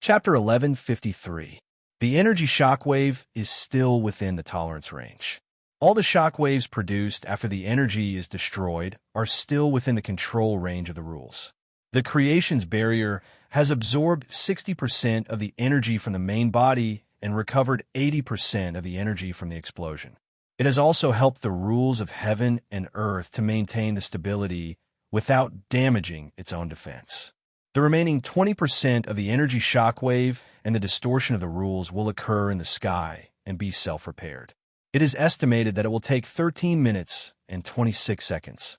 Chapter 1153. The energy shockwave is still within the tolerance range. All the shockwaves produced after the energy is destroyed are still within the control range of the rules. The creation's barrier has absorbed 60% of the energy from the main body and recovered 80% of the energy from the explosion. It has also helped the rules of heaven and earth to maintain the stability without damaging its own defense. The remaining 20% of the energy shockwave and the distortion of the rules will occur in the sky and be self-repaired. It is estimated that it will take 13 minutes and 26 seconds.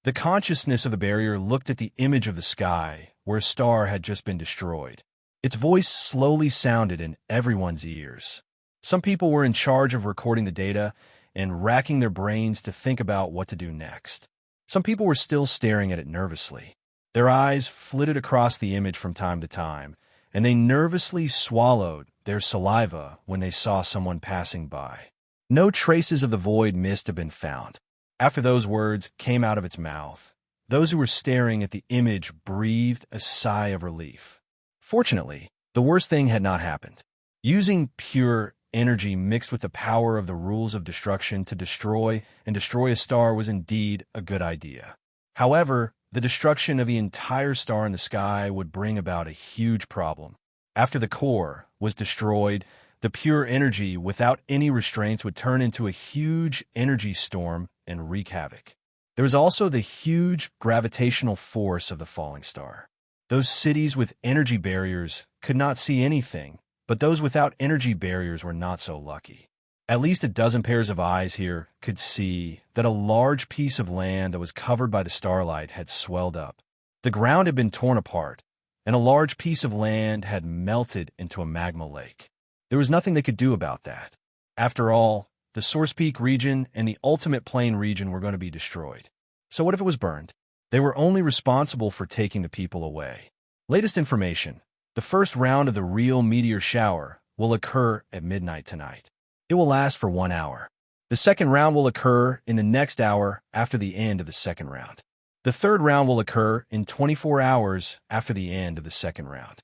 The consciousness of the barrier looked at the image of the sky where a star had just been destroyed. Its voice slowly sounded in everyone's ears. Some people were in charge of recording the data and racking their brains to think about what to do next. Some people were still staring at it nervously. Their eyes flitted across the image from time to time, and they nervously swallowed their saliva when they saw someone passing by. No traces of the void mist had been found. After those words came out of its mouth, those who were staring at the image breathed a sigh of relief. Fortunately, the worst thing had not happened. Using pure energy mixed with the power of the rules of destruction to destroy a star was indeed a good idea. However, the destruction of the entire star in the sky would bring about a huge problem. After the core was destroyed, the pure energy without any restraints would turn into a huge energy storm and wreak havoc. There was also the huge gravitational force of the falling star. Those cities with energy barriers could not see anything, but those without energy barriers were not so lucky. At least a dozen pairs of eyes here could see that a large piece of land that was covered by the starlight had swelled up. The ground had been torn apart, and a large piece of land had melted into a magma lake. There was nothing they could do about that. After all, the Source Peak region and the Ultimate Plane region were going to be destroyed. So what if it was burned? They were only responsible for taking the people away. Latest information: the first round of the real meteor shower will occur at midnight tonight. It will last for 1 hour. The second round will occur in the next hour after the end of the second round. The third round will occur in 24 hours after the end of the second round.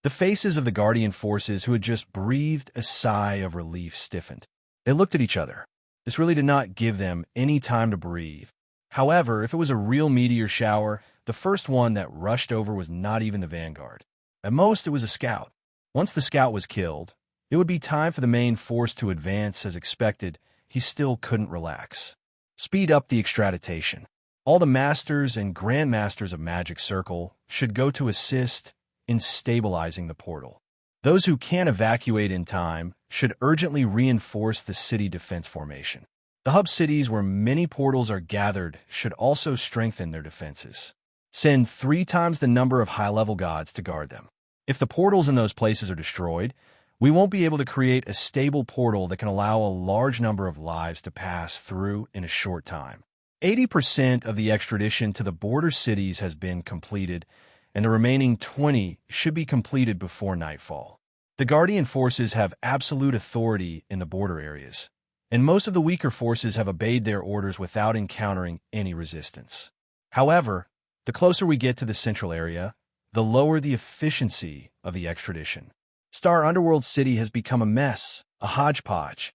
The faces of the Guardian forces who had just breathed a sigh of relief stiffened. They looked at each other. This really did not give them any time to breathe. However, if it was a real meteor shower, the first one that rushed over was not even the vanguard. At most, it was a scout. Once the scout was killed, it would be time for the main force to advance as expected. He still couldn't relax. Speed up the extraditation. All the masters and grandmasters of Magic Circle should go to assist in stabilizing the portal. Those who can't evacuate in time should urgently reinforce the city defense formation. The hub cities where many portals are gathered should also strengthen their defenses. Send 3 times the number of high-level gods to guard them. If the portals in those places are destroyed, we won't be able to create a stable portal that can allow a large number of lives to pass through in a short time. 80% of the extradition to the border cities has been completed, and the remaining 20 should be completed before nightfall. The Guardian forces have absolute authority in the border areas, and most of the weaker forces have obeyed their orders without encountering any resistance. However, the closer we get to the central area, the lower the efficiency of the extradition. Star Underworld City has become a mess, a hodgepodge.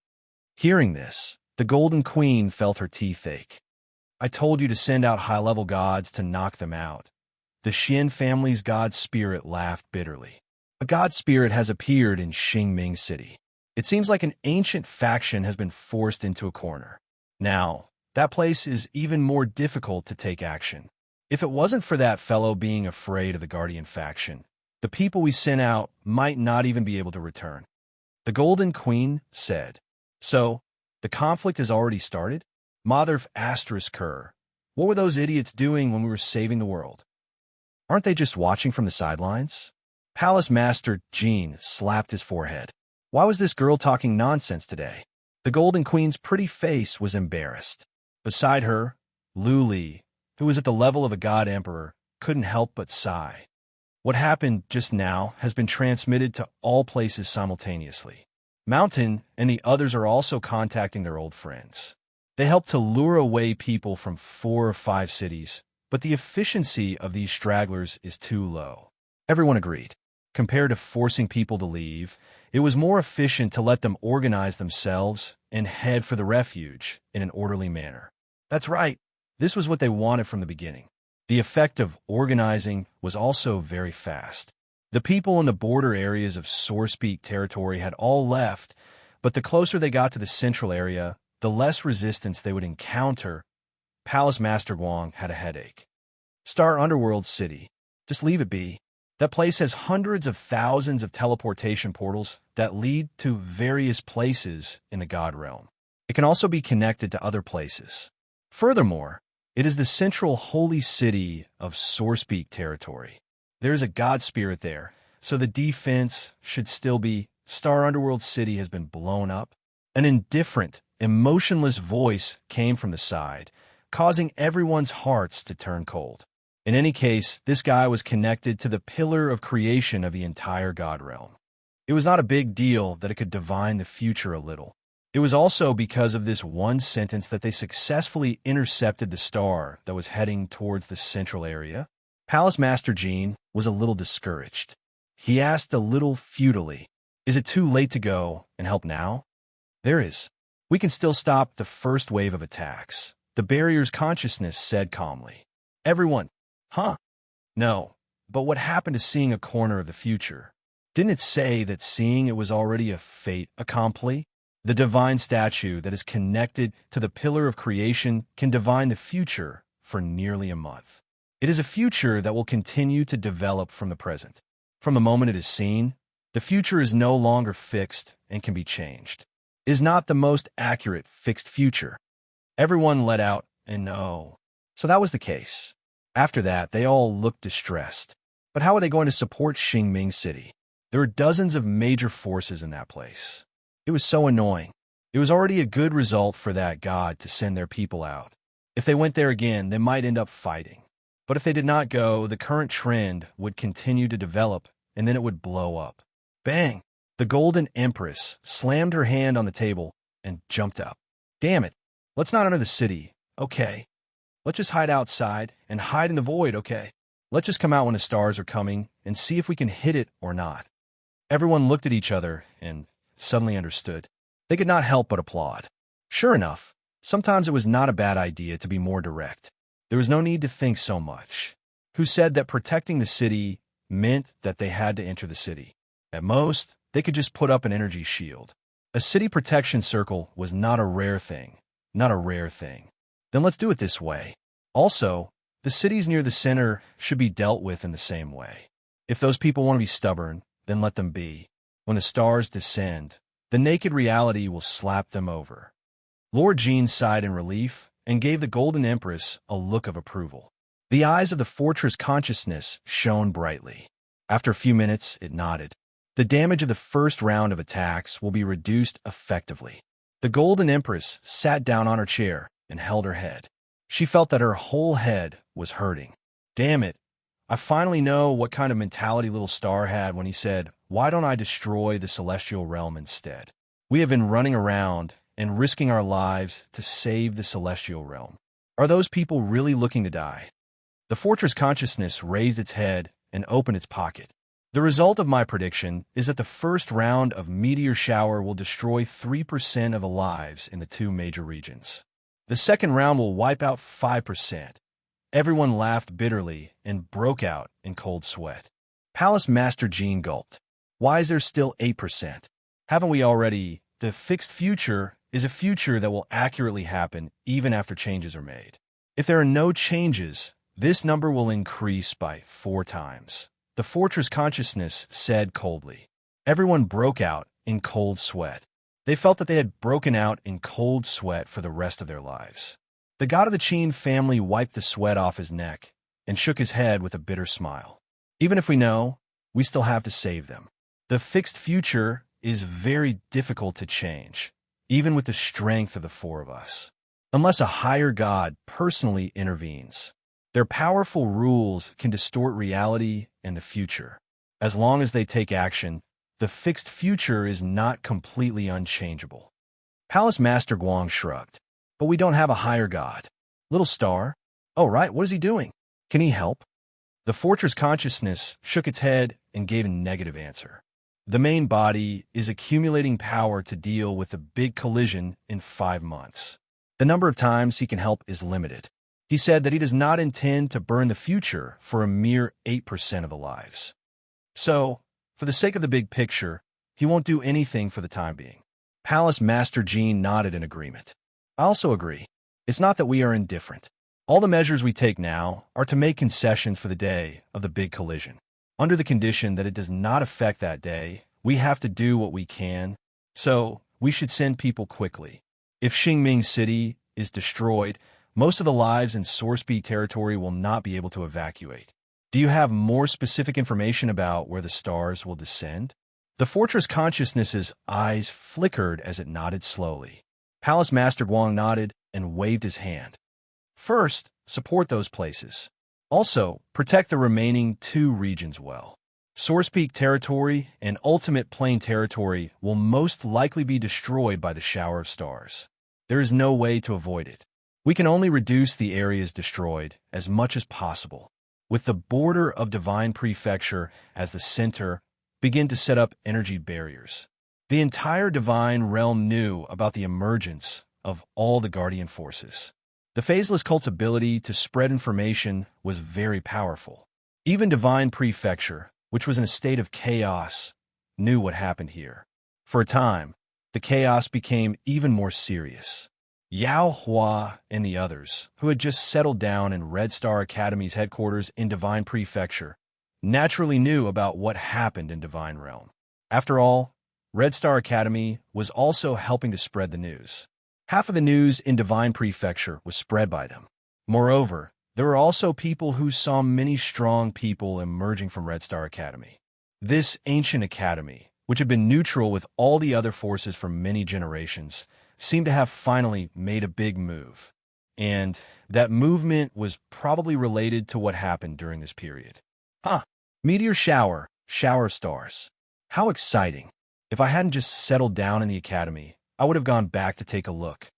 Hearing this, the Golden Queen felt her teeth ache. I told you to send out high-level gods to knock them out. The Xin family's god spirit laughed bitterly. A god spirit has appeared in Xingming City. It seems like an ancient faction has been forced into a corner. Now, that place is even more difficult to take action. If it wasn't for that fellow being afraid of the Guardian faction, the people we sent out might not even be able to return. The Golden Queen said. So, the conflict has already started? Mother Asterisk Kerr, what were those idiots doing when we were saving the world? Aren't they just watching from the sidelines? Palace Master Jean slapped his forehead. Why was this girl talking nonsense today? The Golden Queen's pretty face was embarrassed. Beside her, Luli, who was at the level of a god emperor, couldn't help but sigh. What happened just now has been transmitted to all places simultaneously. Mountain and the others are also contacting their old friends. They help to lure away people from 4 or 5 cities, but the efficiency of these stragglers is too low. Everyone agreed. Compared to forcing people to leave, it was more efficient to let them organize themselves and head for the refuge in an orderly manner. That's right. This was what they wanted from the beginning. The effect of organizing was also very fast. The people in the border areas of Source Peak territory had all left, but the closer they got to the central area, the less resistance they would encounter. Palace Master Guang had a headache. Star Underworld City. Just leave it be. That place has hundreds of thousands of teleportation portals that lead to various places in the God Realm. It can also be connected to other places. Furthermore, it is the central holy city of Source Peak territory. There is a God spirit there, so the defense should still be. Star Underworld City has been blown up. An indifferent, emotionless voice came from the side, causing everyone's hearts to turn cold. In any case, this guy was connected to the pillar of creation of the entire God Realm. It was not a big deal that it could divine the future a little. It was also because of this one sentence that they successfully intercepted the star that was heading towards the central area. Palace Master Jean was a little discouraged. He asked a little futilely, "Is it too late to go and help now?" "There is. We can still stop the first wave of attacks," the barrier's consciousness said calmly. Everyone, "Huh? No. But what happened to seeing a corner of the future? Didn't it say that seeing it was already a fait accompli? The divine statue that is connected to the pillar of creation can divine the future for nearly a month. It is a future that will continue to develop from the present. From the moment it is seen, the future is no longer fixed and can be changed. It is not the most accurate fixed future." Everyone let out a no. So that was the case. After that, they all looked distressed. But how are they going to support Xingming City? There are dozens of major forces in that place. It was so annoying. It was already a good result for that god to send their people out. If they went there again, they might end up fighting. But if they did not go, the current trend would continue to develop, and then it would blow up. Bang! The Golden Empress slammed her hand on the table and jumped up. "Damn it! Let's not enter the city, okay? Let's just hide outside and hide in the void, okay? Let's just come out when the stars are coming and see if we can hit it or not." Everyone looked at each other and suddenly understood. They could not help but applaud. Sure enough, sometimes it was not a bad idea to be more direct. There was no need to think so much. Who said that protecting the city meant that they had to enter the city? At most, they could just put up an energy shield. A city protection circle was not a rare thing. Not a rare thing. Then let's do it this way. Also, the cities near the center should be dealt with in the same way. If those people want to be stubborn, then let them be. When the stars descend, the naked reality will slap them over. Lord Jean sighed in relief and gave the Golden Empress a look of approval. The eyes of the fortress consciousness shone brightly. After a few minutes, it nodded. The damage of the first round of attacks will be reduced effectively. The Golden Empress sat down on her chair and held her head. She felt that her whole head was hurting. Damn it. I finally know what kind of mentality Little Star had when he said, "Why don't I destroy the celestial realm instead?" We have been running around and risking our lives to save the celestial realm. Are those people really looking to die? The fortress consciousness raised its head and opened its pocket. The result of my prediction is that the first round of meteor shower will destroy 3% of the lives in the two major regions. The second round will wipe out 5%. Everyone laughed bitterly and broke out in cold sweat. Palace Master Jean gulped. Why is there still 8%? Haven't we already? The fixed future is a future that will accurately happen even after changes are made. If there are no changes, this number will increase by 4 times. The fortress consciousness said coldly. Everyone broke out in cold sweat. They felt that they had broken out in cold sweat for the rest of their lives. The god of the Qin family wiped the sweat off his neck and shook his head with a bitter smile. Even if we know, we still have to save them. The fixed future is very difficult to change, even with the strength of the 4 of us, unless a higher god personally intervenes. Their powerful rules can distort reality and the future. As long as they take action, the fixed future is not completely unchangeable. Palace Master Guang shrugged. But we don't have a higher god. Little Star? Oh, right, what is he doing? Can he help? The fortress consciousness shook its head and gave a negative answer. The main body is accumulating power to deal with a big collision in 5 months. The number of times he can help is limited. He said that he does not intend to burn the future for a mere 8% of the lives. So, for the sake of the big picture, he won't do anything for the time being. Palace Master Jean nodded in agreement. I also agree. It's not that we are indifferent. All the measures we take now are to make concessions for the day of the big collision. Under the condition that it does not affect that day, we have to do what we can, so we should send people quickly. If Xingming City is destroyed, most of the lives in Sourcepeak territory will not be able to evacuate. Do you have more specific information about where the stars will descend? The Fortress Consciousness's eyes flickered as it nodded slowly. Palace Master Guang nodded and waved his hand. First, support those places. Also, protect the remaining 2 regions well. Sourcepeak territory and Ultimate Plane territory will most likely be destroyed by the shower of stars. There is no way to avoid it. We can only reduce the areas destroyed as much as possible. With the border of Divine Prefecture as the center, begin to set up energy barriers. The entire Divine Realm knew about the emergence of all the Guardian forces. The Phaseless cult's ability to spread information was very powerful. Even Divine Prefecture, which was in a state of chaos, knew what happened here. For a time, the chaos became even more serious. Yao Hua and the others, who had just settled down in Red Star Academy's headquarters in Divine Prefecture, naturally knew about what happened in Divine Realm. After all, Red Star Academy was also helping to spread the news. Half of the news in Divine Prefecture was spread by them. Moreover, there were also people who saw many strong people emerging from Red Star Academy. This ancient academy, which had been neutral with all the other forces for many generations, seemed to have finally made a big move. And that movement was probably related to what happened during this period. Meteor shower of stars. How exciting. If I hadn't just settled down in the academy, I would have gone back to take a look.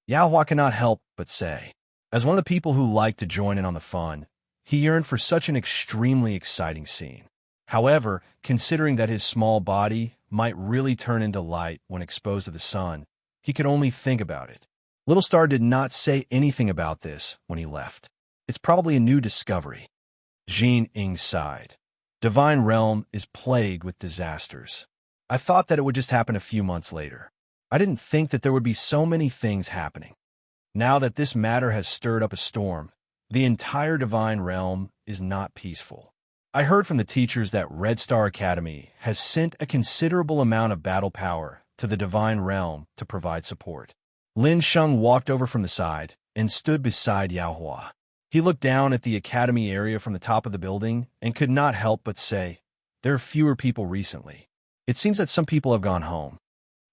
Yao Hua cannot help but say. As one of the people who liked to join in on the fun, he yearned for such an extremely exciting scene. However, considering that his small body might really turn into light when exposed to the sun, he could only think about it. Little Star did not say anything about this when he left. It's probably a new discovery. Jean Ing sighed. Divine Realm is plagued with disasters. I thought that it would just happen a few months later. I didn't think that there would be so many things happening. Now that this matter has stirred up a storm, the entire Divine Realm is not peaceful. I heard from the teachers that Red Star Academy has sent a considerable amount of battle power to the Divine Realm to provide support. Lin Sheng walked over from the side and stood beside Yao Hua. He looked down at the academy area from the top of the building and could not help but say, there are fewer people recently. It seems that some people have gone home.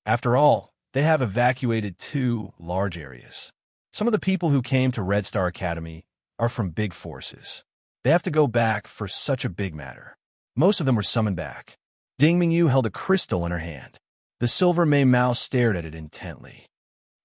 After all, they have evacuated 2 large areas. Some of the people who came to Red Star Academy are from big forces. They have to go back for such a big matter. Most of them were summoned back. Ding Mingyu held a crystal in her hand. The silver Mei Mao stared at it intently.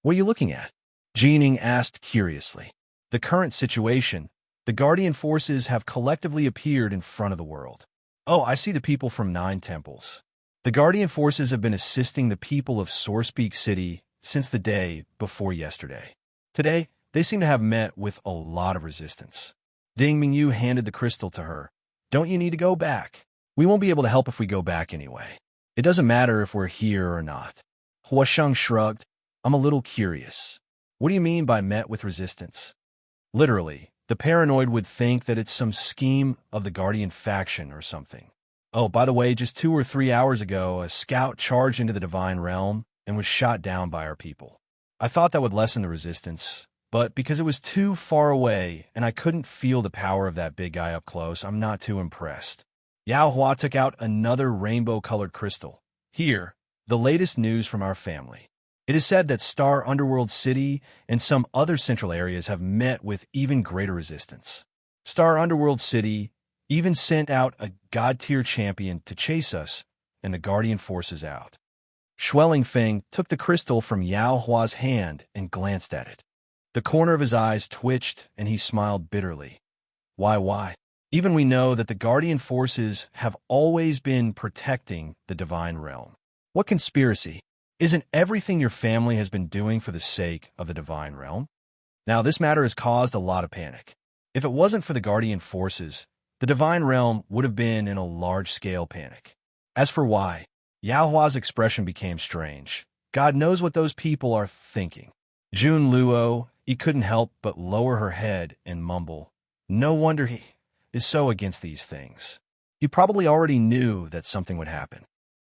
What are you looking at? Jining asked curiously. The current situation. The Guardian forces have collectively appeared in front of the world. Oh, I see the people from 9 temples. The Guardian forces have been assisting the people of Sourcepeak City since the day before yesterday. Today, they seem to have met with a lot of resistance. Ding Mingyu handed the crystal to her. Don't you need to go back? We won't be able to help if we go back anyway. It doesn't matter if we're here or not. Huasheng shrugged. I'm a little curious. What do you mean by met with resistance? Literally, the paranoid would think that it's some scheme of the Guardian faction or something. Oh, by the way, just 2 or 3 hours ago, a scout charged into the Divine Realm and was shot down by our people. I thought that would lessen the resistance, but because it was too far away and I couldn't feel the power of that big guy up close, I'm not too impressed. Yao Hua took out another rainbow-colored crystal. Here, the latest news from our family. It is said that Star Underworld City and some other central areas have met with even greater resistance. Star Underworld City even sent out a god-tier champion to chase us and the Guardian forces out. Schwelling Feng took the crystal from Yao Hua's hand and glanced at it. The corner of his eyes twitched and he smiled bitterly. Why? Even we know that the guardian forces have always been protecting the divine realm. What conspiracy? Isn't everything your family has been doing for the sake of the divine realm? Now, this matter has caused a lot of panic. If it wasn't for the guardian forces, the divine realm would have been in a large-scale panic. As for why, Yaohua's expression became strange. God knows what those people are thinking. Jun Luo, he couldn't help but lower her head and mumble. No wonder he is so against these things. He probably already knew that something would happen.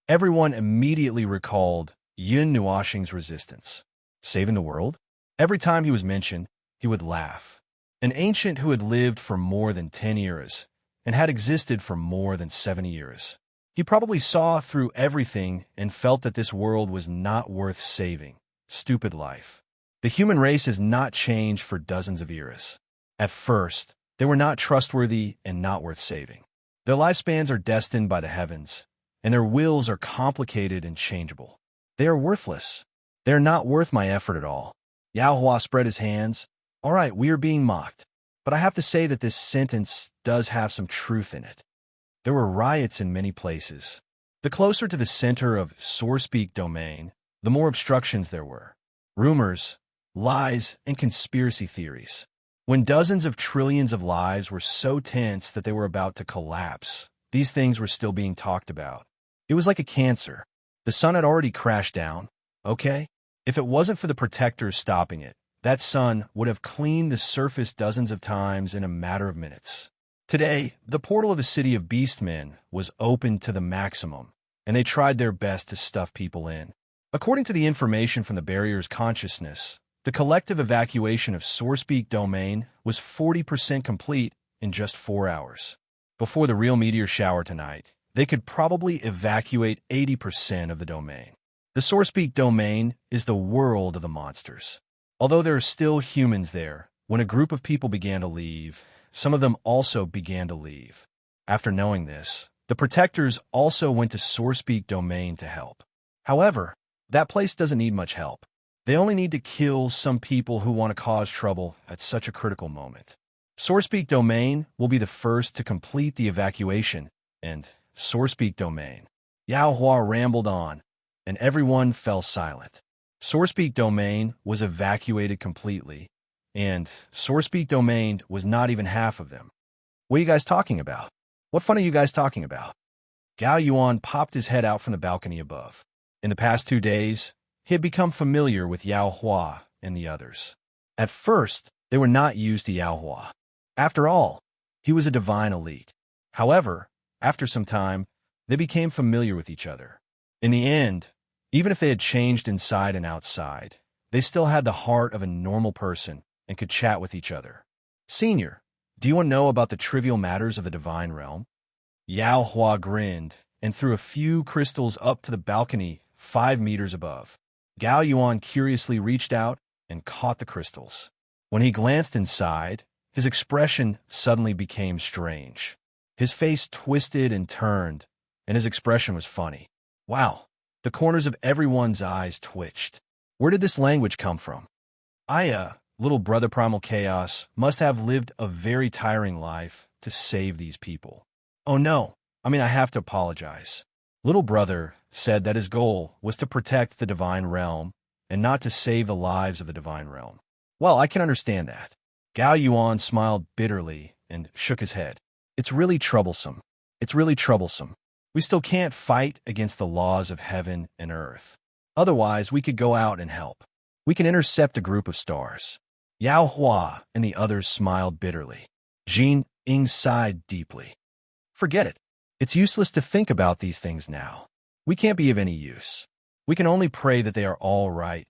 Everyone immediately recalled Yun Nuoxing's resistance. Saving the world? Every time he was mentioned, he would laugh. An ancient who had lived for more than 10 eras and had existed for more than 70 years. He probably saw through everything and felt that this world was not worth saving. Stupid life. The human race has not changed for dozens of eras. At first, they were not trustworthy and not worth saving. Their lifespans are destined by the heavens, and their wills are complicated and changeable. They are worthless. They are not worth my effort at all. Yaohua spread his hands. All right, we are being mocked, but I have to say that this sentence does have some truth in it. There were riots in many places. The closer to the center of Sourcepeak domain, the more obstructions there were. Rumors, lies, and conspiracy theories. When dozens of trillions of lives were so tense that they were about to collapse, these things were still being talked about. It was like a cancer. The sun had already crashed down, okay? If it wasn't for the protectors stopping it, that sun would have cleaned the surface dozens of times in a matter of minutes. Today, the portal of the city of Beastmen was open to the maximum, and they tried their best to stuff people in. According to the information from the barrier's consciousness, the collective evacuation of Sourcepeak domain was 40% complete in just 4 hours. Before the real meteor shower tonight, they could probably evacuate 80% of the domain. The Sourcepeak domain is the world of the monsters. Although there are still humans there, when a group of people began to leave, some of them also began to leave. After knowing this, the protectors also went to Sourcepeak domain to help. However, that place doesn't need much help. They only need to kill some people who want to cause trouble at such a critical moment. Sourcepeak domain will be the first to complete the evacuation, and Sourcepeak domain. Yaohua rambled on, and everyone fell silent. Sourcepeak domain was evacuated completely, and Sourcepeak domain was not even half of them. What are you guys talking about? What fun are you guys talking about? Gao Yuan popped his head out from the balcony above. In the past 2 days, he had become familiar with Yaohua and the others. At first, they were not used to Yaohua. After all, he was a divine elite. However, after some time, they became familiar with each other. In the end, even if they had changed inside and outside, they still had the heart of a normal person and could chat with each other. Senior, do you want to know about the trivial matters of the divine realm? Yaohua grinned and threw a few crystals up to the balcony 5 meters above. Gao Yuan curiously reached out and caught the crystals. When he glanced inside, his expression suddenly became strange. His face twisted and turned, and his expression was funny. Wow, the corners of everyone's eyes twitched. Where did this language come from? Little brother Primal Chaos, must have lived a very tiring life to save these people. Oh no, I have to apologize. Little brother said that his goal was to protect the divine realm and not to save the lives of the divine realm. Well, I can understand that. Gao Yuan smiled bitterly and shook his head. It's really troublesome. It's really troublesome. We still can't fight against the laws of heaven and earth. Otherwise, we could go out and help. We can intercept a group of stars. Yaohua and the others smiled bitterly. Jin Ying sighed deeply. Forget it. It's useless to think about these things now. We can't be of any use. We can only pray that they are all right.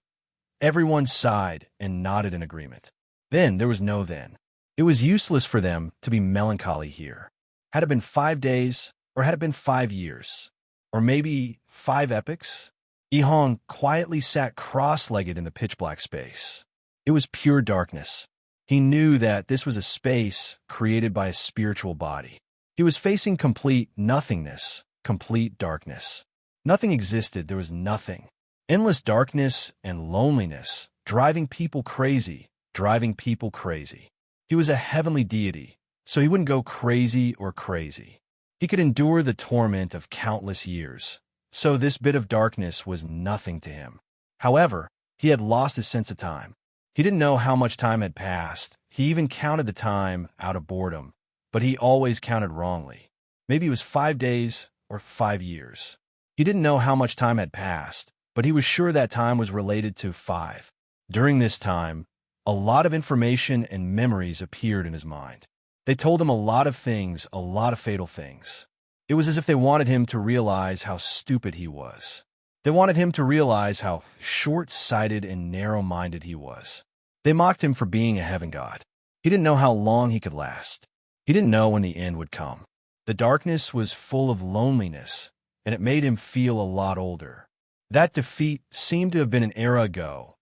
Everyone sighed and nodded in agreement. Then there was no then. It was useless for them to be melancholy here. Had it been 5 days, or had it been 5 years? Or maybe 5 epochs? Yihong quietly sat cross-legged in the pitch-black space. It was pure darkness. He knew that this was a space created by a spiritual body. He was facing complete nothingness, complete darkness. Nothing existed, there was nothing. Endless darkness and loneliness, driving people crazy, driving people crazy. He was a heavenly deity, so he wouldn't go crazy or crazy. He could endure the torment of countless years, so this bit of darkness was nothing to him. However, he had lost his sense of time. He didn't know how much time had passed. He even counted the time out of boredom, but he always counted wrongly. Maybe it was 5 days or 5 years. He didn't know how much time had passed, but he was sure that time was related to 5. During this time, a lot of information and memories appeared in his mind. They told him a lot of things, a lot of fatal things. It was as if they wanted him to realize how stupid he was. They wanted him to realize how short-sighted and narrow-minded he was. They mocked him for being a heaven god. He didn't know how long he could last. He didn't know when the end would come. The darkness was full of loneliness, and it made him feel a lot older. That defeat seemed to have been an era ago,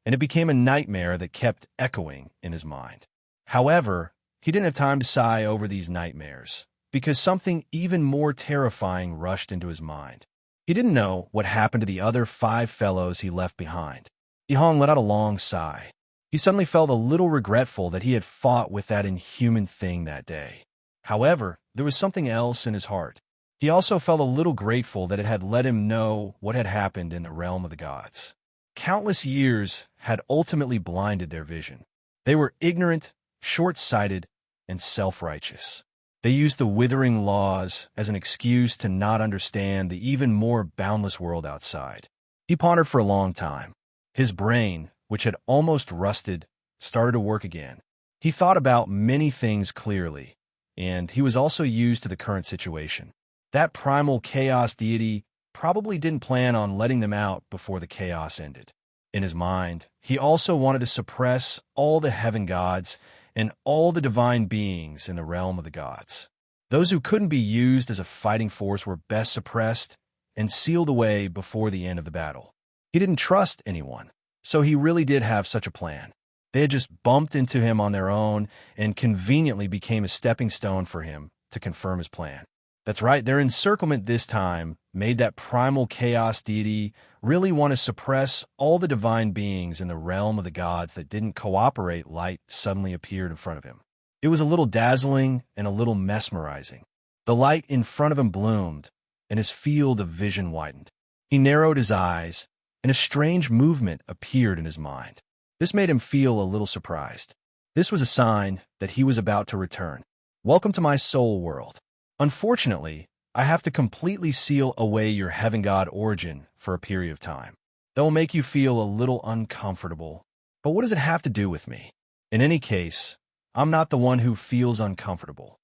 and it became a nightmare that kept echoing in his mind. However, he didn't have time to sigh over these nightmares, because something even more terrifying rushed into his mind. He didn't know what happened to the other 5 fellows he left behind. Ihong let out a long sigh. He suddenly felt a little regretful that he had fought with that inhuman thing that day. However, there was something else in his heart. He also felt a little grateful that it had let him know what had happened in the realm of the gods. Countless years had ultimately blinded their vision. They were ignorant, short-sighted, and self-righteous. They used the withering laws as an excuse to not understand the even more boundless world outside. He pondered for a long time. His brain, which had almost rusted, started to work again. He thought about many things clearly, and he was also used to the current situation. That primal chaos deity probably didn't plan on letting them out before the chaos ended. In his mind, he also wanted to suppress all the heaven gods and all the divine beings in the realm of the gods. Those who couldn't be used as a fighting force were best suppressed and sealed away before the end of the battle. He didn't trust anyone, so he really did have such a plan. They had just bumped into him on their own and conveniently became a stepping stone for him to confirm his plan. That's right, their encirclement this time made that primal chaos deity really want to suppress all the divine beings in the realm of the gods that didn't cooperate. Light suddenly appeared in front of him. It was a little dazzling and a little mesmerizing. The light in front of him bloomed, and his field of vision widened. He narrowed his eyes, and a strange movement appeared in his mind. This made him feel a little surprised. This was a sign that he was about to return. Welcome to my soul world. Unfortunately, I have to completely seal away your heaven god origin for a period of time. That will make you feel a little uncomfortable. But what does it have to do with me? In any case, I'm not the one who feels uncomfortable.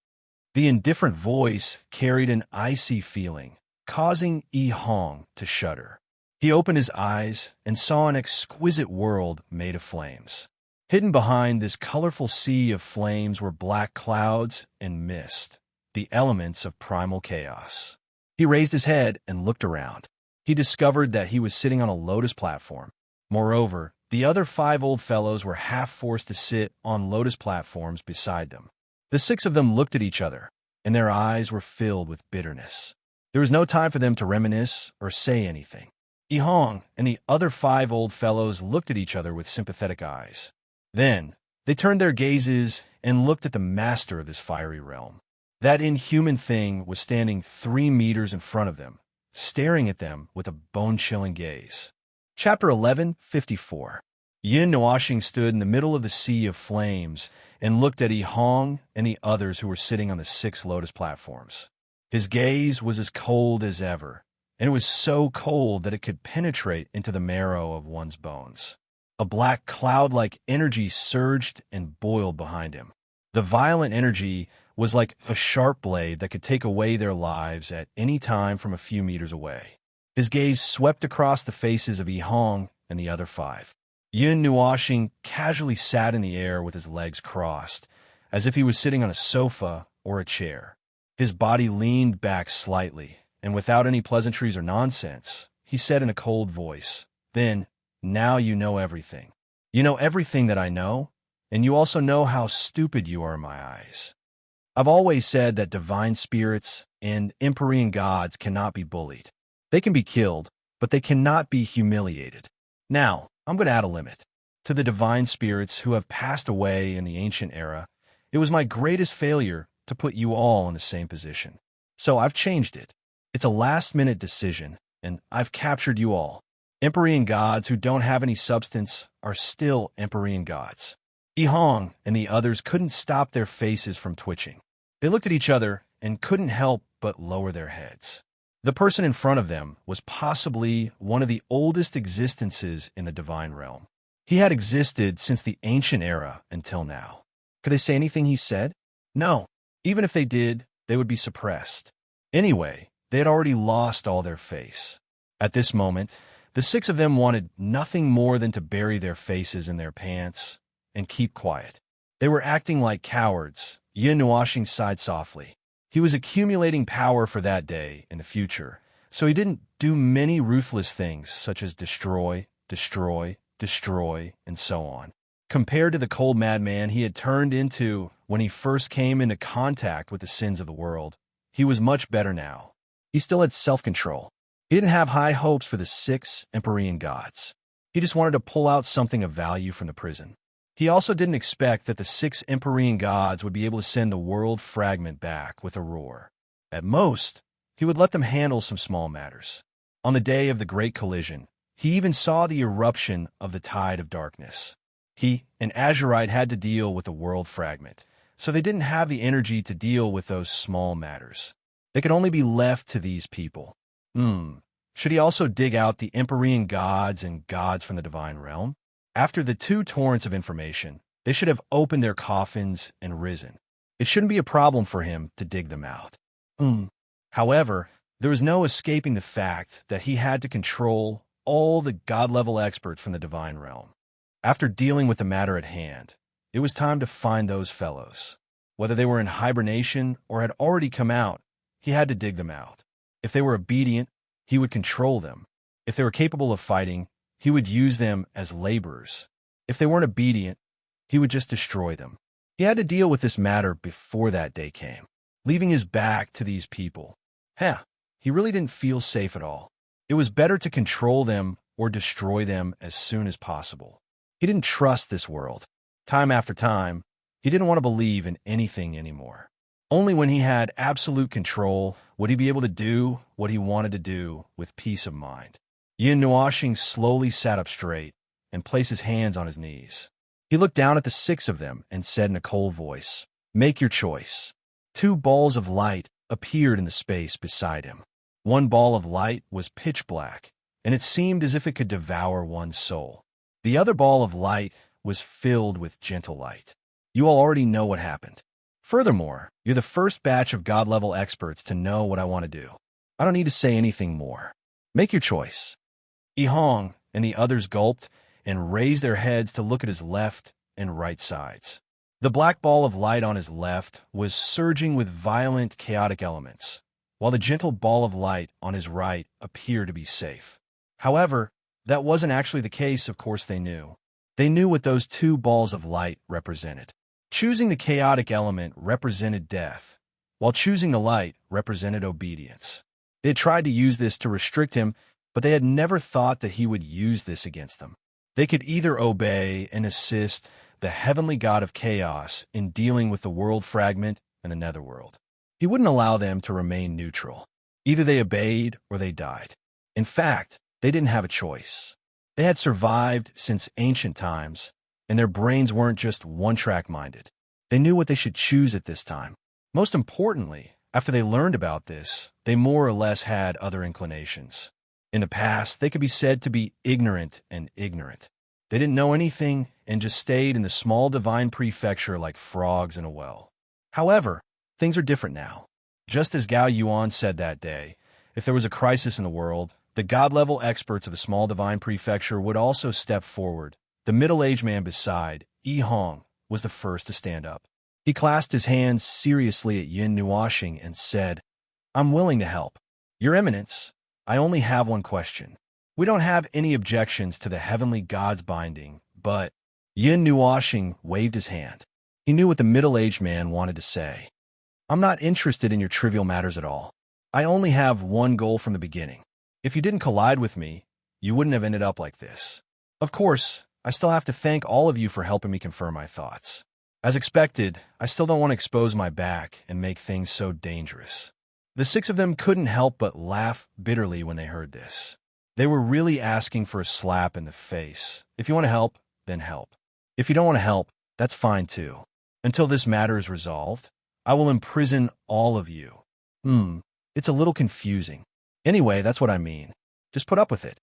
The indifferent voice carried an icy feeling, causing Yi Hong to shudder. He opened his eyes and saw an exquisite world made of flames. Hidden behind this colorful sea of flames were black clouds and mist, the elements of primal chaos. He raised his head and looked around. He discovered that he was sitting on a lotus platform. Moreover, the other 5 old fellows were half forced to sit on lotus platforms beside them. The 6 of them looked at each other, and their eyes were filled with bitterness. There was no time for them to reminisce or say anything. Yi Hong and the other 5 old fellows looked at each other with sympathetic eyes. Then, they turned their gazes and looked at the master of this fiery realm. That inhuman thing was standing 3 meters in front of them, staring at them with a bone-chilling gaze. Chapter 11:54. Yin Nuoxing stood in the middle of the sea of flames and looked at Yi Hong and the others who were sitting on the 6 lotus platforms. His gaze was as cold as ever, and it was so cold that it could penetrate into the marrow of one's bones. A black cloud-like energy surged and boiled behind him. The violent energy was like a sharp blade that could take away their lives at any time from a few meters away. His gaze swept across the faces of Yi Hong and the other 5. Yin Nuoxing casually sat in the air with his legs crossed, as if he was sitting on a sofa or a chair. His body leaned back slightly, and without any pleasantries or nonsense, he said in a cold voice, "Then, now you know everything. You know everything that I know, and you also know how stupid you are in my eyes. I've always said that divine spirits and Empyrean gods cannot be bullied. They can be killed, but they cannot be humiliated. Now, I'm going to add a limit. To the divine spirits who have passed away in the ancient era It was my greatest failure to put you all in the same position. So I've changed it. It's a last-minute decision, and I've captured you all. Empyrean gods who don't have any substance are still Empyrean gods. Ihong and the others couldn't stop their faces from twitching. They looked at each other and couldn't help but lower their heads. The person in front of them was possibly one of the oldest existences in the divine realm. He had existed since the ancient era until now. Could they say anything he said? No. Even if they did, they would be suppressed. Anyway, they had already lost all their face. At this moment, the six of them wanted nothing more than to bury their faces in their pants and keep quiet. They were acting like cowards. Yin Nuashing sighed softly. He was accumulating power for that day in the future, so he didn't do many ruthless things such as destroy, destroy, destroy, and so on. Compared to the cold madman he had turned into when he first came into contact with the sins of the world, he was much better now. He still had self-control. He didn't have high hopes for the six Empyrean gods. He just wanted to pull out something of value from the prison. He also didn't expect that the six Empyrean gods would be able to send the world fragment back with a roar. At most, he would let them handle some small matters. On the day of the Great Collision, he even saw the eruption of the tide of darkness. He and Azurite had to deal with the world fragment, so they didn't have the energy to deal with those small matters. They could only be left to these people. Should he also dig out the Empyrean gods and gods from the divine realm? After the two torrents of information, they should have opened their coffins and risen. It shouldn't be a problem for him to dig them out. However, there was no escaping the fact that he had to control all the god-level experts from the divine realm. After dealing with the matter at hand, it was time to find those fellows. Whether they were in hibernation or had already come out, he had to dig them out. If they were obedient, he would control them. If they were capable of fighting, he would use them as laborers. If they weren't obedient, he would just destroy them. He had to deal with this matter before that day came, leaving his back to these people. He really didn't feel safe at all. It was better to control them or destroy them as soon as possible. He didn't trust this world. Time after time, he didn't want to believe in anything anymore. Only when he had absolute control would he be able to do what he wanted to do with peace of mind. Yin Nuashing slowly sat up straight and placed his hands on his knees. He looked down at the six of them and said in a cold voice, "Make your choice." Two balls of light appeared in the space beside him. One ball of light was pitch black, and it seemed as if it could devour one's soul. The other ball of light was filled with gentle light. You all already know what happened. Furthermore, you're the first batch of god-level experts to know what I want to do. I don't need to say anything more. Make your choice. Ihong and the others gulped and raised their heads to look at his left and right sides. The black ball of light on his left was surging with violent, chaotic elements, while the gentle ball of light on his right appeared to be safe. However, that wasn't actually the case, of course they knew. They knew what those two balls of light represented. Choosing the chaotic element represented death, while choosing the light represented obedience. They had tried to use this to restrict him, but they had never thought that he would use this against them. They could either obey and assist the heavenly god of chaos in dealing with the world fragment and the netherworld. He wouldn't allow them to remain neutral. Either they obeyed or they died. In fact, they didn't have a choice. They had survived since ancient times, and their brains weren't just one-track minded. They knew what they should choose at this time. Most importantly, after they learned about this, they more or less had other inclinations. In the past, they could be said to be ignorant and ignorant. They didn't know anything and just stayed in the small divine prefecture like frogs in a well. However, things are different now. Just as Gao Yuan said that day, if there was a crisis in the world, the god-level experts of the small divine prefecture would also step forward. The middle-aged man beside, Yi Hong, was the first to stand up. He clasped his hands seriously at Yin Nuashing and said, "I'm willing to help. Your Eminence, I only have one question. We don't have any objections to the heavenly god's binding, but..." Yin Nuashing waved his hand. He knew what the middle-aged man wanted to say. "I'm not interested in your trivial matters at all. I only have one goal from the beginning. If you didn't collide with me, you wouldn't have ended up like this. Of course, I still have to thank all of you for helping me confirm my thoughts. As expected, I still don't want to expose my back and make things so dangerous. The 6 of them couldn't help but laugh bitterly when they heard this. They were really asking for a slap in the face. If you want to help, then help. If you don't want to help, that's fine too. Until this matter is resolved, I will imprison all of you. It's a little confusing. Anyway, that's what I mean. Just put up with it.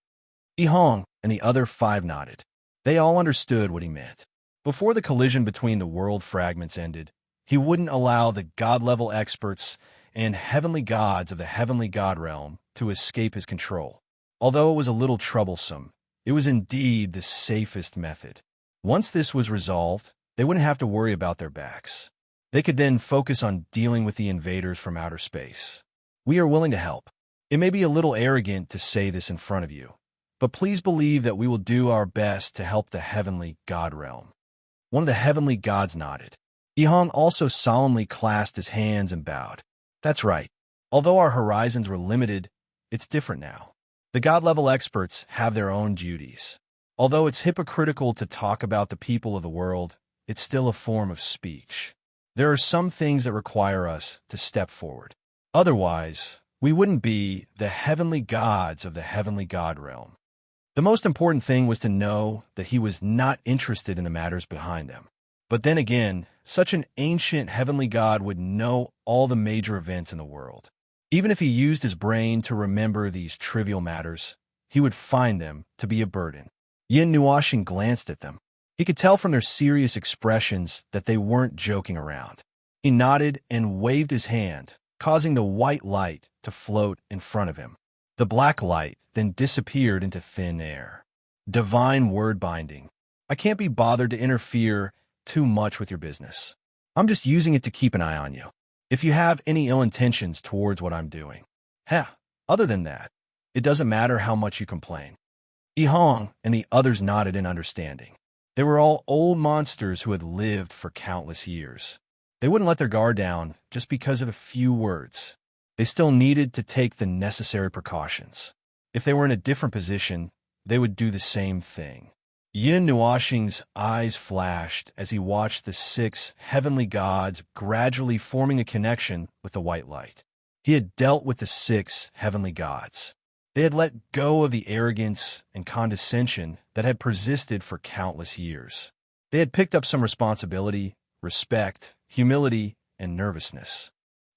Ihong and the other 5 nodded. They all understood what he meant. Before the collision between the world fragments ended, he wouldn't allow the god-level experts and heavenly gods of the heavenly god realm to escape his control. Although it was a little troublesome, it was indeed the safest method. Once this was resolved, they wouldn't have to worry about their backs. They could then focus on dealing with the invaders from outer space. We are willing to help. It may be a little arrogant to say this in front of you, but please believe that we will do our best to help the heavenly god realm. One of the heavenly gods nodded. Ihong also solemnly clasped his hands and bowed. That's right. Although our horizons were limited, it's different now. The god-level experts have their own duties. Although it's hypocritical to talk about the people of the world, it's still a form of speech. There are some things that require us to step forward. Otherwise, we wouldn't be the heavenly gods of the heavenly god realm. The most important thing was to know that he was not interested in the matters behind them. But then again, such an ancient heavenly god would know all the major events in the world. Even if he used his brain to remember these trivial matters, he would find them to be a burden. Yin Nuoxing glanced at them. He could tell from their serious expressions that they weren't joking around. He nodded and waved his hand, causing the white light to float in front of him. The black light then disappeared into thin air. Divine word binding. I can't be bothered to interfere too much with your business. I'm just using it to keep an eye on you. If you have any ill intentions towards what I'm doing. Other than that, it doesn't matter how much you complain. Ihong and the others nodded in understanding. They were all old monsters who had lived for countless years. They wouldn't let their guard down just because of a few words. They still needed to take the necessary precautions. If they were in a different position, they would do the same thing. Yin Nuoxing's eyes flashed as he watched the 6 heavenly gods gradually forming a connection with the white light. He had dealt with the 6 heavenly gods. They had let go of the arrogance and condescension that had persisted for countless years. They had picked up some responsibility, respect, humility, and nervousness.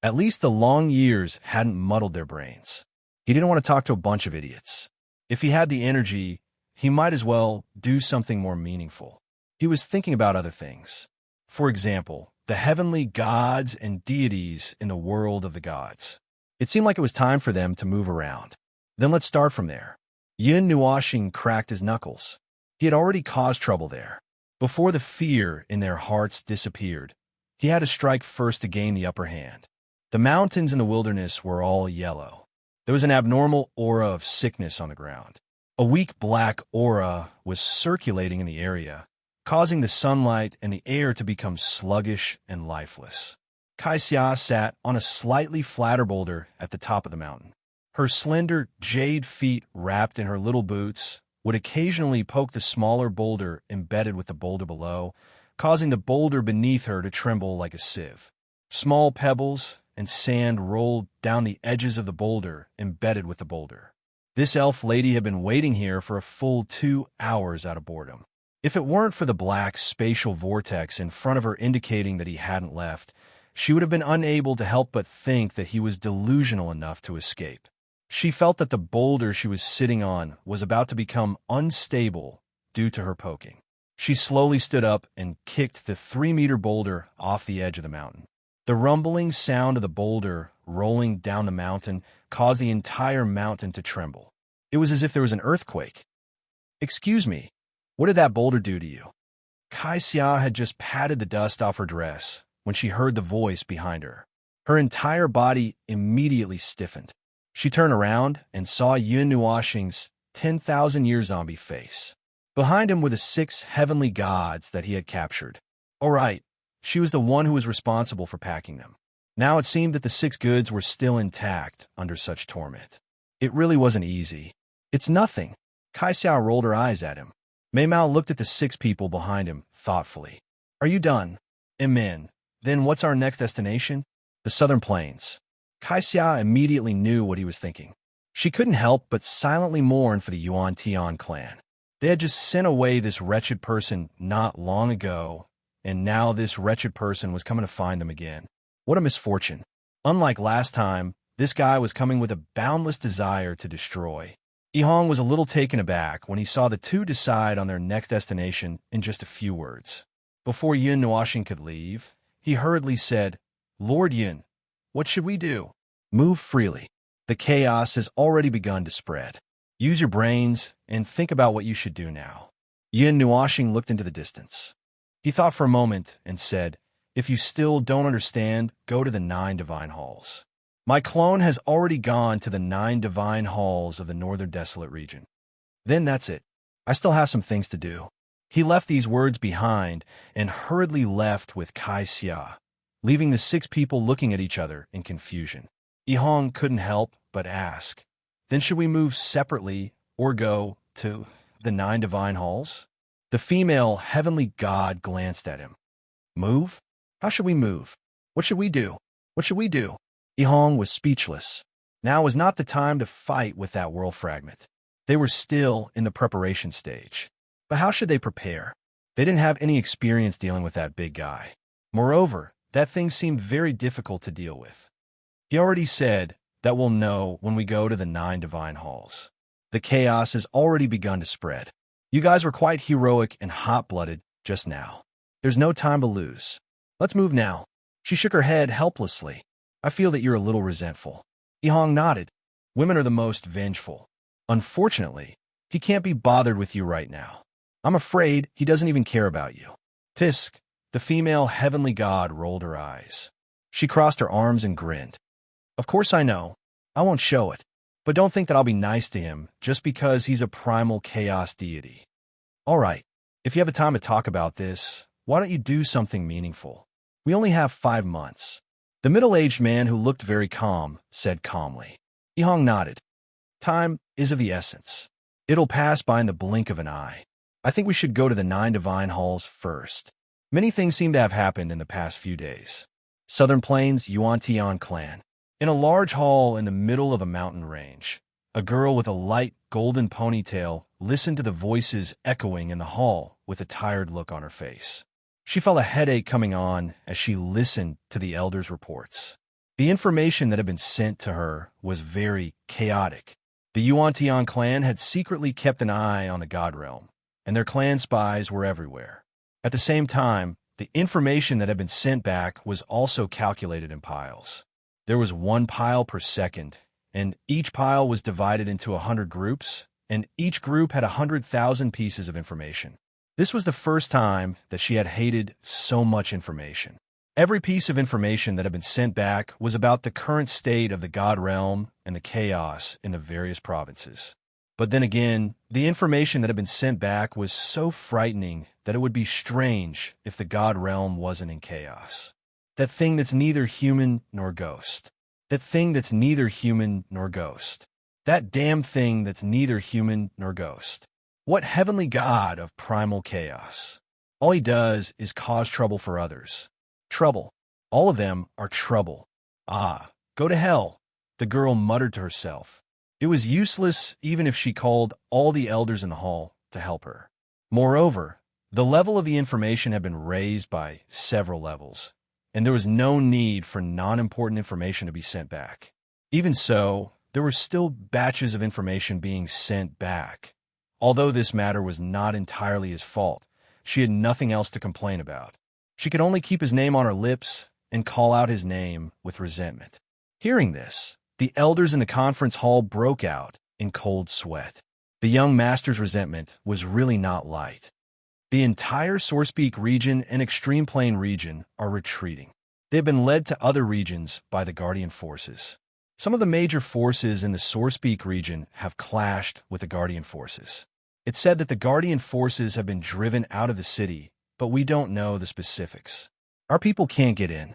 At least the long years hadn't muddled their brains. He didn't want to talk to a bunch of idiots. If he had the energy, he might as well do something more meaningful. He was thinking about other things. For example, the heavenly gods and deities in the world of the gods. It seemed like it was time for them to move around. Then let's start from there. Yin Nuoxing cracked his knuckles. He had already caused trouble there. Before the fear in their hearts disappeared, he had to strike first to gain the upper hand. The mountains in the wilderness were all yellow. There was an abnormal aura of sickness on the ground. A weak black aura was circulating in the area, causing the sunlight and the air to become sluggish and lifeless. Kaixia sat on a slightly flatter boulder at the top of the mountain. Her slender jade feet wrapped in her little boots would occasionally poke the smaller boulder embedded with the boulder below, causing the boulder beneath her to tremble like a sieve. Small pebbles and sand rolled down the edges of the boulder embedded with the boulder. This elf lady had been waiting here for a full 2 hours out of boredom. If it weren't for the black spatial vortex in front of her indicating that he hadn't left, she would have been unable to help but think that he was delusional enough to escape. She felt that the boulder she was sitting on was about to become unstable due to her poking. She slowly stood up and kicked the 3-meter boulder off the edge of the mountain. The rumbling sound of the boulder rolling down the mountain caused the entire mountain to tremble. It was as if there was an earthquake. "Excuse me, what did that boulder do to you?" Kaixia had just patted the dust off her dress when she heard the voice behind her. Her entire body immediately stiffened. She turned around and saw Yin Nuoxing's 10,000-year zombie face. Behind him were the 6 heavenly gods that he had captured. All right, she was the one who was responsible for packing them. Now it seemed that the 6 goods were still intact under such torment. It really wasn't easy. "It's nothing." Kaixia rolled her eyes at him. Mei Mao looked at the 6 people behind him thoughtfully. "Are you done?" Amen. Then what's our next destination? The southern plains. Kaixia immediately knew what he was thinking. She couldn't help but silently mourn for the Yuan Tian clan. They had just sent away this wretched person not long ago, and now this wretched person was coming to find them again. What a misfortune. Unlike last time, this guy was coming with a boundless desire to destroy. Yihong was a little taken aback when he saw the two decide on their next destination in just a few words. Before Yun Nuoxing could leave, he hurriedly said, "Lord Yun, what should we do?" "Move freely. The chaos has already begun to spread. Use your brains and think about what you should do now." Yun Nuoxing looked into the distance. He thought for a moment and said, "If you still don't understand, go to the 9 divine halls. My clone has already gone to the 9 divine halls of the northern desolate region. Then that's it. I still have some things to do." He left these words behind and hurriedly left with Kaixia, leaving the 6 people looking at each other in confusion. Yihong couldn't help but ask, "Then should we move separately or go to the 9 divine halls?" The female heavenly god glanced at him. "Move? How should we move? What should we do? What should we do?" Yihong was speechless. Now was not the time to fight with that world fragment. They were still in the preparation stage. But how should they prepare? They didn't have any experience dealing with that big guy. Moreover, that thing seemed very difficult to deal with. He already said that we'll know when we go to the 9 divine halls. The chaos has already begun to spread. You guys were quite heroic and hot-blooded just now. There's no time to lose. Let's move now. She shook her head helplessly. I feel that you're a little resentful. Yihong nodded. Women are the most vengeful. Unfortunately, he can't be bothered with you right now. I'm afraid he doesn't even care about you. Tisk, the female heavenly god, rolled her eyes. She crossed her arms and grinned. Of course I know. I won't show it. But don't think that I'll be nice to him just because he's a primal chaos deity. All right, if you have the time to talk about this, why don't you do something meaningful? We only have 5 months. The middle-aged man, who looked very calm, said calmly. Yihong nodded. Time is of the essence. It'll pass by in the blink of an eye. I think we should go to the 9 divine halls first. Many things seem to have happened in the past few days. Southern Plains Yuan Tian clan. In a large hall in the middle of a mountain range, a girl with a light golden ponytail listened to the voices echoing in the hall with a tired look on her face. She felt a headache coming on as she listened to the elders' reports. The information that had been sent to her was very chaotic. The Yuan Tian clan had secretly kept an eye on the God Realm, and their clan spies were everywhere. At the same time, the information that had been sent back was also calculated in piles. There was 1 pile per second, and each pile was divided into 100 groups, and each group had 100,000 pieces of information. This was the first time that she had hated so much information. Every piece of information that had been sent back was about the current state of the God Realm and the chaos in the various provinces. But then again, the information that had been sent back was so frightening that it would be strange if the God Realm wasn't in chaos. That thing that's neither human nor ghost. That thing that's neither human nor ghost. That damn thing that's neither human nor ghost. What heavenly god of primal chaos? All he does is cause trouble for others. Trouble. All of them are trouble. Ah, go to hell, the girl muttered to herself. It was useless even if she called all the elders in the hall to help her. Moreover, the level of the information had been raised by several levels, and there was no need for non-important information to be sent back. Even so, there were still batches of information being sent back. Although this matter was not entirely his fault, she had nothing else to complain about. She could only keep his name on her lips and call out his name with resentment. Hearing this, the elders in the conference hall broke out in cold sweat. The young master's resentment was really not light. The entire Sourcepeak region and Extreme Plain region are retreating. They have been led to other regions by the Guardian forces. Some of the major forces in the Sourcepeak region have clashed with the Guardian forces. It's said that the Guardian forces have been driven out of the city, but we don't know the specifics. Our people can't get in.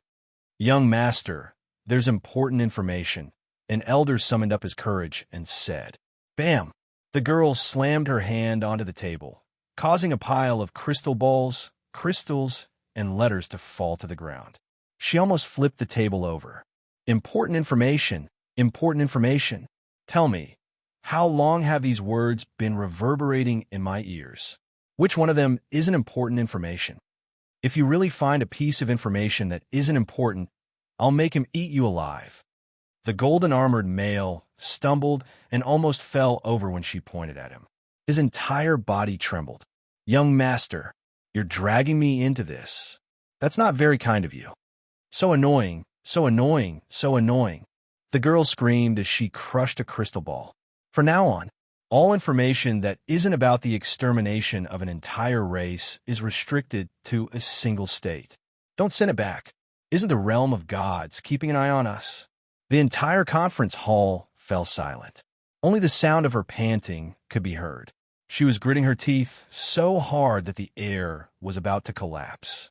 Young master, there's important information. An elder summoned up his courage and said, Bam! The girl slammed her hand onto the table, causing a pile of crystal balls, crystals, and letters to fall to the ground. She almost flipped the table over. Important information, important information. Tell me, how long have these words been reverberating in my ears? Which one of them isn't important information? If you really find a piece of information that isn't important, I'll make him eat you alive. The golden-armored male stumbled and almost fell over when she pointed at him. His entire body trembled. Young master, you're dragging me into this. That's not very kind of you. So annoying, so annoying, so annoying. The girl screamed as she crushed a crystal ball. From now on, all information that isn't about the extermination of an entire race is restricted to a single state. Don't send it back. Isn't the realm of gods keeping an eye on us? The entire conference hall fell silent. Only the sound of her panting could be heard. She was gritting her teeth so hard that the air was about to collapse.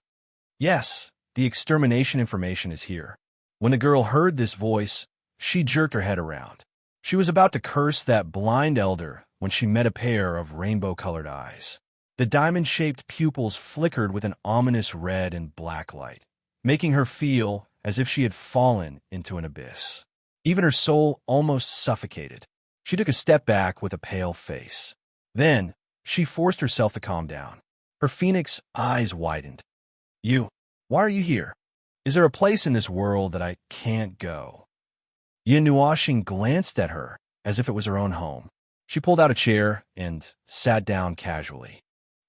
Yes, the extermination information is here. When the girl heard this voice, she jerked her head around. She was about to curse that blind elder when she met a pair of rainbow-colored eyes. The diamond-shaped pupils flickered with an ominous red and black light, making her feel as if she had fallen into an abyss. Even her soul almost suffocated. She took a step back with a pale face. Then, she forced herself to calm down. Her phoenix eyes widened. Why are you here? Is there a place in this world that I can't go? Yin Nuoxing glanced at her as if it was her own home. She pulled out a chair and sat down casually.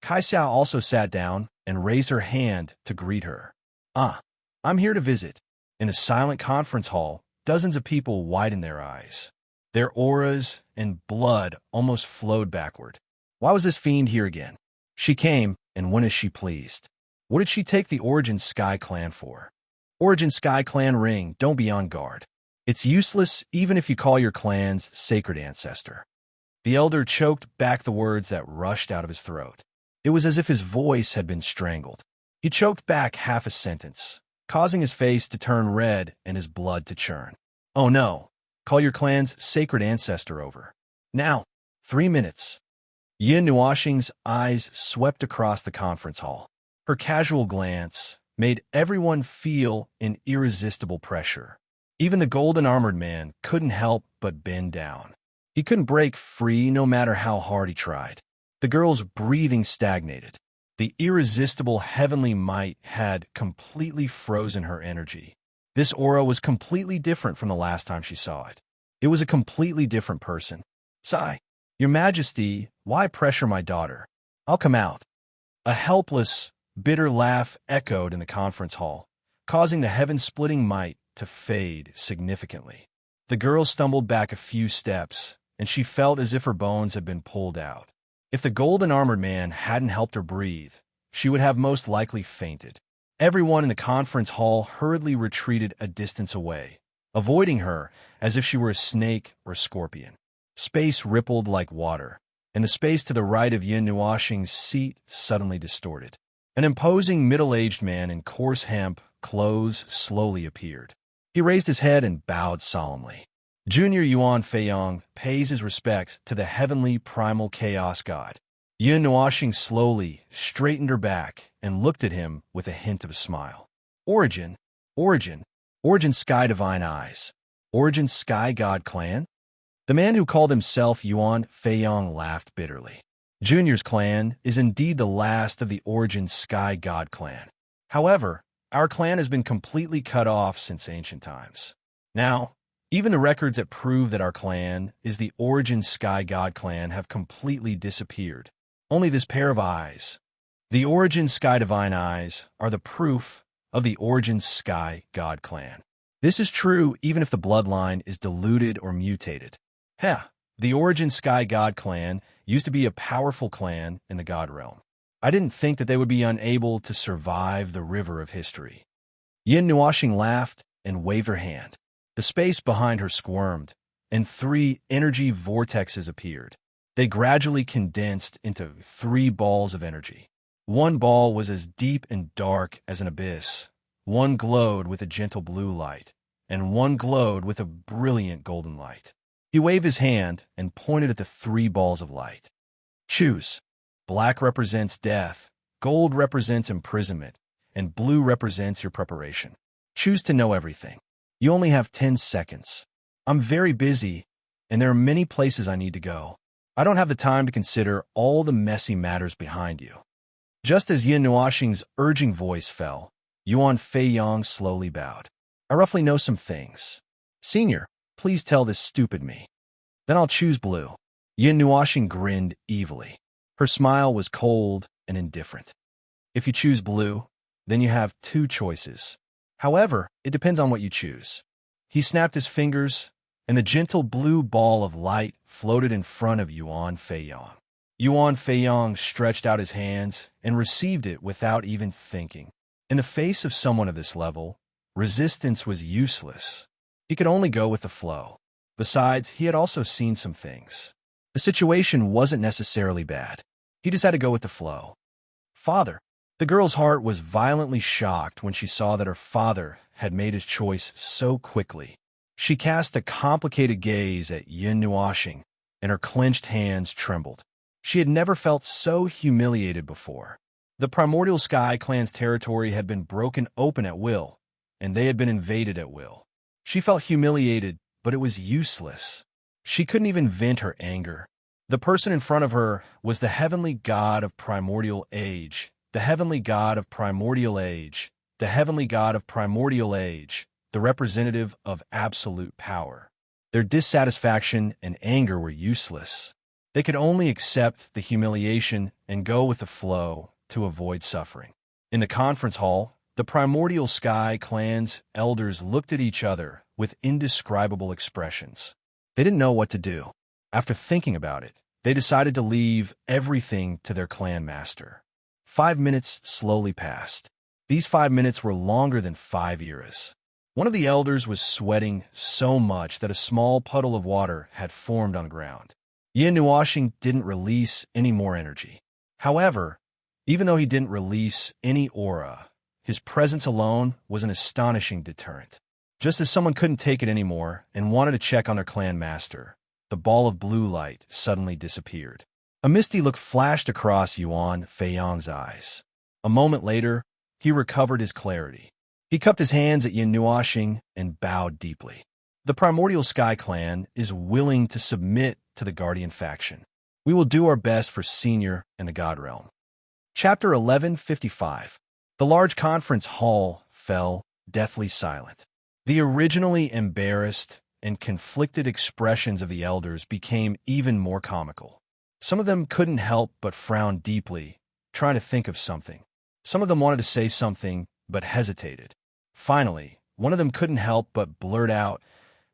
Kai Xiao also sat down and raised her hand to greet her. I'm here to visit. In a silent conference hall, dozens of people widened their eyes. Their auras and blood almost flowed backward. Why was this fiend here again? She came, and when is she pleased? What did she take the Origin Sky Clan for? Origin Sky Clan ring, don't be on guard. It's useless even if you call your clan's sacred ancestor. The elder choked back the words that rushed out of his throat. It was as if his voice had been strangled. He choked back half a sentence, causing his face to turn red and his blood to churn. Oh no, call your clan's sacred ancestor over. Now, 3 minutes. Yin Nuoxing's eyes swept across the conference hall. Her casual glance made everyone feel an irresistible pressure. Even the golden-armored man couldn't help but bend down. He couldn't break free no matter how hard he tried. The girl's breathing stagnated. The irresistible heavenly might had completely frozen her energy. This aura was completely different from the last time she saw it. It was a completely different person. Sigh, Your Majesty, why pressure my daughter? I'll come out. A helpless, bitter laugh echoed in the conference hall, causing the heaven-splitting might to fade significantly. The girl stumbled back a few steps, and she felt as if her bones had been pulled out. If the golden-armored man hadn't helped her breathe, she would have most likely fainted. Everyone in the conference hall hurriedly retreated a distance away, avoiding her as if she were a snake or scorpion. Space rippled like water, and the space to the right of Yin Nuoxing's seat suddenly distorted. An imposing middle-aged man in coarse hemp clothes slowly appeared. He raised his head and bowed solemnly. Junior Yuan Feiyong pays his respects to the heavenly primal chaos god. Yin Nuoxing slowly straightened her back and looked at him with a hint of a smile. Origin Sky Divine Eyes. Origin Sky God Clan? The man who called himself Yuan Feiyong laughed bitterly. Junior's clan is indeed the last of the Origin Sky God Clan. However, our clan has been completely cut off since ancient times. Now, even the records that prove that our clan is the Origin Sky God Clan have completely disappeared. Only this pair of eyes, the Origin Sky Divine Eyes, are the proof of the Origin Sky God Clan. This is true even if the bloodline is diluted or mutated. The Origin Sky God Clan used to be a powerful clan in the God realm. I didn't think that they would be unable to survive the river of history. Yin Nuoxing laughed and waved her hand. The space behind her squirmed, and 3 energy vortexes appeared. They gradually condensed into 3 balls of energy. One ball was as deep and dark as an abyss. One glowed with a gentle blue light, and one glowed with a brilliant golden light. He waved his hand and pointed at the 3 balls of light. Choose. Black represents death, gold represents imprisonment, and blue represents your preparation. Choose to know everything. You only have 10 seconds. I'm very busy, and there are many places I need to go. I don't have the time to consider all the messy matters behind you. Just as Yin Nuoxing's urging voice fell, Yuan Feiyong slowly bowed. I roughly know some things. Senior, please tell this stupid me. Then I'll choose blue. Yin Nuoxing grinned evilly. Her smile was cold and indifferent. If you choose blue, then you have two choices. However, it depends on what you choose. He snapped his fingers, and the gentle blue ball of light floated in front of Yuan Feiyong. Yuan Feiyong stretched out his hands and received it without even thinking. In the face of someone of this level, resistance was useless. He could only go with the flow. Besides, he had also seen some things. The situation wasn't necessarily bad. He just had to go with the flow. Father. The girl's heart was violently shocked when she saw that her father had made his choice so quickly. She cast a complicated gaze at Yin Nuoxing, and her clenched hands trembled. She had never felt so humiliated before. The Primordial Sky Clan's territory had been broken open at will, and they had been invaded at will. She felt humiliated, but it was useless. She couldn't even vent her anger. The person in front of her was the heavenly god of primordial age, the heavenly god of primordial age, the heavenly god of primordial age, the representative of absolute power. Their dissatisfaction and anger were useless. They could only accept the humiliation and go with the flow to avoid suffering. In the conference hall, the Primordial Sky Clan's elders looked at each other with indescribable expressions. They didn't know what to do. After thinking about it, they decided to leave everything to their clan master. 5 minutes slowly passed. These 5 minutes were longer than 5 eras. One of the elders was sweating so much that a small puddle of water had formed on the ground. Yin Nuoxing didn't release any more energy. However, even though he didn't release any aura, his presence alone was an astonishing deterrent. Just as someone couldn't take it anymore and wanted to check on their clan master, the ball of blue light suddenly disappeared. A misty look flashed across Yuan Feiyong's eyes. A moment later, he recovered his clarity. He cupped his hands at Yin Nuoxing and bowed deeply. The Primordial Sky Clan is willing to submit to the Guardian faction. We will do our best for Senior and the God Realm. Chapter 1155. The large conference hall fell deathly silent. The originally embarrassed and conflicted expressions of the elders became even more comical. Some of them couldn't help but frown deeply, trying to think of something. Some of them wanted to say something, but hesitated. Finally, one of them couldn't help but blurt out,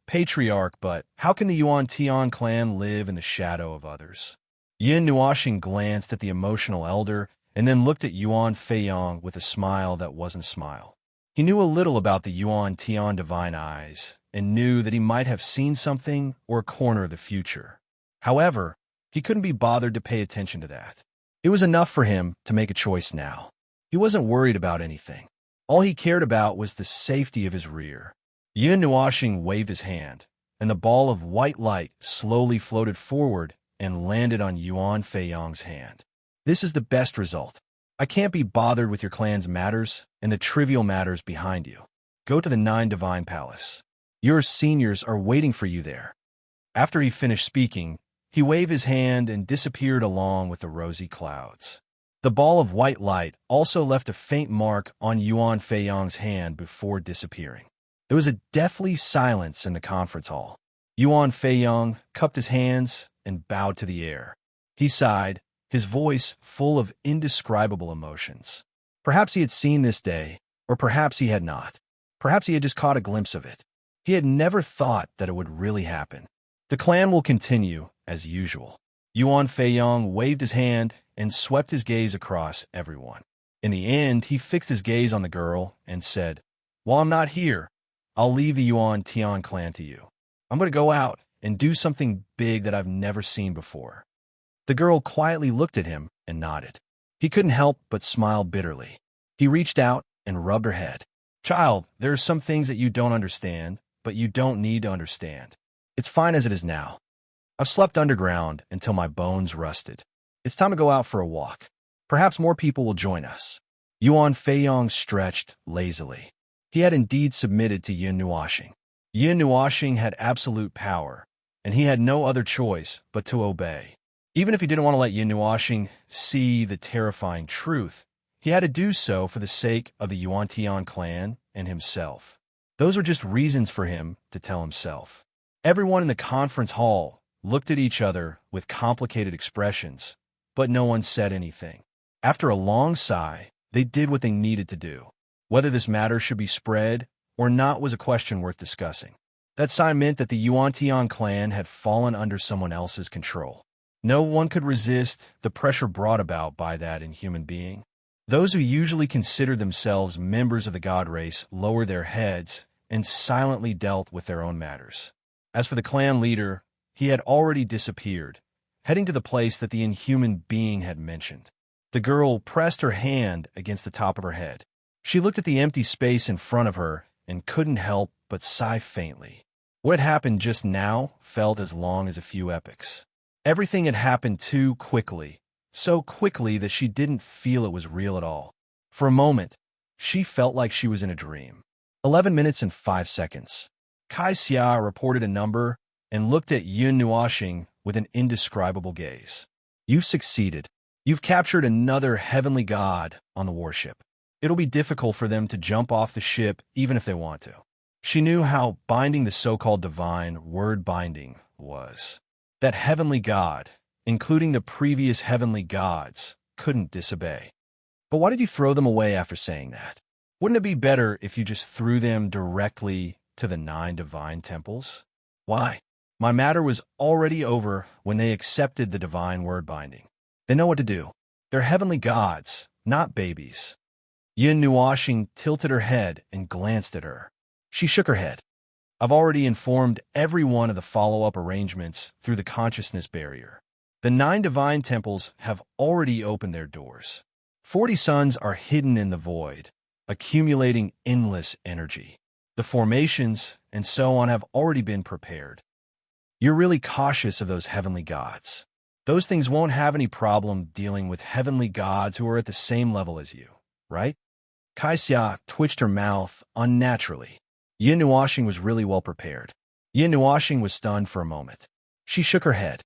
"Patriarch, but how can the Yuan Tian clan live in the shadow of others?" Yin Nuoxing glanced at the emotional elder and then looked at Yuan Feiyong with a smile that wasn't a smile. He knew a little about the Yuan Tian divine eyes and knew that he might have seen something or a corner of the future. However, he couldn't be bothered to pay attention to that. It was enough for him to make a choice now. He wasn't worried about anything. All he cared about was the safety of his rear. Yin Nuoxing waved his hand, and the ball of white light slowly floated forward and landed on Yuan Feiyong's hand. This is the best result. I can't be bothered with your clan's matters and the trivial matters behind you. Go to the 9 Divine Palace. Your seniors are waiting for you there. After he finished speaking, he waved his hand and disappeared along with the rosy clouds. The ball of white light also left a faint mark on Yuan Feiyong's hand before disappearing. There was a deathly silence in the conference hall. Yuan Feiyong cupped his hands and bowed to the air. He sighed, his voice full of indescribable emotions. Perhaps he had seen this day, or perhaps he had not. Perhaps he had just caught a glimpse of it. He had never thought that it would really happen. The clan will continue, as usual. Yuan Feiyong waved his hand and swept his gaze across everyone. In the end, he fixed his gaze on the girl and said, "While I'm not here, I'll leave the Yuan Tian clan to you. I'm going to go out and do something big that I've never seen before." The girl quietly looked at him and nodded. He couldn't help but smile bitterly. He reached out and rubbed her head. "Child, there are some things that you don't understand, but you don't need to understand. It's fine as it is now. I've slept underground until my bones rusted. It's time to go out for a walk. Perhaps more people will join us." Yuan Feiyong stretched lazily. He had indeed submitted to Yin Nuoxing. Yin Nuoxing had absolute power, and he had no other choice but to obey. Even if he didn't want to let Yin Nuoxing see the terrifying truth, he had to do so for the sake of the Yuan-Tian clan and himself. Those were just reasons for him to tell himself. Everyone in the conference hall looked at each other with complicated expressions, but no one said anything. After a long sigh, they did what they needed to do. Whether this matter should be spread or not was a question worth discussing. That sign meant that the Yuan-Tian clan had fallen under someone else's control. No one could resist the pressure brought about by that inhuman being. Those who usually considered themselves members of the god race lowered their heads and silently dealt with their own matters. As for the clan leader, he had already disappeared, heading to the place that the inhuman being had mentioned. The girl pressed her hand against the top of her head. She looked at the empty space in front of her and couldn't help but sigh faintly. What had happened just now felt as long as a few epochs. Everything had happened too quickly, so quickly that she didn't feel it was real at all. For a moment, she felt like she was in a dream. 11 minutes and 5 seconds. Kai Xia reported a number and looked at Yun Nuoxing with an indescribable gaze. You've succeeded. You've captured another heavenly god on the warship. It'll be difficult for them to jump off the ship even if they want to. She knew how binding the so-called divine word binding was. That heavenly god, including the previous heavenly gods, couldn't disobey. But why did you throw them away after saying that? Wouldn't it be better if you just threw them directly to the 9 divine temples? Why? My matter was already over when they accepted the divine word binding. They know what to do. They're heavenly gods, not babies. Yin Nuoxing tilted her head and glanced at her. She shook her head. I've already informed every one of the follow-up arrangements through the consciousness barrier. The 9 divine temples have already opened their doors. 40 suns are hidden in the void, accumulating endless energy. The formations and so on have already been prepared. You're really cautious of those heavenly gods. Those things won't have any problem dealing with heavenly gods who are at the same level as you, right? Kai Xia twitched her mouth unnaturally. Yin Nuoxing was really well prepared. Yin Nuoxing was stunned for a moment. She shook her head.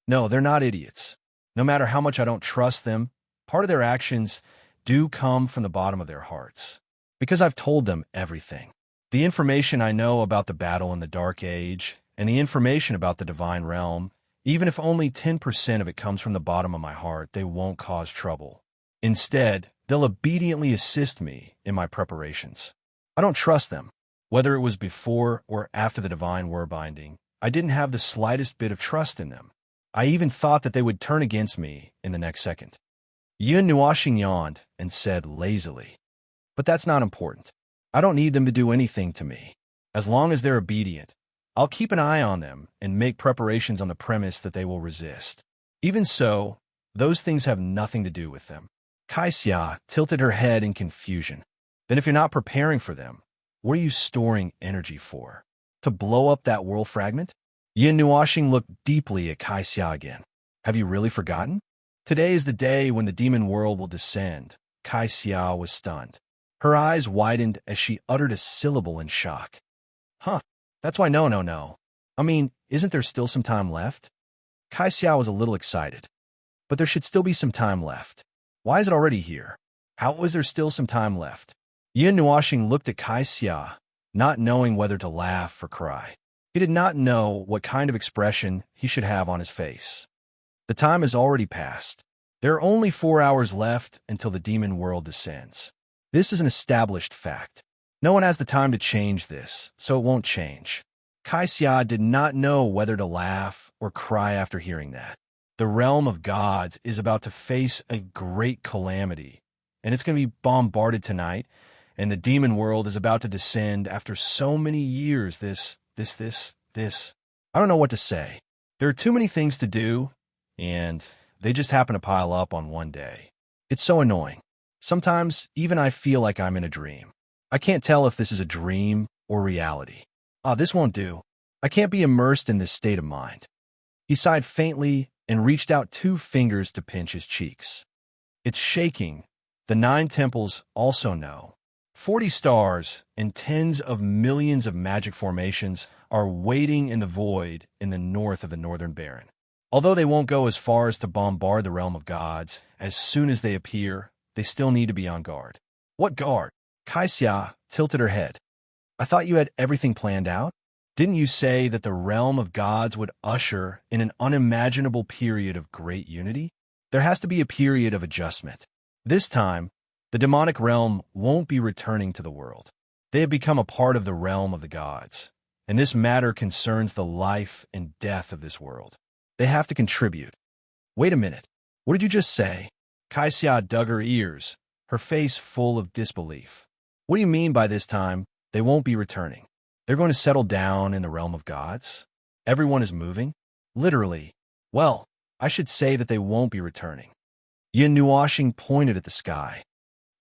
No, they're not idiots. No matter how much I don't trust them, part of their actions do come from the bottom of their hearts. Because I've told them everything. The information I know about the battle in the Dark Age, and the information about the Divine Realm, even if only 10% of it comes from the bottom of my heart, they won't cause trouble. Instead, they'll obediently assist me in my preparations. I don't trust them. Whether it was before or after the divine word binding, I didn't have the slightest bit of trust in them. I even thought that they would turn against me in the next second. Yun Nuoxing yawned and said lazily, but that's not important. I don't need them to do anything to me. As long as they're obedient, I'll keep an eye on them and make preparations on the premise that they will resist. Even so, those things have nothing to do with them. Kai Xia tilted her head in confusion. Then if you're not preparing for them, what are you storing energy for? To blow up that world fragment? Yin Nuoxing looked deeply at Kai Xia again. Have you really forgotten? Today is the day when the demon world will descend. Kai Xia was stunned. Her eyes widened as she uttered a syllable in shock. Huh, that's why no. I mean, isn't there still some time left? Kai Xia was a little excited. But there should still be some time left. Why is it already here? How is there still some time left? Yin Nuoxing looked at Kai Xia, not knowing whether to laugh or cry. He did not know what kind of expression he should have on his face. The time has already passed. There are only 4 hours left until the demon world descends. This is an established fact. No one has the time to change this, so it won't change. Kai Xia did not know whether to laugh or cry after hearing that. The realm of gods is about to face a great calamity, and it's going to be bombarded tonight, and the demon world is about to descend after so many years. This. I don't know what to say. There are too many things to do, and they just happen to pile up on one day. It's so annoying. Sometimes, even I feel like I'm in a dream. I can't tell if this is a dream or reality. This won't do. I can't be immersed in this state of mind. He sighed faintly and reached out 2 fingers to pinch his cheeks. It's shaking, The 9 temples also know. 40 stars and tens of millions of magic formations are waiting in the void in the north of the Northern Baron. Although they won't go as far as to bombard the realm of gods, as soon as they appear, they still need to be on guard. What guard? Kaixia tilted her head. I thought you had everything planned out? Didn't you say that the realm of gods would usher in an unimaginable period of great unity? There has to be a period of adjustment. This time, the demonic realm won't be returning to the world. They have become a part of the realm of the gods, and this matter concerns the life and death of this world. They have to contribute. Wait a minute. What did you just say? Kaixia dug her ears, her face full of disbelief. What do you mean by this time they won't be returning? They're going to settle down in the realm of gods? Everyone is moving? Literally. Well, I should say that they won't be returning. Yin Nuoxing pointed at the sky.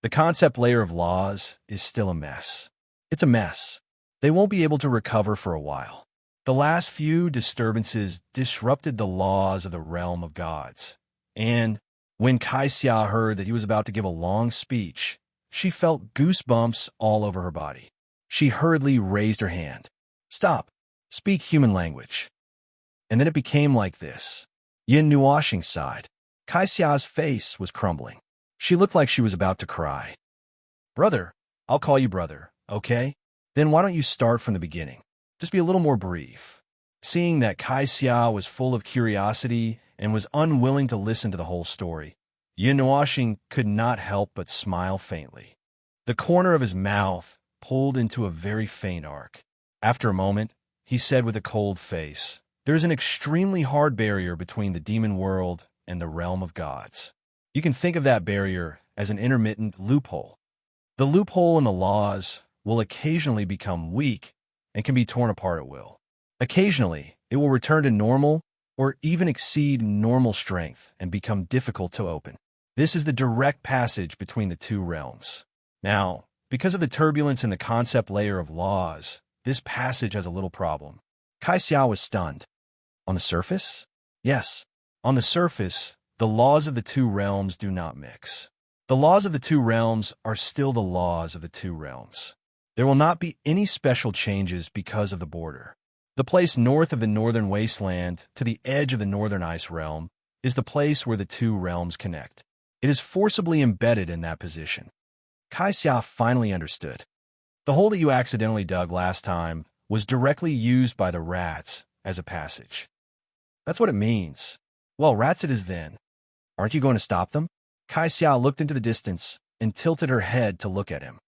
The concept layer of laws is still a mess. It's a mess. They won't be able to recover for a while. The last few disturbances disrupted the laws of the realm of gods. And when Kaixia heard that he was about to give a long speech, she felt goosebumps all over her body. She hurriedly raised her hand. Stop. Speak human language. And then it became like this. Yin Nuoxing sighed. Kaixia's face was crumbling. She looked like she was about to cry. Brother, I'll call you brother, okay? Then why don't you start from the beginning? Just be a little more brief. Seeing that Kaixia was full of curiosity and was unwilling to listen to the whole story, Yin Nuoxing could not help but smile faintly. The corner of his mouth pulled into a very faint arc. After a moment, he said with a cold face, there is an extremely hard barrier between the demon world and the realm of gods. You can think of that barrier as an intermittent loophole. The loophole in the laws will occasionally become weak and can be torn apart at will. Occasionally, it will return to normal or even exceed normal strength and become difficult to open. This is the direct passage between the two realms. Now, because of the turbulence in the concept layer of laws, this passage has a little problem. Kaixia was stunned. On the surface? Yes. On the surface, the laws of the two realms do not mix. The laws of the two realms are still the laws of the two realms. There will not be any special changes because of the border. The place north of the northern wasteland to the edge of the northern ice realm is the place where the two realms connect. It is forcibly embedded in that position. Kaixia finally understood. The hole that you accidentally dug last time was directly used by the rats as a passage. That's what it means. Well, rats it is then. Aren't you going to stop them? Kaixia looked into the distance and tilted her head to look at him.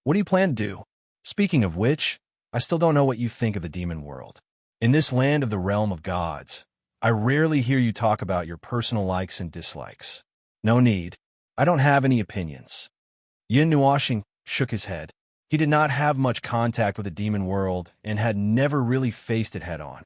What do you plan to do? Speaking of which, I still don't know what you think of the demon world. In this land of the realm of gods, I rarely hear you talk about your personal likes and dislikes. No need. I don't have any opinions. Yin Nuoxing shook his head. He did not have much contact with the demon world and had never really faced it head-on.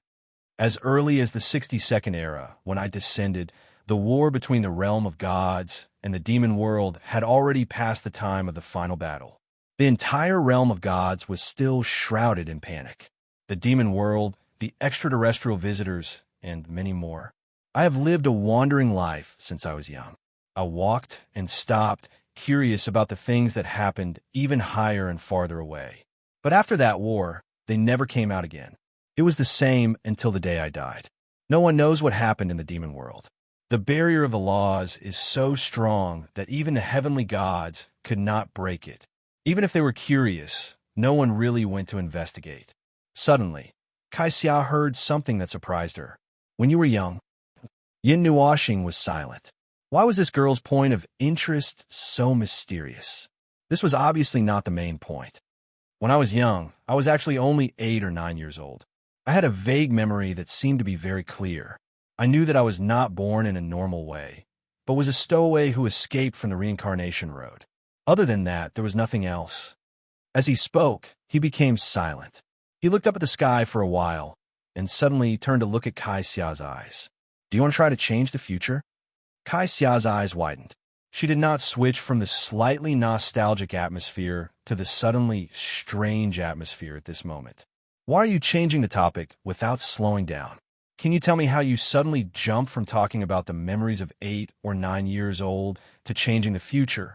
As early as the 62nd era, when I descended, the war between the realm of gods and the demon world had already passed the time of the final battle. The entire realm of gods was still shrouded in panic. The demon world, the extraterrestrial visitors, and many more. I have lived a wandering life since I was young. I walked and stopped, curious about the things that happened even higher and farther away. But after that war, they never came out again. It was the same until the day I died. No one knows what happened in the demon world. The barrier of the laws is so strong that even the heavenly gods could not break it. Even if they were curious, no one really went to investigate. Suddenly, Kaixia heard something that surprised her. When you were young, Yin Nuoxing was silent. Why was this girl's point of interest so mysterious? This was obviously not the main point. When I was young, I was actually only 8 or 9 years old. I had a vague memory that seemed to be very clear. I knew that I was not born in a normal way, but was a stowaway who escaped from the reincarnation road. Other than that, there was nothing else. As he spoke, he became silent. He looked up at the sky for a while, and suddenly turned to look at Kaixia's eyes. Do you want to try to change the future? Kaixia's eyes widened. She did not switch from the slightly nostalgic atmosphere to the suddenly strange atmosphere at this moment. Why are you changing the topic without slowing down? Can you tell me how you suddenly jumped from talking about the memories of 8 or 9 years old to changing the future?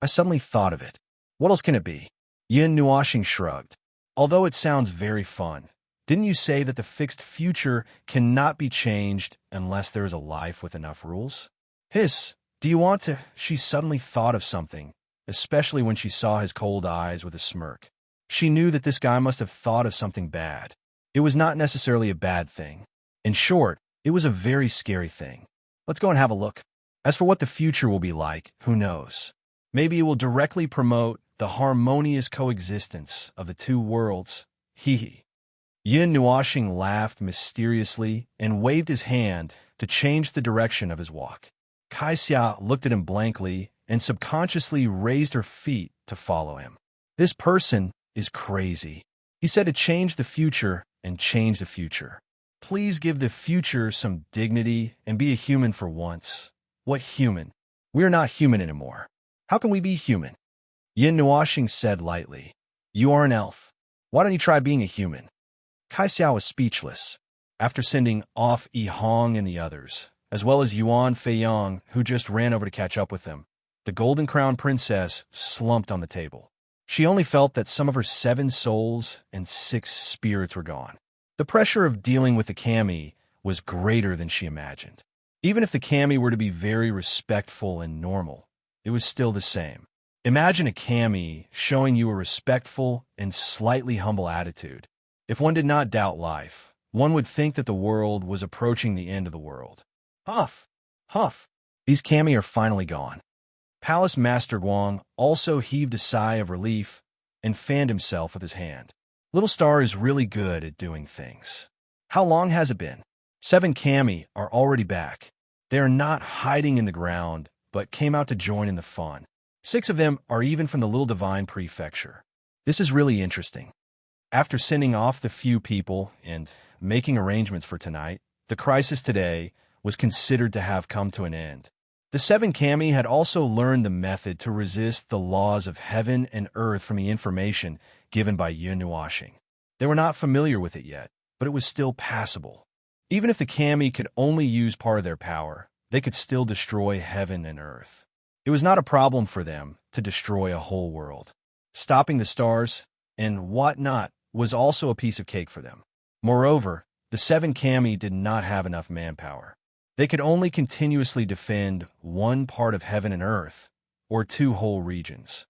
I suddenly thought of it. What else can it be? Yin Nuoxing shrugged. Although it sounds very fun, didn't you say that the fixed future cannot be changed unless there is a life with enough rules? Hiss, do you want to? She suddenly thought of something, especially when she saw his cold eyes with a smirk. She knew that this guy must have thought of something bad. It was not necessarily a bad thing. In short, it was a very scary thing. Let's go and have a look. As for what the future will be like, who knows? Maybe it will directly promote the harmonious coexistence of the two worlds. Hee hee. Yin Nuoxing laughed mysteriously and waved his hand to change the direction of his walk. Kaixia looked at him blankly and subconsciously raised her feet to follow him. This person is crazy. He said to change the future and change the future. Please give the future some dignity and be a human for once. What human? We are not human anymore. How can we be human? Yin Nuoxing said lightly. You are an elf. Why don't you try being a human? Kaixia was speechless. After sending off Yi Hong and the others, as well as Yuan Feiyang, who just ran over to catch up with them, the Golden Crown Princess slumped on the table. She only felt that some of her 7 souls and 6 spirits were gone. The pressure of dealing with the kami was greater than she imagined. Even if the kami were to be very respectful and normal, it was still the same. Imagine a kami showing you a respectful and slightly humble attitude. If one did not doubt life, one would think that the world was approaching the end of the world. Huff! Huff! These kami are finally gone. Palace Master Guang also heaved a sigh of relief and fanned himself with his hand. Little Star is really good at doing things. How long has it been? 7 kami are already back. They are not hiding in the ground, but came out to join in the fun. 6 of them are even from the Little Divine Prefecture. This is really interesting. After sending off the few people and making arrangements for tonight, the crisis today was considered to have come to an end. The 7 kami had also learned the method to resist the laws of heaven and earth from the information given by Yin Nuoxing. They were not familiar with it yet, but it was still passable. Even if the kami could only use part of their power, they could still destroy heaven and earth. It was not a problem for them to destroy a whole world. Stopping the stars and whatnot was also a piece of cake for them. Moreover, the 7 kami did not have enough manpower. They could only continuously defend one part of heaven and earth, or 2 whole regions.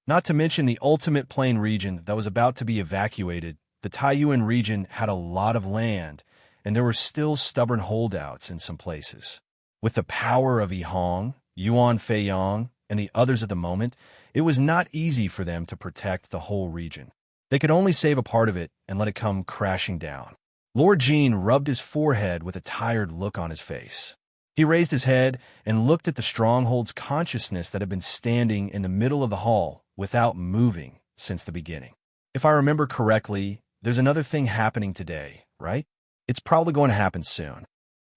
Not to mention the ultimate plain region that was about to be evacuated. The Taiyuan region had a lot of land, and there were still stubborn holdouts in some places. With the power of Yi Hong, Yuan Feiyang, and the others at the moment, it was not easy for them to protect the whole region. They could only save a part of it and let it come crashing down. Lord Jean rubbed his forehead with a tired look on his face. He raised his head and looked at the stronghold's consciousness that had been standing in the middle of the hall without moving since the beginning. If I remember correctly, there's another thing happening today, right? It's probably going to happen soon.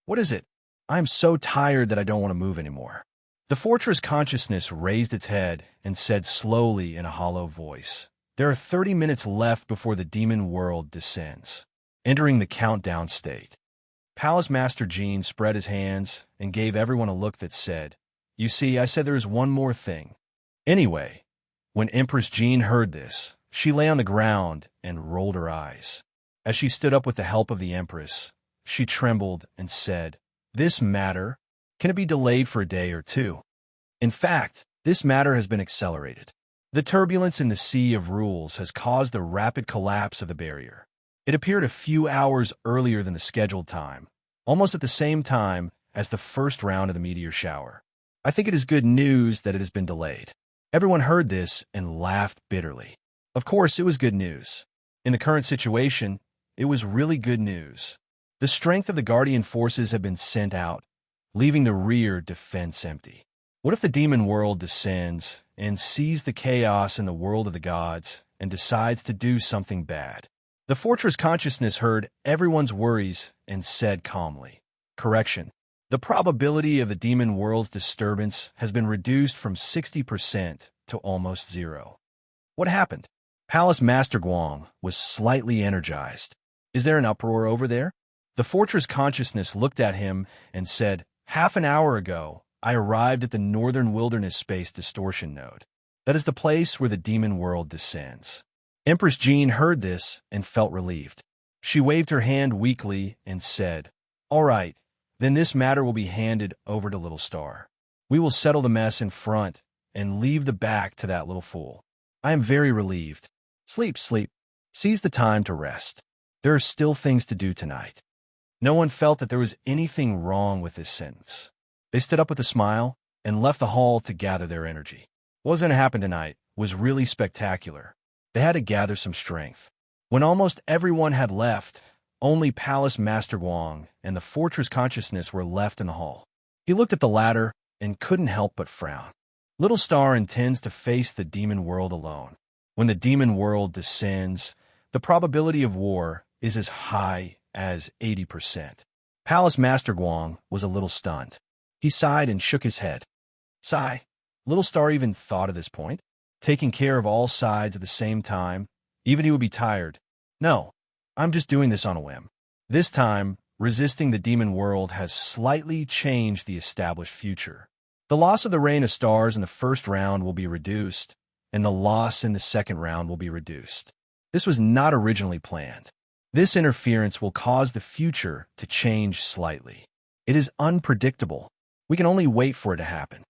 What is it? I'm so tired that I don't want to move anymore. The fortress consciousness raised its head and said slowly in a hollow voice, There are 30 minutes left before the demon world descends, entering the countdown state. Palace Master Jean spread his hands and gave everyone a look that said, You see, I said there is one more thing. Anyway, when Empress Jean heard this, she lay on the ground and rolled her eyes. As she stood up with the help of the Empress, she trembled and said, This matter, can it be delayed for a day or 2? In fact, this matter has been accelerated. The turbulence in the sea of rules has caused a rapid collapse of the barrier. It appeared a few hours earlier than the scheduled time, almost at the same time as the first round of the meteor shower. I think it is good news that it has been delayed. Everyone heard this and laughed bitterly. Of course, it was good news. In the current situation, it was really good news. The strength of the Guardian forces had been sent out, leaving the rear defense empty. What if the demon world descends and sees the chaos in the world of the gods and decides to do something bad? The fortress consciousness heard everyone's worries and said calmly, Correction. The probability of the demon world's disturbance has been reduced from 60% to almost 0. What happened? Palace Master Guang was slightly energized. Is there an uproar over there? The fortress consciousness looked at him and said, Half an hour ago, I arrived at the Northern Wilderness Space Distortion Node. That is the place where the demon world descends. Empress Jean heard this and felt relieved. She waved her hand weakly and said, "All right, then this matter will be handed over to Little Star. We will settle the mess in front and leave the back to that little fool. I am very relieved. Sleep, sleep. Seize the time to rest. There are still things to do tonight." No one felt that there was anything wrong with this sentence. They stood up with a smile and left the hall to gather their energy. What was going to happen tonight was really spectacular. They had to gather some strength. When almost everyone had left, only Palace Master Guang and the Fortress Consciousness were left in the hall. He looked at the latter and couldn't help but frown. Little Star intends to face the demon world alone. When the demon world descends, the probability of war is as high as 80%. Palace Master Guang was a little stunned. He sighed and shook his head. Sigh. Little Star even thought of this point. Taking care of all sides at the same time, even he would be tired. No, I'm just doing this on a whim. This time, resisting the demon world has slightly changed the established future. The loss of the Rain of Stars in the first round will be reduced, and the loss in the second round will be reduced. This was not originally planned. This interference will cause the future to change slightly. It is unpredictable. We can only wait for it to happen.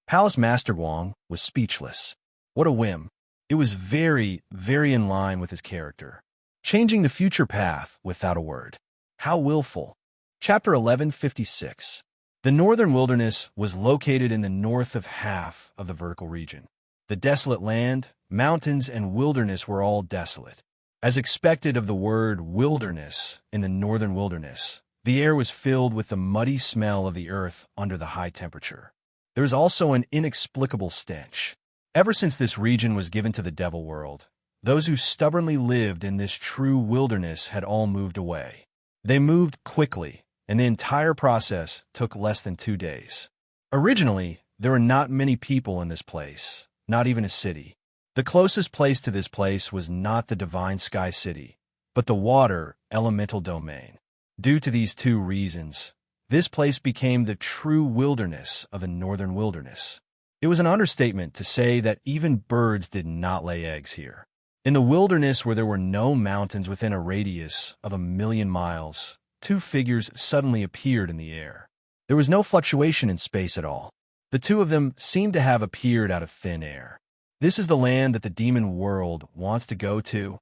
Palace Master Guang was speechless. What a whim. It was very, very in line with his character. Changing the future path without a word. How willful. Chapter 1156. The Northern Wilderness was located in the north of half of the vertical region. The desolate land, mountains, and wilderness were all desolate. As expected of the word wilderness in the Northern Wilderness, the air was filled with the muddy smell of the earth under the high temperature. There was also an inexplicable stench. Ever since this region was given to the Devil World, those who stubbornly lived in this true wilderness had all moved away. They moved quickly, and the entire process took less than 2 days. Originally, there were not many people in this place, not even a city. The closest place to this place was not the Divine Sky City, but the Water Elemental Domain. Due to these two reasons, this place became the true wilderness of the Northern Wilderness. It was an understatement to say that even birds did not lay eggs here. In the wilderness where there were no mountains within a radius of 1,000,000 miles, two figures suddenly appeared in the air. There was no fluctuation in space at all. The two of them seemed to have appeared out of thin air. This is the land that the demon world wants to go to.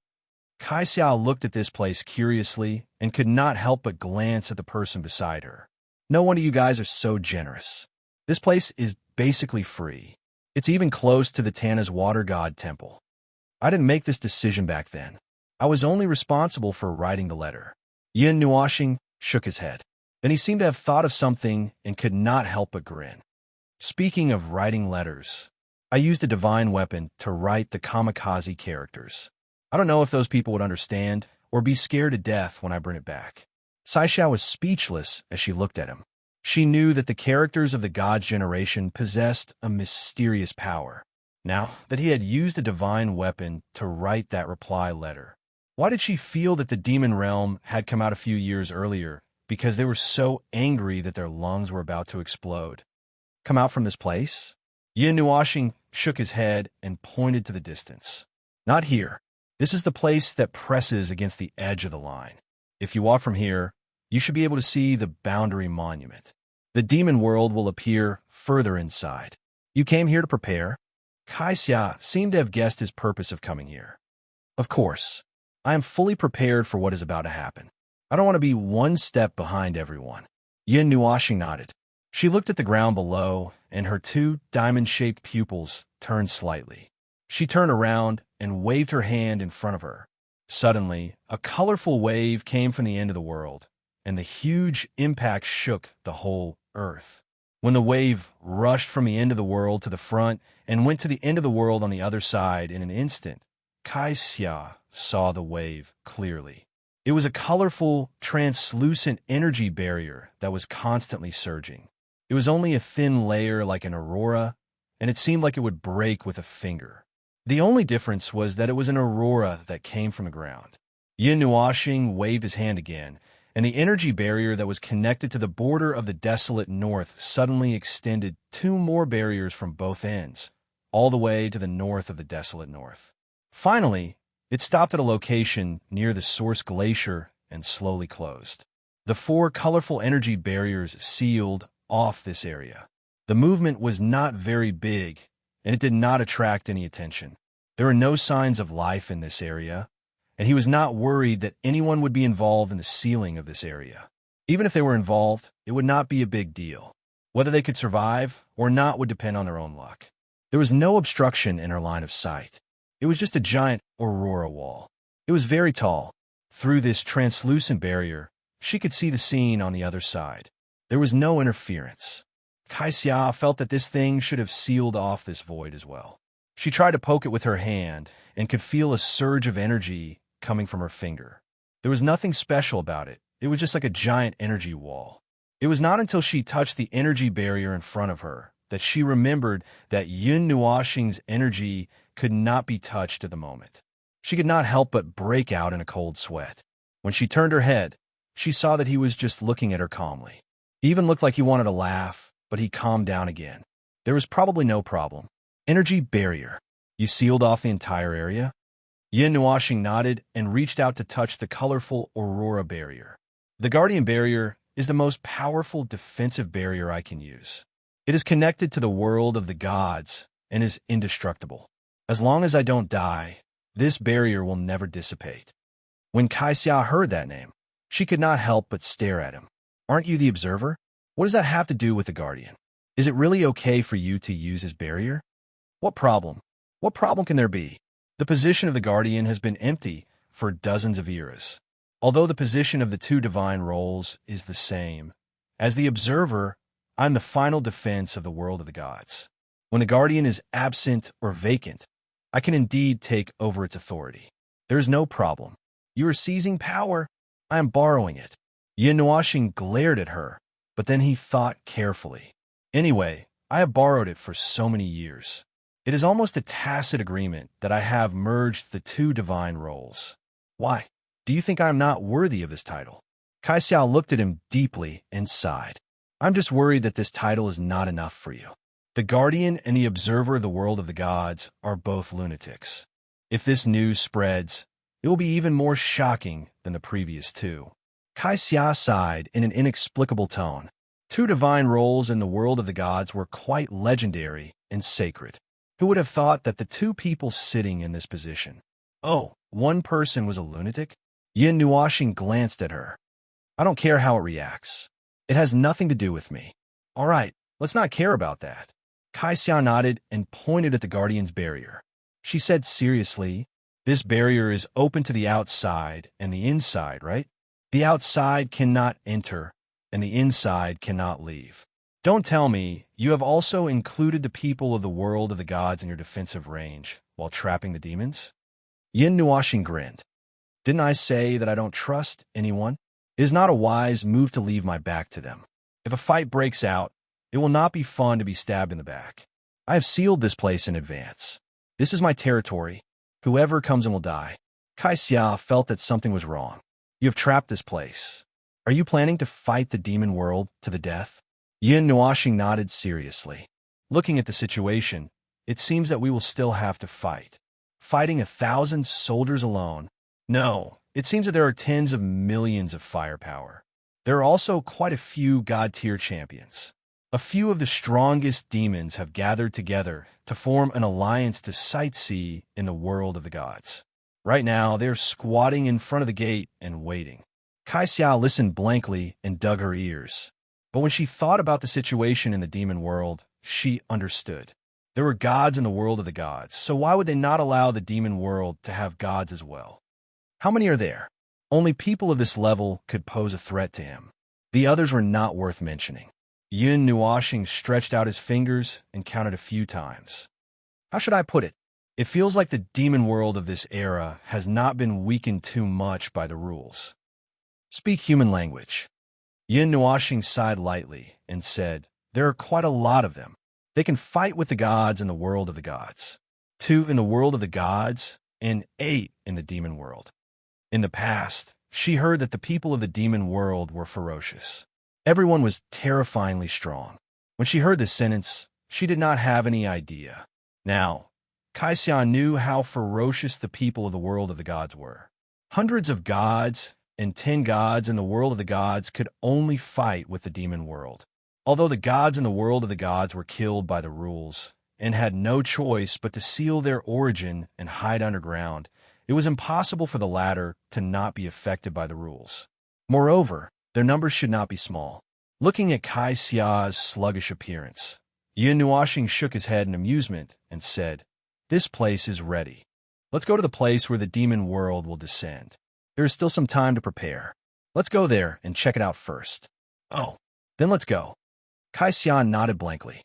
Kai Xiao looked at this place curiously and could not help but glance at the person beside her. No wonder you guys are so generous. This place is basically free. It's even close to the Tana's water god temple. I didn't make this decision back then. I was only responsible for writing the letter. Yin Nuoxing shook his head. Then he seemed to have thought of something and could not help but grin. Speaking of writing letters, I used a divine weapon to write the kamikaze characters. I don't know if those people would understand or be scared to death when I bring it back. Saixia was speechless as she looked at him. She knew that the characters of the God's generation possessed a mysterious power. Now that he had used a divine weapon to write that reply letter, why did she feel that the demon realm had come out a few years earlier? Because they were so angry that their lungs were about to explode. Come out from this place? Yin Nuoxing shook his head and pointed to the distance. Not here. This is the place that presses against the edge of the line. If you walk from here, you should be able to see the boundary monument. The demon world will appear further inside. You came here to prepare? Kai Xia seemed to have guessed his purpose of coming here. Of course, I am fully prepared for what is about to happen. I don't want to be one step behind everyone. Yin Nuoxing nodded. She looked at the ground below, and her two diamond-shaped pupils turned slightly. She turned around and waved her hand in front of her. Suddenly, a colorful wave came from the end of the world, and the huge impact shook the whole earth. When the wave rushed from the end of the world to the front and went to the end of the world on the other side in an instant, Kai Xia saw the wave clearly. It was a colorful, translucent energy barrier that was constantly surging. It was only a thin layer like an aurora, and it seemed like it would break with a finger. The only difference was that it was an aurora that came from the ground. Yin Nuoxing waved his hand again, and the energy barrier that was connected to the border of the desolate north suddenly extended 2 more barriers from both ends, all the way to the north of the desolate north. Finally, it stopped at a location near the source glacier and slowly closed. The 4 colorful energy barriers sealed off this area. The movement was not very big, and it did not attract any attention. There were no signs of life in this area, and he was not worried that anyone would be involved in the sealing of this area. Even if they were involved, it would not be a big deal. Whether they could survive or not would depend on their own luck. There was no obstruction in her line of sight. It was just a giant aurora wall. It was very tall. Through this translucent barrier, she could see the scene on the other side. There was no interference. Kaixia felt that this thing should have sealed off this void as well. She tried to poke it with her hand and could feel a surge of energy coming from her finger. There was nothing special about it. It was just like a giant energy wall. It was not until she touched the energy barrier in front of her that she remembered that Yun Nuoxing's energy could not be touched at the moment. She could not help but break out in a cold sweat. When she turned her head, she saw that he was just looking at her calmly. He even looked like he wanted to laugh, but he calmed down again. There was probably no problem. Energy barrier. You sealed off the entire area? Yin Nuoxing nodded and reached out to touch the colorful aurora barrier. The guardian barrier is the most powerful defensive barrier I can use. It is connected to the world of the gods and is indestructible. As long as I don't die, this barrier will never dissipate. When Kaixia heard that name, she could not help but stare at him. Aren't you the observer? What does that have to do with the guardian? Is it really okay for you to use his barrier? What problem? What problem can there be? The position of the guardian has been empty for dozens of eras. Although the position of the 2 divine roles is the same, as the observer, I'm the final defense of the world of the gods. When the guardian is absent or vacant, I can indeed take over its authority. There is no problem. You are seizing power. I am borrowing it. Yin Nuoxing glared at her, but then he thought carefully. Anyway, I have borrowed it for so many years. It is almost a tacit agreement that I have merged the 2 divine roles. Why? Do you think I am not worthy of this title? Kaixia looked at him deeply and sighed. I'm just worried that this title is not enough for you. The guardian and the observer of the world of the gods are both lunatics. If this news spreads, it will be even more shocking than the previous 2. Kaixia sighed in an inexplicable tone. 2 divine roles in the world of the gods were quite legendary and sacred. Who would have thought that the 2 people sitting in this position? Oh, one person was a lunatic? Yin Nuoxing glanced at her. I don't care how it reacts. It has nothing to do with me. All right, let's not care about that. Kaixia nodded and pointed at the guardian's barrier. She said seriously, this barrier is open to the outside and the inside, right? The outside cannot enter, and the inside cannot leave. Don't tell me you have also included the people of the world of the gods in your defensive range while trapping the demons? Yin Nuoxing grinned. Didn't I say that I don't trust anyone? It is not a wise move to leave my back to them. If a fight breaks out, it will not be fun to be stabbed in the back. I have sealed this place in advance. This is my territory. Whoever comes in will die. Kaixia felt that something was wrong. You have trapped this place. Are you planning to fight the demon world to the death? Yin Nuoxing nodded seriously. Looking at the situation, it seems that we will still have to fight. Fighting 1,000 soldiers alone. No, it seems that there are tens of millions of firepower. There are also quite a few god-tier champions. A few of the strongest demons have gathered together to form an alliance to sightsee in the world of the gods. Right now, they're squatting in front of the gate and waiting. Kaixia listened blankly and dug her ears. But when she thought about the situation in the demon world, she understood. There were gods in the world of the gods, so why would they not allow the demon world to have gods as well? How many are there? Only people of this level could pose a threat to him. The others were not worth mentioning. Yin Nuoxing stretched out his fingers and counted a few times. How should I put it? It feels like the demon world of this era has not been weakened too much by the rules. Speak human language. Yin Nuoxing sighed lightly and said, there are quite a lot of them. They can fight with the gods in the world of the gods. 2 in the world of the gods and 8 in the demon world. In the past, she heard that the people of the demon world were ferocious. Everyone was terrifyingly strong. When she heard this sentence, she did not have any idea. Now, Kaixian knew how ferocious the people of the world of the gods were. Hundreds of gods and 10 gods in the world of the gods could only fight with the demon world. Although the gods in the world of the gods were killed by the rules and had no choice but to seal their origin and hide underground, it was impossible for the latter to not be affected by the rules. Moreover, their numbers should not be small. Looking at Kai Xia's sluggish appearance, Yin Nuoxing shook his head in amusement and said, "This place is ready. Let's go to the place where the demon world will descend. There is still some time to prepare. Let's go there and check it out first." "Oh, then let's go." Kai Xian nodded blankly.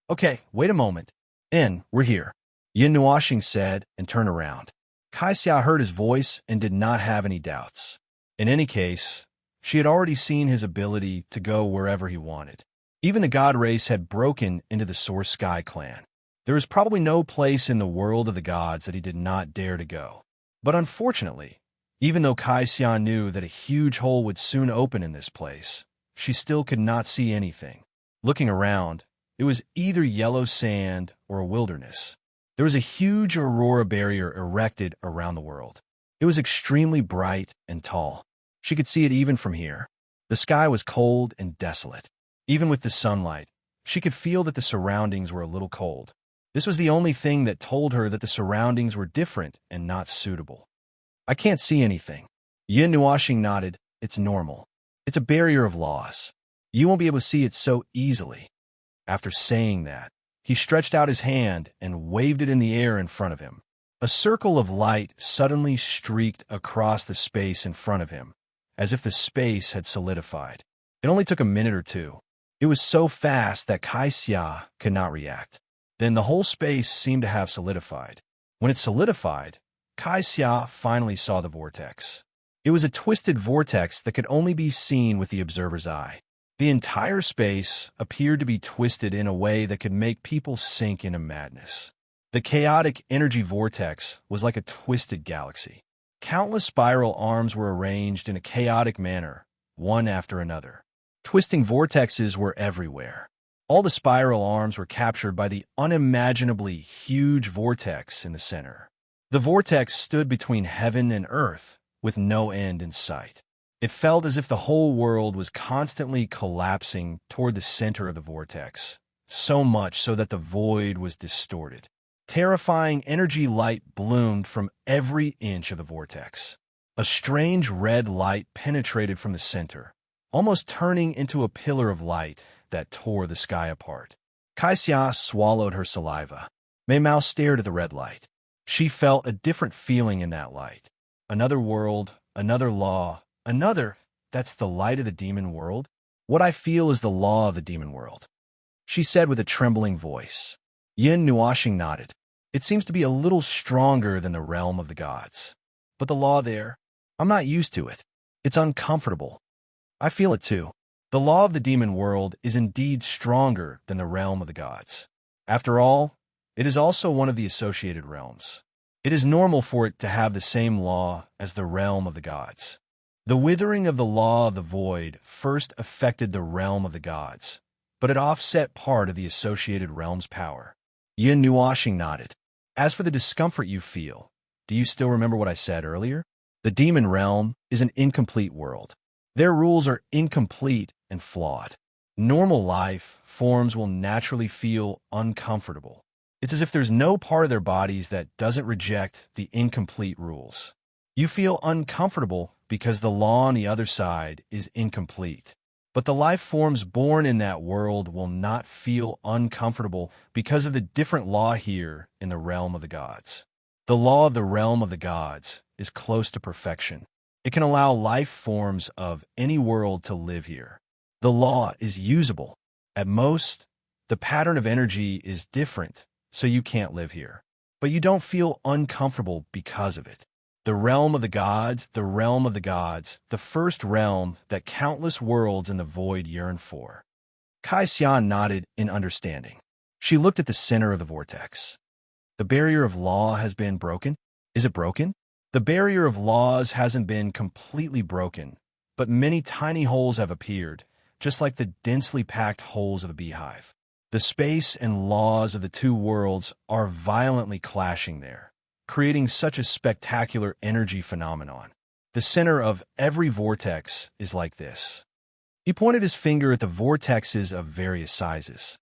"Okay, wait a moment. We're here," Yin Nuoxing said and turned around. Kai Xia heard his voice and did not have any doubts. In any case, she had already seen his ability to go wherever he wanted. Even the god race had broken into the Source Sky clan. There was probably no place in the world of the gods that he did not dare to go. But unfortunately, even though Kai Xian knew that a huge hole would soon open in this place, she still could not see anything. Looking around, it was either yellow sand or a wilderness. There was a huge aurora barrier erected around the world. It was extremely bright and tall. She could see it even from here. The sky was cold and desolate. Even with the sunlight, she could feel that the surroundings were a little cold. This was the only thing that told her that the surroundings were different and not suitable. "I can't see anything." Yin Nuoxing nodded. "It's normal. It's a barrier of laws. You won't be able to see it so easily." After saying that, he stretched out his hand and waved it in the air in front of him. A circle of light suddenly streaked across the space in front of him, as if the space had solidified. It only took a minute or two. It was so fast that Kai Xia could not react. Then the whole space seemed to have solidified. When it solidified, Kai Xia finally saw the vortex. It was a twisted vortex that could only be seen with the observer's eye. The entire space appeared to be twisted in a way that could make people sink into madness. The chaotic energy vortex was like a twisted galaxy. Countless spiral arms were arranged in a chaotic manner, one after another. Twisting vortexes were everywhere. All the spiral arms were captured by the unimaginably huge vortex in the center. The vortex stood between heaven and earth, with no end in sight. It felt as if the whole world was constantly collapsing toward the center of the vortex, so much so that the void was distorted. Terrifying energy light bloomed from every inch of the vortex. A strange red light penetrated from the center, almost turning into a pillar of light that tore the sky apart. Kai Xia swallowed her saliva. Mei Mao stared at the red light. She felt a different feeling in that light. Another world, another law, that's the light of the demon world? What I feel is the law of the demon world, she said with a trembling voice. Yin Nuoxing nodded. It seems to be a little stronger than the realm of the gods. But the law there, I'm not used to it. It's uncomfortable. I feel it too. The law of the demon world is indeed stronger than the realm of the gods. After all, it is also one of the associated realms. It is normal for it to have the same law as the realm of the gods. The withering of the law of the void first affected the realm of the gods, but it offset part of the associated realm's power. Yin Nuoxing nodded. As for the discomfort you feel, do you still remember what I said earlier? The demon realm is an incomplete world. Their rules are incomplete and flawed. Normal life forms will naturally feel uncomfortable. It's as if there's no part of their bodies that doesn't reject the incomplete rules. You feel uncomfortable because the law on the other side is incomplete. But the life forms born in that world will not feel uncomfortable because of the different law here in the realm of the gods. The law of the realm of the gods is close to perfection. It can allow life forms of any world to live here. The law is usable. At most, the pattern of energy is different, so you can't live here. But you don't feel uncomfortable because of it. The realm of the gods, the first realm that countless worlds in the void yearn for. Kai Xian nodded in understanding. She looked at the center of the vortex. The barrier of law has been broken? Is it broken? The barrier of laws hasn't been completely broken, but many tiny holes have appeared, just like the densely packed holes of a beehive. The space and laws of the two worlds are violently clashing there, creating such a spectacular energy phenomenon. The center of every vortex is like this. He pointed his finger at the vortexes of various sizes.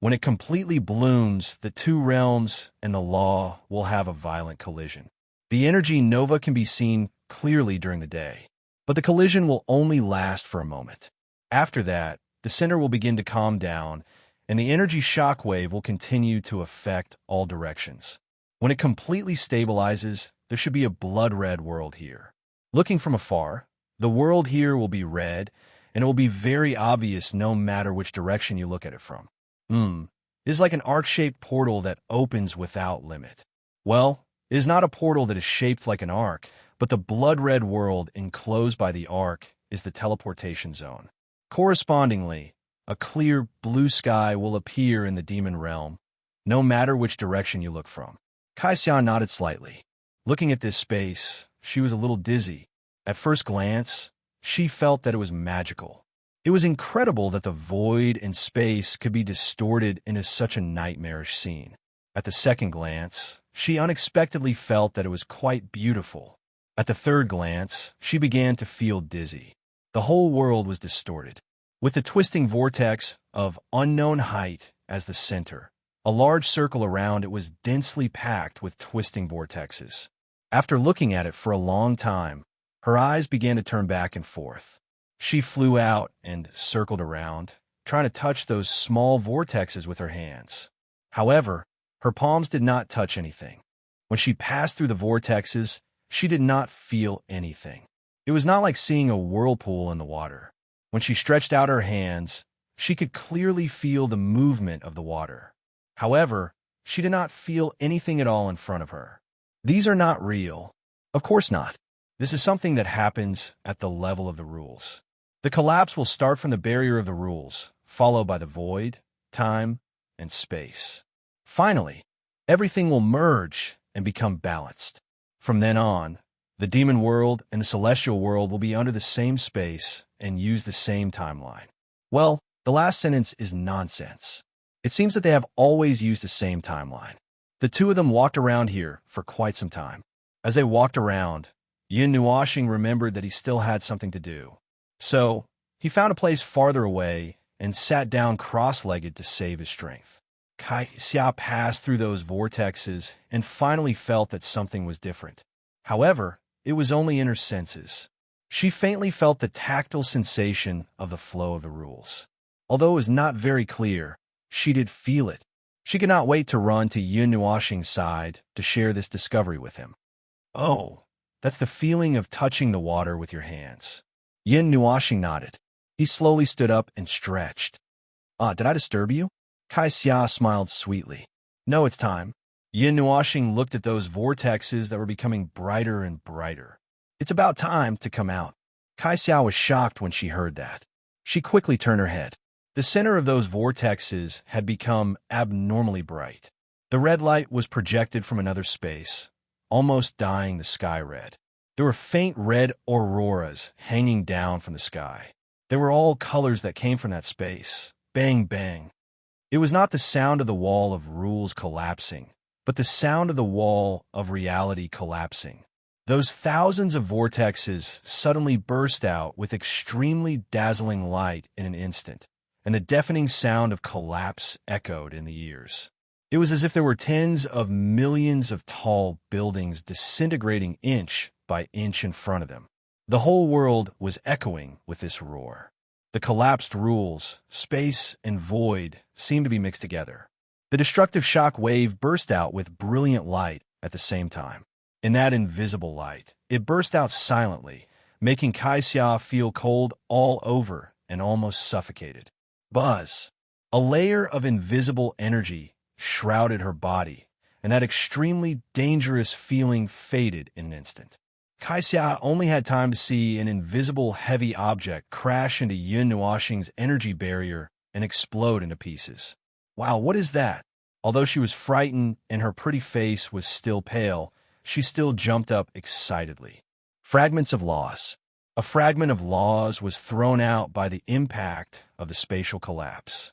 When it completely blooms, the two realms and the law will have a violent collision. The energy nova can be seen clearly during the day, but the collision will only last for a moment. After that, the center will begin to calm down, and the energy shockwave will continue to affect all directions. When it completely stabilizes, there should be a blood-red world here. Looking from afar, the world here will be red, and it will be very obvious no matter which direction you look at it from. It is like an arc-shaped portal that opens without limit. Well, it is not a portal that is shaped like an arc, but the blood-red world enclosed by the arc is the teleportation zone. Correspondingly, a clear blue sky will appear in the demon realm, no matter which direction you look from. Kaixian nodded slightly. Looking at this space, she was a little dizzy. At first glance, she felt that it was magical. It was incredible that the void and space could be distorted into such a nightmarish scene. At the second glance, she unexpectedly felt that it was quite beautiful. At the third glance, she began to feel dizzy. The whole world was distorted. With the twisting vortex of unknown height as the center, a large circle around it was densely packed with twisting vortexes. After looking at it for a long time, her eyes began to turn back and forth. She flew out and circled around, trying to touch those small vortexes with her hands. However, her palms did not touch anything. When she passed through the vortexes, she did not feel anything. It was not like seeing a whirlpool in the water. When she stretched out her hands, she could clearly feel the movement of the water. However, she did not feel anything at all in front of her. These are not real. Of course not. This is something that happens at the level of the rules. The collapse will start from the barrier of the rules, followed by the void, time, and space. Finally, everything will merge and become balanced. From then on, the demon world and the celestial world will be under the same space and use the same timeline. Well, the last sentence is nonsense. It seems that they have always used the same timeline. The two of them walked around here for quite some time. As they walked around, Yin Nuoxing remembered that he still had something to do. So, he found a place farther away and sat down cross-legged to save his strength. Kaixia passed through those vortexes and finally felt that something was different. However, it was only in her senses. She faintly felt the tactile sensation of the flow of the rules. Although it was not very clear, she did feel it. She could not wait to run to Yin Nuoxing's side to share this discovery with him. Oh, that's the feeling of touching the water with your hands. Yin Nuoxing nodded. He slowly stood up and stretched. Did I disturb you? Kaixia smiled sweetly. No, it's time. Yin Nuoxing looked at those vortexes that were becoming brighter and brighter. It's about time to come out. Kaixia was shocked when she heard that. She quickly turned her head. The center of those vortexes had become abnormally bright. The red light was projected from another space, almost dyeing the sky red. There were faint red auroras hanging down from the sky. They were all colors that came from that space. Bang, bang. It was not the sound of the wall of rules collapsing, but the sound of the wall of reality collapsing. Those thousands of vortexes suddenly burst out with extremely dazzling light in an instant, and the deafening sound of collapse echoed in the ears. It was as if there were tens of millions of tall buildings disintegrating inch by inch in front of them. The whole world was echoing with this roar. The collapsed rules, space and void, seemed to be mixed together. The destructive shock wave burst out with brilliant light at the same time. In that invisible light, it burst out silently, making Kaixia feel cold all over and almost suffocated. Buzz! A layer of invisible energy shrouded her body, and that extremely dangerous feeling faded in an instant. Kaixia only had time to see an invisible heavy object crash into Yin Nuoxing's energy barrier and explode into pieces. Wow, what is that? Although she was frightened and her pretty face was still pale, she still jumped up excitedly. Fragments of laws. A fragment of laws was thrown out by the impact of the spatial collapse.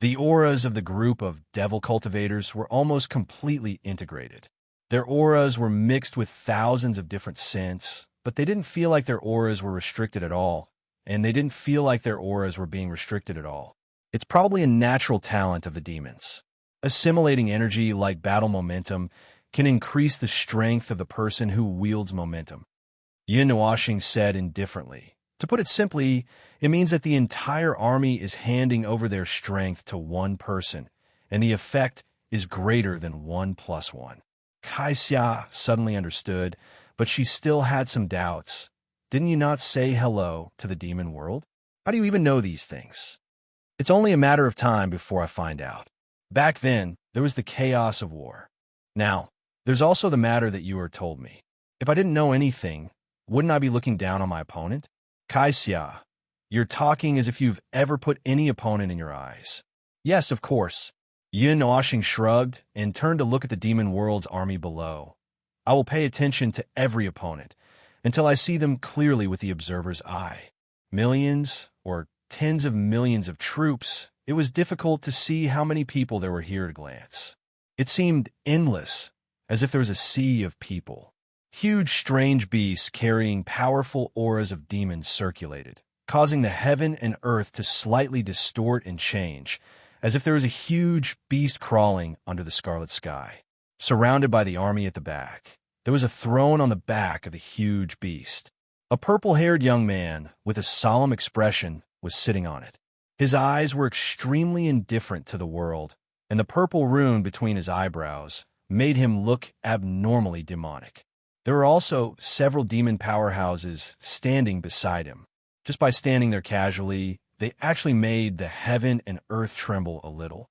The auras of the group of devil cultivators were almost completely integrated. Their auras were mixed with thousands of different scents, but they didn't feel like their auras were restricted at all, and they didn't feel like their auras were being restricted at all. It's probably a natural talent of the demons. Assimilating energy like battle momentum can increase the strength of the person who wields momentum. Yin Nuashing said indifferently. To put it simply, it means that the entire army is handing over their strength to one person, and the effect is greater than 1+1. Kaixia suddenly understood, but she still had some doubts. Didn't you not say hello to the demon world? How do you even know these things? It's only a matter of time before I find out. Back then, there was the chaos of war. Now, there's also the matter that you told me. If I didn't know anything, wouldn't I be looking down on my opponent? Kaixia, you're talking as if you've ever put any opponent in your eyes. Yes, of course. Yin Nuashing shrugged and turned to look at the demon world's army below. I will pay attention to every opponent until I see them clearly with the observer's eye. Millions or tens of millions of troops, it was difficult to see how many people there were here at a glance. It seemed endless, as if there was a sea of people. Huge, strange beasts carrying powerful auras of demons circulated, causing the heaven and earth to slightly distort and change, as if there was a huge beast crawling under the scarlet sky. Surrounded by the army at the back, there was a throne on the back of the huge beast. A purple-haired young man with a solemn expression was sitting on it. His eyes were extremely indifferent to the world, and the purple rune between his eyebrows made him look abnormally demonic. There were also several demon powerhouses standing beside him. Just by standing there casually, they actually made the heaven and earth tremble a little.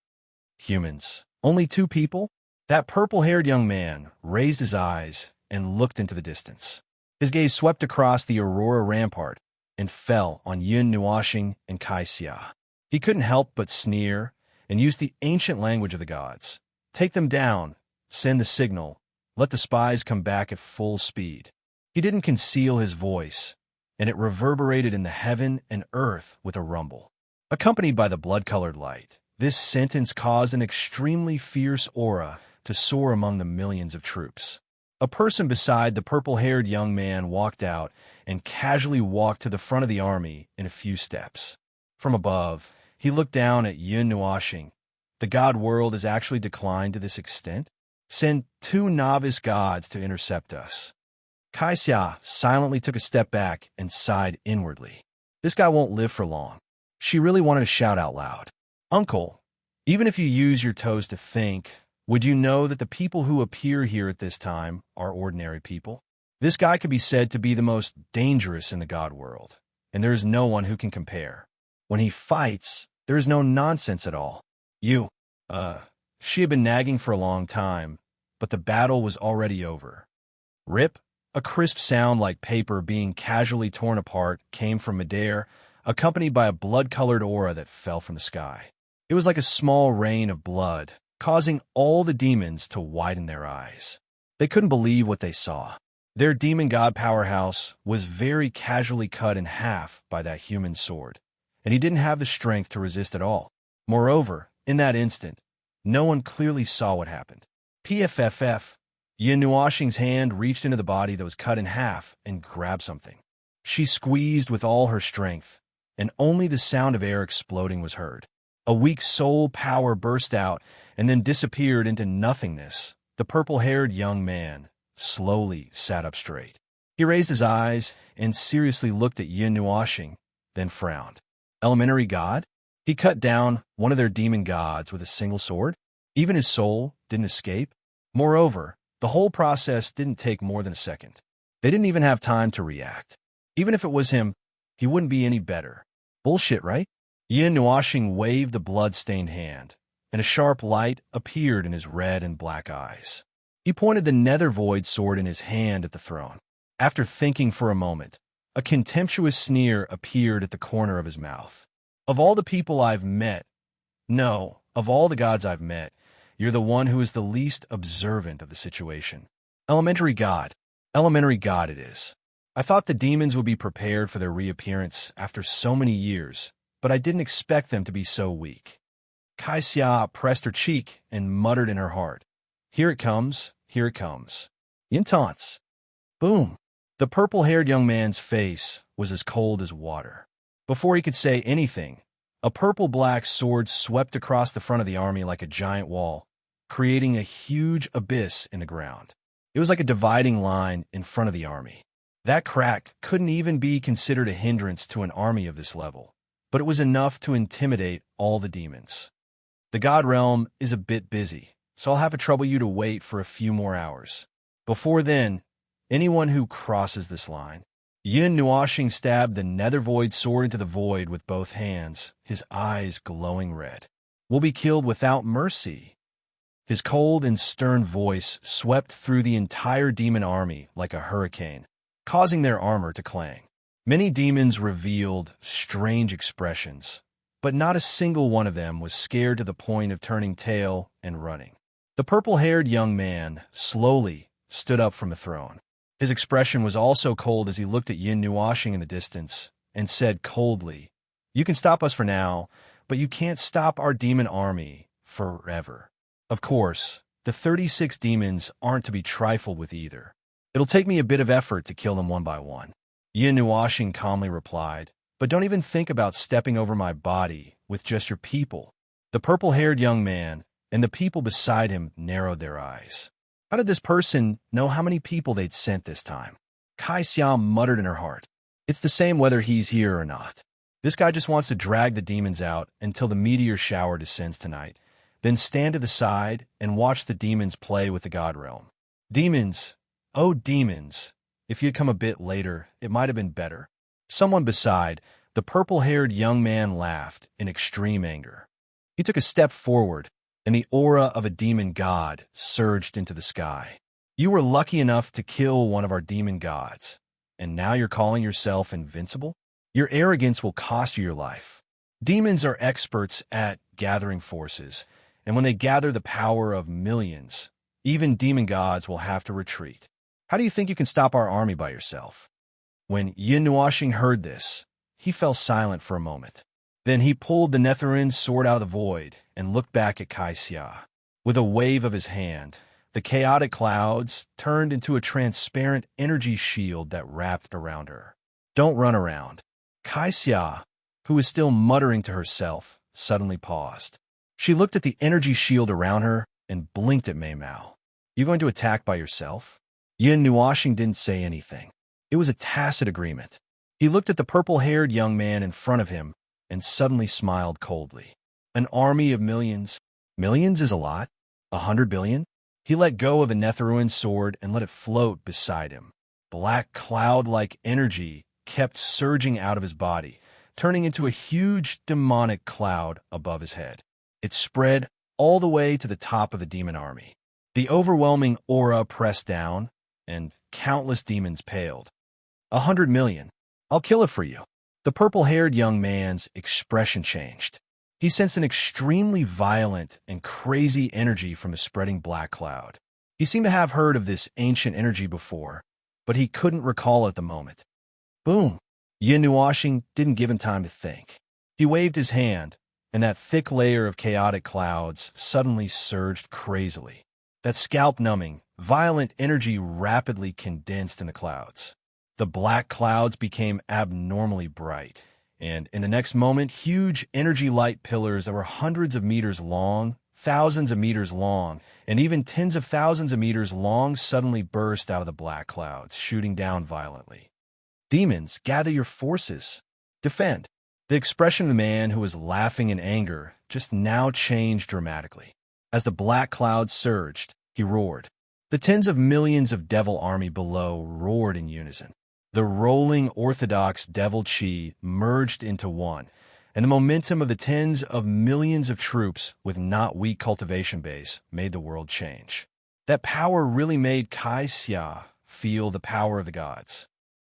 Humans. Only 2 people? That purple-haired young man raised his eyes and looked into the distance. His gaze swept across the Aurora Rampart and fell on Yin Nuashing and Kaixia. He couldn't help but sneer and use the ancient language of the gods. Take them down, send the signal, let the spies come back at full speed. He didn't conceal his voice, and it reverberated in the heaven and earth with a rumble. Accompanied by the blood-colored light, this sentence caused an extremely fierce aura to soar among the millions of troops. A person beside the purple-haired young man walked out and casually walked to the front of the army in a few steps. From above, he looked down at Yin Nuashing. The god world has actually declined to this extent? Send 2 novice gods to intercept us. Kaixia silently took a step back and sighed inwardly. This guy won't live for long. She really wanted to shout out loud. Uncle, even if you use your toes to think, would you know that the people who appear here at this time are ordinary people? This guy could be said to be the most dangerous in the god world, and there is no one who can compare. When he fights, there is no nonsense at all. She had been nagging for a long time, but the battle was already over. Rip, a crisp sound like paper being casually torn apart, came from midair, accompanied by a blood-colored aura that fell from the sky. It was like a small rain of blood, causing all the demons to widen their eyes. They couldn't believe what they saw. Their demon god powerhouse was very casually cut in half by that human sword, and he didn't have the strength to resist at all. Moreover, in that instant, no one clearly saw what happened. PFFF, Yin Nuashing's hand reached into the body that was cut in half and grabbed something. She squeezed with all her strength, and only the sound of air exploding was heard. A weak soul power burst out and then disappeared into nothingness. The purple-haired young man slowly sat up straight. He raised his eyes and seriously looked at Yin Nuashing, then frowned. Elementary god? He cut down one of their demon gods with a single sword? Even his soul didn't escape? Moreover, the whole process didn't take more than a second. They didn't even have time to react. Even if it was him, he wouldn't be any better. Bullshit, right? Yin Nuashing waved the blood-stained hand, and a sharp light appeared in his red and black eyes. He pointed the nether void sword in his hand at the throne. After thinking for a moment, a contemptuous sneer appeared at the corner of his mouth. Of all the people I've met, no, of all the gods I've met, you're the one who is the least observant of the situation. Elementary god it is. I thought the demons would be prepared for their reappearance after so many years, but I didn't expect them to be so weak. Kai Xia pressed her cheek and muttered in her heart, "Here it comes, here it comes." Yintance. Boom. The purple-haired young man's face was as cold as water. Before he could say anything, a purple-black sword swept across the front of the army like a giant wall, creating a huge abyss in the ground. It was like a dividing line in front of the army. That crack couldn't even be considered a hindrance to an army of this level, but it was enough to intimidate all the demons. The God Realm is a bit busy, so I'll have to trouble you to wait for a few more hours. Before then, anyone who crosses this line. Yin Nuoxing stabbed the nether void sword into the void with both hands, his eyes glowing red. Will be killed without mercy. His cold and stern voice swept through the entire demon army like a hurricane, causing their armor to clang. Many demons revealed strange expressions, but not a single one of them was scared to the point of turning tail and running. The purple-haired young man slowly stood up from the throne. His expression was also cold as he looked at Yin Nuoxing in the distance and said coldly, "You can stop us for now, but you can't stop our demon army forever." Of course, the 36 demons aren't to be trifled with either. "It'll take me a bit of effort to kill them one by one," Yin Nuoxing calmly replied, "but don't even think about stepping over my body with just your people." The purple-haired young man and the people beside him narrowed their eyes. How did this person know how many people they'd sent this time? Kai Xia muttered in her heart, "It's the same whether he's here or not. This guy just wants to drag the demons out until the meteor shower descends tonight, then stand to the side and watch the demons play with the God Realm. Demons, oh demons, if you'd come a bit later, it might have been better." Someone beside, the purple-haired young man laughed in extreme anger. He took a step forward, and the aura of a demon god surged into the sky. "You were lucky enough to kill one of our demon gods, and now you're calling yourself invincible? Your arrogance will cost you your life. Demons are experts at gathering forces, and when they gather the power of millions, even demon gods will have to retreat. How do you think you can stop our army by yourself?" When Yin Nuoxing heard this, he fell silent for a moment. Then he pulled the Netherine sword out of the void and looked back at Kai Xia. With a wave of his hand, the chaotic clouds turned into a transparent energy shield that wrapped around her. "Don't run around." Kai Xia, who was still muttering to herself, suddenly paused. She looked at the energy shield around her and blinked at Mei Mao. "You going to attack by yourself?" Yin Nuoxing didn't say anything. It was a tacit agreement. He looked at the purple-haired young man in front of him and suddenly smiled coldly. "An army of millions. Millions is a lot. 100 billion? He let go of the Netherine sword and let it float beside him. Black cloud-like energy kept surging out of his body, turning into a huge demonic cloud above his head. It spread all the way to the top of the demon army. The overwhelming aura pressed down, and countless demons paled. 100 million. I'll kill it for you." The purple-haired young man's expression changed. He sensed an extremely violent and crazy energy from the spreading black cloud. He seemed to have heard of this ancient energy before, but he couldn't recall at the moment. Boom! Yin Nuoxing didn't give him time to think. He waved his hand, and that thick layer of chaotic clouds suddenly surged crazily. That scalp-numbing, violent energy rapidly condensed in the clouds. The black clouds became abnormally bright, and in the next moment, huge energy light pillars that were hundreds of meters long, thousands of meters long, and even tens of thousands of meters long suddenly burst out of the black clouds, shooting down violently. "Demons, gather your forces. Defend." The expression of the man who was laughing in anger just now changed dramatically. As the black clouds surged, he roared. The tens of millions of devil army below roared in unison. The rolling orthodox devil chi merged into one, and the momentum of the tens of millions of troops with not weak cultivation base made the world change. That power really made Kai Xia feel the power of the gods.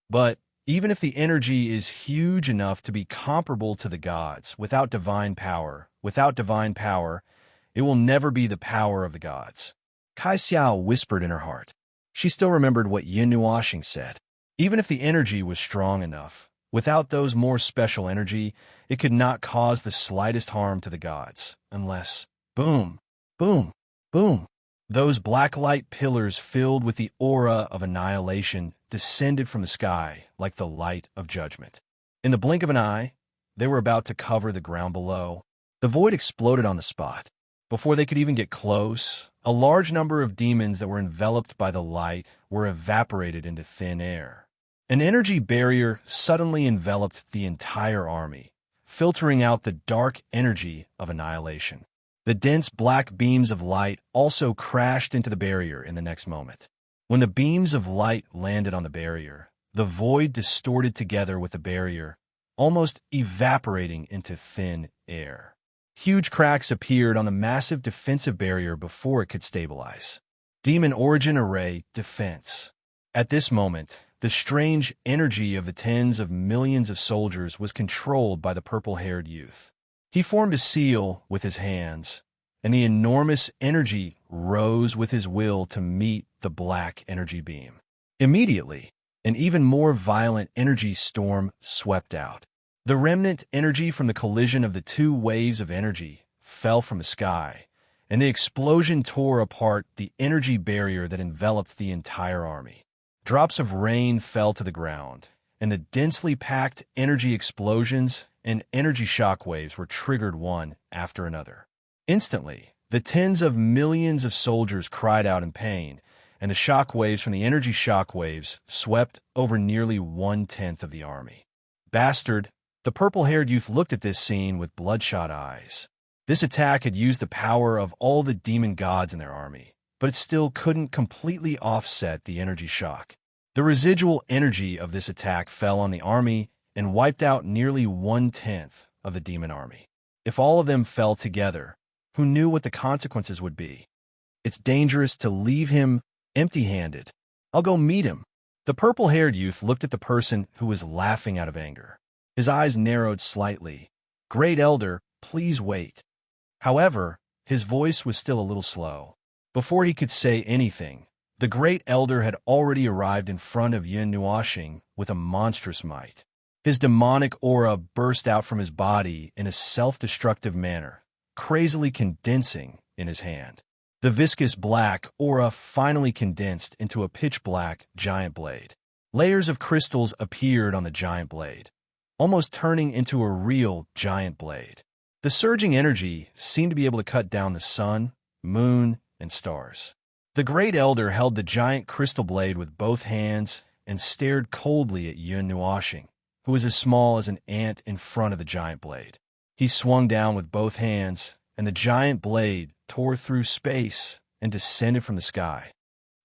But even if the energy is huge enough to be comparable to the gods, without divine power, it will never be the power of the gods. Kai Xia whispered in her heart. She still remembered what Yin Nuoxing said. Even if the energy was strong enough, Without those more special energy, it could not cause the slightest harm to the gods, unless, boom, boom, boom, those black light pillars filled with the aura of annihilation descended from the sky like the light of judgment. In the blink of an eye, they were about to cover the ground below. The void exploded on the spot. Before they could even get close, a large number of demons that were enveloped by the light were evaporated into thin air. An energy barrier suddenly enveloped the entire army, filtering out the dark energy of annihilation. The dense black beams of light also crashed into the barrier in the next moment. When the beams of light landed on the barrier, the void distorted together with the barrier, almost evaporating into thin air. Huge cracks appeared on the massive defensive barrier before it could stabilize. Demon Origin Array Defense. At this moment, the strange energy of the tens of millions of soldiers was controlled by the purple-haired youth. He formed a seal with his hands, and the enormous energy rose with his will to meet the black energy beam. Immediately, an even more violent energy storm swept out. The remnant energy from the collision of the two waves of energy fell from the sky, and the explosion tore apart the energy barrier that enveloped the entire army. Drops of rain fell to the ground, and the densely packed energy explosions and energy shockwaves were triggered one after another. Instantly, the tens of millions of soldiers cried out in pain, and the shockwaves from the energy shockwaves swept over nearly 1/10 of the army. Bastard! The purple-haired youth looked at this scene with bloodshot eyes. This attack had used the power of all the demon gods in their army, but it still couldn't completely offset the energy shock. The residual energy of this attack fell on the army and wiped out nearly 1/10 of the demon army. If all of them fell together, who knew what the consequences would be? It's dangerous to leave him empty-handed. I'll go meet him. The purple-haired youth looked at the person who was laughing out of anger. His eyes narrowed slightly. Great Elder, please wait. However, his voice was still a little slow. Before he could say anything, the Great Elder had already arrived in front of Yun Nuoxing with a monstrous might. His demonic aura burst out from his body in a self-destructive manner, crazily condensing in his hand. The viscous black aura finally condensed into a pitch-black giant blade. Layers of crystals appeared on the giant blade, almost turning into a real giant blade. The surging energy seemed to be able to cut down the sun, moon, and stars. The Great Elder held the giant crystal blade with both hands and stared coldly at Yun Nuoxing, who was as small as an ant in front of the giant blade. He swung down with both hands, and the giant blade tore through space and descended from the sky.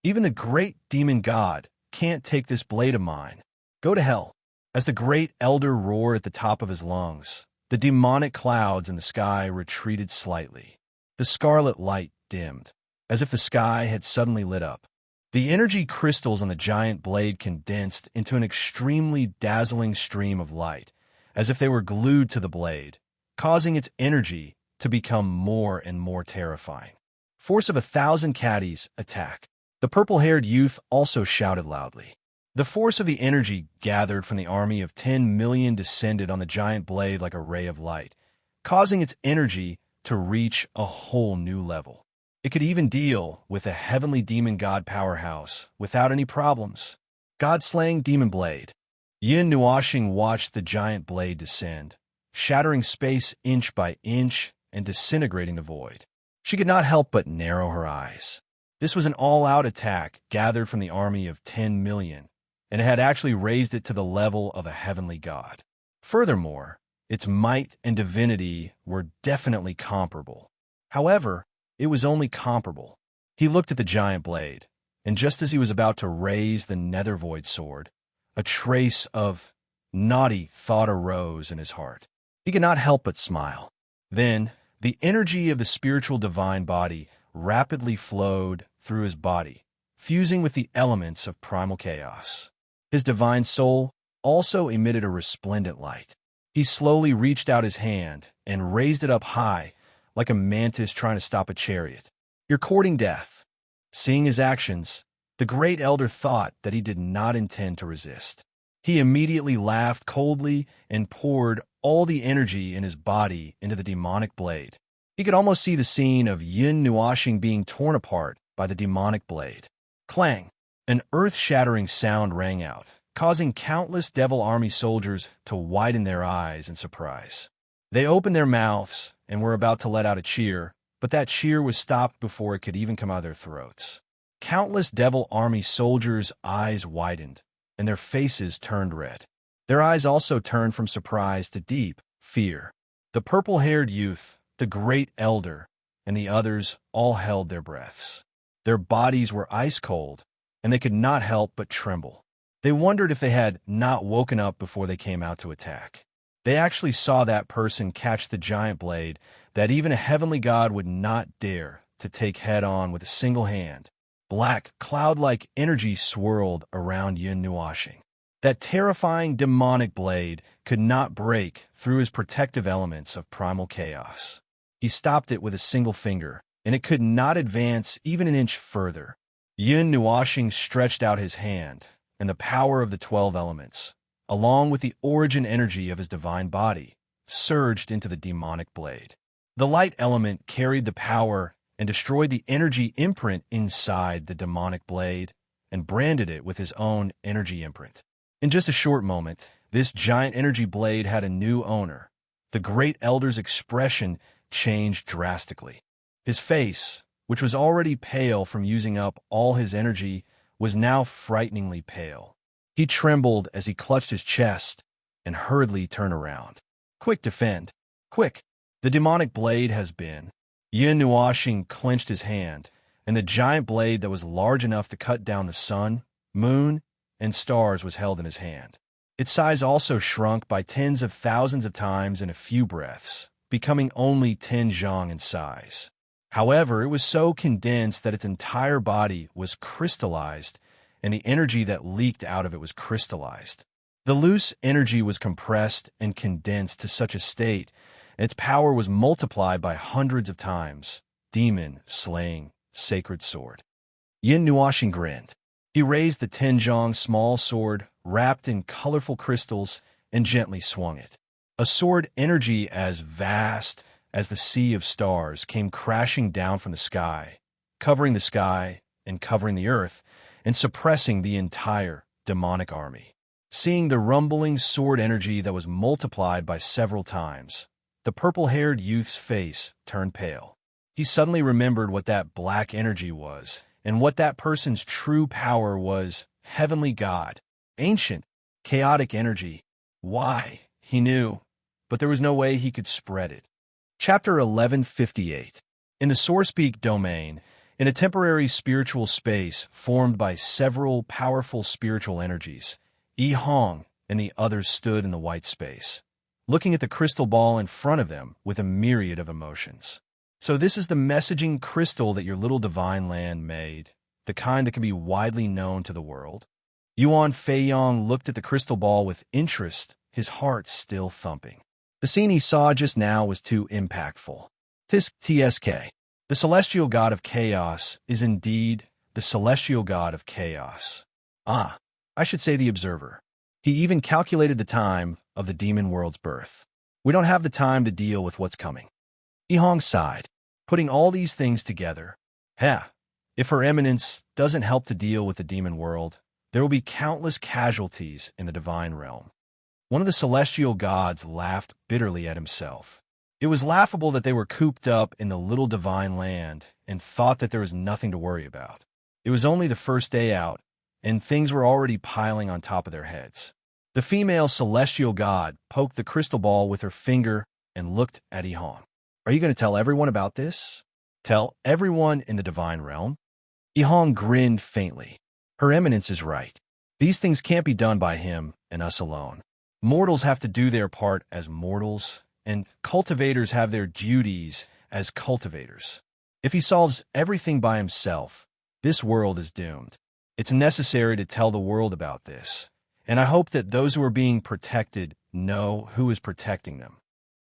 Even the great demon god can't take this blade of mine. Go to hell. As the Great Elder roared at the top of his lungs, the demonic clouds in the sky retreated slightly. The scarlet light dimmed, as if the sky had suddenly lit up. The energy crystals on the giant blade condensed into an extremely dazzling stream of light, as if they were glued to the blade, causing its energy to become more and more terrifying. Force of 1,000 caddies, attack. The purple-haired youth also shouted loudly. The force of the energy gathered from the army of 10 million descended on the giant blade like a ray of light, causing its energy to reach a whole new level. It could even deal with a heavenly demon god powerhouse without any problems. God-slaying demon blade. Yun Nuoxing watched the giant blade descend, shattering space inch by inch and disintegrating the void. She could not help but narrow her eyes. This was an all-out attack gathered from the army of 10 million, and it had actually raised it to the level of a heavenly god. Furthermore, its might and divinity were definitely comparable. However, it was only comparable. He looked at the giant blade, and just as he was about to raise the nether void sword, a trace of naughty thought arose in his heart. He could not help but smile. Then, the energy of the spiritual divine body rapidly flowed through his body, fusing with the elements of primal chaos. His divine soul also emitted a resplendent light. He slowly reached out his hand and raised it up high, like a mantis trying to stop a chariot. You're courting death. Seeing his actions, the Great Elder thought that he did not intend to resist. He immediately laughed coldly and poured all the energy in his body into the demonic blade. He could almost see the scene of Yin Nuashing being torn apart by the demonic blade. Clang! An earth-shattering sound rang out, causing countless devil army soldiers to widen their eyes in surprise. They opened their mouths and were about to let out a cheer, but that cheer was stopped before it could even come out of their throats. Countless devil army soldiers' eyes widened, and their faces turned red. Their eyes also turned from surprise to deep fear. The purple-haired youth, the great elder, and the others all held their breaths. Their bodies were ice-cold, and they could not help but tremble. They wondered if they had not woken up before they came out to attack. They actually saw that person catch the giant blade that even a heavenly god would not dare to take head-on with a single hand. Black, cloud-like energy swirled around Yin Nuashing. That terrifying demonic blade could not break through his protective elements of primal chaos. He stopped it with a single finger, and it could not advance even an inch further. Yin Nuashing stretched out his hand, and the power of the 12 elements, along with the origin energy of his divine body, surged into the demonic blade. The light element carried the power and destroyed the energy imprint inside the demonic blade and branded it with his own energy imprint. In just a short moment, this giant energy blade had a new owner. The great elder's expression changed drastically. His face, which was already pale from using up all his energy, was now frighteningly pale. He trembled as he clutched his chest and hurriedly turned around. Quick, defend! Quick! The demonic blade has been. Yin Nuashing clenched his hand, and the giant blade that was large enough to cut down the sun, moon, and stars was held in his hand. Its size also shrunk by tens of thousands of times in a few breaths, becoming only 10 zhang in size. However, it was so condensed that its entire body was crystallized, and the energy that leaked out of it was crystallized. The loose energy was compressed and condensed to such a state, and its power was multiplied by hundreds of times. Demon slaying sacred sword. Yin Nuashing grinned. He raised the 10 zhang small sword, wrapped in colorful crystals, and gently swung it. A sword energy as vast as the sea of stars came crashing down from the sky and covering the earth, and suppressing the entire demonic army. Seeing the rumbling sword energy that was multiplied by several times, the purple-haired youth's face turned pale. He suddenly remembered what that black energy was, and what that person's true power was: heavenly god, ancient, chaotic energy. Why? He knew, but there was no way he could spread it. Chapter 1158. In the Sourcepeak domain, in a temporary spiritual space formed by several powerful spiritual energies, Yi Hong and the others stood in the white space, looking at the crystal ball in front of them with a myriad of emotions. So this is the messaging crystal that your little divine land made, the kind that can be widely known to the world? Yuan Feiyong looked at the crystal ball with interest, his heart still thumping. The scene he saw just now was too impactful. TSK. The celestial god of chaos is indeed the celestial god of chaos. I should say the observer. He even calculated the time of the demon world's birth. We don't have the time to deal with what's coming. Yihong sighed, putting all these things together. If Her Eminence doesn't help to deal with the demon world, there will be countless casualties in the divine realm. One of the celestial gods laughed bitterly at himself. It was laughable that they were cooped up in the little divine land and thought that there was nothing to worry about. It was only the first day out, and things were already piling on top of their heads. The female celestial god poked the crystal ball with her finger and looked at Yihong. Are you going to tell everyone about this? Tell everyone in the divine realm? Yihong grinned faintly. Her Eminence is right. These things can't be done by him and us alone. Mortals have to do their part as mortals, and cultivators have their duties as cultivators. If he solves everything by himself, this world is doomed. It's necessary to tell the world about this, and I hope that those who are being protected know who is protecting them.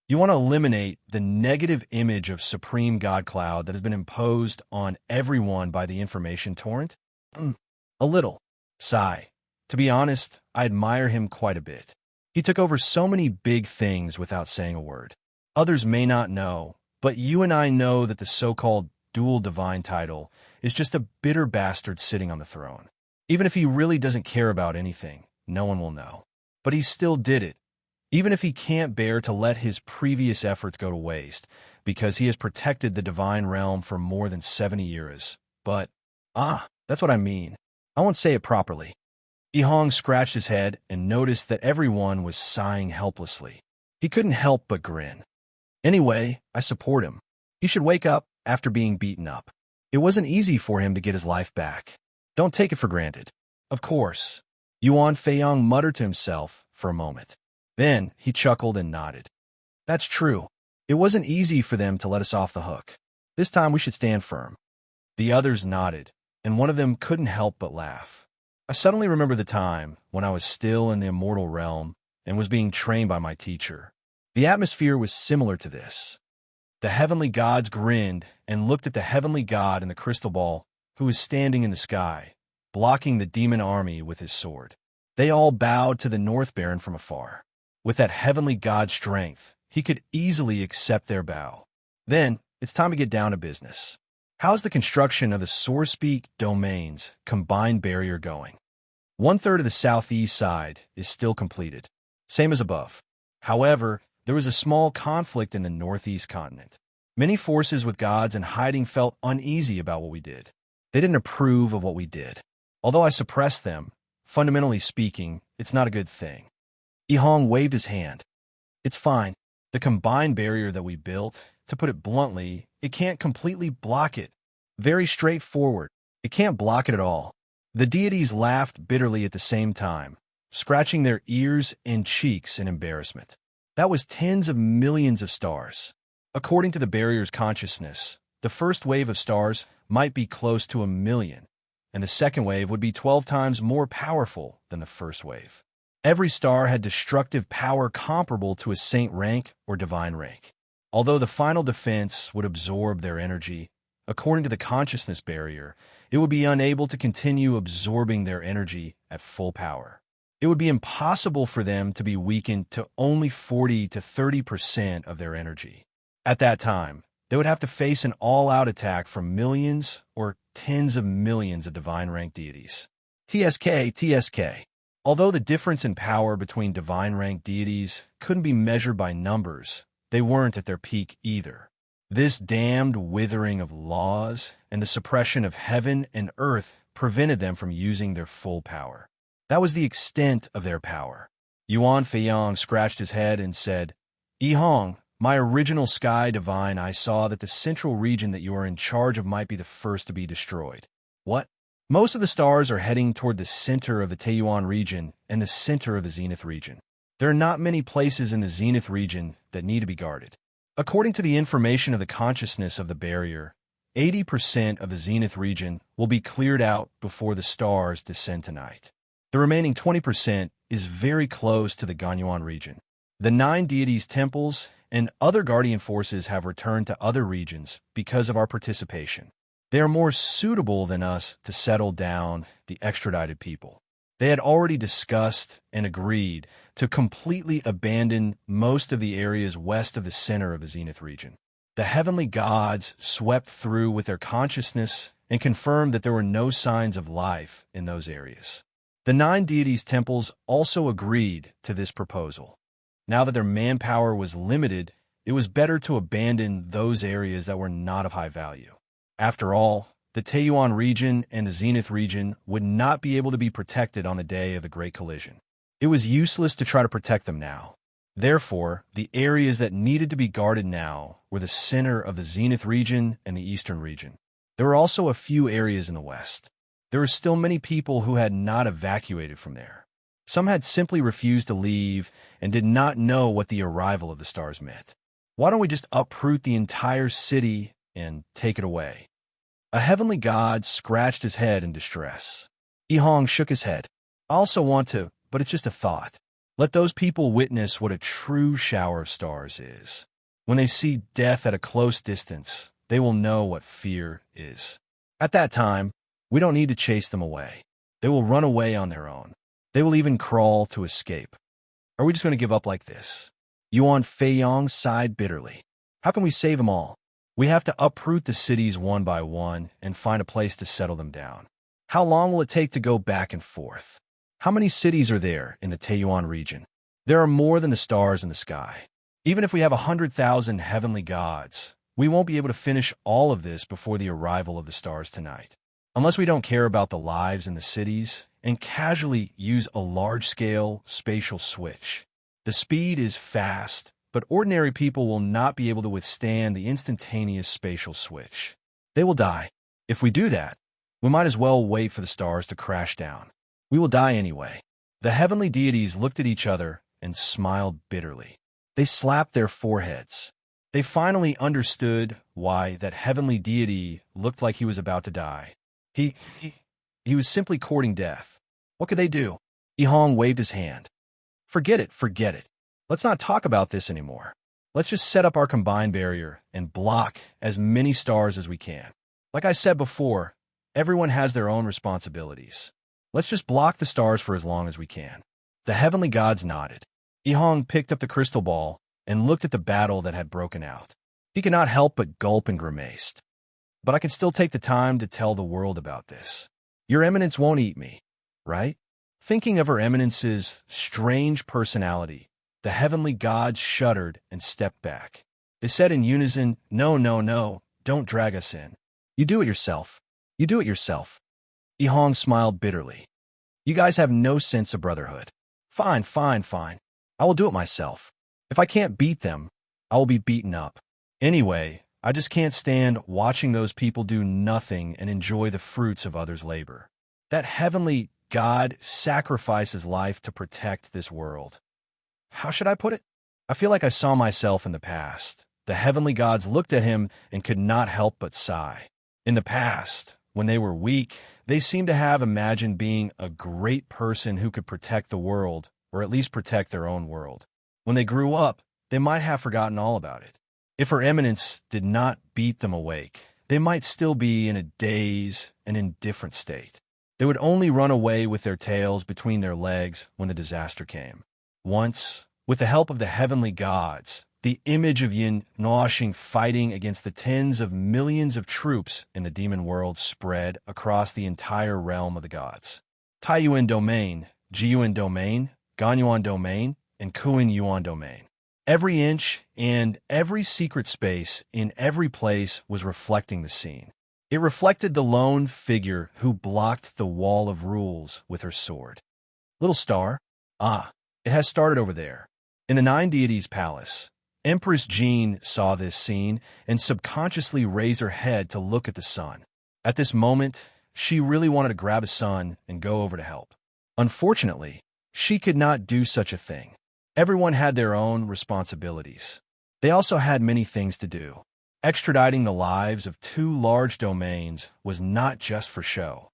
You want to eliminate the negative image of Supreme God Cloud that has been imposed on everyone by the information torrent? A little. Sigh. To be honest, I admire him quite a bit. He took over so many big things without saying a word. Others may not know, but you and I know that the so-called dual divine title is just a bitter bastard sitting on the throne. Even if he really doesn't care about anything, no one will know. But he still did it, even if he can't bear to let his previous efforts go to waste, because he has protected the divine realm for more than 70 years. But, that's what I mean. I won't say it properly. Ihong scratched his head and noticed that everyone was sighing helplessly. He couldn't help but grin. Anyway, I support him. He should wake up after being beaten up. It wasn't easy for him to get his life back. Don't take it for granted. Of course. Yuan Feiyang muttered to himself for a moment. Then he chuckled and nodded. That's true. It wasn't easy for them to let us off the hook. This time we should stand firm. The others nodded, and one of them couldn't help but laugh. I suddenly remember the time when I was still in the immortal realm and was being trained by my teacher. The atmosphere was similar to this. The heavenly gods grinned and looked at the heavenly god in the crystal ball who was standing in the sky, blocking the demon army with his sword. They all bowed to the North Baron from afar. With that heavenly god's strength, he could easily accept their bow. Then, it's time to get down to business. How's the construction of the Sourcepeak Domain's combined barrier going? 1/3 of the southeast side is still completed, same as above. However, there was a small conflict in the northeast continent. Many forces with gods in hiding felt uneasy about what we did. They didn't approve of what we did. Although I suppressed them, fundamentally speaking, it's not a good thing. Ihong waved his hand. It's fine. The combined barrier that we built, to put it bluntly, it can't completely block it. Very straightforward. It can't block it at all. The deities laughed bitterly at the same time, scratching their ears and cheeks in embarrassment. That was tens of millions of stars. According to the barrier's consciousness, the first wave of stars might be close to 1 million, and the second wave would be 12 times more powerful than the first wave. Every star had destructive power comparable to a saint rank or divine rank. Although the final defense would absorb their energy, according to the consciousness barrier, it would be unable to continue absorbing their energy at full power. It would be impossible for them to be weakened to only 40 to 30% of their energy. At that time, they would have to face an all-out attack from millions or tens of millions of divine-ranked deities. TSK. Although the difference in power between divine-ranked deities couldn't be measured by numbers, they weren't at their peak either. This damned withering of laws and the suppression of heaven and earth prevented them from using their full power. That was the extent of their power. Yuan Feiyang scratched his head and said, Ihong, my original sky divine, I saw that the central region that you are in charge of might be the first to be destroyed. What? Most of the stars are heading toward the center of the Taiyuan region and the center of the Zenith region. There are not many places in the Zenith region that need to be guarded. According to the information of the consciousness of the barrier, 80% of the Zenith region will be cleared out before the stars descend tonight. The remaining 20% is very close to the Ganyuan region. The 9 deities' temples and other guardian forces have returned to other regions because of our participation. They are more suitable than us to settle down the extradited people. They had already discussed and agreed to completely abandon most of the areas west of the center of the Zenith region. The heavenly gods swept through with their consciousness and confirmed that there were no signs of life in those areas. The 9 deities' temples also agreed to this proposal. Now that their manpower was limited, it was better to abandon those areas that were not of high value. After all, the Taiyuan region and the Zenith region would not be able to be protected on the day of the Great Collision. It was useless to try to protect them now. Therefore, the areas that needed to be guarded now were the center of the Zenith region and the Eastern region. There were also a few areas in the West. There were still many people who had not evacuated from there. Some had simply refused to leave and did not know what the arrival of the stars meant. Why don't we just uproot the entire city and take it away? A heavenly god scratched his head in distress. Ihong shook his head. I also want to, but it's just a thought. Let those people witness what a true shower of stars is. When they see death at a close distance, they will know what fear is. At that time, we don't need to chase them away. They will run away on their own. They will even crawl to escape. Are we just going to give up like this? Yuan Feiyong sighed bitterly. How can we save them all? We have to uproot the cities one by one and find a place to settle them down. How long will it take to go back and forth? How many cities are there in the Taiyuan region? There are more than the stars in the sky. Even if we have 100,000 heavenly gods, we won't be able to finish all of this before the arrival of the stars tonight. Unless we don't care about the lives in the cities and casually use a large-scale spatial switch. The speed is fast, but ordinary people will not be able to withstand the instantaneous spatial switch. They will die. If we do that, we might as well wait for the stars to crash down. We will die anyway. The heavenly deities looked at each other and smiled bitterly. They slapped their foreheads. They finally understood why that heavenly deity looked like he was about to die. He was simply courting death. What could they do? Yihong waved his hand. Forget it, forget it. Let's not talk about this anymore. Let's just set up our combined barrier and block as many stars as we can. Like I said before, everyone has their own responsibilities. Let's just block the stars for as long as we can. The heavenly gods nodded. Yihong picked up the crystal ball and looked at the battle that had broken out. He could not help but gulp and grimaced. But I can still take the time to tell the world about this. Your Eminence won't eat me, right? Thinking of Her Eminence's strange personality, the heavenly gods shuddered and stepped back. They said in unison, "No, no, no, don't drag us in. You do it yourself. You do it yourself." Yihong smiled bitterly. You guys have no sense of brotherhood. Fine, fine, fine. I will do it myself. If I can't beat them, I will be beaten up. Anyway, I just can't stand watching those people do nothing and enjoy the fruits of others' labor. That heavenly God sacrifices life to protect this world. How should I put it? I feel like I saw myself in the past. The heavenly gods looked at him and could not help but sigh. In the past, when they were weak, they seemed to have imagined being a great person who could protect the world, or at least protect their own world. When they grew up, they might have forgotten all about it. If Her Eminence did not beat them awake, they might still be in a dazed and indifferent state. They would only run away with their tails between their legs when the disaster came. Once, with the help of the heavenly gods, the image of Yin Noshing fighting against the tens of millions of troops in the demon world spread across the entire realm of the gods. Taiyuan Domain, Jiyuan Domain, Ganyuan Domain, and Kuan Yuan Domain. Every inch and every secret space in every place was reflecting the scene. It reflected the lone figure who blocked the wall of rules with her sword. Little star? Ah, it has started over there. In the Nine Deities' palace, Empress Jean saw this scene and subconsciously raised her head to look at the sun. At this moment, she really wanted to grab a sun and go over to help. Unfortunately, she could not do such a thing. Everyone had their own responsibilities. They also had many things to do. Extraditing the lives of two large domains was not just for show.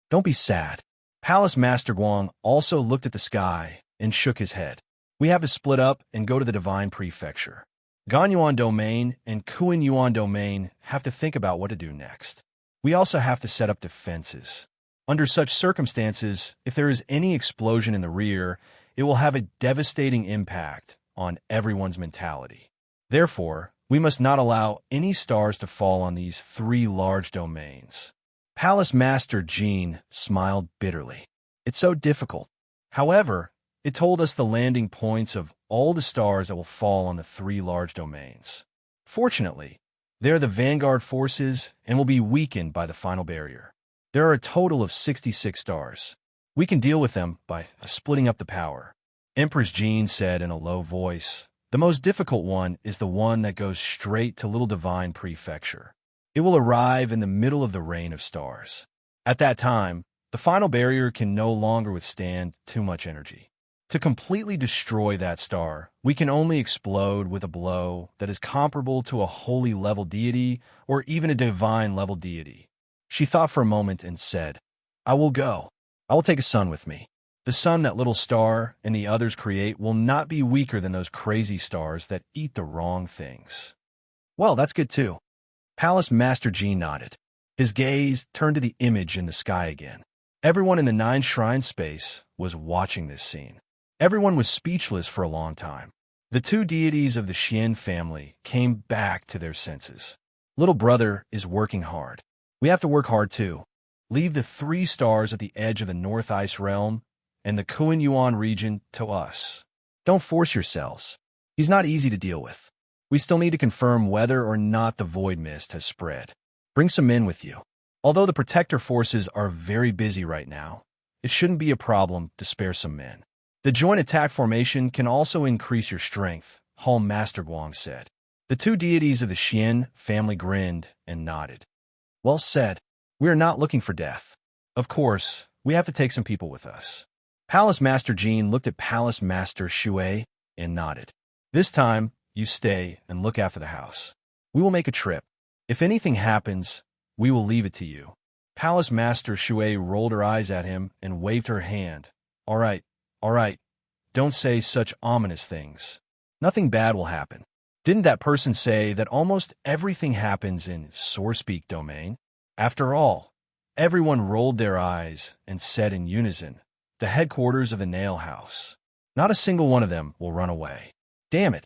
Don't be sad. Palace Master Guang also looked at the sky and shook his head. We have to split up and go to the Divine Prefecture. Ganyuan Domain and Kuan Yuan Domain have to think about what to do next. We also have to set up defenses. Under such circumstances, if there is any explosion in the rear, it will have a devastating impact on everyone's mentality. Therefore, we must not allow any stars to fall on these three large domains. Palace Master Jean smiled bitterly. It's so difficult. However, it told us the landing points of all the stars that will fall on the three large domains. Fortunately, they are the vanguard forces and will be weakened by the final barrier. There are a total of 66 stars. We can deal with them by splitting up the power. Empress Jean said in a low voice, the most difficult one is the one that goes straight to Little Divine Prefecture. It will arrive in the middle of the rain of stars. At that time, the final barrier can no longer withstand too much energy. To completely destroy that star, we can only explode with a blow that is comparable to a holy level deity or even a divine level deity. She thought for a moment and said, I will go. I will take a sun with me. The sun that little star and the others create will not be weaker than those crazy stars that eat the wrong things. Well, that's good too. Palace Master Jean nodded. His gaze turned to the image in the sky again. Everyone in the Nine Shrine space was watching this scene. Everyone was speechless for a long time. The two deities of the Xian family came back to their senses. Little brother is working hard. We have to work hard too. Leave the 3 stars at the edge of the North Ice Realm and the Kuan Yuan region to us. Don't force yourselves. He's not easy to deal with. We still need to confirm whether or not the void mist has spread. Bring some men with you. Although the protector forces are very busy right now, it shouldn't be a problem to spare some men. The joint attack formation can also increase your strength, Hall Master Guang said. The two deities of the Xian family grinned and nodded. Well said. We are not looking for death. Of course, we have to take some people with us. Palace Master Jean looked at Palace Master Shui and nodded. This time, you stay and look after the house. We will make a trip. If anything happens, we will leave it to you. Palace Master Shui rolled her eyes at him and waved her hand. All right. Don't say such ominous things. Nothing bad will happen. Didn't that person say that almost everything happens in Sorespeak domain? After all, everyone rolled their eyes and said in unison, the headquarters of the Nail House. Not a single one of them will run away. Damn it.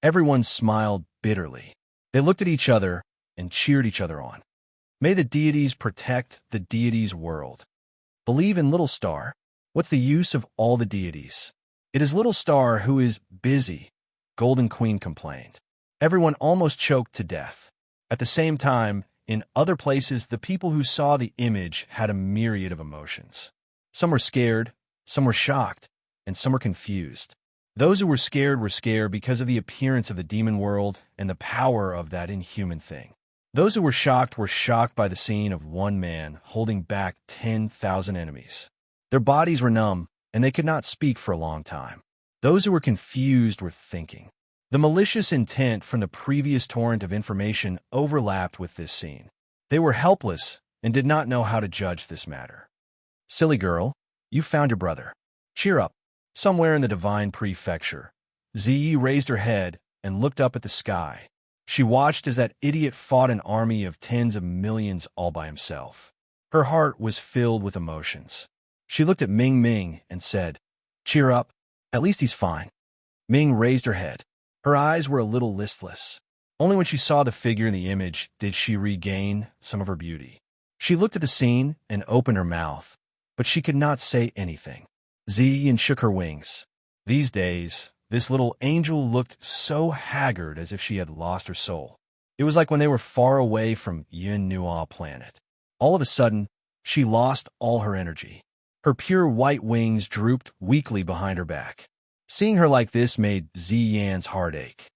Everyone smiled bitterly. They looked at each other and cheered each other on. May the deities protect the deities' world. Believe in Little Star. What's the use of all the deities? It is Little Star who is busy, Golden Queen complained. Everyone almost choked to death. At the same time, in other places, the people who saw the image had a myriad of emotions. Some were scared, some were shocked, and some were confused. Those who were scared because of the appearance of the demon world and the power of that inhuman thing. Those who were shocked by the scene of one man holding back 10,000 enemies. Their bodies were numb, and they could not speak for a long time. Those who were confused were thinking. The malicious intent from the previous torrent of information overlapped with this scene. They were helpless and did not know how to judge this matter. Silly girl, you found your brother. Cheer up. Somewhere in the Divine Prefecture, Ziyi raised her head and looked up at the sky. She watched as that idiot fought an army of tens of millions all by himself. Her heart was filled with emotions. She looked at Ming Ming and said, Cheer up. At least he's fine. Ming raised her head. Her eyes were a little listless. Only when she saw the figure in the image did she regain some of her beauty. She looked at the scene and opened her mouth, but she could not say anything. Ziyin shook her wings. These days, this little angel looked so haggard as if she had lost her soul. It was like when they were far away from Yun Nua planet. All of a sudden, she lost all her energy. Her pure white wings drooped weakly behind her back. Seeing her like this made Ziyan's heart ache.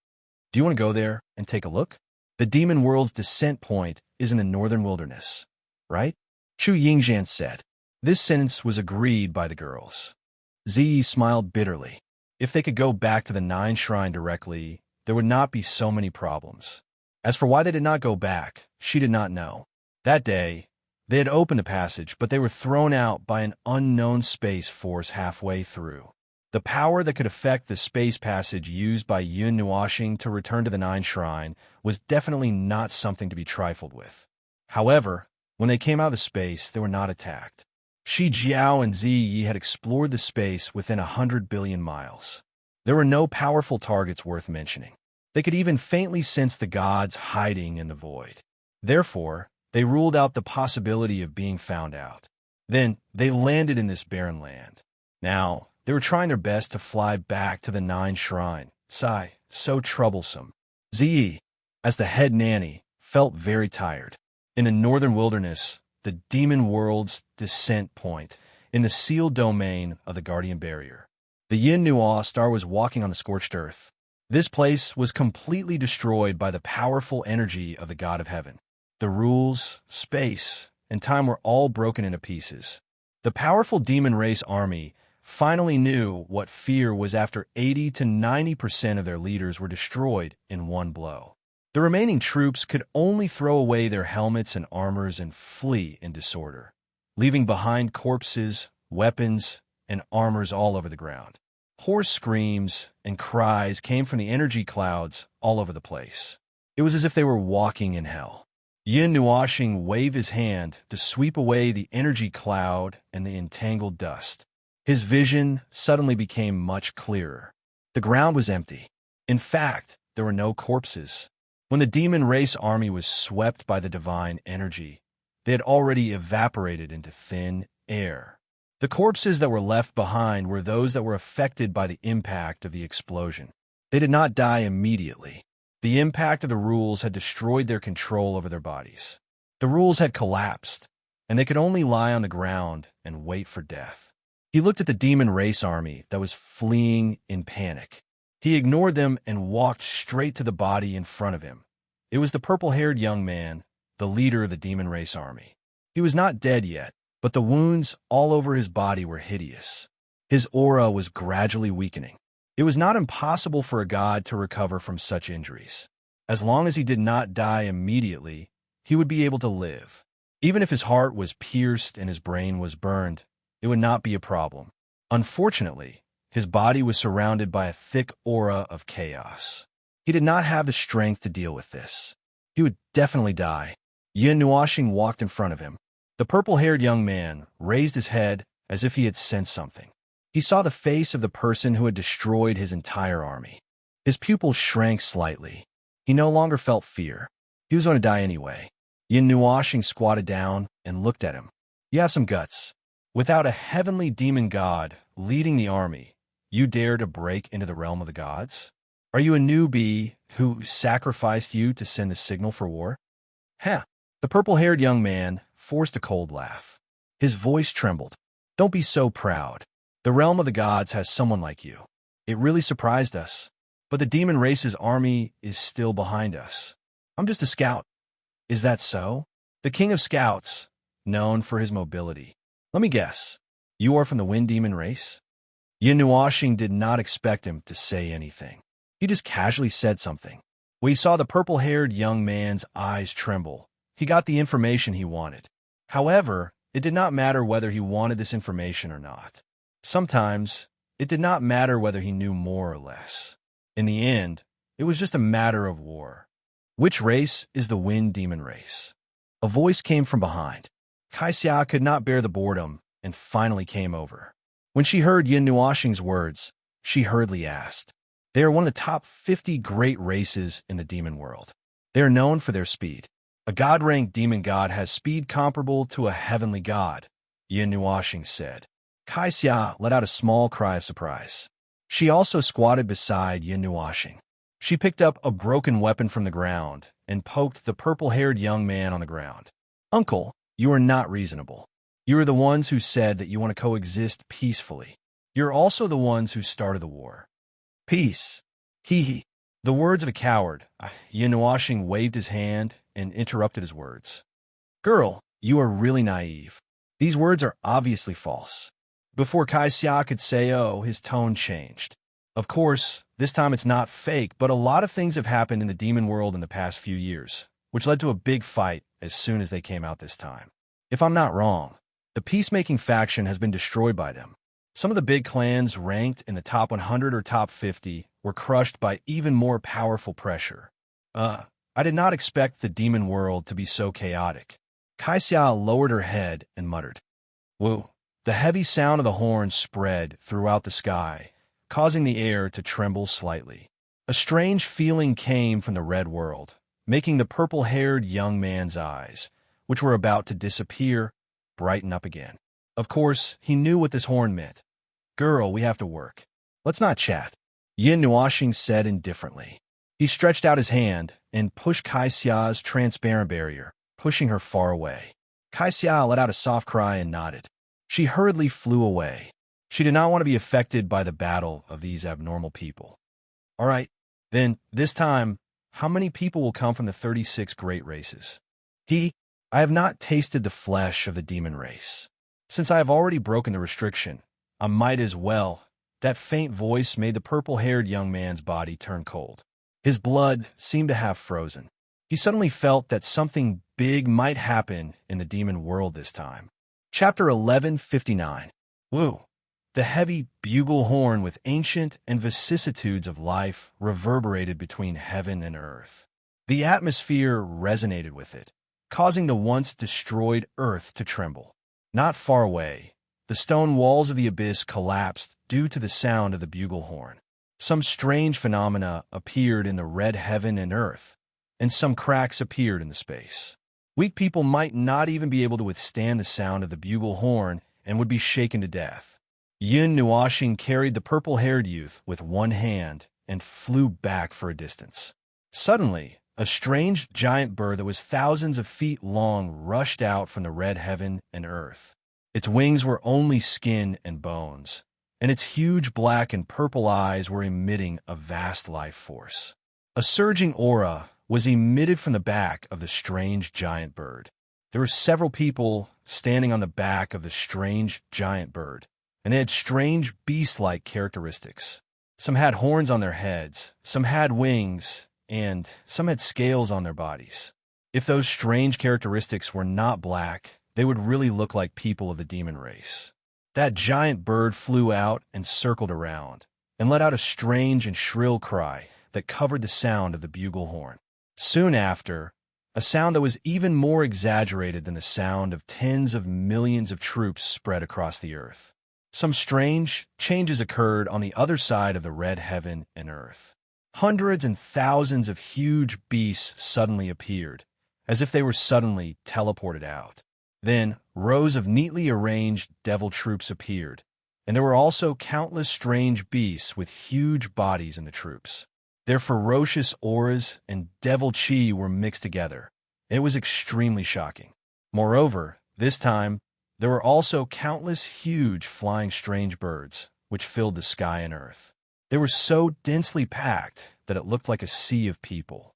Do you want to go there and take a look? The demon world's descent point is in the northern wilderness, right? Chu Yingzhan said. This sentence was agreed by the girls. Ziyi smiled bitterly. If they could go back to the Nine Shrine directly, there would not be so many problems. As for why they did not go back, she did not know. That day, they had opened the passage, but they were thrown out by an unknown space force halfway through. The power that could affect the space passage used by Yun Nuashing to return to the Nine Shrine was definitely not something to be trifled with. However, when they came out of the space, they were not attacked. Shi Jiao and Ziyi had explored the space within 100 billion miles. There were no powerful targets worth mentioning. They could even faintly sense the gods hiding in the void. Therefore, they ruled out the possibility of being found out. Then, they landed in this barren land. Now, they were trying their best to fly back to the Nine Shrine. Sigh, so troublesome. Ziyi, as the head nanny, felt very tired. In the northern wilderness, the demon world's descent point, in the sealed domain of the Guardian Barrier. The Yin Nua star was walking on the scorched earth. This place was completely destroyed by the powerful energy of the God of Heaven. The rules, space, and time were all broken into pieces. The powerful demon race army finally knew what fear was after 80 to 90% of their leaders were destroyed in one blow. The remaining troops could only throw away their helmets and armors and flee in disorder, leaving behind corpses, weapons, and armors all over the ground. Hoarse screams and cries came from the energy clouds all over the place. It was as if they were walking in hell. Yin Nuashing waved his hand to sweep away the energy cloud and the entangled dust. His vision suddenly became much clearer. The ground was empty. In fact, there were no corpses. When the demon race army was swept by the divine energy, they had already evaporated into thin air. The corpses that were left behind were those that were affected by the impact of the explosion. They did not die immediately. The impact of the rules had destroyed their control over their bodies. The rules had collapsed, and they could only lie on the ground and wait for death. He looked at the demon race army that was fleeing in panic. He ignored them and walked straight to the body in front of him. It was the purple-haired young man, the leader of the demon race army. He was not dead yet, but the wounds all over his body were hideous. His aura was gradually weakening. It was not impossible for a god to recover from such injuries. As long as he did not die immediately, he would be able to live. Even if his heart was pierced and his brain was burned, it would not be a problem. Unfortunately, his body was surrounded by a thick aura of chaos. He did not have the strength to deal with this. He would definitely die. Yin Nuashing walked in front of him. The purple-haired young man raised his head as if he had sensed something. He saw the face of the person who had destroyed his entire army. His pupils shrank slightly. He no longer felt fear. He was going to die anyway. Yin Nuashing squatted down and looked at him. You have some guts. Without a heavenly demon god leading the army, you dare to break into the realm of the gods? Are you a newbie who sacrificed you to send the signal for war? Huh. The purple-haired young man forced a cold laugh. His voice trembled. Don't be so proud. The realm of the gods has someone like you. It really surprised us. But the demon race's army is still behind us. I'm just a scout. Is that so? The king of scouts, known for his mobility. Let me guess. You are from the wind demon race? Yin Nuashing did not expect him to say anything. He just casually said something. When he saw the purple-haired young man's eyes tremble, he got the information he wanted. However, it did not matter whether he wanted this information or not. Sometimes, it did not matter whether he knew more or less. In the end, it was just a matter of war. Which race is the wind demon race? A voice came from behind. Kaixia could not bear the boredom and finally came over. When she heard Yin Nuashing's words, she hurriedly asked. They are one of the top 50 great races in the demon world. They are known for their speed. A god-ranked demon god has speed comparable to a heavenly god, Yin Nuashing said. Kaixia let out a small cry of surprise. She also squatted beside Yin Nuashing. She picked up a broken weapon from the ground and poked the purple-haired young man on the ground. Uncle, you are not reasonable. You are the ones who said that you want to coexist peacefully. You're also the ones who started the war. Peace. Hee. The words of a coward. Yin Nuashing waved his hand and interrupted his words. Girl, you are really naive. These words are obviously false. Before Kaixia could say oh, his tone changed. Of course, this time it's not fake, but a lot of things have happened in the demon world in the past few years, which led to a big fight as soon as they came out this time. If I'm not wrong, the peacemaking faction has been destroyed by them. Some of the big clans ranked in the top 100 or top 50 were crushed by even more powerful pressure. I did not expect the demon world to be so chaotic. Kaixia lowered her head and muttered. Whoa. The heavy sound of the horn spread throughout the sky, causing the air to tremble slightly. A strange feeling came from the red world, making the purple-haired young man's eyes, which were about to disappear, brighten up again. Of course, he knew what this horn meant. Girl, we have to work. Let's not chat. Yin Nuashing said indifferently. He stretched out his hand and pushed Kaixia's transparent barrier, pushing her far away. Kaixia let out a soft cry and nodded. She hurriedly flew away. She did not want to be affected by the battle of these abnormal people. All right, then, this time, how many people will come from the 36 great races? I have not tasted the flesh of the demon race. Since I have already broken the restriction, I might as well. That faint voice made the purple-haired young man's body turn cold. His blood seemed to have frozen. He suddenly felt that something big might happen in the demon world this time. Chapter 1159. Woo! The heavy bugle horn with ancient and vicissitudes of life reverberated between heaven and earth. The atmosphere resonated with it, causing the once destroyed earth to tremble. Not far away, the stone walls of the abyss collapsed due to the sound of the bugle horn. Some strange phenomena appeared in the red heaven and earth, and some cracks appeared in the space. Weak people might not even be able to withstand the sound of the bugle horn and would be shaken to death. Yin Nuashing carried the purple-haired youth with one hand and flew back for a distance. Suddenly, a strange giant bird that was thousands of feet long rushed out from the red heaven and earth. Its wings were only skin and bones, and its huge black and purple eyes were emitting a vast life force. A surging aura was emitted from the back of the strange giant bird. There were several people standing on the back of the strange giant bird, and they had strange beast-like characteristics. Some had horns on their heads, some had wings, and some had scales on their bodies. If those strange characteristics were not black, they would really look like people of the demon race. That giant bird flew out and circled around, and let out a strange and shrill cry that covered the sound of the bugle horn. Soon after, a sound that was even more exaggerated than the sound of tens of millions of troops spread across the earth. Some strange changes occurred on the other side of the red heaven and earth. Hundreds and thousands of huge beasts suddenly appeared, as if they were suddenly teleported out. Then, rows of neatly arranged devil troops appeared, and there were also countless strange beasts with huge bodies in the troops. Their ferocious auras and devil chi were mixed together. It was extremely shocking. Moreover, this time, there were also countless huge flying strange birds, which filled the sky and earth. They were so densely packed that it looked like a sea of people.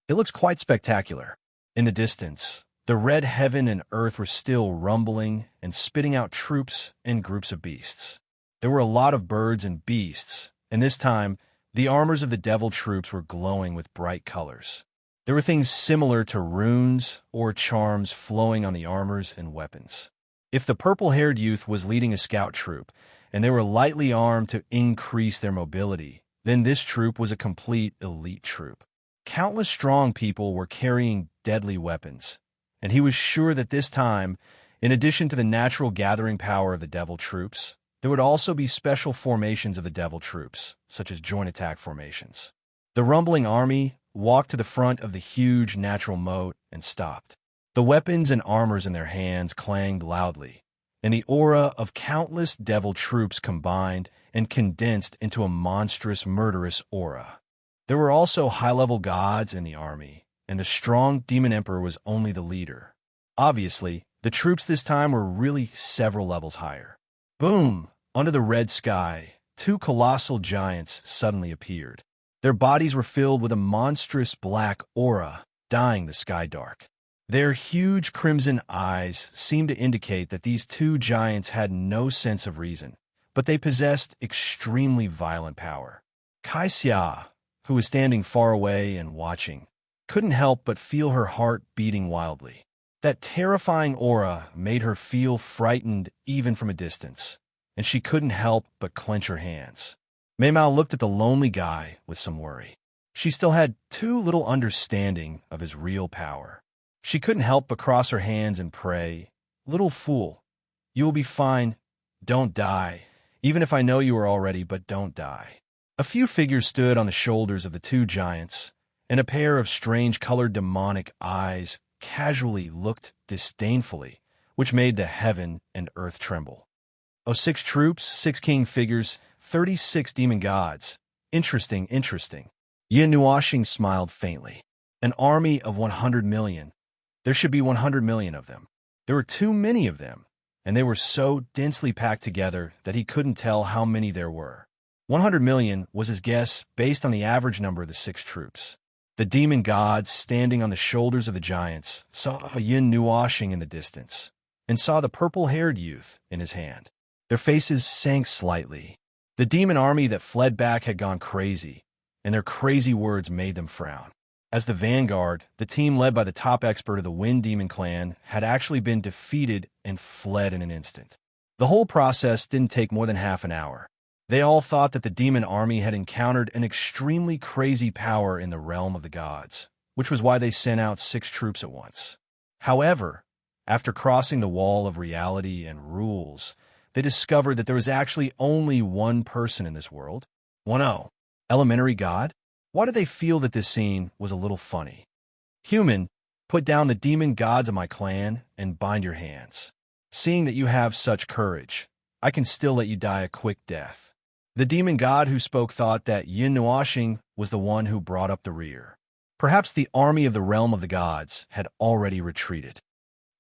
It looks quite spectacular. In the distance, the red heaven and earth were still rumbling and spitting out troops and groups of beasts. There were a lot of birds and beasts, and this time, the armors of the devil troops were glowing with bright colors. There were things similar to runes or charms flowing on the armors and weapons. If the purple-haired youth was leading a scout troop, and they were lightly armed to increase their mobility, then this troop was a complete elite troop. Countless strong people were carrying deadly weapons, and he was sure that this time, in addition to the natural gathering power of the devil troops, there would also be special formations of the devil troops, such as joint attack formations. The rumbling army walked to the front of the huge natural moat and stopped. The weapons and armors in their hands clanged loudly, and the aura of countless devil troops combined and condensed into a monstrous, murderous aura. There were also high-level gods in the army, and the strong demon emperor was only the leader. Obviously, the troops this time were really several levels higher. Boom! Under the red sky, two colossal giants suddenly appeared. Their bodies were filled with a monstrous black aura, dyeing the sky dark. Their huge crimson eyes seemed to indicate that these two giants had no sense of reason, but they possessed extremely violent power. Kai Xia, who was standing far away and watching, couldn't help but feel her heart beating wildly. That terrifying aura made her feel frightened even from a distance, and she couldn't help but clench her hands. Mei Mao looked at the lonely guy with some worry. She still had too little understanding of his real power. She couldn't help but cross her hands and pray, "Little fool, you will be fine. Don't die. Even if I know you are already, but don't die." A few figures stood on the shoulders of the two giants, and a pair of strange-colored demonic eyes casually looked disdainfully, which made the heaven and earth tremble. Oh, 6 troops, 6 king figures, 36 demon gods. Interesting, interesting. Yin Nuashing smiled faintly. An army of 100 million. There should be 100 million of them. There were too many of them, and they were so densely packed together that he couldn't tell how many there were. 100 million was his guess based on the average number of the 6 troops. The demon gods, standing on the shoulders of the giants, saw Yin Nuashing in the distance, and saw the purple-haired youth in his hand. Their faces sank slightly. The demon army that fled back had gone crazy, and their crazy words made them frown. As the vanguard, the team led by the top expert of the Wind Demon clan had actually been defeated and fled in an instant. The whole process didn't take more than half an hour. They all thought that the demon army had encountered an extremely crazy power in the realm of the gods, which was why they sent out 6 troops at once. However, after crossing the wall of reality and rules, they discovered that there was actually only one person in this world. 1-0. Elementary God? Why did they feel that this scene was a little funny? Human, put down the demon gods of my clan and bind your hands. Seeing that you have such courage, I can still let you die a quick death. The demon god who spoke thought that Yin Nuashing was the one who brought up the rear. Perhaps the army of the realm of the gods had already retreated.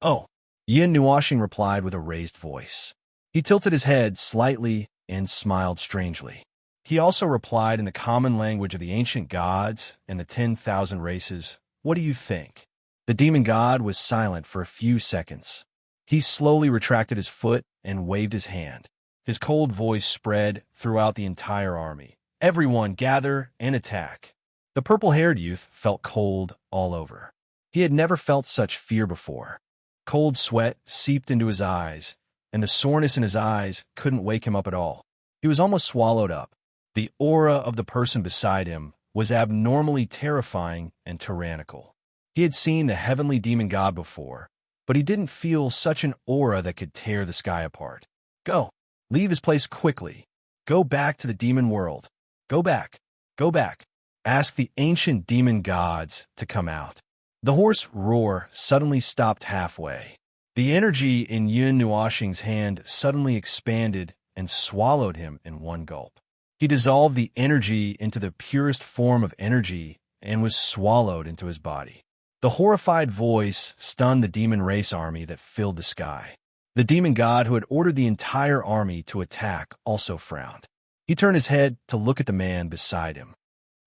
Oh, Yin Nuashing replied with a raised voice. He tilted his head slightly and smiled strangely. He also replied in the common language of the ancient gods and the 10,000 races, "What do you think?" The demon god was silent for a few seconds. He slowly retracted his foot and waved his hand. His cold voice spread throughout the entire army. "Everyone gather and attack." The purple-haired youth felt cold all over. He had never felt such fear before. Cold sweat seeped into his eyes, and the soreness in his eyes couldn't wake him up at all. He was almost swallowed up. The aura of the person beside him was abnormally terrifying and tyrannical. He had seen the heavenly demon god before, but he didn't feel such an aura that could tear the sky apart. "Go! Leave his place quickly. Go back to the demon world. Go back. Go back." Ask the ancient demon gods to come out. The hoarse roar suddenly stopped halfway. The energy in Yin Nuashing's hand suddenly expanded and swallowed him in one gulp. He dissolved the energy into the purest form of energy and was swallowed into his body. The horrified voice stunned the demon race army that filled the sky. The demon god who had ordered the entire army to attack also frowned. He turned his head to look at the man beside him.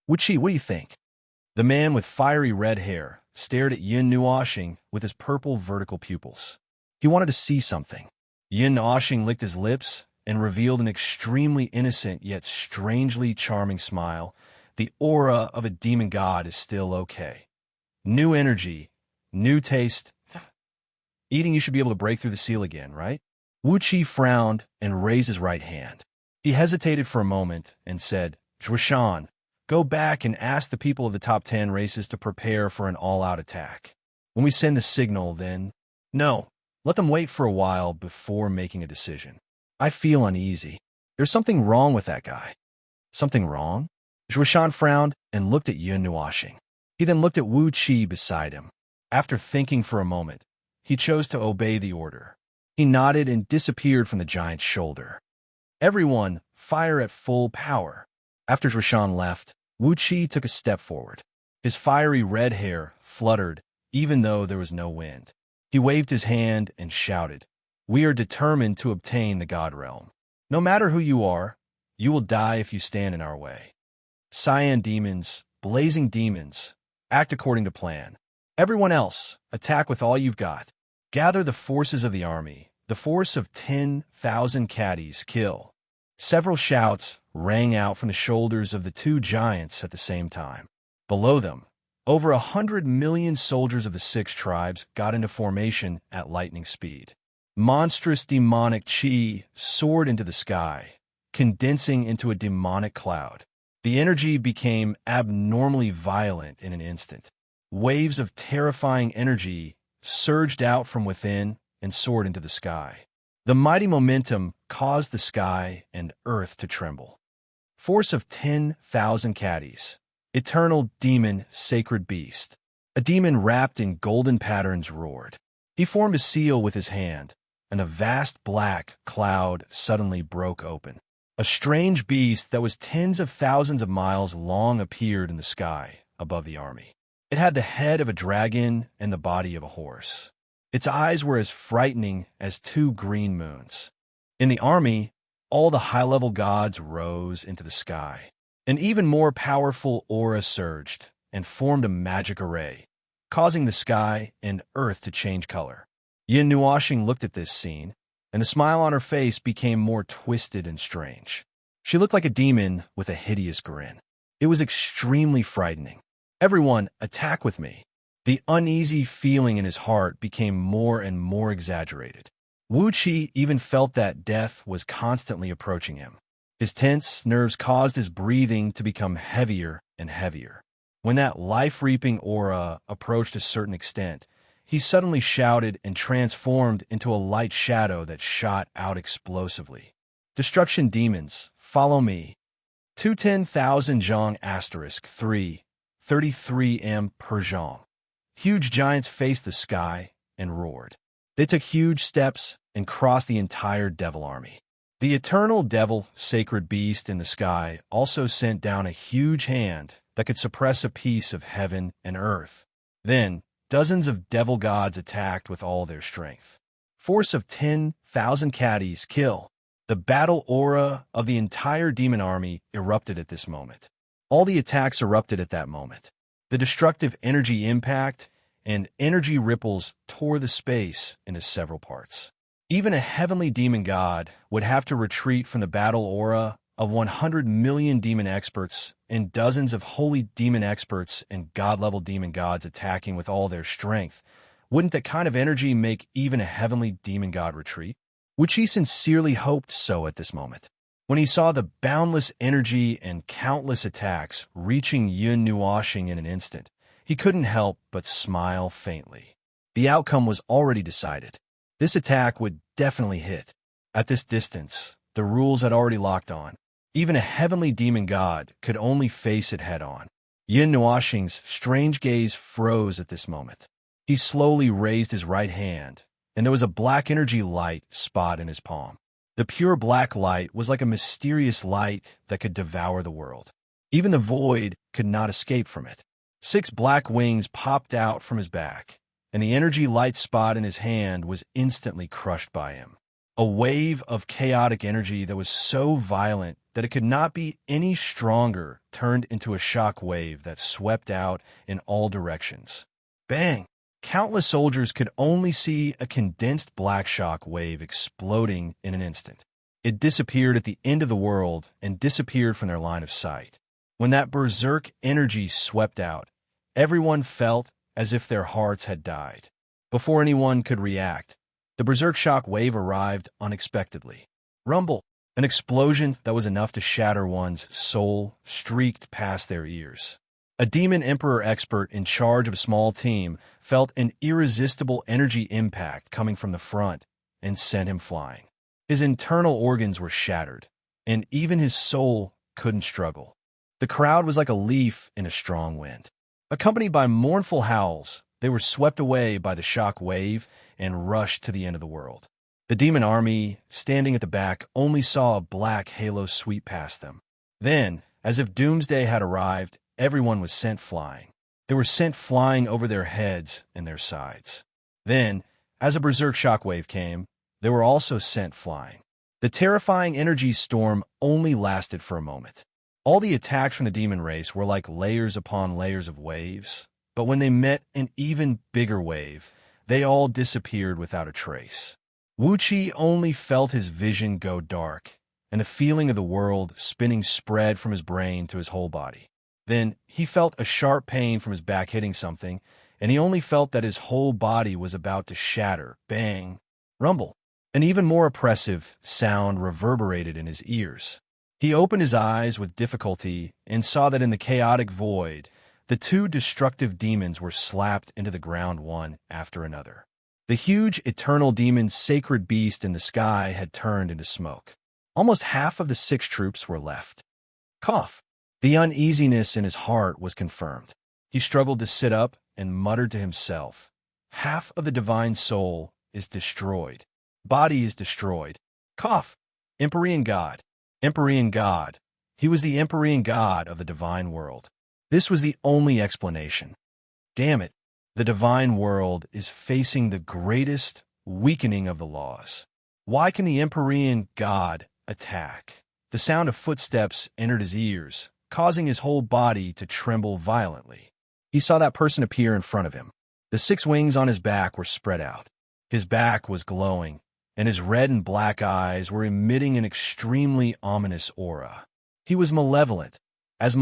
"Wuchi, what do you think?" The man with fiery red hair stared at Yin Nuashing with his purple vertical pupils. He wanted to see something. Yin Nuashing licked his lips and revealed an extremely innocent yet strangely charming smile. The aura of a demon god is still okay. New energy, new taste. Eating, you should be able to break through the seal again, right? Wu Qi frowned and raised his right hand. He hesitated for a moment and said, "Zhuishan, go back and ask the people of the top 10 races to prepare for an all-out attack. When we send the signal, then..." "No, let them wait for a while before making a decision. I feel uneasy. There's something wrong with that guy." "Something wrong?" Zhuishan frowned and looked at Yin Nuashing. He then looked at Wu Qi beside him. After thinking for a moment, he chose to obey the order. He nodded and disappeared from the giant's shoulder. "Everyone, fire at full power." After Zhuishan left, Wu Qi took a step forward. His fiery red hair fluttered, even though there was no wind. He waved his hand and shouted, "We are determined to obtain the God Realm. No matter who you are, you will die if you stand in our way. Cyan demons, blazing demons, act according to plan. Everyone else, attack with all you've got. Gather the forces of the army, the force of 10,000 caddies, kill." Several shouts rang out from the shoulders of the two giants at the same time. Below them, over 100 million soldiers of the 6 tribes got into formation at lightning speed. Monstrous demonic chi soared into the sky, condensing into a demonic cloud. The energy became abnormally violent in an instant. Waves of terrifying energy surged out from within and soared into the sky. The mighty momentum caused the sky and earth to tremble. Force of 10,000 caddies. Eternal demon, sacred beast. A demon wrapped in golden patterns roared. He formed a seal with his hand, and a vast black cloud suddenly broke open. A strange beast that was tens of thousands of miles long appeared in the sky above the army. It had the head of a dragon and the body of a horse. Its eyes were as frightening as 2 green moons. In the army, all the high-level gods rose into the sky. An even more powerful aura surged and formed a magic array, causing the sky and earth to change color. Yin Nuashing looked at this scene, and the smile on her face became more twisted and strange. She looked like a demon with a hideous grin. It was extremely frightening. "Everyone, attack with me." The uneasy feeling in his heart became more and more exaggerated. Wu Qi even felt that death was constantly approaching him. His tense nerves caused his breathing to become heavier and heavier. When that life-reaping aura approached a certain extent, he suddenly shouted and transformed into a light shadow that shot out explosively. Destruction demons, follow me. 210,000 Zhang asterisk 3, 33 m per Zhang. Huge giants faced the sky and roared. They took huge steps and crossed the entire devil army. The eternal devil, sacred beast in the sky, also sent down a huge hand that could suppress a piece of heaven and earth. Then, dozens of devil gods attacked with all their strength. Force of 10,000 caddies kill. The battle aura of the entire demon army erupted at this moment. All the attacks erupted at that moment. The destructive energy impact and energy ripples tore the space into several parts. Even a heavenly demon god would have to retreat from the battle aura of 100 million demon experts and dozens of holy demon experts and god-level demon gods attacking with all their strength. Wouldn't that kind of energy make even a heavenly demon god retreat? Which he sincerely hoped so at this moment. When he saw the boundless energy and countless attacks reaching Yun Nuoxing in an instant, he couldn't help but smile faintly. The outcome was already decided. This attack would definitely hit. At this distance, the rules had already locked on. Even a heavenly demon god could only face it head-on. Yun Nuoxing's strange gaze froze at this moment. He slowly raised his right hand, and there was a black energy light spot in his palm. The pure black light was like a mysterious light that could devour the world. Even the void could not escape from it. 6 black wings popped out from his back, and the energy light spot in his hand was instantly crushed by him. A wave of chaotic energy that was so violent that it could not be any stronger turned into a shock wave that swept out in all directions. Bang! Countless soldiers could only see a condensed black shock wave exploding in an instant. It disappeared at the end of the world and disappeared from their line of sight. When that berserk energy swept out, everyone felt as if their hearts had died. Before anyone could react, the berserk shock wave arrived unexpectedly. Rumble! An explosion that was enough to shatter one's soul streaked past their ears. A demon emperor expert in charge of a small team felt an irresistible energy impact coming from the front and sent him flying. His internal organs were shattered, and even his soul couldn't struggle. The crowd was like a leaf in a strong wind. Accompanied by mournful howls, they were swept away by the shock wave and rushed to the end of the world. The demon army, standing at the back, only saw a black halo sweep past them. Then, as if doomsday had arrived, everyone was sent flying. They were sent flying over their heads and their sides. Then, as a berserk shockwave came, they were also sent flying. The terrifying energy storm only lasted for a moment. All the attacks from the demon race were like layers upon layers of waves, but when they met an even bigger wave, they all disappeared without a trace. Wu Qi only felt his vision go dark, and the feeling of the world spinning spread from his brain to his whole body. Then he felt a sharp pain from his back hitting something, and he only felt that his whole body was about to shatter. Bang! Rumble! An even more oppressive sound reverberated in his ears. He opened his eyes with difficulty and saw that in the chaotic void, the 2 destructive demons were slapped into the ground one after another. The huge eternal demon's sacred beast in the sky had turned into smoke. Almost half of the 6 troops were left. Cough! The uneasiness in his heart was confirmed. He struggled to sit up and muttered to himself, "Half of the divine soul is destroyed. Body is destroyed. Cough! Empyrean God. Empyrean God. He was the Empyrean God of the divine world. This was the only explanation. Damn it, the divine world is facing the greatest weakening of the laws. Why can the Empyrean God attack? The sound of footsteps entered his ears, causing his whole body to tremble violently. He saw that person appear in front of him. The 6 wings on his back were spread out. His back was glowing, and his red and black eyes were emitting an extremely ominous aura. He was malevolent as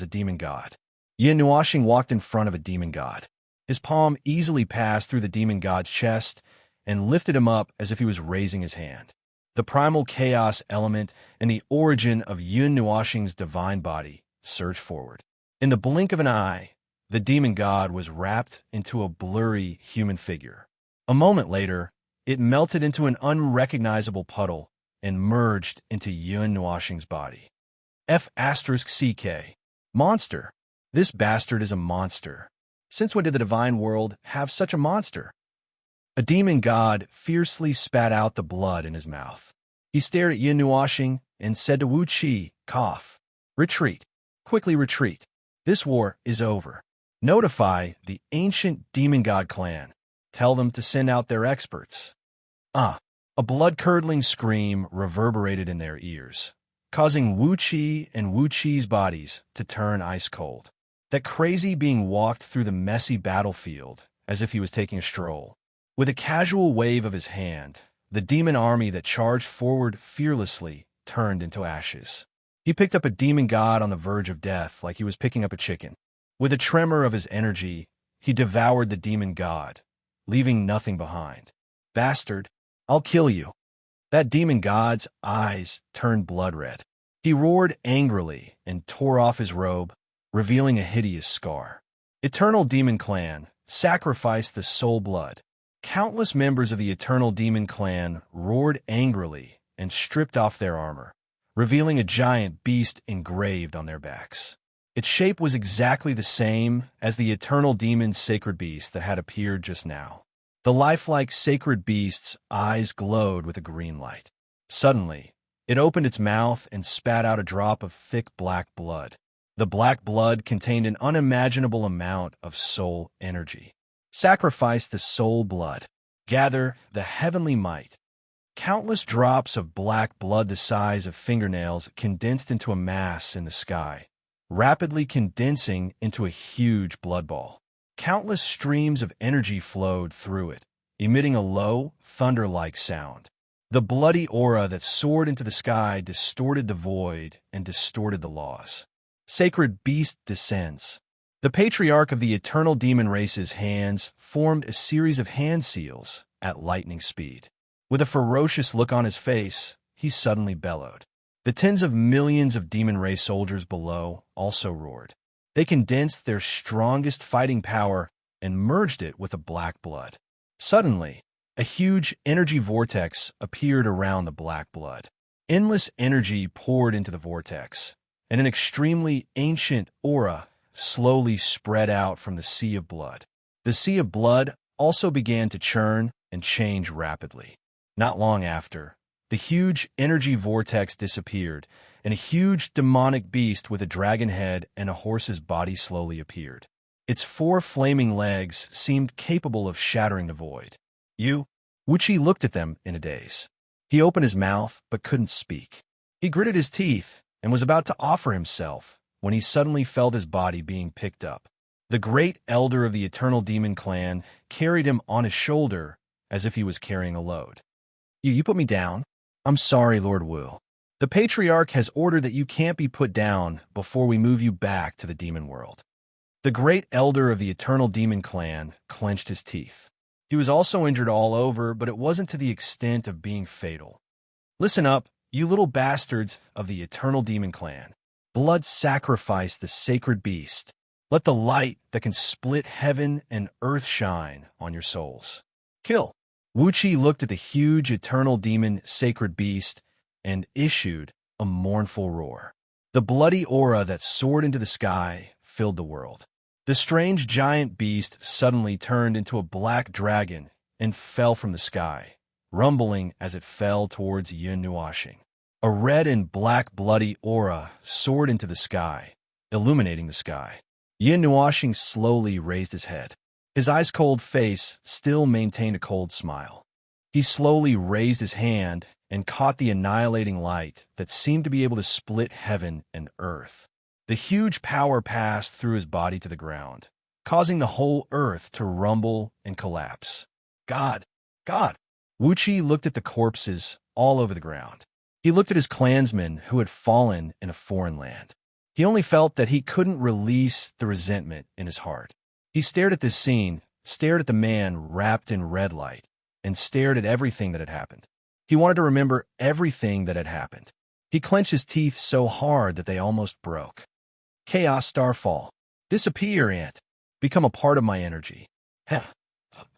a demon god. Yin Nuoxing walked in front of a demon god. His palm easily passed through the demon god's chest and lifted him up as if he was raising his hand. The primal chaos element and the origin of Yun Nuoxing's divine body surged forward. In the blink of an eye, the demon god was wrapped into a blurry human figure. A moment later, it melted into an unrecognizable puddle and merged into Yuan Nuoxing's body. F***CK. Monster. This bastard is a monster. Since when did the divine world have such a monster? A demon god fiercely spat out the blood in his mouth. He stared at Yuan Nuoxing and said to Wu Qi, cough. Retreat. Quickly retreat. This war is over. Notify the ancient demon god clan. Tell them to send out their experts. A blood-curdling scream reverberated in their ears, causing Wu Qi and Wu Qi's bodies to turn ice cold. That crazy being walked through the messy battlefield as if he was taking a stroll. With a casual wave of his hand, the demon army that charged forward fearlessly turned into ashes. He picked up a demon god on the verge of death like he was picking up a chicken. With a tremor of his energy, he devoured the demon god, leaving nothing behind. Bastard, I'll kill you. That demon god's eyes turned blood red. He roared angrily and tore off his robe, revealing a hideous scar. Eternal Demon Clan sacrificed the soul blood. Countless members of the Eternal Demon Clan roared angrily and stripped off their armor, revealing a giant beast engraved on their backs. Its shape was exactly the same as the Eternal Demon's sacred beast that had appeared just now. The lifelike sacred beast's eyes glowed with a green light. Suddenly, it opened its mouth and spat out a drop of thick black blood. The black blood contained an unimaginable amount of soul energy. Sacrifice the soul blood. Gather the heavenly might. Countless drops of black blood the size of fingernails condensed into a mass in the sky, rapidly condensing into a huge blood ball. Countless streams of energy flowed through it, emitting a low, thunder-like sound. The bloody aura that soared into the sky distorted the void and distorted the laws. Sacred beast descends. The patriarch of the eternal demon race's hands formed a series of hand seals at lightning speed. With a ferocious look on his face, he suddenly bellowed. The tens of millions of demon race soldiers below also roared. They condensed their strongest fighting power and merged it with the black blood. Suddenly, a huge energy vortex appeared around the black blood. Endless energy poured into the vortex, and an extremely ancient aura slowly spread out from the sea of blood. The sea of blood also began to churn and change rapidly. Not long after, the huge energy vortex disappeared, and a huge demonic beast with a dragon head and a horse's body slowly appeared. Its 4 flaming legs seemed capable of shattering the void. Wu Qi looked at them in a daze. He opened his mouth but couldn't speak. He gritted his teeth and was about to offer himself when he suddenly felt his body being picked up. The great elder of the Eternal Demon Clan carried him on his shoulder as if he was carrying a load. You put me down? I'm sorry, Lord Wu. The Patriarch has ordered that you can't be put down before we move you back to the demon world. The great elder of the Eternal Demon Clan clenched his teeth. He was also injured all over, but it wasn't to the extent of being fatal. Listen up, you little bastards of the Eternal Demon Clan. Blood sacrifice the sacred beast. Let the light that can split heaven and earth shine on your souls. Kill. Wu Qi looked at the huge eternal demon sacred beast and issued a mournful roar. The bloody aura that soared into the sky filled the world. The strange giant beast suddenly turned into a black dragon and fell from the sky, rumbling as it fell towards Yuan Nuoxing. A red and black bloody aura soared into the sky, illuminating the sky. Yuan Nuoxing slowly raised his head. His ice-cold face still maintained a cold smile. He slowly raised his hand and caught the annihilating light that seemed to be able to split heaven and earth. The huge power passed through his body to the ground, causing the whole earth to rumble and collapse. God! God! Wu Qi looked at the corpses all over the ground. He looked at his clansmen who had fallen in a foreign land. He only felt that he couldn't release the resentment in his heart. He stared at this scene, stared at the man wrapped in red light, and stared at everything that had happened. He wanted to remember everything that had happened. He clenched his teeth so hard that they almost broke. Chaos Starfall. Disappear, Ant. become a part of my energy. Heh.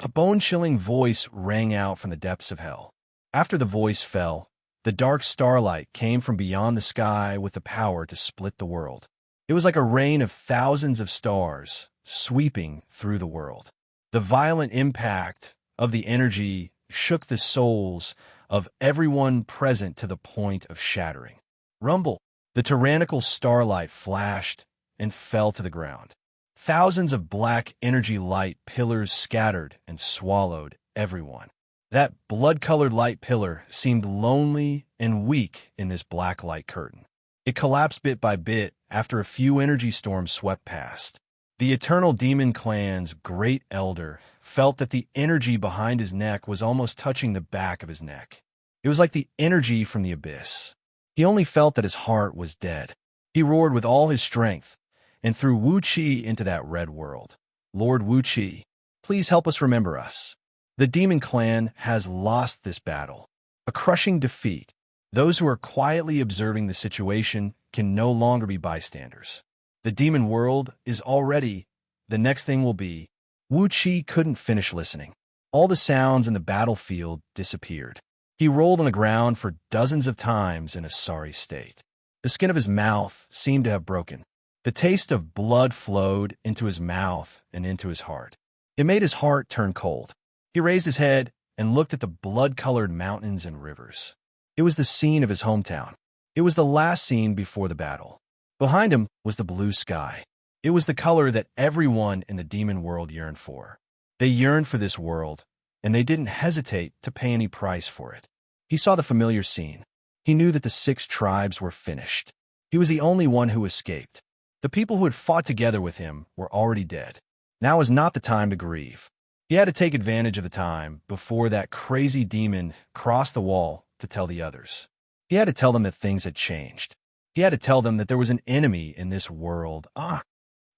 A bone-chilling voice rang out from the depths of hell. After the voice fell, the dark starlight came from beyond the sky with the power to split the world. It was like a rain of thousands of stars sweeping through the world. The violent impact of the energy shook the souls of everyone present to the point of shattering. Rumble! The tyrannical starlight flashed and fell to the ground. Thousands of black energy light pillars scattered and swallowed everyone. That blood-colored light pillar seemed lonely and weak in this black light curtain. It collapsed bit by bit after a few energy storms swept past. The Eternal Demon Clan's great elder felt that the energy behind his neck was almost touching the back of his neck. It was like the energy from the abyss. He only felt that his heart was dead. He roared with all his strength and threw Wu Qi into that red world. Lord Wu Qi, please help us remember us. The Demon Clan has lost this battle. A crushing defeat. Those who are quietly observing the situation can no longer be bystanders. The demon world is already. The next thing will be. Wu Qi couldn't finish listening. All the sounds in the battlefield disappeared. He rolled on the ground for dozens of times in a sorry state. The skin of his mouth seemed to have broken. The taste of blood flowed into his mouth and into his heart. It made his heart turn cold. He raised his head and looked at the blood-colored mountains and rivers. It was the scene of his hometown. It was the last scene before the battle. Behind him was the blue sky. It was the color that everyone in the demon world yearned for. They yearned for this world, and they didn't hesitate to pay any price for it. He saw the familiar scene. He knew that the 6 tribes were finished. He was the only one who escaped. The people who had fought together with him were already dead. Now was not the time to grieve. He had to take advantage of the time before that crazy demon crossed the wall to tell the others. He had to tell them that things had changed. He had to tell them that there was an enemy in this world.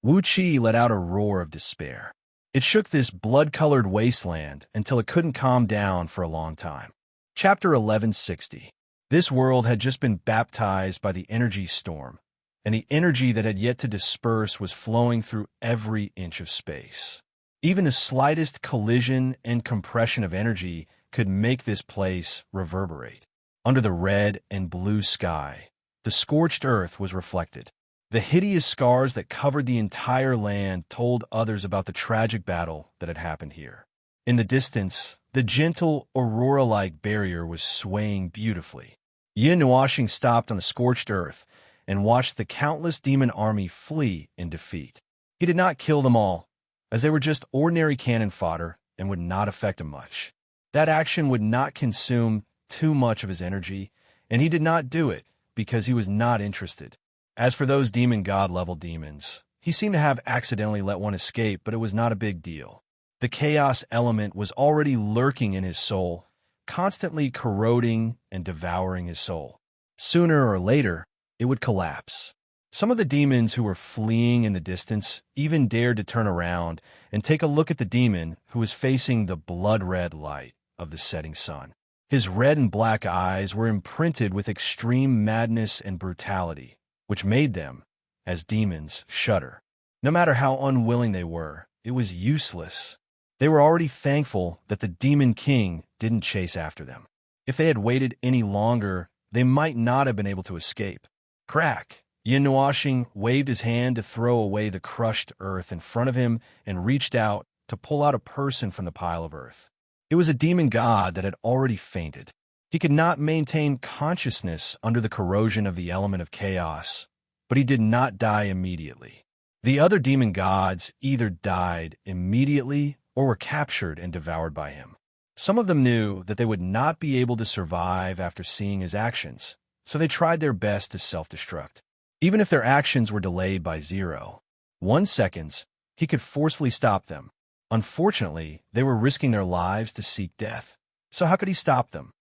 Wu Qi let out a roar of despair. It shook this blood-colored wasteland until it couldn't calm down for a long time. Chapter 1160. This world had just been baptized by the energy storm, and the energy that had yet to disperse was flowing through every inch of space. Even the slightest collision and compression of energy could make this place reverberate. Under the red and blue sky, the scorched earth was reflected. The hideous scars that covered the entire land told others about the tragic battle that had happened here. In the distance, the gentle, aurora-like barrier was swaying beautifully. Yin Nuoxing stopped on the scorched earth and watched the countless demon army flee in defeat. He did not kill them all, as they were just ordinary cannon fodder and would not affect him much. That action would not consume too much of his energy, and he did not do it because he was not interested. As for those demon god-level demons, he seemed to have accidentally let one escape, but it was not a big deal. The chaos element was already lurking in his soul, constantly corroding and devouring his soul. Sooner or later, it would collapse. Some of the demons who were fleeing in the distance even dared to turn around and take a look at the demon who was facing the blood-red light of the setting sun. His red and black eyes were imprinted with extreme madness and brutality, which made them, as demons, shudder. No matter how unwilling they were, it was useless. They were already thankful that the Demon King didn't chase after them. If they had waited any longer, they might not have been able to escape. Crack! Yin Nuoxing waved his hand to throw away the crushed earth in front of him and reached out to pull out a person from the pile of earth. It was a demon god that had already fainted. He could not maintain consciousness under the corrosion of the element of chaos, but he did not die immediately. The other demon gods either died immediately or were captured and devoured by him. Some of them knew that they would not be able to survive after seeing his actions, so they tried their best to self-destruct. Even if their actions were delayed by 0.1 seconds, he could forcefully stop them. Unfortunately, they were risking their lives to seek death. So how could he stop them?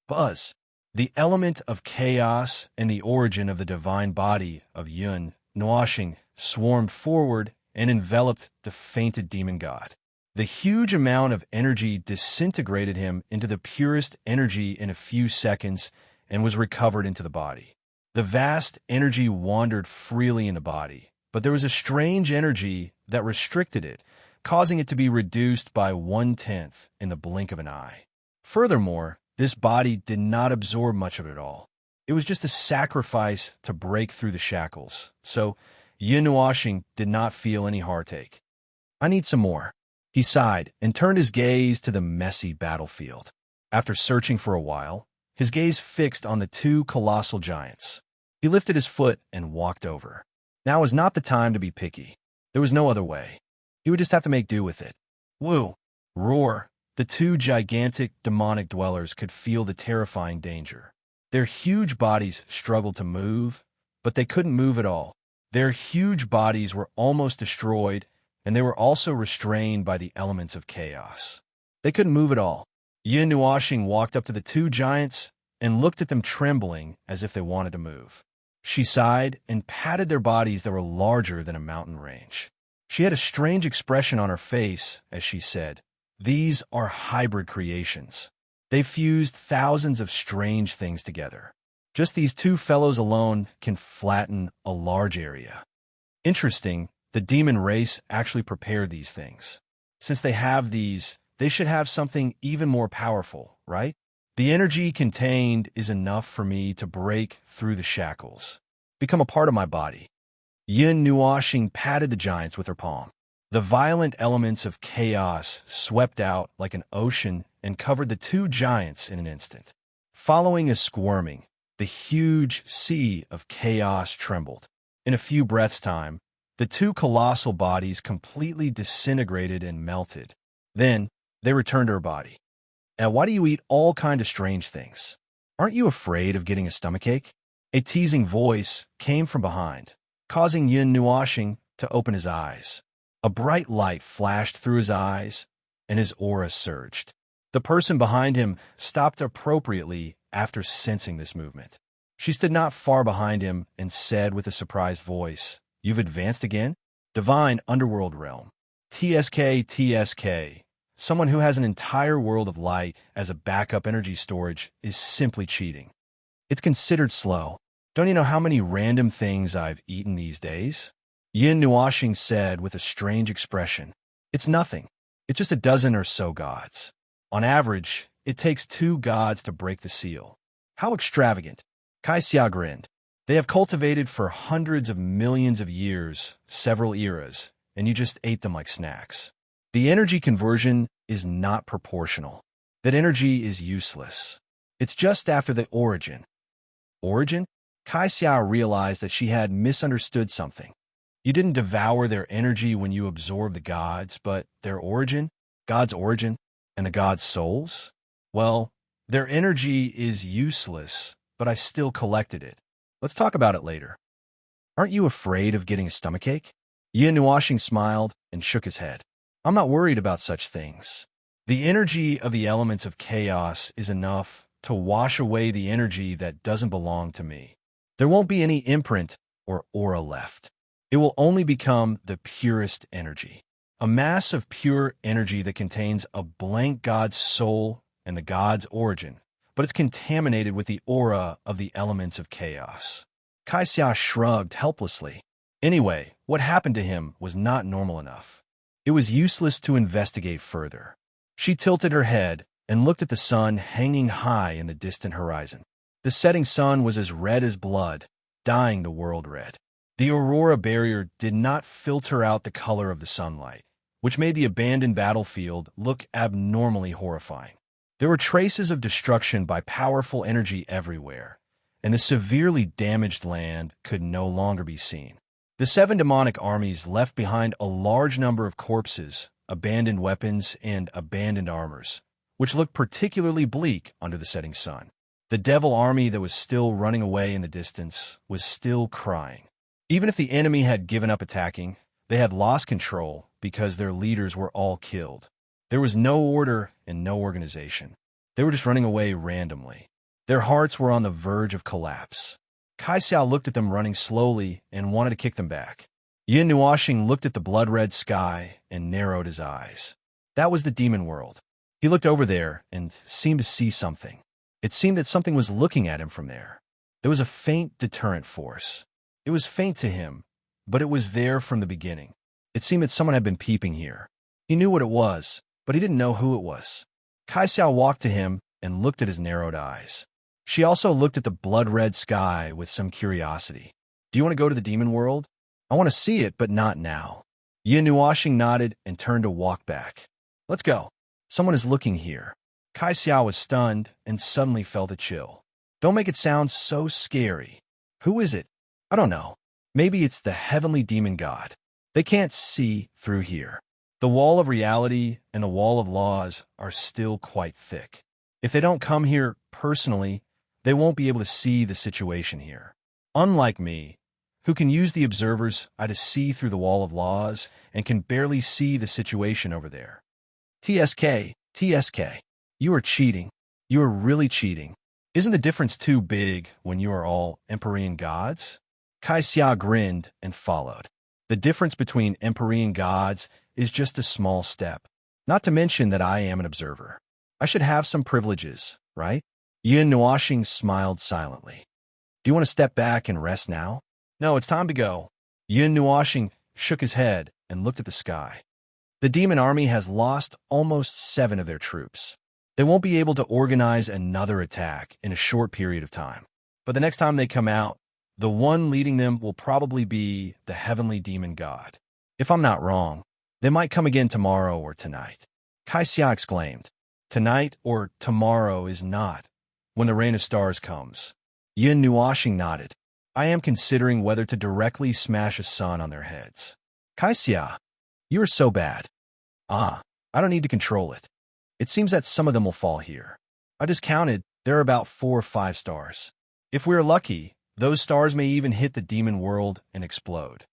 Buzz. The element of chaos and the origin of the divine body of Yin Nuoxing swarmed forward and enveloped the fainted demon god. The huge amount of energy disintegrated him into the purest energy in a few seconds and was recovered into the body. The vast energy wandered freely in the body, but there was a strange energy that restricted it, causing it to be reduced by 1/10 in the blink of an eye. Furthermore, this body did not absorb much of it all. It was just a sacrifice to break through the shackles, so Yin Nuoxing did not feel any heartache. I need some more. He sighed and turned his gaze to the messy battlefield. After searching for a while, his gaze fixed on the two colossal giants. He lifted his foot and walked over. Now was not the time to be picky. There was no other way. He would just have to make do with it. Woo! Roar! The two gigantic demonic dwellers could feel the terrifying danger. Their huge bodies struggled to move, but they couldn't move at all. Their huge bodies were almost destroyed, and they were also restrained by the elements of chaos. They couldn't move at all. Yin Nuoxing walked up to the two giants and looked at them trembling as if they wanted to move. She sighed and patted their bodies that were larger than a mountain range. She had a strange expression on her face as she said, "These are hybrid creations. They fused thousands of strange things together. Just these two fellows alone can flatten a large area." Interesting, the demon race actually prepared these things. Since they have these, they should have something even more powerful, right? The energy contained is enough for me to break through the shackles, become a part of my body. Yin Nuoxing patted the giants with her palm. The violent elements of chaos swept out like an ocean and covered the two giants in an instant. Following a squirming, the huge sea of chaos trembled. In a few breaths' time, the two colossal bodies completely disintegrated and melted. Then, they returned to her body. "And why do you eat all kinds of strange things? Aren't you afraid of getting a stomachache?" A teasing voice came from behind, causing Yin Nuoxing to open his eyes. A bright light flashed through his eyes, and his aura surged. The person behind him stopped appropriately after sensing this movement. She stood not far behind him and said with a surprised voice, "You've advanced again? Divine Underworld Realm. TSK, TSK. Someone who has an entire world of light as a backup energy storage is simply cheating. It's considered slow. Don't you know how many random things I've eaten these days?" Yin Nuoxing said with a strange expression. "It's nothing. It's just a dozen or so gods. On average, it takes 2 gods to break the seal." "How extravagant." Kai Xia grinned. "They have cultivated for hundreds of millions of years, several eras, and you just ate them like snacks. The energy conversion is not proportional. That energy is useless. It's just after the origin." Origin? Kai Xia realized that she had misunderstood something. You didn't devour their energy when you absorbed the gods, but their origin, God's origin, and the gods' souls? Well, their energy is useless, but I still collected it. Let's talk about it later. "Aren't you afraid of getting a stomachache?" Yin Nuoxing smiled and shook his head. "I'm not worried about such things. The energy of the elements of chaos is enough to wash away the energy that doesn't belong to me. There won't be any imprint or aura left. It will only become the purest energy. A mass of pure energy that contains a blank God's soul and the God's origin, but it's contaminated with the aura of the elements of chaos." Kai Xia shrugged helplessly. Anyway, what happened to him was not normal enough. It was useless to investigate further. She tilted her head and looked at the sun hanging high in the distant horizon. The setting sun was as red as blood, dyeing the world red. The aurora barrier did not filter out the color of the sunlight, which made the abandoned battlefield look abnormally horrifying. There were traces of destruction by powerful energy everywhere, and the severely damaged land could no longer be seen. The 7 demonic armies left behind a large number of corpses, abandoned weapons, and abandoned armors, which looked particularly bleak under the setting sun. The devil army that was still running away in the distance was still crying. Even if the enemy had given up attacking, they had lost control because their leaders were all killed. There was no order and no organization. They were just running away randomly. Their hearts were on the verge of collapse. Kai Xia looked at them running slowly and wanted to kick them back. Yin Nuoxing looked at the blood-red sky and narrowed his eyes. That was the demon world. He looked over there and seemed to see something. It seemed that something was looking at him from there. There was a faint deterrent force. It was faint to him, but it was there from the beginning. It seemed that someone had been peeping here. He knew what it was, but he didn't know who it was. Kai Xiao walked to him and looked at his narrowed eyes. She also looked at the blood-red sky with some curiosity. Do you want to go to the demon world? I want to see it, but not now. Yin Nuoxing nodded and turned to walk back. Let's go. Someone is looking here. Kai Xiao was stunned and suddenly felt a chill. Don't make it sound so scary. Who is it? I don't know. Maybe it's the heavenly demon god. They can't see through here. The wall of reality and the wall of laws are still quite thick. If they don't come here personally, they won't be able to see the situation here. Unlike me, who can use the observer's eye to see through the wall of laws and can barely see the situation over there. TSK, you are cheating. You are really cheating. Isn't the difference too big when you are all Empyrean gods? Kai Xia grinned and followed. The difference between Empyrean gods is just a small step. Not to mention that I am an observer. I should have some privileges, right? Yin Nuoxing smiled silently. Do you want to step back and rest now? No, it's time to go. Yin Nuoxing shook his head and looked at the sky. The demon army has lost almost 7 of their troops. They won't be able to organize another attack in a short period of time. But the next time they come out, the one leading them will probably be the heavenly demon god. If I'm not wrong, they might come again tomorrow or tonight. Kai Xia exclaimed. Tonight or tomorrow is not when the rain of stars comes. Yin Nuoxing nodded. I am considering whether to directly smash a sun on their heads. Kai Xia, you are so bad. I don't need to control it. It seems that some of them will fall here. I just counted, there are about 4 or 5 stars. If we're lucky, those stars may even hit the demon world and explode.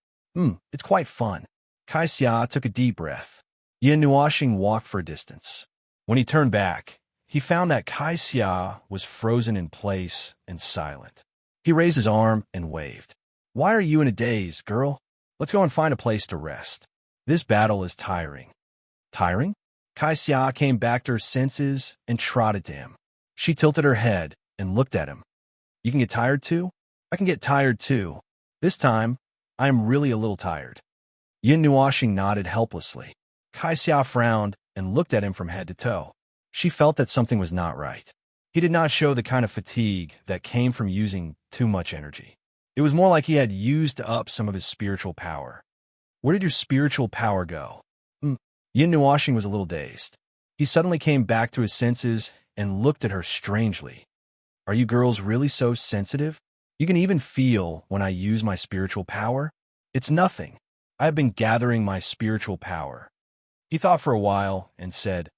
It's quite fun. Kai Xia took a deep breath. Yin Nuoxing walked for a distance. When he turned back, he found that Kai Xia was frozen in place and silent. He raised his arm and waved. Why are you in a daze, girl? Let's go and find a place to rest. This battle is tiring. Tiring? Kai Xia came back to her senses and trotted to him. She tilted her head and looked at him. You can get tired too? I can get tired too. This time, I am really a little tired. Yin Nuoxing nodded helplessly. Kai Xia frowned and looked at him from head to toe. She felt that something was not right. He did not show the kind of fatigue that came from using too much energy. It was more like he had used up some of his spiritual power. Where did your spiritual power go? Yin Nuoxing was a little dazed. He suddenly came back to his senses and looked at her strangely. Are you girls really so sensitive? You can even feel when I use my spiritual power? It's nothing. I have been gathering my spiritual power. He thought for a while and said,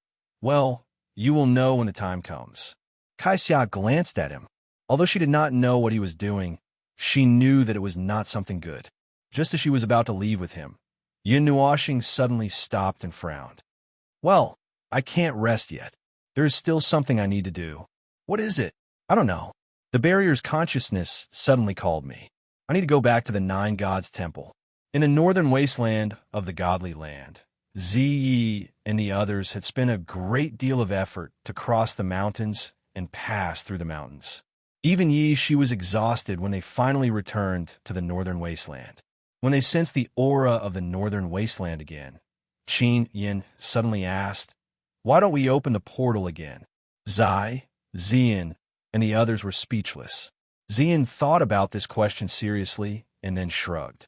Well, you will know when the time comes. Kai Xia glanced at him. Although she did not know what he was doing, she knew that it was not something good. Just as she was about to leave with him, Yin Nuoxing suddenly stopped and frowned. Well, I can't rest yet. There is still something I need to do. What is it? I don't know. The barrier's consciousness suddenly called me. I need to go back to the 9 gods' temple. In the northern wasteland of the godly land, Ziyi and the others had spent a great deal of effort to cross the mountains and pass through the mountains. Even Yi, she was exhausted when they finally returned to the northern wasteland. When they sensed the aura of the northern wasteland again, Qin Yin suddenly asked, Why don't we open the portal again? Zai, Zian, and the others were speechless. Zian thought about this question seriously and then shrugged.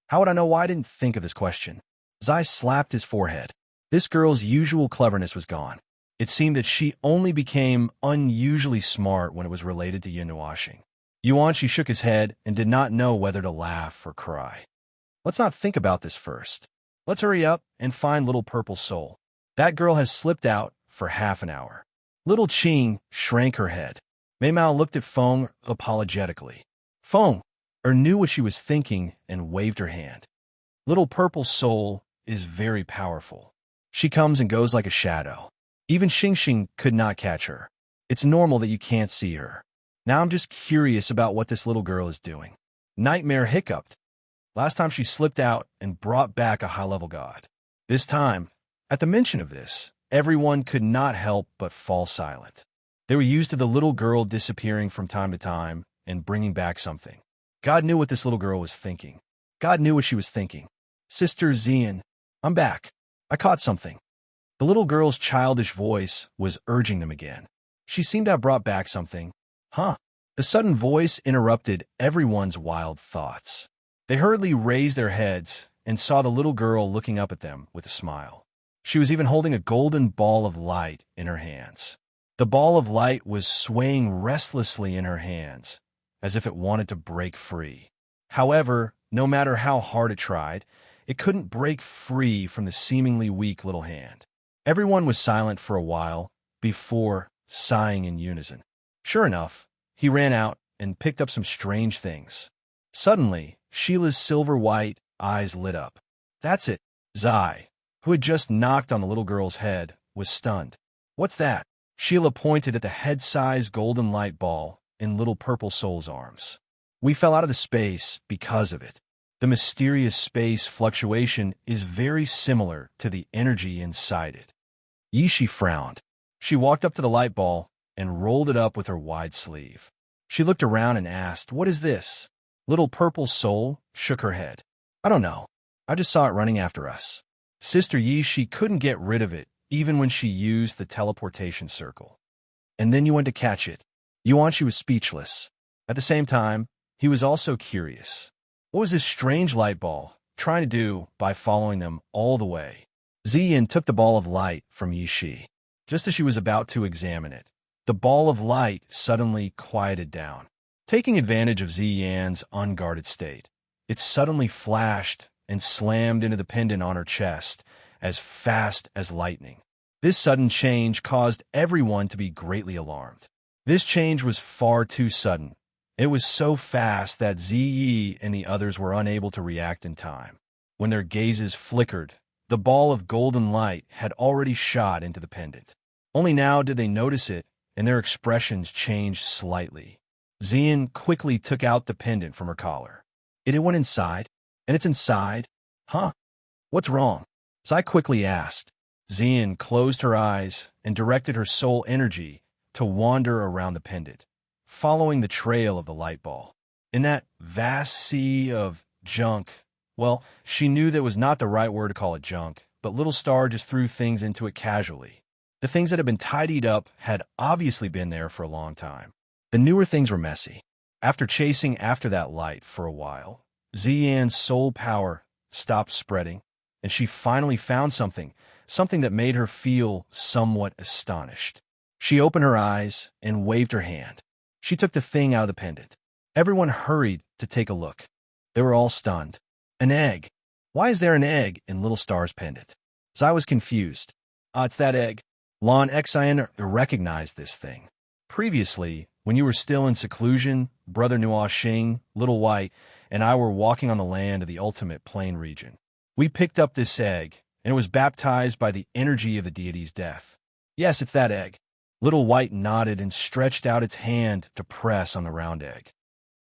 How would I know why I didn't think of this question? Zai slapped his forehead. This girl's usual cleverness was gone. It seemed that she only became unusually smart when it was related to Yin Nuoxing. Yuan, she shook his head and did not know whether to laugh or cry. Let's not think about this first. Let's hurry up and find little purple soul. That girl has slipped out for half an hour. Little Qing shrank her head. Mei Mao looked at Feng apologetically. Feng knew what she was thinking and waved her hand. Little purple soul is very powerful. She comes and goes like a shadow. Even Xingxing could not catch her. It's normal that you can't see her. Now I'm just curious about what this little girl is doing. Nightmare hiccuped. Last time she slipped out and brought back a high-level god. This time, at the mention of this, everyone could not help but fall silent. They were used to the little girl disappearing from time to time and bringing back something. God knew what this little girl was thinking. God knew what she was thinking. Sister Zian, I'm back. I caught something. The little girl's childish voice was urging them again. She seemed to have brought back something. Huh? The sudden voice interrupted everyone's wild thoughts. They hurriedly raised their heads and saw the little girl looking up at them with a smile. She was even holding a golden ball of light in her hands. The ball of light was swaying restlessly in her hands, as if it wanted to break free. However, no matter how hard it tried, it couldn't break free from the seemingly weak little hand. Everyone was silent for a while before sighing in unison. Sure enough, he ran out and picked up some strange things. Suddenly, Sheila's silver-white eyes lit up. That's it. Zai, who had just knocked on the little girl's head, was stunned. What's that? Sheila pointed at the head-sized golden light ball in little purple soul's arms. We fell out of the space because of it. The mysterious space fluctuation is very similar to the energy inside it. Yishi frowned. She walked up to the light ball and rolled it up with her wide sleeve. She looked around and asked, "What is this?" Little purple soul shook her head. "I don't know. I just saw it running after us." Sister Yishi couldn't get rid of it, even when she used the teleportation circle. "And then you went to catch it." Yuanshi was speechless. At the same time, he was also curious. What was this strange light ball trying to do by following them all the way? Ziyin took the ball of light from Yishi. Just as she was about to examine it, the ball of light suddenly quieted down. Taking advantage of Ziyan's unguarded state, it suddenly flashed and slammed into the pendant on her chest as fast as lightning. This sudden change caused everyone to be greatly alarmed. This change was far too sudden. It was so fast that Ziyi and the others were unable to react in time. When their gazes flickered, the ball of golden light had already shot into the pendant. Only now did they notice it, and their expressions changed slightly. Ziyin quickly took out the pendant from her collar. It went inside, and it's inside. Huh? What's wrong? Zai quickly asked. Ziyin closed her eyes and directed her soul energy to wander around the pendant, following the trail of the light ball. In that vast sea of junk, well, she knew that was not the right word to call it junk, but Little Star just threw things into it casually. The things that had been tidied up had obviously been there for a long time. The newer things were messy. After chasing after that light for a while, Ziyan's soul power stopped spreading, and she finally found something that made her feel somewhat astonished. She opened her eyes and waved her hand. She took the thing out of the pendant. Everyone hurried to take a look. They were all stunned. An egg. Why is there an egg in Little Star's pendant? Zai was confused. It's that egg. Lon Xian recognized this thing. Previously, when you were still in seclusion, Brother Nuo Xing, Little White, and I were walking on the land of the ultimate plain region. We picked up this egg, and it was baptized by the energy of the deity's death. Yes, it's that egg. Little White nodded and stretched out its hand to press on the round egg.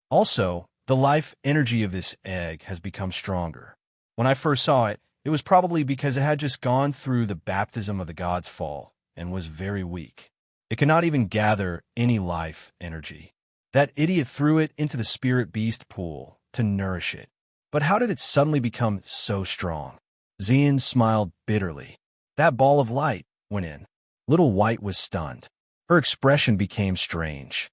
Also, the life energy of this egg has become stronger. When I first saw it, it was probably because it had just gone through the baptism of the god's fall and was very weak. It could not even gather any life energy. That idiot threw it into the spirit beast pool to nourish it. But how did it suddenly become so strong? Ziyin smiled bitterly. That ball of light went in. Little White was stunned. Her expression became strange.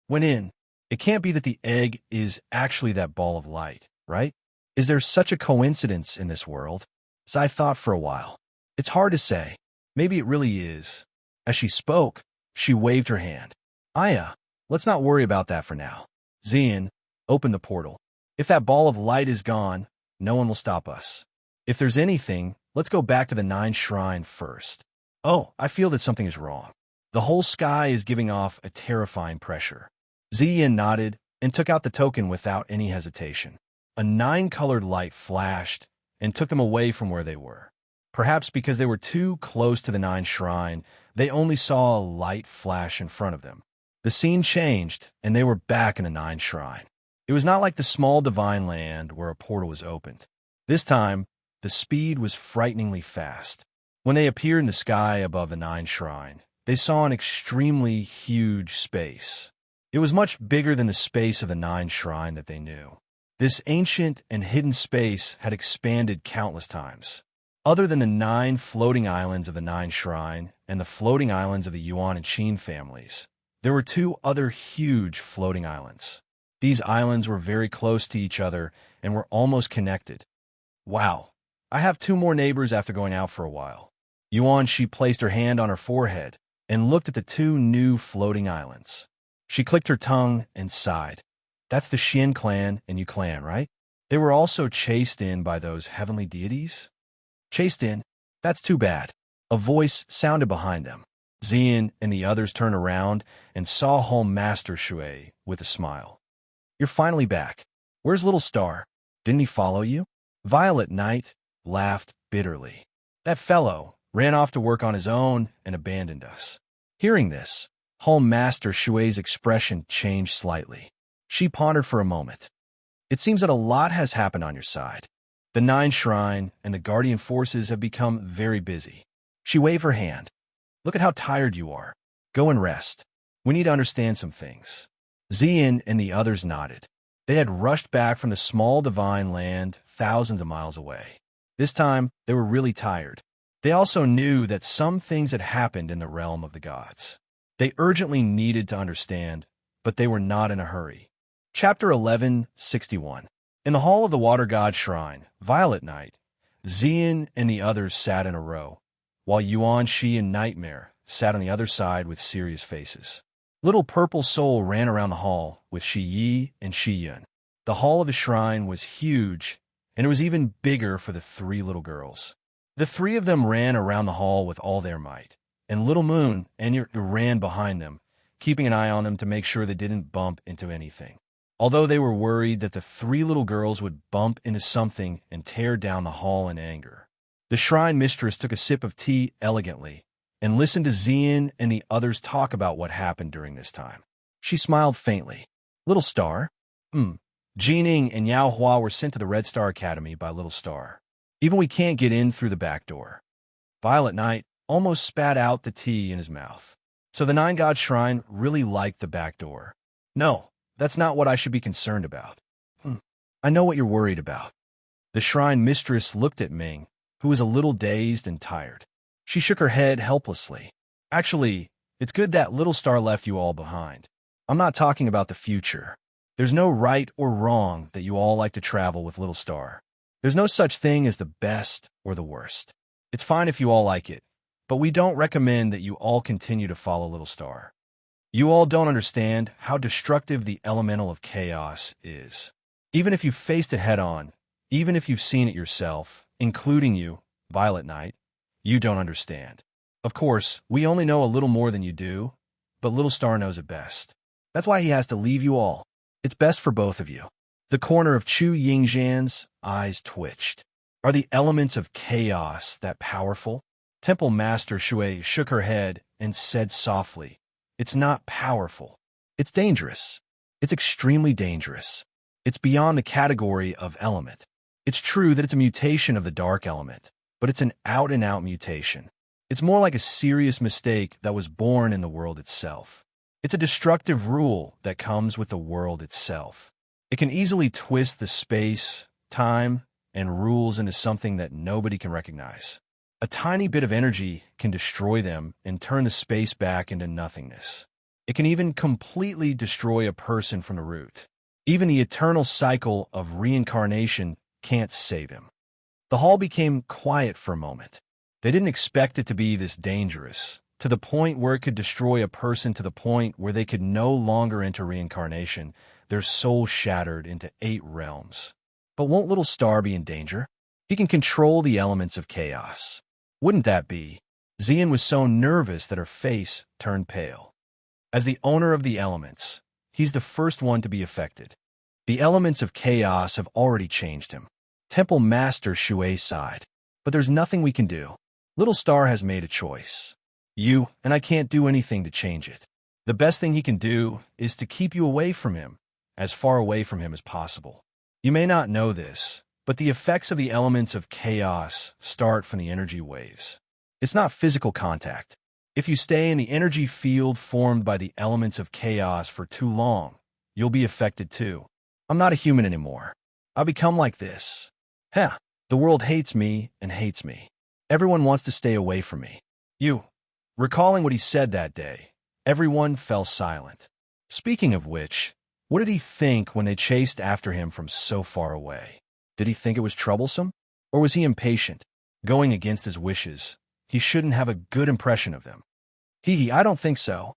Went in. It can't be that the egg is actually that ball of light, right? Is there such a coincidence in this world? Zai thought for a while. It's hard to say. Maybe it really is. As she spoke, she waved her hand. Aya, let's not worry about that for now. Ziyin, open the portal. If that ball of light is gone, no one will stop us. If there's anything, let's go back to the 9 shrine first. Oh, I feel that something is wrong. The whole sky is giving off a terrifying pressure. Ziyin nodded and took out the token without any hesitation. A 9-colored light flashed and took them away from where they were. Perhaps because they were too close to the 9 shrine, they only saw a light flash in front of them. The scene changed, and they were back in the 9 shrine. It was not like the small divine land where a portal was opened. This time, the speed was frighteningly fast. When they appeared in the sky above the 9 shrine, they saw an extremely huge space. It was much bigger than the space of the 9 shrine that they knew. This ancient and hidden space had expanded countless times. Other than the 9 floating islands of the 9 Shrine and the floating islands of the Yuan and Qin families, there were 2 other huge floating islands. These islands were very close to each other and were almost connected. Wow, I have 2 more neighbors after going out for a while. Yuan, she placed her hand on her forehead and looked at the 2 new floating islands. She clicked her tongue and sighed. That's the Xian clan and Yu clan, right? They were also chased in by those heavenly deities? Chased in? That's too bad. A voice sounded behind them. Xian and the others turned around and saw Home Master Shui with a smile. You're finally back. Where's Little Star? Didn't he follow you? Violet Knight laughed bitterly. That fellow ran off to work on his own and abandoned us. Hearing this, Home Master Shui's expression changed slightly. She pondered for a moment. It seems that a lot has happened on your side. The 9 Shrine and the Guardian forces have become very busy. She waved her hand. Look at how tired you are. Go and rest. We need to understand some things. Xian and the others nodded. They had rushed back from the small divine land thousands of miles away. This time, they were really tired. They also knew that some things had happened in the realm of the gods. They urgently needed to understand, but they were not in a hurry. Chapter 1161. In the hall of the Water God Shrine, Violet Knight, Xian and the others sat in a row, while Yuan, Shi, and Nightmare sat on the other side with serious faces. Little Purple Soul ran around the hall with Shi Yi and Shi Yun. The hall of the shrine was huge, and it was even bigger for the 3 little girls. The 3 of them ran around the hall with all their might, and Little Moon and ran behind them, keeping an eye on them to make sure they didn't bump into anything. Although they were worried that the 3 little girls would bump into something and tear down the hall in anger. The shrine mistress took a sip of tea elegantly and listened to Xian and the others talk about what happened during this time. She smiled faintly. Little Star? Jining and Yao Hua were sent to the Red Star Academy by Little Star. Even we can't get in through the back door. Violet Knight almost spat out the tea in his mouth. So the 9 God Shrine really liked the back door. No, that's not what I should be concerned about. I know what you're worried about. The shrine mistress looked at Ming, who was a little dazed and tired. She shook her head helplessly. Actually, it's good that Little Star left you all behind. I'm not talking about the future. There's no right or wrong that you all like to travel with Little Star. There's no such thing as the best or the worst. It's fine if you all like it, but we don't recommend that you all continue to follow Little Star. You all don't understand how destructive the elemental of chaos is. Even if you've faced it head-on, even if you've seen it yourself, including you, Violet Knight, you don't understand. Of course, we only know a little more than you do, but Little Star knows it best. That's why he has to leave you all. It's best for both of you. The corner of Chu Yingzhan's eyes twitched. Are the elements of chaos that powerful? Temple Master Shui shook her head and said softly, It's not powerful. It's dangerous. It's extremely dangerous. It's beyond the category of element. It's true that it's a mutation of the dark element, but it's an out-and-out mutation. It's more like a serious mistake that was born in the world itself. It's a destructive rule that comes with the world itself. It can easily twist the space, time, and rules into something that nobody can recognize. A tiny bit of energy can destroy them and turn the space back into nothingness. It can even completely destroy a person from the root. Even the eternal cycle of reincarnation can't save him. The hall became quiet for a moment. They didn't expect it to be this dangerous, to the point where it could destroy a person, to the point where they could no longer enter reincarnation, their soul shattered into 8 realms. But won't Little Star be in danger? He can control the elements of chaos. Wouldn't that be? Xian was so nervous that her face turned pale. As the owner of the elements, he's the first one to be affected. The elements of chaos have already changed him. Temple Master Shui sighed. But there's nothing we can do. Little Star has made a choice. You and I can't do anything to change it. The best thing he can do is to keep you away from him, as far away from him as possible. You may not know this, but the effects of the elements of chaos start from the energy waves. It's not physical contact. If you stay in the energy field formed by the elements of chaos for too long, you'll be affected too. I'm not a human anymore. I'll become like this. Heh, the world hates me and hates me. Everyone wants to stay away from me. You. Recalling what he said that day, everyone fell silent. Speaking of which, what did he think when they chased after him from so far away? Did he think it was troublesome? Or was he impatient, going against his wishes? He shouldn't have a good impression of them. I don't think so.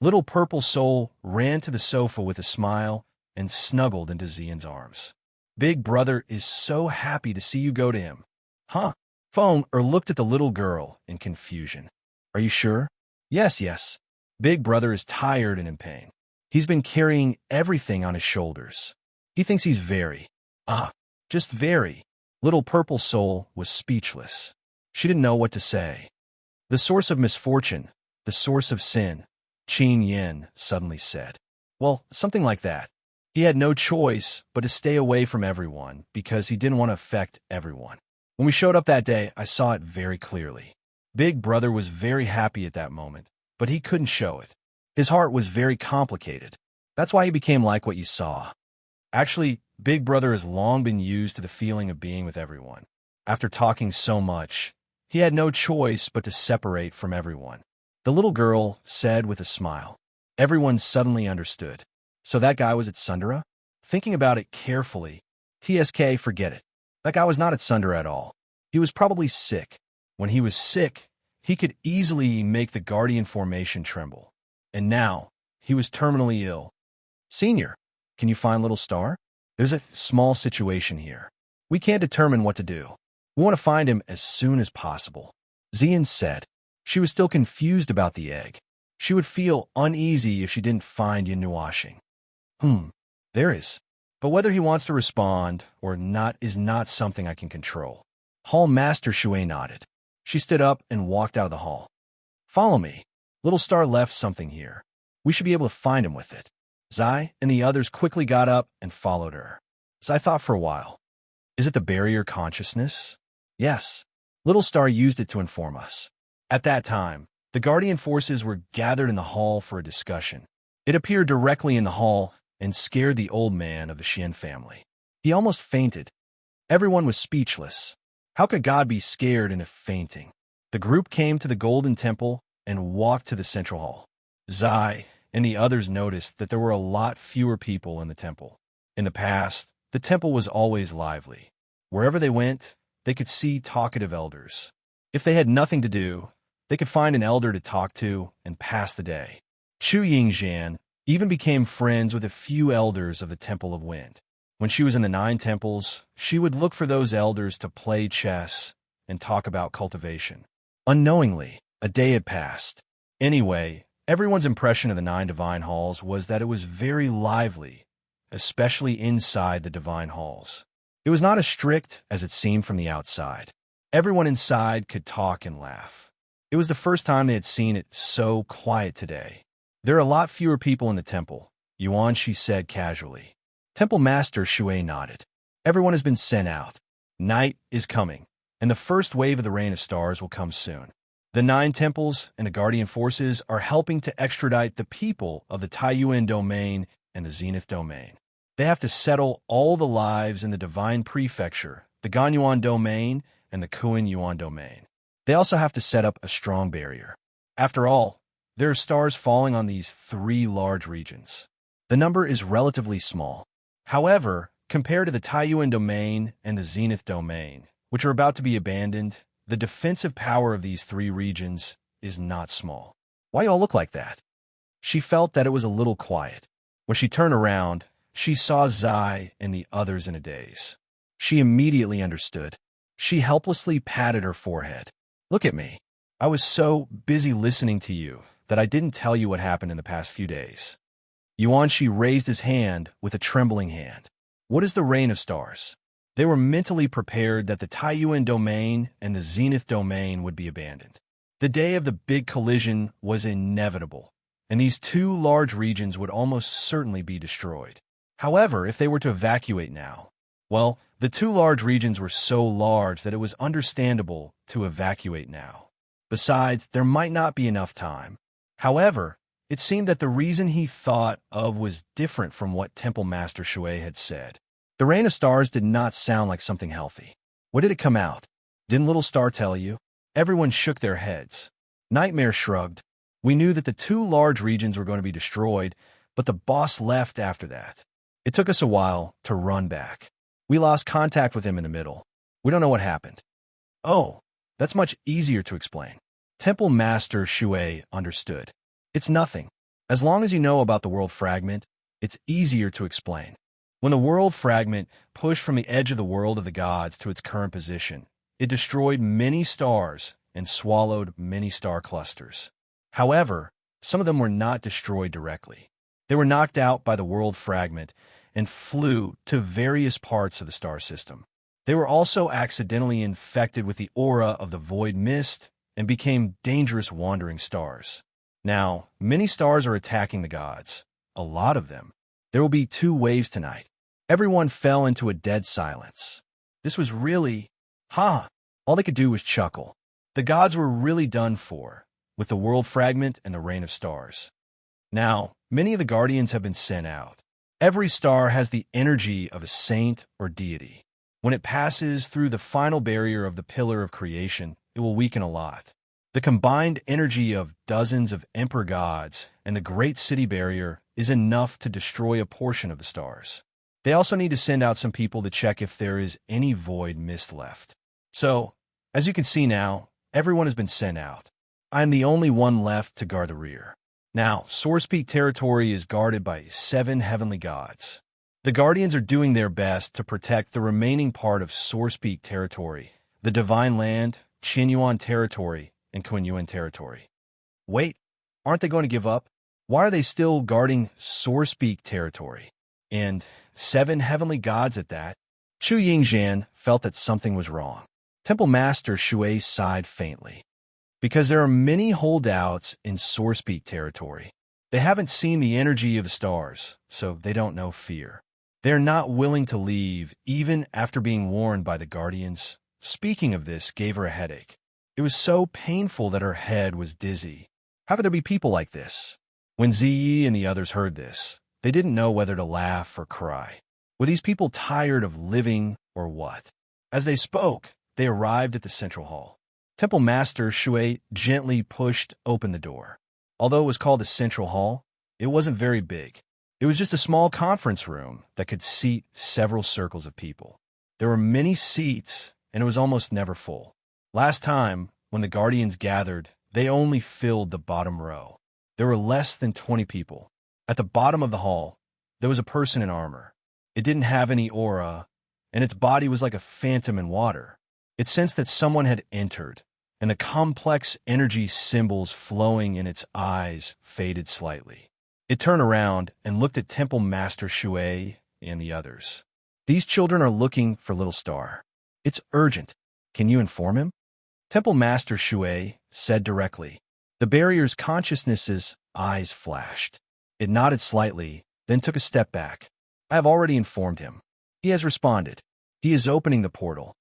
Little Purple Soul ran to the sofa with a smile and snuggled into Zian's arms. Big Brother is so happy to see you go to him. Huh? Phone or looked at the little girl in confusion. Are you sure? Yes. Big Brother is tired and in pain. He's been carrying everything on his shoulders. He thinks he's just very. Little Purple Soul was speechless. She didn't know what to say. The source of misfortune, the source of sin, Qin Yin suddenly said. Well, something like that. He had no choice but to stay away from everyone because he didn't want to affect everyone. When we showed up that day, I saw it very clearly. Big Brother was very happy at that moment, but he couldn't show it. His heart was very complicated. That's why he became like what you saw. Actually, Big Brother has long been used to the feeling of being with everyone. After talking so much, he had no choice but to separate from everyone. The little girl said with a smile. Everyone suddenly understood. So that guy was at Sundara? Thinking about it carefully, TSK, forget it. That guy was not at Sundara at all. He was probably sick. When he was sick, he could easily make the Guardian formation tremble. And now, he was terminally ill. Senior, can you find Little Star? There's a small situation here. We can't determine what to do. We want to find him as soon as possible. Zian said. She was still confused about the egg. She would feel uneasy if she didn't find Yinuashing. There is. But whether he wants to respond or not is not something I can control. Hall Master Shui nodded. She stood up and walked out of the hall. Follow me. Little Star left something here. We should be able to find him with it. Zai and the others quickly got up and followed her. Zai thought for a while. Is it the barrier consciousness? Yes. Little Star used it to inform us. At that time, the Guardian forces were gathered in the hall for a discussion. It appeared directly in the hall and scared the old man of the Xian family. He almost fainted. Everyone was speechless. How could God be scared into fainting? The group came to the Golden Temple and walked to the central hall. Zai and the others noticed that there were a lot fewer people in the temple. In the past, the temple was always lively. Wherever they went, they could see talkative elders. If they had nothing to do, they could find an elder to talk to and pass the day. Chu Yingxian even became friends with a few elders of the Temple of Wind. When she was in the 9 temples, she would look for those elders to play chess and talk about cultivation. Unknowingly, a day had passed. Anyway, everyone's impression of the 9 divine halls was that it was very lively, especially inside the divine halls. It was not as strict as it seemed from the outside. Everyone inside could talk and laugh. It was the first time they had seen it so quiet today. There are a lot fewer people in the temple, Yuan, she said casually. Temple Master Shui nodded. Everyone has been sent out. Night is coming, and the first wave of the Rain of Stars will come soon. The 9 temples and the Guardian forces are helping to extradite the people of the Taiyuan domain and the Zenith domain. They have to settle all the lives in the Divine Prefecture, the Ganyuan domain, and the Kuan Yuan domain. They also have to set up a strong barrier. After all, there are stars falling on these 3 large regions. The number is relatively small. However, compared to the Taiyuan domain and the Zenith domain, which are about to be abandoned, the defensive power of these 3 regions is not small. Why y'all look like that? She felt that it was a little quiet. When she turned around, she saw Zai and the others in a daze. She immediately understood. She helplessly patted her forehead. Look at me. I was so busy listening to you that I didn't tell you what happened in the past few days. Yuanshi raised his hand with a trembling hand. What is the Rain of Stars? They were mentally prepared that the Taiyuan domain and the Zenith domain would be abandoned. The day of the big collision was inevitable, and these 2 large regions would almost certainly be destroyed. However, if they were to evacuate now, well, the 2 large regions were so large that it was understandable to evacuate now. Besides, there might not be enough time. However, it seemed that the reason he thought of was different from what Temple Master Shui had said. The rain of stars did not sound like something healthy. What did it come out? Didn't Little Star tell you? Everyone shook their heads. Nightmare shrugged. We knew that the two large regions were going to be destroyed, but the boss left after that. It took us a while to run back. We lost contact with him in the middle. We don't know what happened. Oh, that's much easier to explain. Temple Master Shui understood. It's nothing. As long as you know about the world fragment, it's easier to explain. When the world fragment pushed from the edge of the world of the gods to its current position, it destroyed many stars and swallowed many star clusters. However, some of them were not destroyed directly. They were knocked out by the world fragment and flew to various parts of the star system. They were also accidentally infected with the aura of the void mist and became dangerous wandering stars. Now, many stars are attacking the gods. A lot of them. There will be 2 waves tonight. Everyone fell into a dead silence. This was really... All they could do was chuckle. The gods were really done for, with the world fragment and the rain of stars. Now, many of the guardians have been sent out. Every star has the energy of a saint or deity. When it passes through the final barrier of the pillar of creation, it will weaken a lot. The combined energy of dozens of emperor gods and the great city barrier is enough to destroy a portion of the stars. They also need to send out some people to check if there is any void mist left. So, as you can see now, everyone has been sent out. I am the only one left to guard the rear. Now, Source Peak territory is guarded by 7 heavenly gods. The Guardians are doing their best to protect the remaining part of Source Peak territory, the Divine Land, Qinyuan territory, and Kunyuan territory. Wait, aren't they going to give up? Why are they still guarding Source Peak territory? And 7 heavenly gods at that? Chu Yingzhan felt that something was wrong. Temple Master Shui sighed faintly. Because there are many holdouts in Source Peak territory. They haven't seen the energy of the stars, so they don't know fear. They are not willing to leave, even after being warned by the Guardians. Speaking of this gave her a headache. It was so painful that her head was dizzy. How could there be people like this? When Ziyi and the others heard this, they didn't know whether to laugh or cry. Were these people tired of living or what? As they spoke, they arrived at the central hall. Temple Master Shui gently pushed open the door. Although it was called the Central Hall, it wasn't very big. It was just a small conference room that could seat several circles of people. There were many seats, and it was almost never full. Last time, when the Guardians gathered, they only filled the bottom row. There were less than 20 people. At the bottom of the hall, there was a person in armor. It didn't have any aura, and its body was like a phantom in water. It sensed that someone had entered, and the complex energy symbols flowing in its eyes faded slightly. It turned around and looked at Temple Master Shui and the others. These children are looking for Little Star. It's urgent. Can you inform him? Temple Master Shui said directly. The barrier's consciousness's eyes flashed. It nodded slightly, then took a step back. I have already informed him. He has responded. He is opening the portal.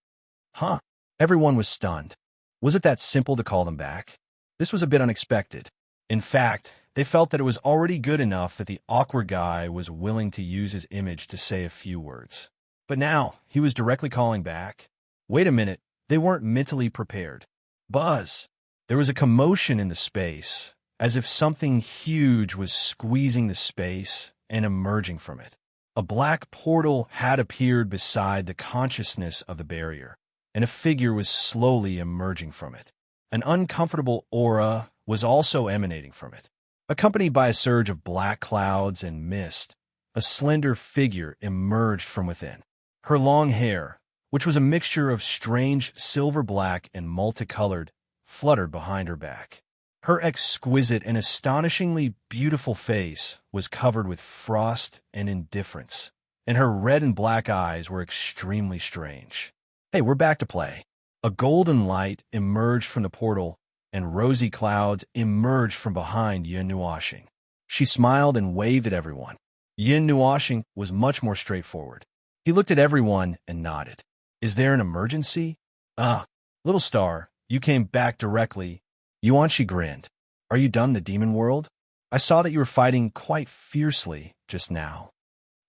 Huh? Everyone was stunned. Was it that simple to call them back? This was a bit unexpected. In fact, they felt that it was already good enough that the awkward guy was willing to use his image to say a few words. But now, he was directly calling back. Wait a minute, they weren't mentally prepared. Buzz! There was a commotion in the space, as if something huge was squeezing the space and emerging from it. A black portal had appeared beside the consciousness of the barrier, and a figure was slowly emerging from it. An uncomfortable aura was also emanating from it. Accompanied by a surge of black clouds and mist, a slender figure emerged from within. Her long hair, which was a mixture of strange silver black and multicolored, fluttered behind her back. Her exquisite and astonishingly beautiful face was covered with frost and indifference, and her red and black eyes were extremely strange. Hey, we're back to play. A golden light emerged from the portal, and rosy clouds emerged from behind Yin Nuashing. She smiled and waved at everyone. Yin Nuashing was much more straightforward. He looked at everyone and nodded. Is there an emergency? Little Star, you came back directly. Yuanshi grinned. Are you done the demon world? I saw that you were fighting quite fiercely just now.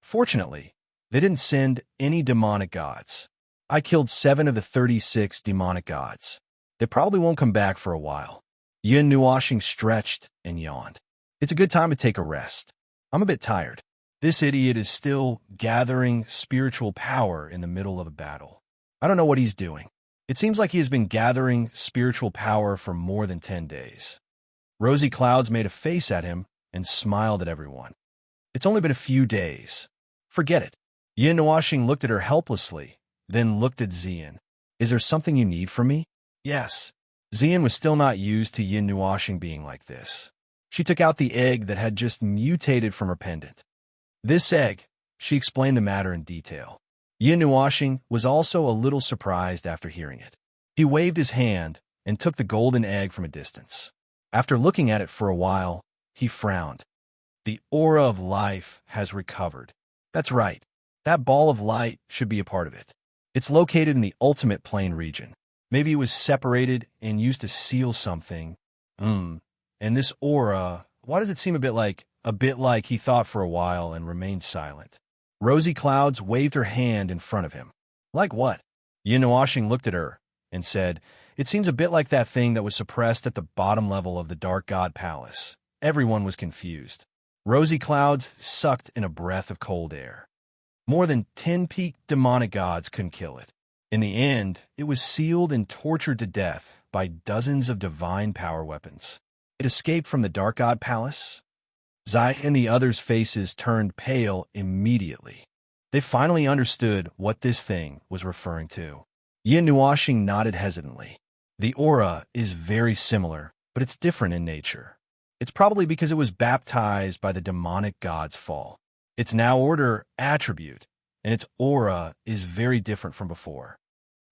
Fortunately, They didn't send any demonic gods. I killed 7 of the 36 demonic gods. They probably won't come back for a while. Yin Nuoshing stretched and yawned. It's a good time to take a rest. I'm a bit tired. This idiot is still gathering spiritual power in the middle of a battle. I don't know what he's doing. It seems like he has been gathering spiritual power for more than 10 days. Rosy Clouds made a face at him and smiled at everyone. It's only been a few days. Forget it. Yin Nuoshing looked at her helplessly, then looked at Xian. Is there something you need from me? Yes. Xian was still not used to Yin Nuoshing being like this. She took out the egg that had just mutated from her pendant. This egg, she explained the matter in detail. Yin Nuoshing was also a little surprised after hearing it. He waved his hand and took the golden egg from a distance. After looking at it for a while, he frowned. The aura of life has recovered. That's right. That ball of light should be a part of it. It's located in the ultimate plane region. Maybe it was separated and used to seal something. And this aura, why does it seem a bit like he thought for a while and remained silent? Rosy Clouds waved her hand in front of him. Like what? Yin Nuoshing looked at her and said, it seems a bit like that thing that was suppressed at the bottom level of the Dark God Palace. Everyone was confused. Rosy Clouds sucked in a breath of cold air. More than 10 peaked demonic gods couldn't kill it. In the end, it was sealed and tortured to death by dozens of divine power weapons. It escaped from the Dark God Palace. Zai and the others' faces turned pale immediately. They finally understood what this thing was referring to. Yin Nuoshing nodded hesitantly. The aura is very similar, but it's different in nature. It's probably because it was baptized by the demonic god's fall. Its now order attribute, and its aura is very different from before.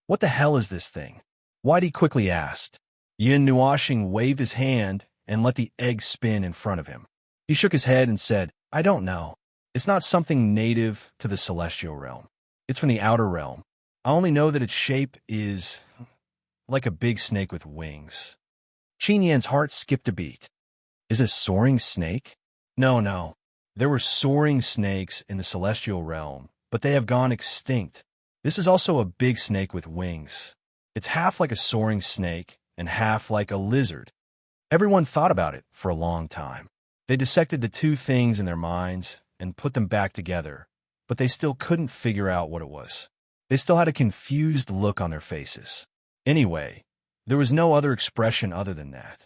What the hell is this thing? Whitey quickly asked. Yin Nuoshing waved his hand and let the egg spin in front of him. He shook his head and said, I don't know. It's not something native to the celestial realm. It's from the outer realm. I only know that its shape is like a big snake with wings. Qin Yan's heart skipped a beat. Is it a soaring snake? No. There were soaring snakes in the celestial realm, but they have gone extinct. This is also a big snake with wings. It's half like a soaring snake and half like a lizard. Everyone thought about it for a long time. They dissected the two things in their minds and put them back together, but they still couldn't figure out what it was. They still had a confused look on their faces. Anyway, there was no other expression other than that.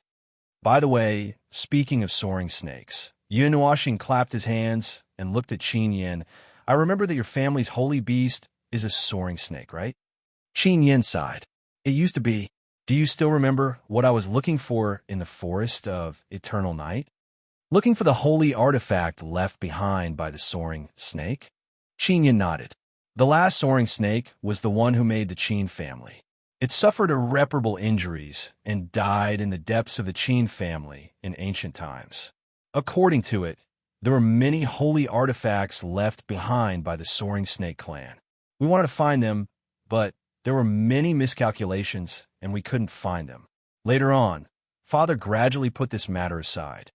By the way, speaking of soaring snakes, Yin Nuoshing clapped his hands and looked at Qin Yan. I remember that your family's holy beast is a soaring snake, right? Qin Yan sighed. It used to be. Do you still remember what I was looking for in the forest of eternal night? Looking for the holy artifact left behind by the soaring snake? Qin Yan nodded. The last soaring snake was the one who made the Qin family. It suffered irreparable injuries and died in the depths of the Qin family in ancient times. According to it, there were many holy artifacts left behind by the soaring snake clan. We wanted to find them, but there were many miscalculations and we couldn't find them. Later on, Father gradually put this matter aside.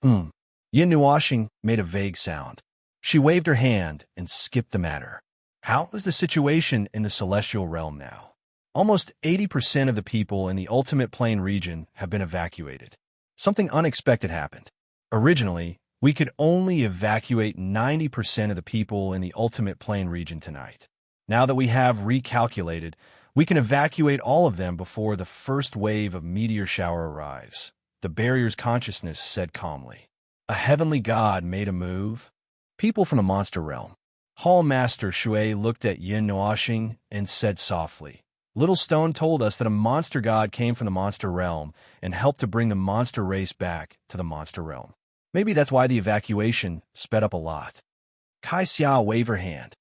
Yin Nuoshing made a vague sound. She waved her hand and skipped the matter. How is the situation in the celestial realm now? Almost 80% of the people in the ultimate plane region have been evacuated. Something unexpected happened. Originally, we could only evacuate 90% of the people in the ultimate plane region tonight. Now that we have recalculated, we can evacuate all of them before the first wave of meteor shower arrives. The barrier's consciousness said calmly. A heavenly god made a move. People from the monster realm. Hall Master Shui looked at Yin Nuoshing and said softly, Little Stone told us that a monster god came from the monster realm and helped to bring the monster race back to the monster realm. Maybe that's why the evacuation sped up a lot. Kai Xia waved her hand.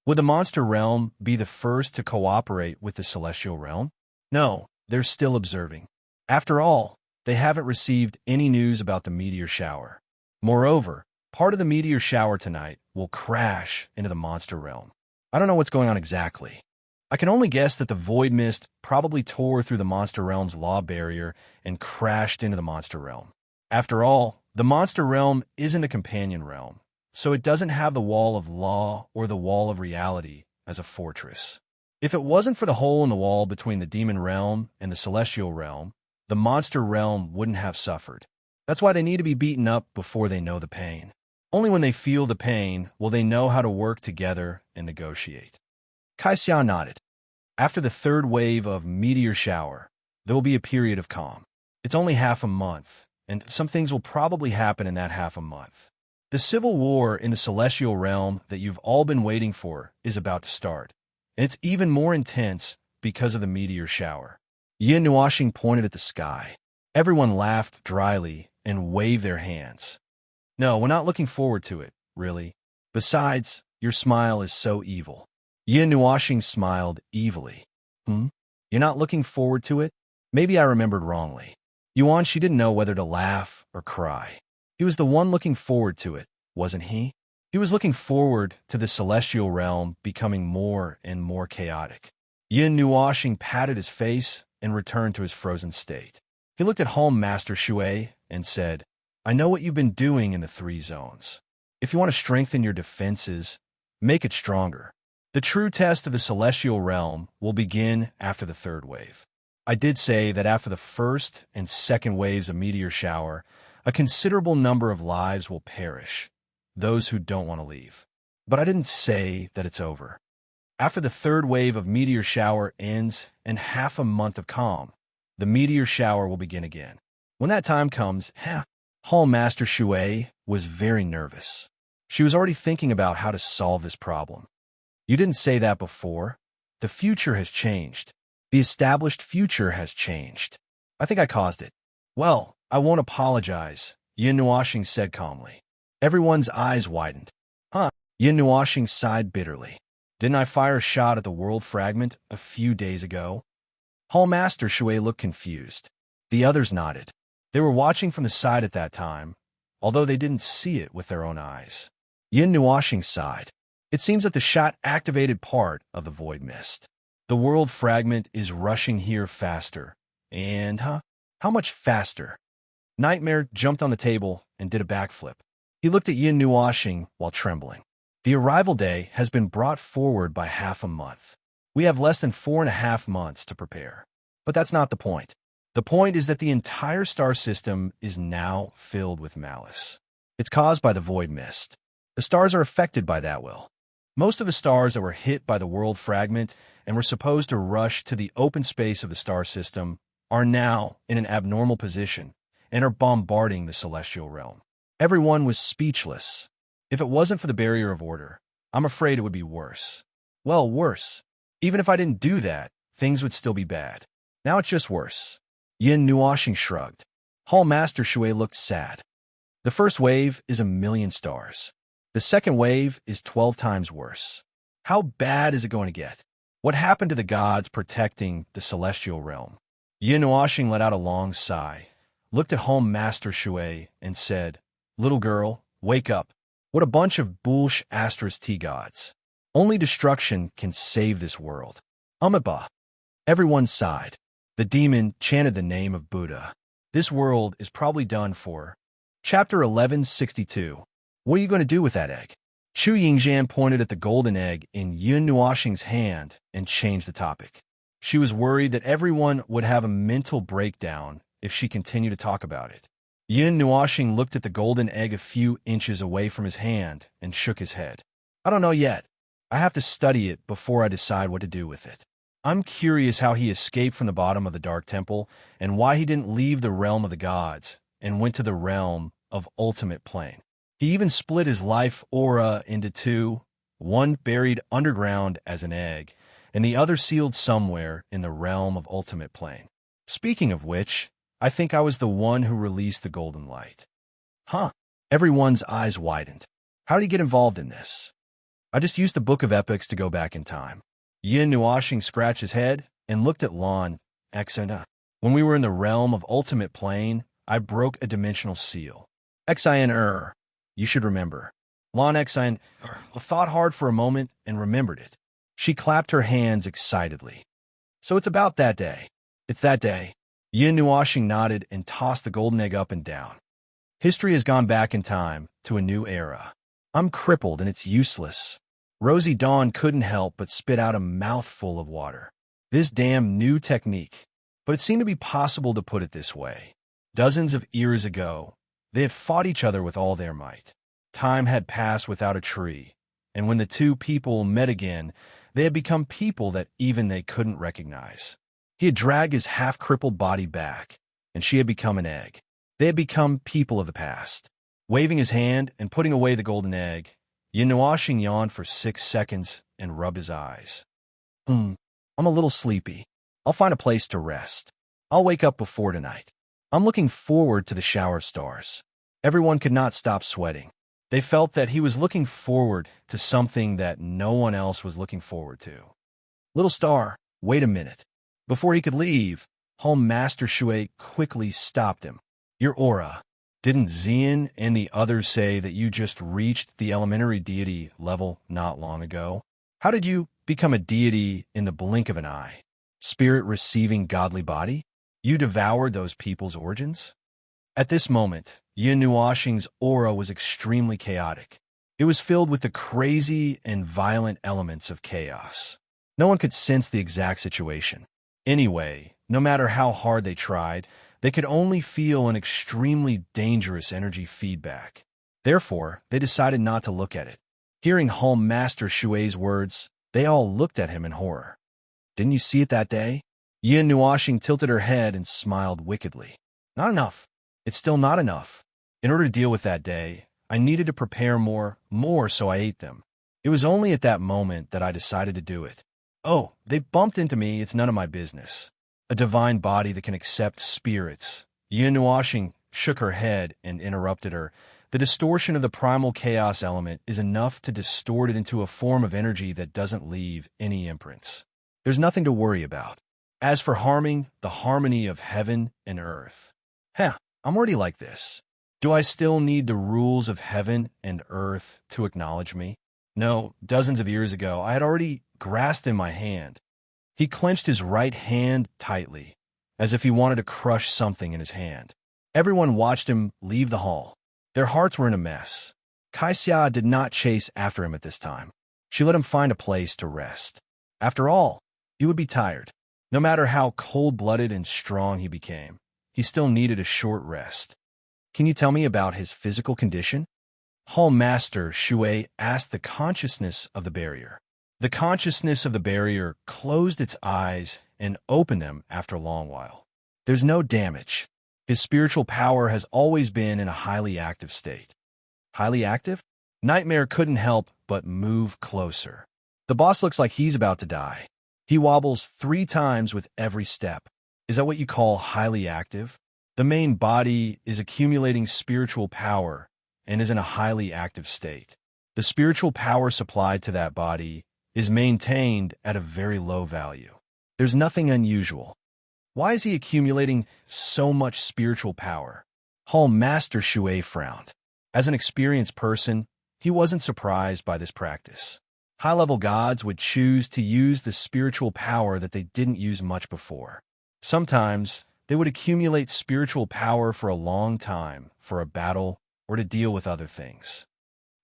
Would the monster realm be the first to cooperate with the celestial realm? No, they're still observing. After all, they haven't received any news about the meteor shower. Moreover, part of the meteor shower tonight will crash into the monster realm. I don't know what's going on exactly. I can only guess that the void mist probably tore through the monster realm's law barrier and crashed into the monster realm. After all, the monster realm isn't a companion realm. so it doesn't have the wall of law or the wall of reality as a fortress. If it wasn't for the hole in the wall between the demon realm and the celestial realm, the monster realm wouldn't have suffered. That's why they need to be beaten up before they know the pain. Only when they feel the pain will they know how to work together and negotiate. Kaixian nodded. After the third wave of meteor shower, there will be a period of calm. It's only half a month, and some things will probably happen in that half a month. The civil war in the celestial realm that you've all been waiting for is about to start, and it's even more intense because of the meteor shower. Yin Nuoxing pointed at the sky. Everyone laughed dryly and waved their hands. No, we're not looking forward to it, really. Besides, your smile is so evil. Yin Nuoxing smiled evilly. You're not looking forward to it? Maybe I remembered wrongly. Yuan, she didn't know whether to laugh or cry. He was the one looking forward to it, wasn't he? He was looking forward to the celestial realm becoming more and more chaotic. Yin Nuoxing patted his face and returned to his frozen state. He looked at Home Master Shui and said, I know what you've been doing in the 3 zones. If you want to strengthen your defenses, make it stronger. The true test of the celestial realm will begin after the 3rd wave. I did say that after the 1st and 2nd waves of meteor shower, a considerable number of lives will perish, those who don't want to leave. But I didn't say that it's over. After the 3rd wave of meteor shower ends and half a month of calm, the meteor shower will begin again. When that time comes, Hall Master Shui was very nervous. She was already thinking about how to solve this problem. You didn't say that before. The future has changed. The established future has changed. I think I caused it. Well, I won't apologize, Yin Nuoxing said calmly. Everyone's eyes widened. Yin Nuoxing sighed bitterly. Didn't I fire a shot at the world fragment a few days ago? Hall Master Shui looked confused. The others nodded. They were watching from the side at that time, although they didn't see it with their own eyes. Yin Nuoxing sighed. It seems that the shot activated part of the void mist. The world fragment is rushing here faster. And, how much faster? Nightmare jumped on the table and did a backflip. He looked at Yin Nuoxing while trembling. The arrival day has been brought forward by half a month. We have less than 4.5 months to prepare. But that's not the point. The point is that the entire star system is now filled with malice. It's caused by the void mist. The stars are affected by that will. Most of the stars that were hit by the world fragment and were supposed to rush to the open space of the star system are now in an abnormal position and are bombarding the celestial realm. Everyone was speechless. If it wasn't for the barrier of order, I'm afraid it would be worse. Well, worse. Even if I didn't do that, things would still be bad. Now it's just worse. Yin Nuoxing shrugged. Hall Master Shui looked sad. The first wave is 1,000,000 stars. The second wave is 12 times worse. How bad is it going to get? What happened to the gods protecting the celestial realm? Yin Nuoxing let out a long sigh, looked at Home Master Shui, and said, Little girl, wake up. What a bunch of bullsh *T gods. Only destruction can save this world. Amitabha. Everyone sighed. The demon chanted the name of Buddha. This world is probably done for. Chapter 1162. What are you going to do with that egg? Chu Yingzhan pointed at the golden egg in Yin Nuoxing's hand and changed the topic. She was worried that everyone would have a mental breakdown if she continued to talk about it. Yin Nuoxing looked at the golden egg a few inches away from his hand and shook his head. I don't know yet. I have to study it before I decide what to do with it. I'm curious how he escaped from the bottom of the Dark Temple and why he didn't leave the realm of the gods and went to the realm of ultimate plane. He even split his life aura into 2, one buried underground as an egg, and the other sealed somewhere in the realm of ultimate plane. Speaking of which, I think I was the one who released the golden light. Everyone's eyes widened. How did he get involved in this? I just used the Book of Epics to go back in time. Yin Nuoxing scratched his head and looked at Lan Xina. When we were in the realm of ultimate plane, I broke a dimensional seal. Xin. You should remember. Lan Xin thought hard for a moment and remembered it. She clapped her hands excitedly. So it's about that day. It's that day. Yin Nuoxing nodded and tossed the golden egg up and down. History has gone back in time to a new era. I'm crippled and it's useless. Rosie Dawn couldn't help but spit out a mouthful of water. This damn new technique. But it seemed to be possible to put it this way. Dozens of years ago, they had fought each other with all their might. Time had passed without a tree, and when the two people met again, they had become people that even they couldn't recognize. He had dragged his half-crippled body back, and she had become an egg. They had become people of the past. Waving his hand and putting away the golden egg, Yinuashing yawned for 6 seconds and rubbed his eyes. I'm a little sleepy. I'll find a place to rest. I'll wake up before tonight. I'm looking forward to the shower of stars. Everyone could not stop sweating. They felt that he was looking forward to something that no one else was looking forward to. Little Star, wait a minute. Before he could leave, Home Master Shui quickly stopped him. Your aura. Didn't Xian and the others say that you just reached the elementary deity level not long ago? How did you become a deity in the blink of an eye? Spirit receiving godly body? You devoured those people's origins? At this moment, Yin Nuoxing's aura was extremely chaotic. It was filled with the crazy and violent elements of chaos. No one could sense the exact situation. Anyway, no matter how hard they tried, they could only feel an extremely dangerous energy feedback. Therefore, they decided not to look at it. Hearing Home Master Shui's words, they all looked at him in horror. Didn't you see it that day? Yin Nuoxing tilted her head and smiled wickedly. Not enough. It's still not enough. In order to deal with that day, I needed to prepare more, so I ate them. It was only at that moment that I decided to do it. Oh, they bumped into me, it's none of my business. A divine body that can accept spirits. Yin Nuoxing shook her head and interrupted her. The distortion of the primal chaos element is enough to distort it into a form of energy that doesn't leave any imprints. There's nothing to worry about. As for harming the harmony of heaven and earth, I'm already like this. Do I still need the rules of heaven and earth to acknowledge me? No, dozens of years ago, I had already grasped in my hand. He clenched his right hand tightly, as if he wanted to crush something in his hand. Everyone watched him leave the hall. Their hearts were in a mess. Kaixia did not chase after him at this time. She let him find a place to rest. After all, he would be tired. No matter how cold-blooded and strong he became, he still needed a short rest. Can you tell me about his physical condition? Hall Master Shui asked the consciousness of the barrier. The consciousness of the barrier closed its eyes and opened them after a long while. There's no damage. His spiritual power has always been in a highly active state. Highly active? Nightmare couldn't help but move closer. The boss looks like he's about to die. He wobbles 3 times with every step. Is that what you call highly active? The main body is accumulating spiritual power and is in a highly active state. The spiritual power supplied to that body is maintained at a very low value. There's nothing unusual. Why is he accumulating so much spiritual power? Hall Master Shui frowned. As an experienced person, he wasn't surprised by this practice. High-level gods would choose to use the spiritual power that they didn't use much before. Sometimes, they would accumulate spiritual power for a long time, for a battle, or to deal with other things.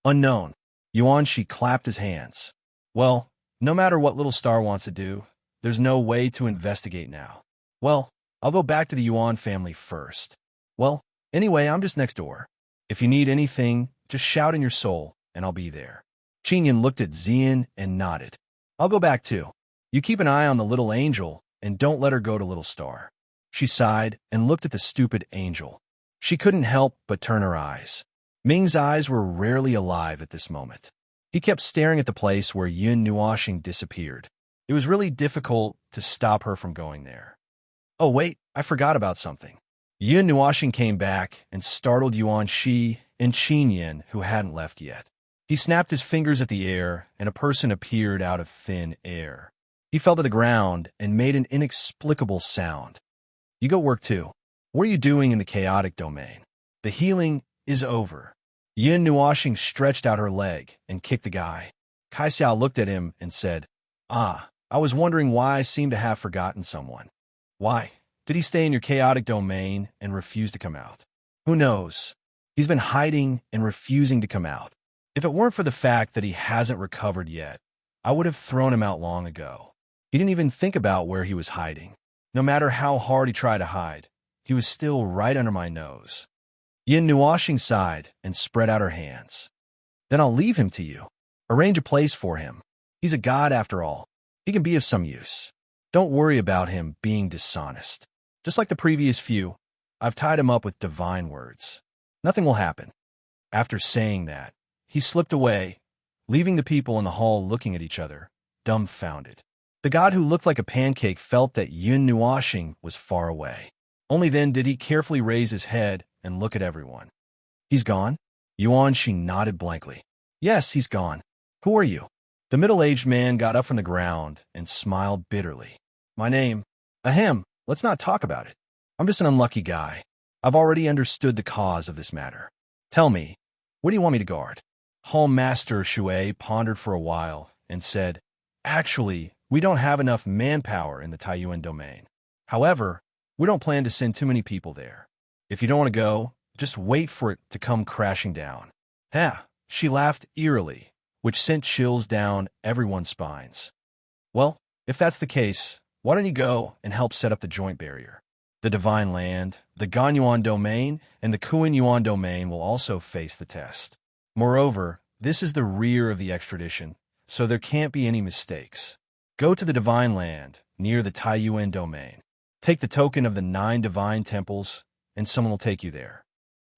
Unknown. Yuanshi clapped his hands. Well, no matter what Little Star wants to do, there's no way to investigate now. Well, I'll go back to the Yuan family first. Well, anyway, I'm just next door. If you need anything, just shout in your soul, and I'll be there. Qingyan looked at Xian and nodded. I'll go back too. You keep an eye on the little angel, and don't let her go to Little Star. She sighed and looked at the stupid angel. She couldn't help but turn her eyes. Ming's eyes were rarely alive at this moment. He kept staring at the place where Yin Nuoxing disappeared. It was really difficult to stop her from going there. Oh wait, I forgot about something. Yin Nuoxing came back and startled Yuan Shi and Qingyan, who hadn't left yet. He snapped his fingers at the air, and a person appeared out of thin air. He fell to the ground and made an inexplicable sound. You go work too. What are you doing in the chaotic domain? The healing is over. Yin Nuoxing stretched out her leg and kicked the guy. Kaixia looked at him and said, I was wondering why I seem to have forgotten someone. Why? Did he stay in your chaotic domain and refuse to come out? Who knows? He's been hiding and refusing to come out. If it weren't for the fact that he hasn't recovered yet, I would have thrown him out long ago. He didn't even think about where he was hiding. No matter how hard he tried to hide, he was still right under my nose. Yin Nuashing sighed and spread out her hands. Then I'll leave him to you. Arrange a place for him. He's a god after all. He can be of some use. Don't worry about him being dishonest. Just like the previous few, I've tied him up with divine words. Nothing will happen. After saying that, he slipped away, leaving the people in the hall looking at each other, dumbfounded. The god who looked like a pancake felt that Yun Nuashing was far away. Only then did he carefully raise his head and look at everyone. He's gone? Yuan Shi nodded blankly. Yes, he's gone. Who are you? The middle-aged man got up from the ground and smiled bitterly. My name? Ahem, let's not talk about it. I'm just an unlucky guy. I've already understood the cause of this matter. Tell me, what do you want me to guard? Hall Master Shui pondered for a while and said, Actually, we don't have enough manpower in the Taiyuan domain. However, we don't plan to send too many people there. If you don't want to go, just wait for it to come crashing down. Ha! She laughed eerily, which sent chills down everyone's spines. Well, if that's the case, why don't you go and help set up the joint barrier? The Divine Land, the Ganyuan domain, and the Kuan Yuan domain will also face the test. Moreover, this is the rear of the extradition, so there can't be any mistakes. Go to the Divine Land, near the Taiyuan domain. Take the token of the 9 divine temples, and someone will take you there.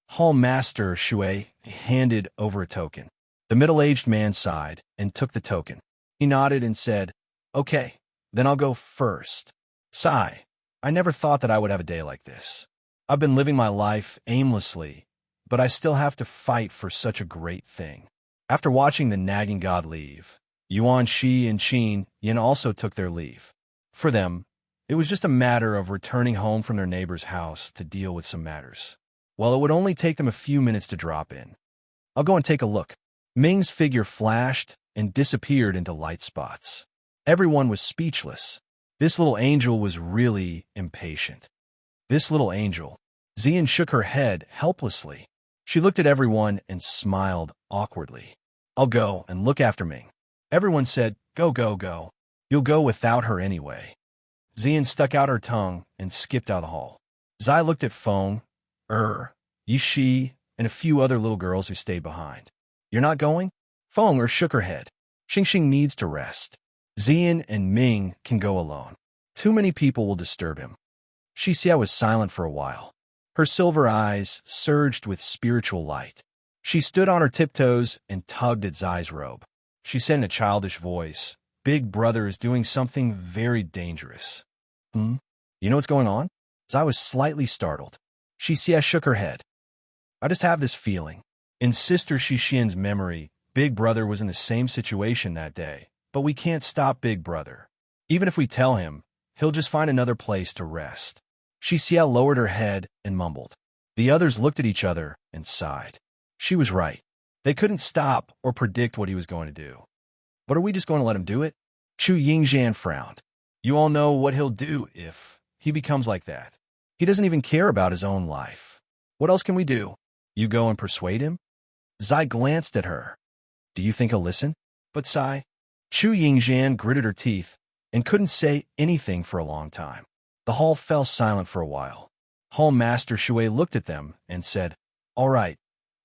Hall Master Shui handed over a token. The middle-aged man sighed and took the token. He nodded and said, Okay, then I'll go first. Sigh. I never thought that I would have a day like this. I've been living my life aimlessly, but I still have to fight for such a great thing. After watching the nagging god leave, Yuan Shi and Qin Yin also took their leave. For them, it was just a matter of returning home from their neighbor's house to deal with some matters. Well, it would only take them a few minutes to drop in. I'll go and take a look. Ming's figure flashed and disappeared into light spots. Everyone was speechless. This little angel was really impatient. This little angel. Xian shook her head helplessly. She looked at everyone and smiled awkwardly. I'll go and look after Ming. Everyone said, Go, go, go. You'll go without her anyway. Xian stuck out her tongue and skipped out of the hall. Zai looked at Feng, Yishi, and a few other little girls who stayed behind. You're not going? Feng shook her head. Xingxing needs to rest. Xian and Ming can go alone. Too many people will disturb him. Xixia was silent for a while. Her silver eyes surged with spiritual light. She stood on her tiptoes and tugged at Zai's robe. She said in a childish voice, Big Brother is doing something very dangerous. You know what's going on? Zai was slightly startled. Xixia shook her head. I just have this feeling. In Sister Xixian's memory, Big Brother was in the same situation that day, but we can't stop Big Brother. Even if we tell him, he'll just find another place to rest. Xixia lowered her head and mumbled. The others looked at each other and sighed. She was right. They couldn't stop or predict what he was going to do. But are we just going to let him do it? Chu Yingzhan frowned. You all know what he'll do if he becomes like that. He doesn't even care about his own life. What else can we do? You go and persuade him? Zai glanced at her. Do you think he'll listen? But Zai. Chu Yingzhan gritted her teeth and couldn't say anything for a long time. The hall fell silent for a while. Hall Master Shui looked at them and said, All right,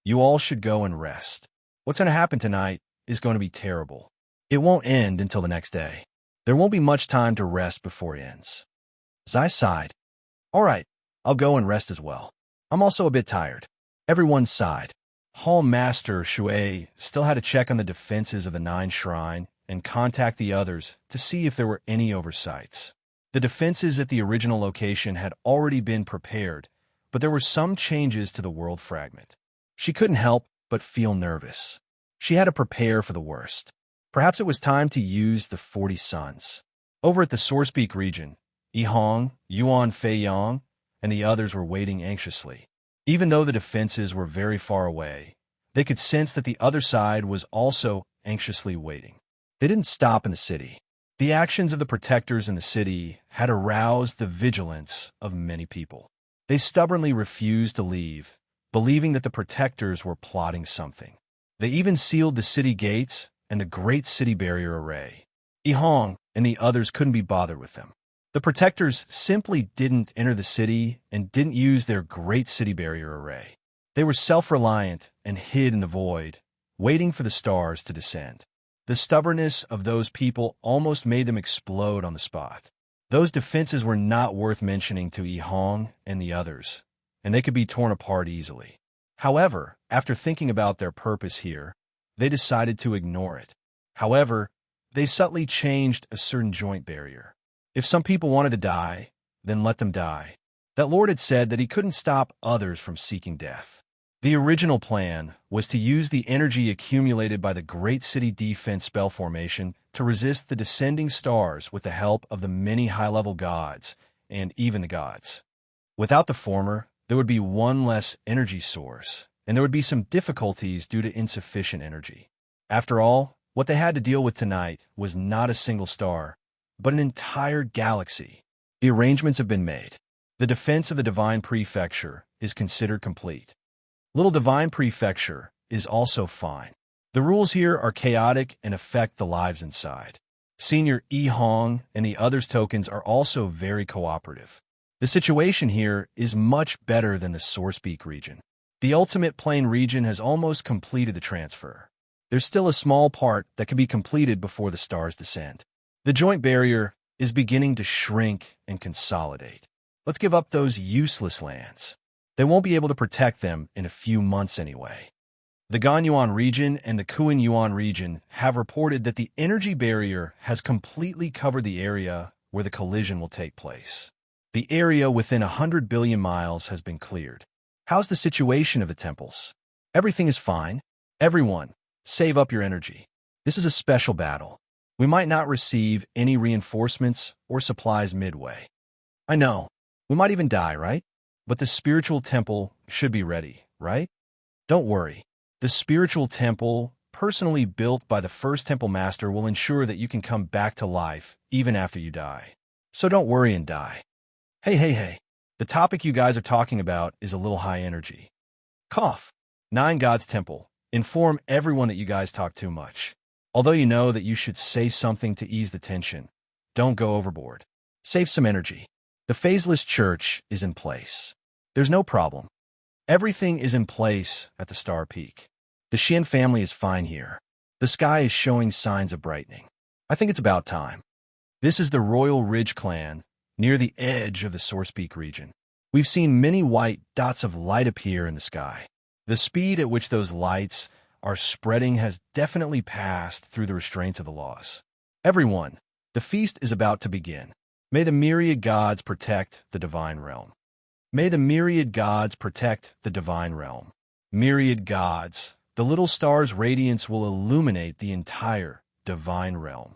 you all should go and rest. What's going to happen tonight is going to be terrible. It won't end until the next day. There won't be much time to rest before it ends. Zai sighed. All right, I'll go and rest as well. I'm also a bit tired. Everyone sighed. Hall Master Shui still had to check on the defenses of the 9 shrine and contact the others to see if there were any oversights. The defenses at the original location had already been prepared, but there were some changes to the world fragment. She couldn't help but feel nervous. She had to prepare for the worst. Perhaps it was time to use the 40 suns. Over at the Source Peak region, Yihong, Yuan Feiyang, and the others were waiting anxiously. Even though the defenses were very far away, they could sense that the other side was also anxiously waiting. They didn't stop in the city. The actions of the protectors in the city had aroused the vigilance of many people. They stubbornly refused to leave, believing that the protectors were plotting something. They even sealed the city gates and the great city barrier array. Ihong and the others couldn't be bothered with them. The protectors simply didn't enter the city and didn't use their great city barrier array. They were self-reliant and hid in the void, waiting for the stars to descend. The stubbornness of those people almost made them explode on the spot. Those defenses were not worth mentioning to Ihong and the others, and they could be torn apart easily. However, after thinking about their purpose here, they decided to ignore it. However, they subtly changed a certain joint barrier. If some people wanted to die, then let them die. That Lord had said that he couldn't stop others from seeking death. The original plan was to use the energy accumulated by the Great City Defense spell formation to resist the descending stars with the help of the many high-level gods, and even the gods. Without the former, there would be one less energy source, and there would be some difficulties due to insufficient energy. After all, what they had to deal with tonight was not a single star, but an entire galaxy. The arrangements have been made. The defense of the Divine Prefecture is considered complete. Little Divine Prefecture is also fine. The rules here are chaotic and affect the lives inside. Senior Ihong and the others' tokens are also very cooperative. The situation here is much better than the Sourcepeak region. The Ultimate Plane region has almost completed the transfer. There's still a small part that can be completed before the stars descend. The joint barrier is beginning to shrink and consolidate. Let's give up those useless lands. They won't be able to protect them in a few months anyway. The Ganyuan region and the Kuan-Yuan region have reported that the energy barrier has completely covered the area where the collision will take place. The area within 100 billion miles has been cleared. How's the situation of the temples? Everything is fine. Everyone, save up your energy. This is a special battle. We might not receive any reinforcements or supplies midway. I know. We might even die, right? But the spiritual temple should be ready, right? Don't worry. The spiritual temple, personally built by the first temple master, will ensure that you can come back to life even after you die. So don't worry and die. Hey. The topic you guys are talking about is a little high energy. Cough. 9 Gods Temple. Inform everyone that you guys talk too much. Although you know that you should say something to ease the tension, don't go overboard. Save some energy. The phaseless church is in place. There's no problem. Everything is in place at the Star Peak. The Xian family is fine here. The sky is showing signs of brightening. I think it's about time. This is the Royal Ridge clan, near the edge of the Sourcepeak region. We've seen many white dots of light appear in the sky. The speed at which those lights are spreading has definitely passed through the restraints of the laws. Everyone, the feast is about to begin. May the myriad gods protect the divine realm. May the myriad gods protect the divine realm. Myriad gods, the little star's radiance will illuminate the entire divine realm.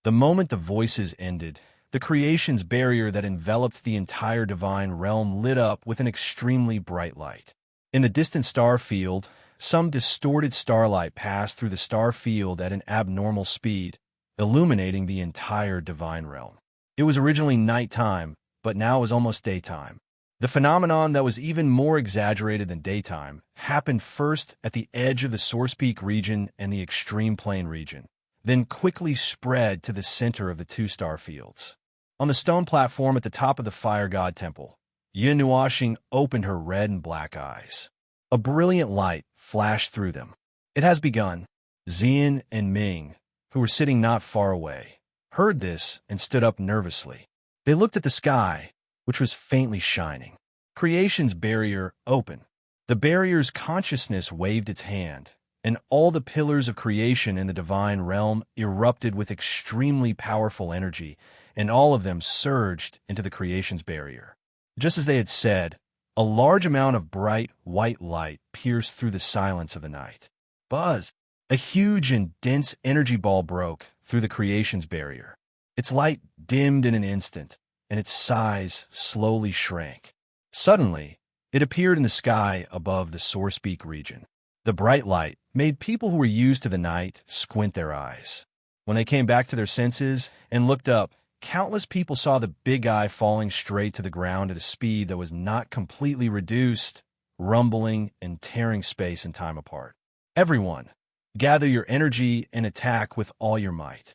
The moment the voices ended, the creation's barrier that enveloped the entire divine realm lit up with an extremely bright light. In the distant star field, some distorted starlight passed through the star field at an abnormal speed, illuminating the entire divine realm. It was originally nighttime, but now it was almost daytime. The phenomenon that was even more exaggerated than daytime happened first at the edge of the Sourcepeak region and the Extreme Plane region, then quickly spread to the center of the 2 star fields. On the stone platform at the top of the Fire God Temple, Yin Nuoxing opened her red and black eyes. A brilliant light flashed through them. It has begun. Xian and Ming, who were sitting not far away, heard this and stood up nervously. They looked at the sky, which was faintly shining. Creation's barrier open. The barrier's consciousness waved its hand, and all the pillars of creation in the divine realm erupted with extremely powerful energy, and all of them surged into the creation's barrier. Just as they had said, a large amount of bright white light pierced through the silence of the night. Buzz! A huge and dense energy ball broke through the creation's barrier. Its light dimmed in an instant, and its size slowly shrank. Suddenly, it appeared in the sky above the Sourcepeak region. The bright light made people who were used to the night squint their eyes. When they came back to their senses and looked up, countless people saw the big eye falling straight to the ground at a speed that was not completely reduced, rumbling and tearing space and time apart. Everyone, Gather your energy and attack with all your might.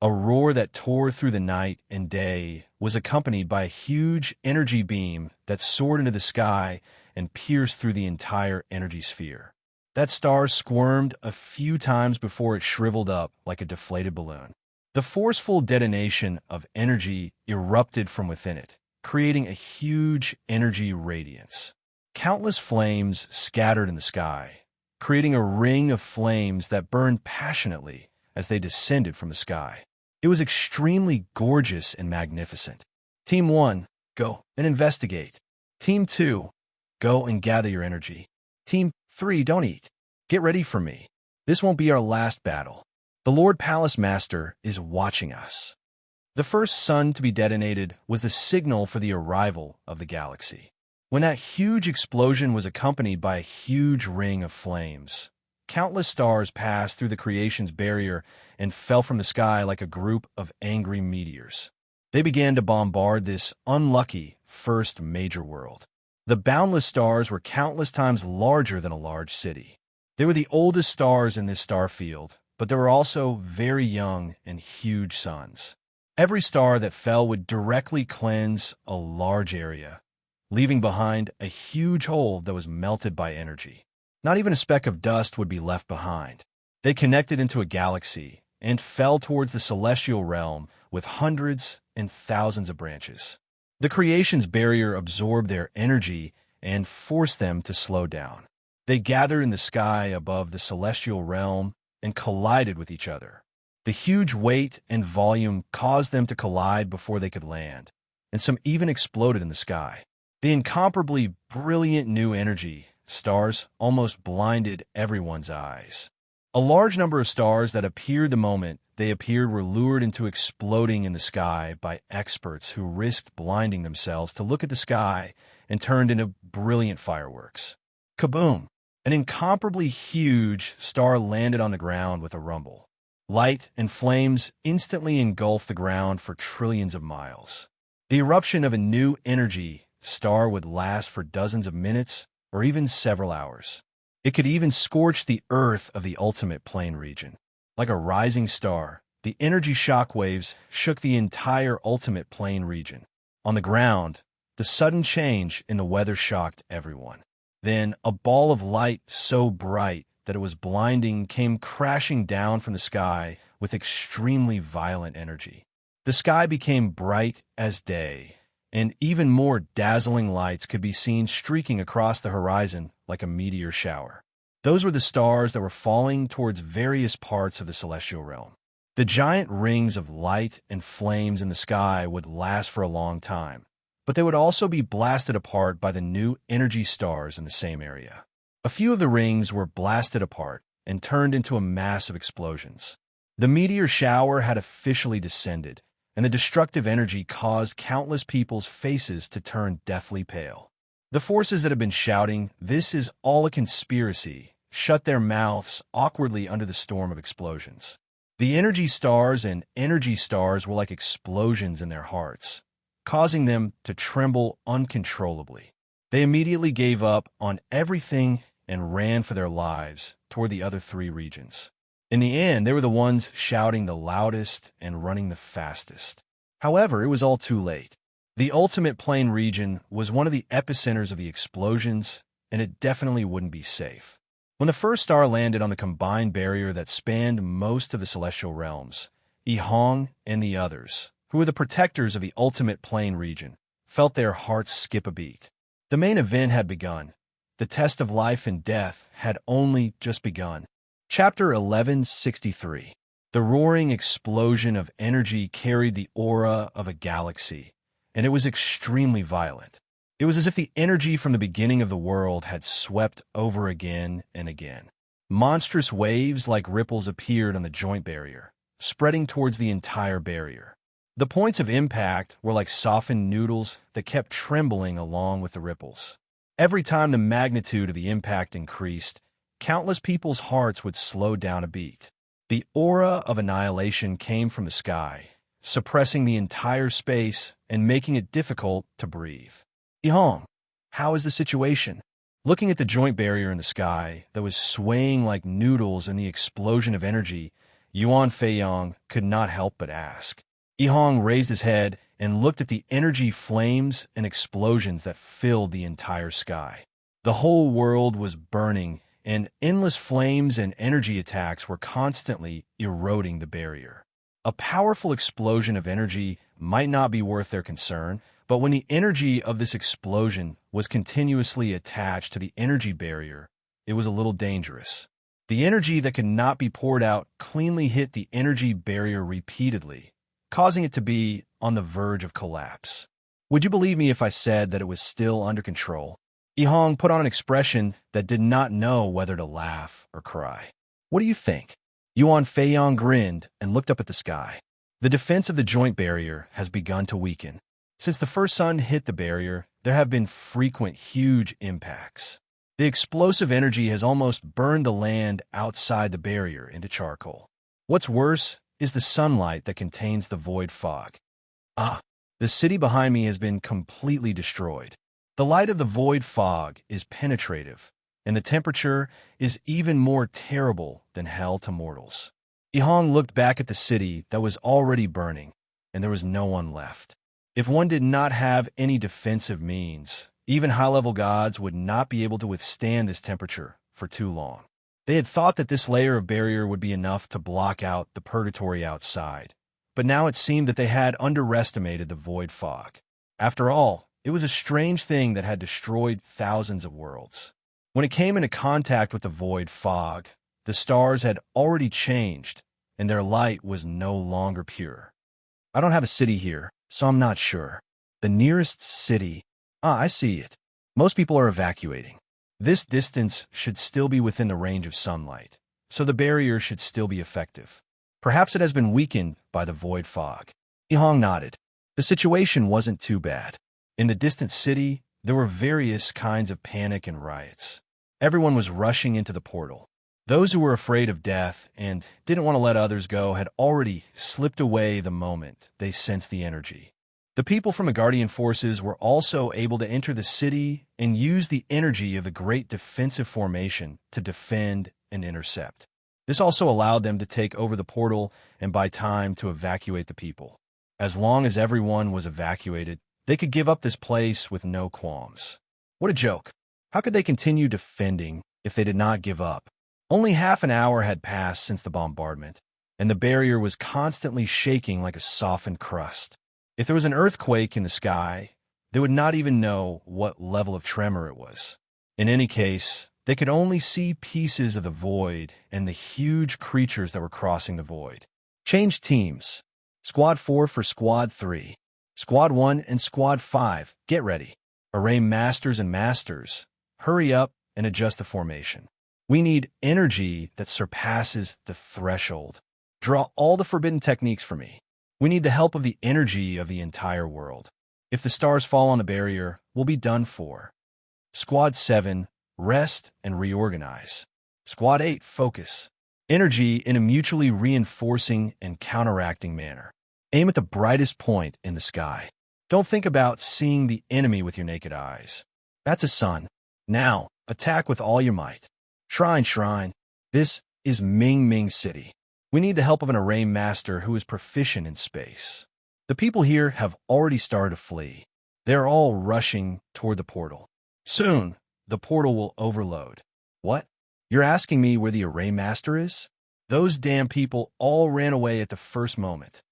A roar that tore through the night and day was accompanied by a huge energy beam that soared into the sky and pierced through the entire energy sphere. That star squirmed a few times before it shriveled up like a deflated balloon. The forceful detonation of energy erupted from within it, creating a huge energy radiance. Countless flames scattered in the sky, creating a ring of flames that burned passionately as they descended from the sky. It was extremely gorgeous and magnificent. Team 1, go and investigate. Team 2, go and gather your energy. Team 3, don't eat. Get ready for me. This won't be our last battle. The Lord Palace Master is watching us. The first sun to be detonated was the signal for the arrival of the galaxy. When that huge explosion was accompanied by a huge ring of flames, countless stars passed through the creation's barrier and fell from the sky like a group of angry meteors. They began to bombard this unlucky first major world. The boundless stars were countless times larger than a large city. They were the oldest stars in this star field, but they were also very young and huge suns. Every star that fell would directly cleanse a large area, leaving behind a huge hole that was melted by energy. Not even a speck of dust would be left behind. They connected into a galaxy and fell towards the celestial realm with hundreds and thousands of branches. The creation's barrier absorbed their energy and forced them to slow down. They gathered in the sky above the celestial realm and collided with each other. The huge weight and volume caused them to collide before they could land, and some even exploded in the sky. The incomparably brilliant new energy stars almost blinded everyone's eyes. A large number of stars that appeared the moment they appeared were lured into exploding in the sky by experts who risked blinding themselves to look at the sky and turned into brilliant fireworks. Kaboom! An incomparably huge star landed on the ground with a rumble. Light and flames instantly engulfed the ground for trillions of miles. The eruption of a new energy star would last for dozens of minutes or even several hours. It could even scorch the earth of the ultimate plane region. Like a rising star, the energy shockwaves shook the entire ultimate plane region. On the ground, the sudden change in the weather shocked everyone. Then, a ball of light so bright that it was blinding came crashing down from the sky with extremely violent energy. The sky became bright as day, and even more dazzling lights could be seen streaking across the horizon like a meteor shower. Those were the stars that were falling towards various parts of the celestial realm. The giant rings of light and flames in the sky would last for a long time, but they would also be blasted apart by the new energy stars in the same area. A few of the rings were blasted apart and turned into a mass of explosions. The meteor shower had officially descended, and the destructive energy caused countless people's faces to turn deathly pale. The forces that had been shouting, "This is all a conspiracy," shut their mouths awkwardly under the storm of explosions. The energy stars and energy stars were like explosions in their hearts, causing them to tremble uncontrollably. They immediately gave up on everything and ran for their lives toward the other three regions. In the end, they were the ones shouting the loudest and running the fastest. However, it was all too late. The ultimate plane region was one of the epicenters of the explosions, and it definitely wouldn't be safe. When the first star landed on the combined barrier that spanned most of the celestial realms, Ihong and the others, who were the protectors of the ultimate plane region, felt their hearts skip a beat. The main event had begun. The test of life and death had only just begun. Chapter 1163. The roaring explosion of energy carried the aura of a galaxy, and it was extremely violent. It was as if the energy from the beginning of the world had swept over again and again. Monstrous waves like ripples appeared on the joint barrier, spreading towards the entire barrier. The points of impact were like softened noodles that kept trembling along with the ripples. Every time the magnitude of the impact increased, countless people's hearts would slow down a beat. The aura of annihilation came from the sky, suppressing the entire space and making it difficult to breathe. "Ihong, how is the situation?" Looking at the joint barrier in the sky that was swaying like noodles in the explosion of energy, Yuan Feiyong could not help but ask. Yihong raised his head and looked at the energy flames and explosions that filled the entire sky. The whole world was burning, and endless flames and energy attacks were constantly eroding the barrier. A powerful explosion of energy might not be worth their concern, but when the energy of this explosion was continuously attached to the energy barrier, it was a little dangerous. The energy that could not be poured out cleanly hit the energy barrier repeatedly, causing it to be on the verge of collapse. Would you believe me if I said that it was still under control? Yihong put on an expression that did not know whether to laugh or cry. What do you think? Yuan Feiyong grinned and looked up at the sky. The defense of the joint barrier has begun to weaken. Since the first sun hit the barrier, there have been frequent, huge impacts. The explosive energy has almost burned the land outside the barrier into charcoal. What's worse is the sunlight that contains the void fog. The city behind me has been completely destroyed. The light of the void fog is penetrative, and the temperature is even more terrible than hell to mortals. Yihong looked back at the city that was already burning, and there was no one left. If one did not have any defensive means, even high-level gods would not be able to withstand this temperature for too long. They had thought that this layer of barrier would be enough to block out the purgatory outside, but now it seemed that they had underestimated the void fog. After all, it was a strange thing that had destroyed thousands of worlds. When it came into contact with the void fog, the stars had already changed, and their light was no longer pure. I don't have a city here, so I'm not sure. The nearest city... I see it. Most people are evacuating. This distance should still be within the range of sunlight, so the barrier should still be effective. Perhaps it has been weakened by the void fog. Yihong nodded. The situation wasn't too bad. In the distant city, there were various kinds of panic and riots. Everyone was rushing into the portal. Those who were afraid of death and didn't want to let others go had already slipped away the moment they sensed the energy. The people from the Guardian forces were also able to enter the city and use the energy of the great defensive formation to defend and intercept. This also allowed them to take over the portal and buy time to evacuate the people. As long as everyone was evacuated, they could give up this place with no qualms. What a joke. How could they continue defending if they did not give up? Only half an hour had passed since the bombardment, and the barrier was constantly shaking like a softened crust. If there was an earthquake in the sky, they would not even know what level of tremor it was. In any case, they could only see pieces of the void and the huge creatures that were crossing the void. Change teams. Squad 4 for Squad 3. Squad 1 and Squad 5, get ready. Array masters and masters. Hurry up and adjust the formation. We need energy that surpasses the threshold. Draw all the forbidden techniques for me. We need the help of the energy of the entire world. If the stars fall on the barrier, we'll be done for. Squad 7, rest and reorganize. Squad 8, focus. Energy in a mutually reinforcing and counteracting manner. Aim at the brightest point in the sky. Don't think about seeing the enemy with your naked eyes. That's a sun. Now, attack with all your might. Shrine. This is Ming Ming City. We need the help of an array master who is proficient in space. The people here have already started to flee. They're all rushing toward the portal. Soon, the portal will overload. What? You're asking me where the array master is? Those damn people all ran away at the first moment.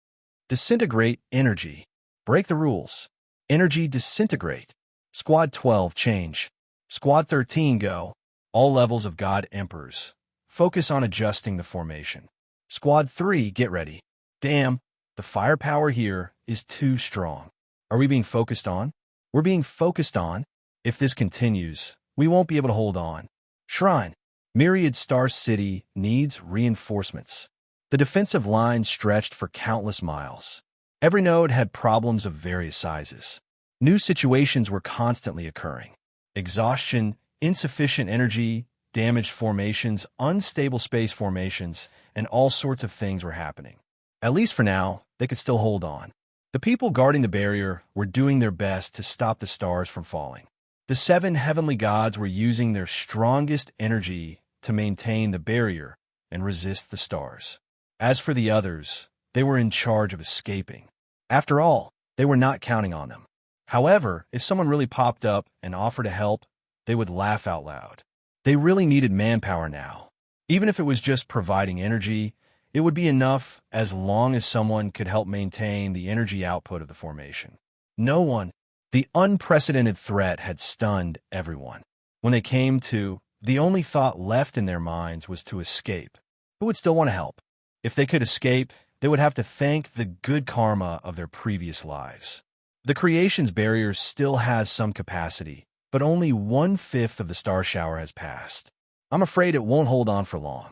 Disintegrate energy. Break the rules. Energy disintegrate. Squad 12, change. Squad 13, go. All levels of God Emperors. Focus on adjusting the formation. Squad 3, get ready. Damn, the firepower here is too strong. Are we being focused on? We're being focused on. If this continues, we won't be able to hold on. Shrine. Myriad Star City needs reinforcements. The defensive line stretched for countless miles. Every node had problems of various sizes. New situations were constantly occurring. Exhaustion, insufficient energy, damaged formations, unstable space formations, and all sorts of things were happening. At least for now, they could still hold on. The people guarding the barrier were doing their best to stop the stars from falling. The 7 heavenly gods were using their strongest energy to maintain the barrier and resist the stars. As for the others, they were in charge of escaping. After all, they were not counting on them. However, if someone really popped up and offered to help, they would laugh out loud. They really needed manpower now. Even if it was just providing energy, it would be enough as long as someone could help maintain the energy output of the formation. No one. The unprecedented threat had stunned everyone. When they came to, the only thought left in their minds was to escape. Who would still want to help? If they could escape, they would have to thank the good karma of their previous lives. The creation's barrier still has some capacity, but only 1/5 of the star shower has passed. I'm afraid it won't hold on for long.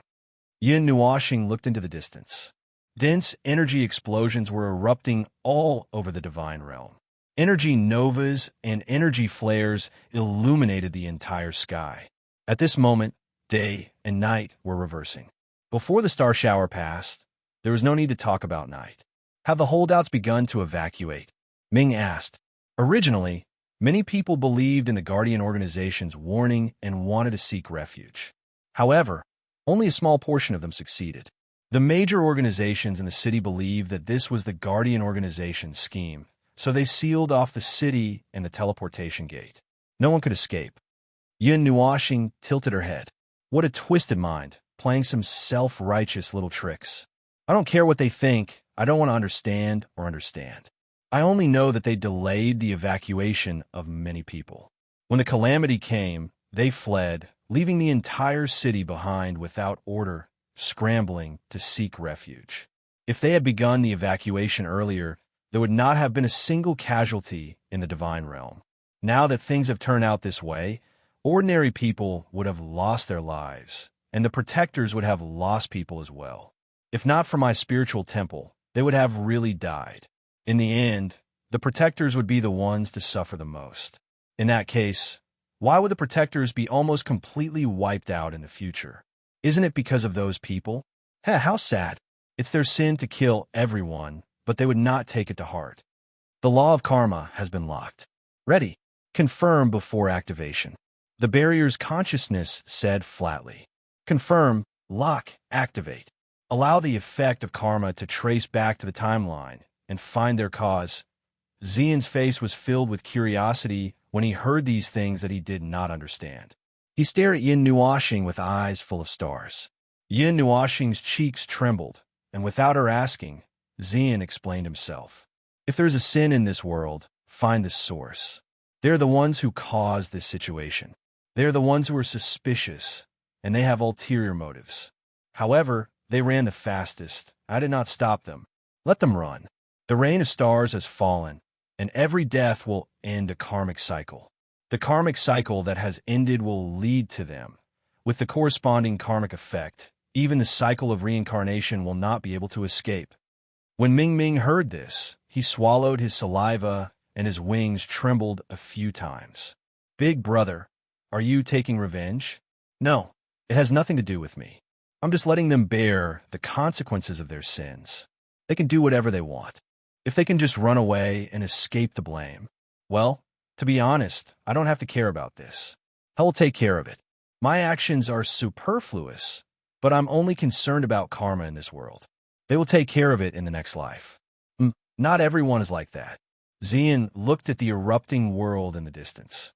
Yin Nuashing looked into the distance. Dense energy explosions were erupting all over the divine realm. Energy novas and energy flares illuminated the entire sky. At this moment, day and night were reversing. Before the star shower passed, there was no need to talk about night. Have the holdouts begun to evacuate? Ming asked. Originally, many people believed in the Guardian organization's warning and wanted to seek refuge. However, only a small portion of them succeeded. The major organizations in the city believed that this was the Guardian organization's scheme, so they sealed off the city and the teleportation gate. No one could escape. Yin Nuashing tilted her head. What a twisted mind, playing some self-righteous little tricks. I don't care what they think. I don't want to understand. I only know that they delayed the evacuation of many people. When the calamity came, they fled, leaving the entire city behind without order, scrambling to seek refuge. If they had begun the evacuation earlier, there would not have been a single casualty in the divine realm. Now that things have turned out this way, ordinary people would have lost their lives, and the protectors would have lost people as well. If not for my spiritual temple, they would have really died. In the end, the protectors would be the ones to suffer the most. In that case, why would the protectors be almost completely wiped out in the future? Isn't it because of those people? How sad. It's their sin to kill everyone, but they would not take it to heart. The law of karma has been locked. Ready. Confirm before activation. The barrier's consciousness said flatly. Confirm, lock, activate. Allow the effect of karma to trace back to the timeline and find their cause. Xian's face was filled with curiosity when he heard these things that he did not understand. He stared at Yin Nuashing with eyes full of stars. Yin Nuashing's cheeks trembled, and without her asking, Xian explained himself. If there's a sin in this world, find the source. They're the ones who caused this situation. They're the ones who are suspicious, and they have ulterior motives. However, they ran the fastest. I did not stop them. Let them run. The rain of stars has fallen, and every death will end a karmic cycle. The karmic cycle that has ended will lead to them. With the corresponding karmic effect, even the cycle of reincarnation will not be able to escape. When Ming Ming heard this, he swallowed his saliva and his wings trembled a few times. Big brother, are you taking revenge? No, it has nothing to do with me. I'm just letting them bear the consequences of their sins. They can do whatever they want. If they can just run away and escape the blame, well, to be honest, I don't have to care about this. I will take care of it. My actions are superfluous, but I'm only concerned about karma in this world. They will take care of it in the next life. Not everyone is like that. Xian looked at the erupting world in the distance.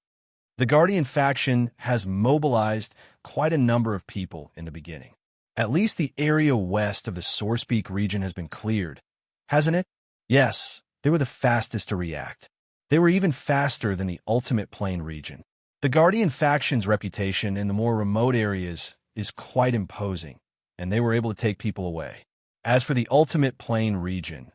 The Guardian faction has mobilized quite a number of people in the beginning. At least the area west of the Sourcepeak region has been cleared, hasn't it? Yes, they were the fastest to react. They were even faster than the Ultimate Plane region. The Guardian faction's reputation in the more remote areas is quite imposing, and they were able to take people away. As for the Ultimate Plane region,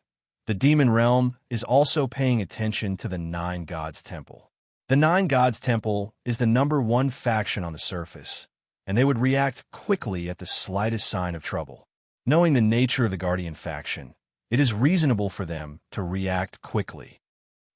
the Demon Realm is also paying attention to the 9 Gods Temple. The 9 Gods Temple is the #1 faction on the surface, and they would react quickly at the slightest sign of trouble. Knowing the nature of the Guardian faction, it is reasonable for them to react quickly.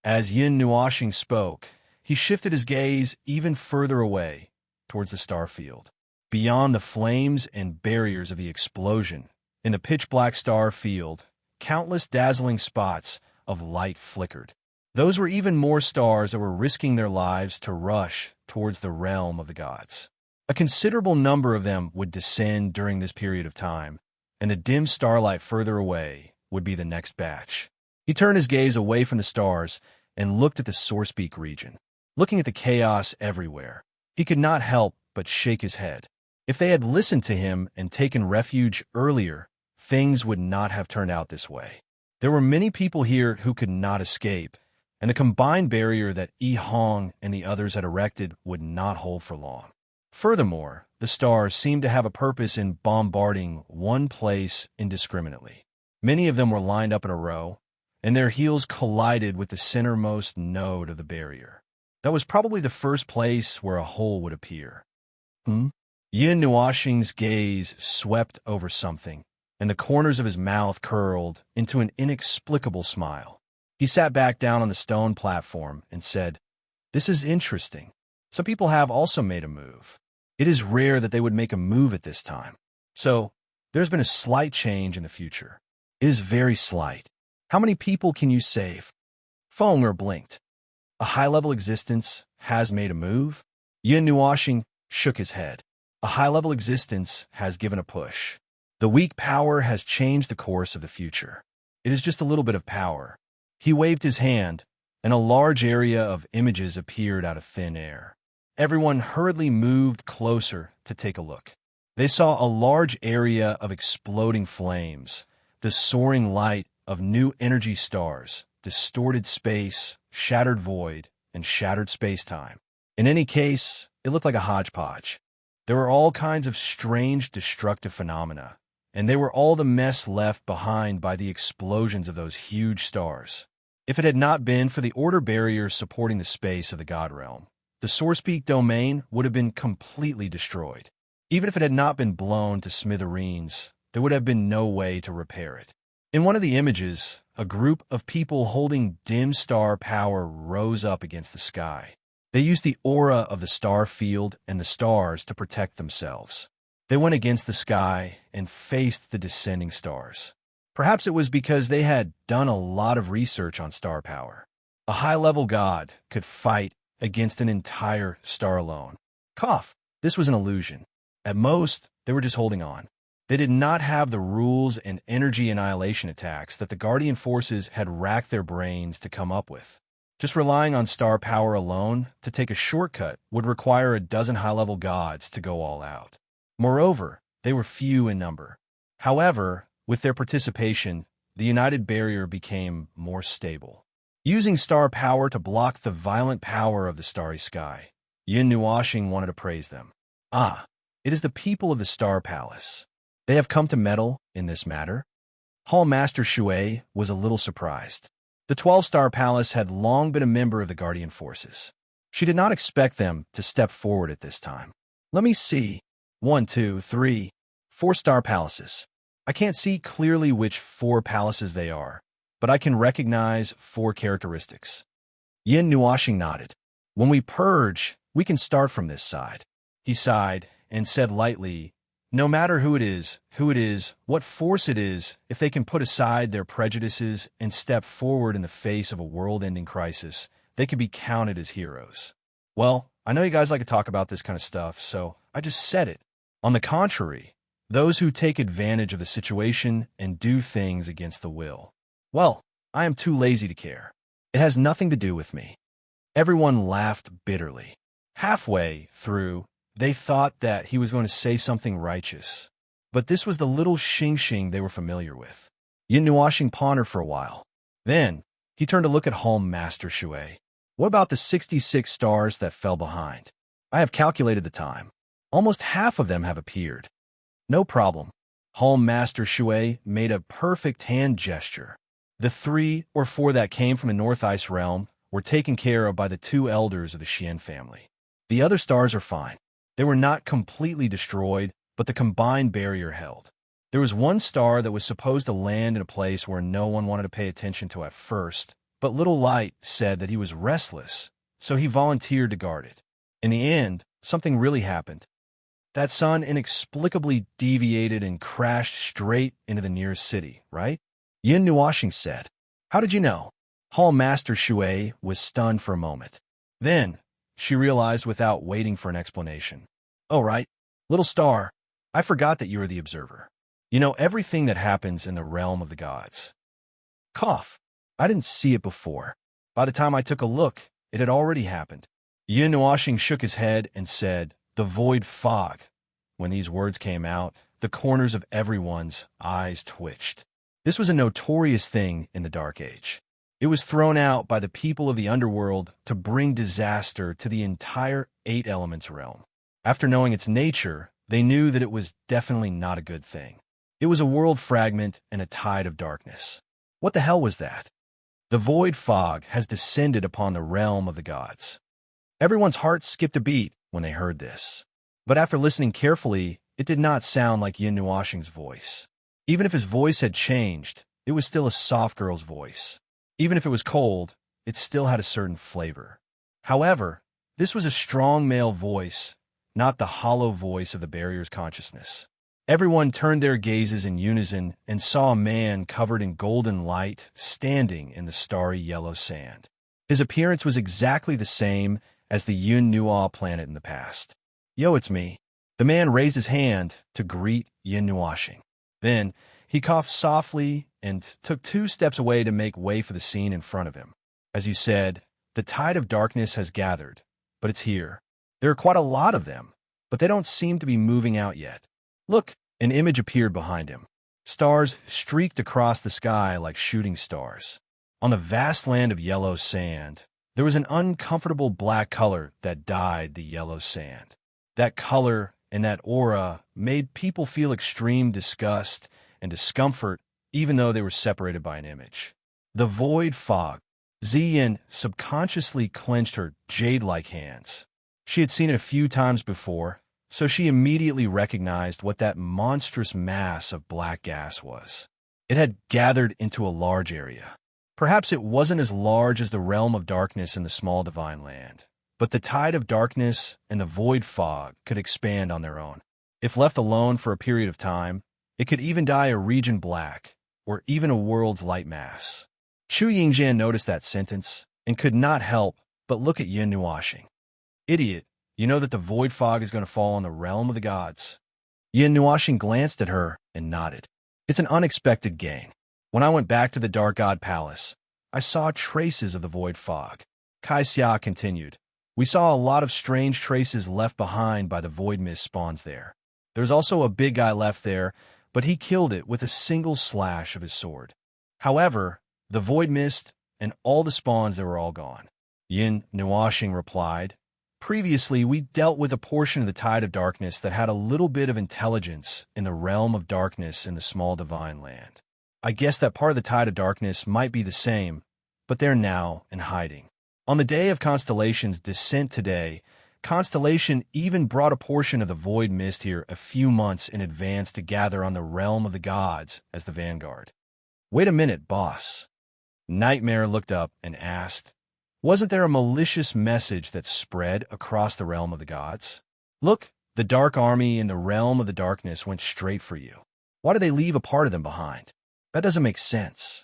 As Yin Nuashing spoke, he shifted his gaze even further away, towards the star field. Beyond the flames and barriers of the explosion, in the pitch-black star field, countless dazzling spots of light flickered. Those were even more stars that were risking their lives to rush towards the realm of the gods. A considerable number of them would descend during this period of time, and the dim starlight further away would be the next batch. He turned his gaze away from the stars and looked at the Sourcepeak region. Looking at the chaos everywhere, he could not help but shake his head. If they had listened to him and taken refuge earlier, things would not have turned out this way. There were many people here who could not escape, and the combined barrier that Yi Hong and the others had erected would not hold for long. Furthermore, the stars seemed to have a purpose in bombarding one place indiscriminately. Many of them were lined up in a row, and their heels collided with the centermost node of the barrier. That was probably the first place where a hole would appear. Yin Nuoxing's gaze swept over something, and the corners of his mouth curled into an inexplicable smile. He sat back down on the stone platform and said, "This is interesting. Some people have also made a move. It is rare that they would make a move at this time. So, there's been a slight change in the future. It is very slight. How many people can you save?" Fonger blinked. "A high-level existence has made a move?" Yin Nuoxing shook his head. "A high-level existence has given a push. The weak power has changed the course of the future. It is just a little bit of power." He waved his hand, and a large area of images appeared out of thin air. Everyone hurriedly moved closer to take a look. They saw a large area of exploding flames, the soaring light of new energy stars, distorted space, shattered void, and shattered space-time. In any case, it looked like a hodgepodge. There were all kinds of strange, destructive phenomena, and they were all the mess left behind by the explosions of those huge stars. If it had not been for the order barriers supporting the space of the God Realm, the Sourcepeak domain would have been completely destroyed. Even if it had not been blown to smithereens, there would have been no way to repair it. In one of the images, a group of people holding dim star power rose up against the sky. They used the aura of the star field and the stars to protect themselves. They went against the sky and faced the descending stars. Perhaps it was because they had done a lot of research on star power. A high-level god could fight against an entire star alone. Cough. This was an illusion. At most, they were just holding on. They did not have the rules and energy annihilation attacks that the Guardian forces had racked their brains to come up with. Just relying on star power alone to take a shortcut would require a dozen high-level gods to go all out. Moreover, they were few in number. However, with their participation, the United Barrier became more stable. Using star power to block the violent power of the starry sky, Yin Nuoxing wanted to praise them. "Ah, it is the people of the Star Palace. They have come to meddle in this matter?" Hall Master Shui was a little surprised. The 12-star palace had long been a member of the Guardian forces. She did not expect them to step forward at this time. "Let me see. 1, 2, 3, 4-star palaces. I can't see clearly which 4 palaces they are, but I can recognize 4 characteristics." Yin Nuoxing nodded. "When we purge, we can start from this side." He sighed and said lightly, "No matter who it is, what force it is, if they can put aside their prejudices and step forward in the face of a world-ending crisis, they can be counted as heroes." Well, I know you guys like to talk about this kind of stuff, so I just said it. On the contrary, those who take advantage of the situation and do things against the will. Well, I am too lazy to care. It has nothing to do with me. Everyone laughed bitterly. Halfway through, they thought that he was going to say something righteous. But this was the little Xing they were familiar with. Yin Nuoxing pondered for a while. Then, he turned to look at Hall Master Shui. "What about the 66 stars that fell behind? I have calculated the time. Almost half of them have appeared." "No problem." Hall Master Shui made a perfect hand gesture. The 3 or 4 that came from the North Ice Realm were taken care of by the 2 elders of the Xian family. The other stars are fine. They were not completely destroyed, but the combined barrier held. There was one star that was supposed to land in a place where no one wanted to pay attention to at first, but Little Light said that he was restless, so he volunteered to guard it. In the end, something really happened. That sun inexplicably deviated and crashed straight into the nearest city, right? Yin Nuoxing said. "How did you know?" Hall Master Shui was stunned for a moment. Then, she realized without waiting for an explanation. Oh, right. Little star, I forgot that you are the observer. You know everything that happens in the realm of the gods. Cough. I didn't see it before. By the time I took a look, it had already happened. Yin Nuashing shook his head and said, the void fog. When these words came out, the corners of everyone's eyes twitched. This was a notorious thing in the Dark Age. It was thrown out by the people of the underworld to bring disaster to the entire Eight Elements realm. After knowing its nature, they knew that it was definitely not a good thing. It was a world fragment and a tide of darkness. What the hell was that? The void fog has descended upon the realm of the gods. Everyone's heart skipped a beat when they heard this. But after listening carefully, it did not sound like Yin Nuashing's voice. Even if his voice had changed, it was still a soft girl's voice. Even if it was cold, it still had a certain flavor. However, this was a strong male voice, not the hollow voice of the barrier's consciousness. Everyone turned their gazes in unison and saw a man covered in golden light standing in the starry yellow sand. His appearance was exactly the same as the Yun Nuo planet in the past. Yo, it's me. The man raised his hand to greet Yin Nuashing. Then, he coughed softly and took 2 steps away to make way for the scene in front of him. As you said, the tide of darkness has gathered, but it's here. There are quite a lot of them, but they don't seem to be moving out yet. Look, an image appeared behind him. Stars streaked across the sky like shooting stars. On the vast land of yellow sand, there was an uncomfortable black color that dyed the yellow sand. That color and that aura made people feel extreme disgust and discomfort even though they were separated by an image. The void fog. Ziyin subconsciously clenched her jade-like hands. She had seen it a few times before, so she immediately recognized what that monstrous mass of black gas was. It had gathered into a large area. Perhaps it wasn't as large as the realm of darkness in the small divine land, but the tide of darkness and the void fog could expand on their own. If left alone for a period of time, it could even dye a region black, or even a world's light mass. Chu Yingjian noticed that sentence and could not help but look at Yin Nuashing. Idiot, you know that the void fog is going to fall on the realm of the gods. Yin Nuashing glanced at her and nodded. It's an unexpected gain. When I went back to the Dark God Palace, I saw traces of the void fog. Kai Xia continued. We saw a lot of strange traces left behind by the void mist spawns there. There's also a big guy left there, but he killed it with a single slash of his sword. However, the void mist and all the spawns, they were all gone. Yin Nuashing replied, previously we dealt with a portion of the tide of darkness that had a little bit of intelligence in the realm of darkness in the small divine land. I guess that part of the tide of darkness might be the same, but they're now in hiding. On the day of Constellation's descent today, Constellation even brought a portion of the void mist here a few months in advance to gather on the realm of the gods as the vanguard. Wait a minute, boss. Nightmare looked up and asked, wasn't there a malicious message that spread across the realm of the gods? Look, the dark army in the realm of the darkness went straight for you. Why did they leave a part of them behind? That doesn't make sense.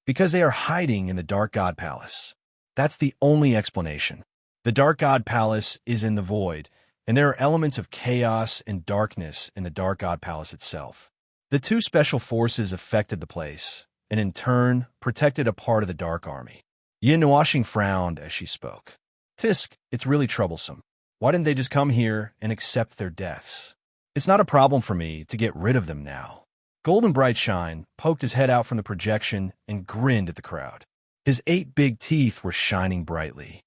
Because they are hiding in the Dark God Palace. That's the only explanation. The Dark God Palace is in the void, and there are elements of chaos and darkness in the Dark God Palace itself. The 2 special forces affected the place, and in turn, protected a part of the Dark Army. Yin Nuashing frowned as she spoke. Tisk, it's really troublesome. Why didn't they just come here and accept their deaths? It's not a problem for me to get rid of them now. Golden Brightshine poked his head out from the projection and grinned at the crowd. His 8 big teeth were shining brightly.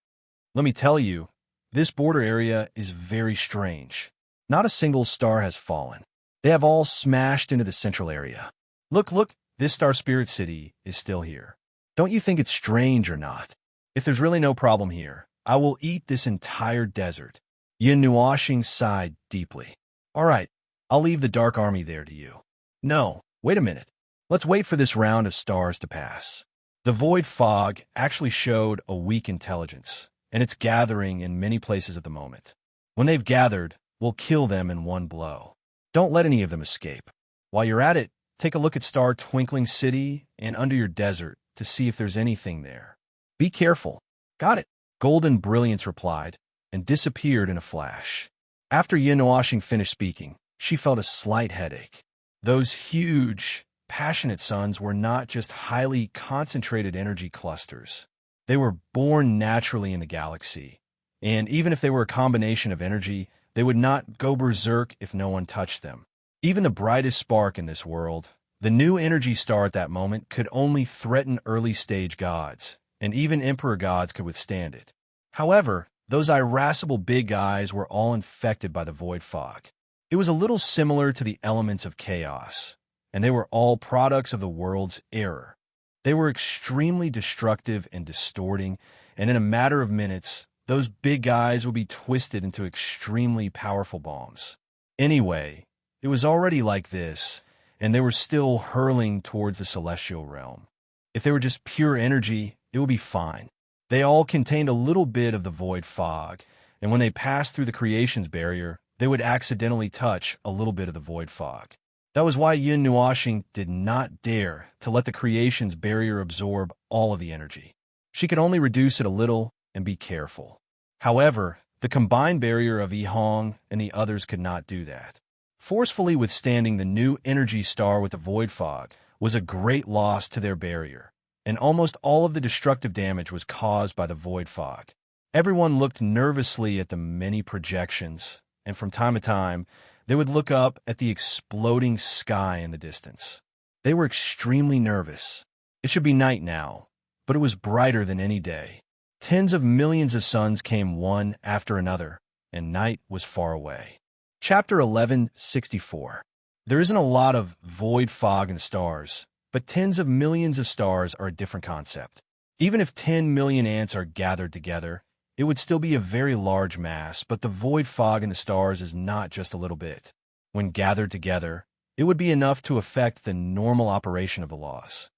Let me tell you, this border area is very strange. Not a single star has fallen. They have all smashed into the central area. Look, this Star Spirit City is still here. Don't you think it's strange or not? If there's really no problem here, I will eat this entire desert. Yin Nuashing sighed deeply. All right, I'll leave the Dark Army there to you. No, wait a minute. Let's wait for this round of stars to pass. The void fog actually showed a weak intelligence, and it's gathering in many places at the moment. When they've gathered, we'll kill them in one blow. Don't let any of them escape. While you're at it, take a look at Star Twinkling City and Under Your Desert to see if there's anything there. Be careful. Got it. Golden Brilliance replied, and disappeared in a flash. After Yin Nuashing finished speaking, she felt a slight headache. Those huge, passionate suns were not just highly concentrated energy clusters. They were born naturally in the galaxy, and even if they were a combination of energy, they would not go berserk if no one touched them. Even the brightest spark in this world, the new energy star at that moment, could only threaten early-stage gods, and even emperor gods could withstand it. However, those irascible big guys were all infected by the void fog. It was a little similar to the elements of chaos, and they were all products of the world's error. They were extremely destructive and distorting, and in a matter of minutes, those big guys would be twisted into extremely powerful bombs. Anyway, it was already like this, and they were still hurling towards the celestial realm. If they were just pure energy, it would be fine. They all contained a little bit of the void fog, and when they passed through the creation's barrier, they would accidentally touch a little bit of the void fog. That was why Yin Nuashing did not dare to let the creation's barrier absorb all of the energy. She could only reduce it a little and be careful. However, the combined barrier of Yi Hong and the others could not do that. Forcefully withstanding the new energy star with the void fog was a great loss to their barrier, and almost all of the destructive damage was caused by the void fog. Everyone looked nervously at the many projections, and from time to time, they would look up at the exploding sky in the distance. They were extremely nervous. It should be night now, but it was brighter than any day. Tens of millions of suns came one after another, and night was far away. Chapter 1164. There isn't a lot of void fog in stars, but tens of millions of stars are a different concept. Even if 10 million ants are gathered together, it would still be a very large mass, but the void fog in the stars is not just a little bit. When gathered together, it would be enough to affect the normal operation of the laws.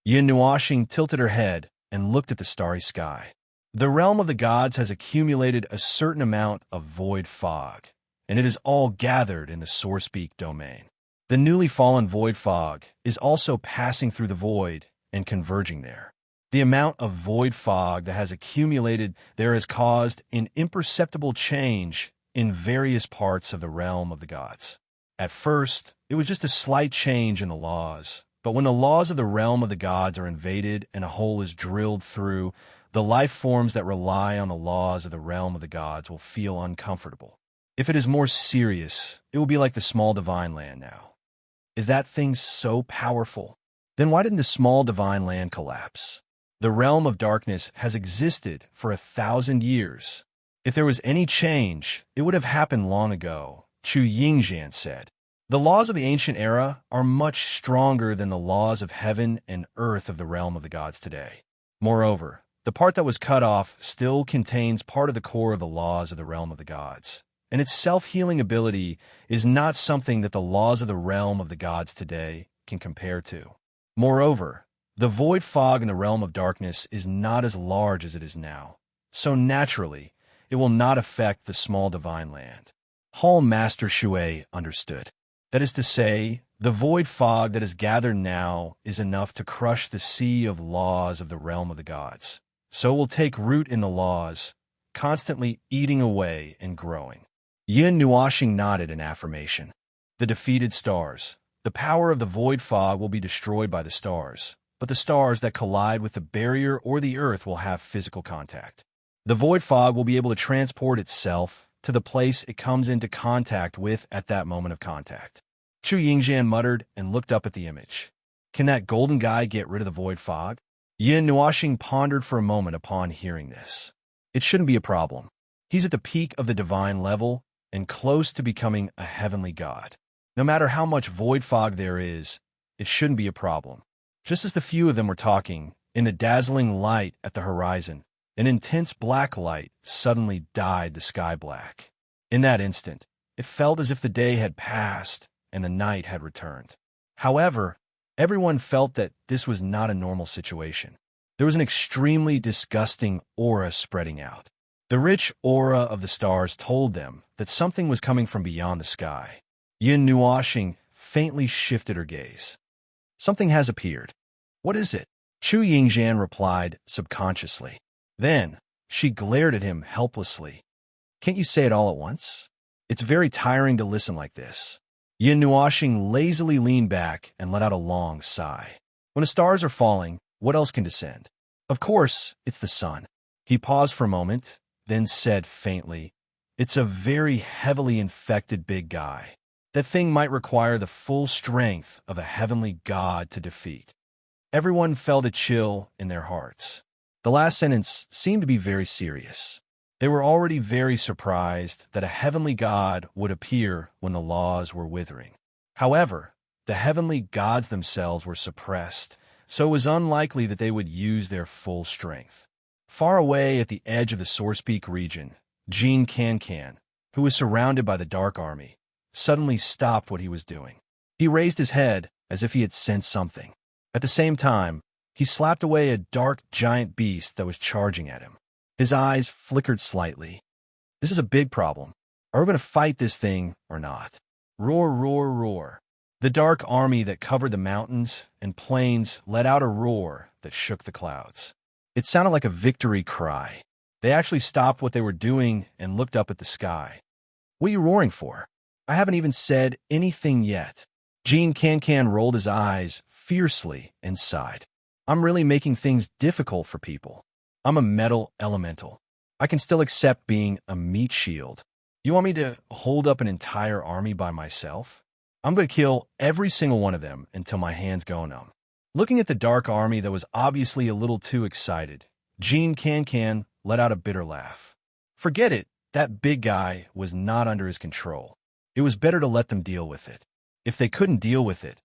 Yin Nuashing tilted her head and looked at the starry sky. The realm of the gods has accumulated a certain amount of void fog, and it is all gathered in the Sourcepeak domain. The newly fallen void fog is also passing through the void and converging there. The amount of void fog that has accumulated there has caused an imperceptible change in various parts of the realm of the gods. At first, it was just a slight change in the laws, but when the laws of the realm of the gods are invaded and a hole is drilled through, the life forms that rely on the laws of the realm of the gods will feel uncomfortable. If it is more serious, it will be like the small divine land now. Is that thing so powerful? Then why didn't the small divine land collapse? The realm of darkness has existed for 1,000 years. If there was any change, it would have happened long ago, Chu Yingjian said. The laws of the ancient era are much stronger than the laws of heaven and earth of the realm of the gods today. Moreover, the part that was cut off still contains part of the core of the laws of the realm of the gods, and its self-healing ability is not something that the laws of the realm of the gods today can compare to. Moreover, the void fog in the realm of darkness is not as large as it is now, so naturally, it will not affect the small divine land. Hall Master Shui understood. That is to say, the void fog that is gathered now is enough to crush the sea of laws of the realm of the gods. So it will take root in the laws, constantly eating away and growing. Yin Nuashing nodded in affirmation. The defeated stars. The power of the void fog will be destroyed by the stars, but the stars that collide with the barrier or the earth will have physical contact. The void fog will be able to transport itself to the place it comes into contact with at that moment of contact. Chu Yingjian muttered and looked up at the image. Can that golden guy get rid of the void fog? Yin Nuashing pondered for a moment upon hearing this. It shouldn't be a problem. He's at the peak of the divine level and close to becoming a heavenly god. No matter how much void fog there is, it shouldn't be a problem. Just as the few of them were talking, in the dazzling light at the horizon, an intense black light suddenly dyed the sky black. In that instant, it felt as if the day had passed and the night had returned. However, everyone felt that this was not a normal situation. There was an extremely disgusting aura spreading out. The rich aura of the stars told them that something was coming from beyond the sky. Yin Nuashing faintly shifted her gaze. Something has appeared. What is it? Chu Yingzhan replied subconsciously. Then, she glared at him helplessly. Can't you say it all at once? It's very tiring to listen like this. Yin Nuoxing lazily leaned back and let out a long sigh. When the stars are falling, what else can descend? Of course, it's the sun. He paused for a moment, then said faintly, It's a very heavily infected big guy. That thing might require the full strength of a heavenly god to defeat. Everyone felt a chill in their hearts. The last sentence seemed to be very serious. They were already very surprised that a heavenly god would appear when the laws were withering. However, the heavenly gods themselves were suppressed, so it was unlikely that they would use their full strength. Far away at the edge of the Source Peak region, Jean Cancan, who was surrounded by the Dark Army, suddenly stopped what he was doing. He raised his head as if he had sensed something. At the same time, he slapped away a dark giant beast that was charging at him. His eyes flickered slightly. This is a big problem. Are we going to fight this thing or not? Roar, roar, roar. The dark army that covered the mountains and plains let out a roar that shook the clouds. It sounded like a victory cry. They actually stopped what they were doing and looked up at the sky. What are you roaring for? I haven't even said anything yet. Jean Cancan rolled his eyes fiercely and sighed. I'm really making things difficult for people. I'm a metal elemental. I can still accept being a meat shield. You want me to hold up an entire army by myself? I'm going to kill every single one of them until my hands go numb. Looking at the dark army that was obviously a little too excited, Jean Cancan let out a bitter laugh. Forget it, that big guy was not under his control. It was better to let them deal with it. If they couldn't deal with it,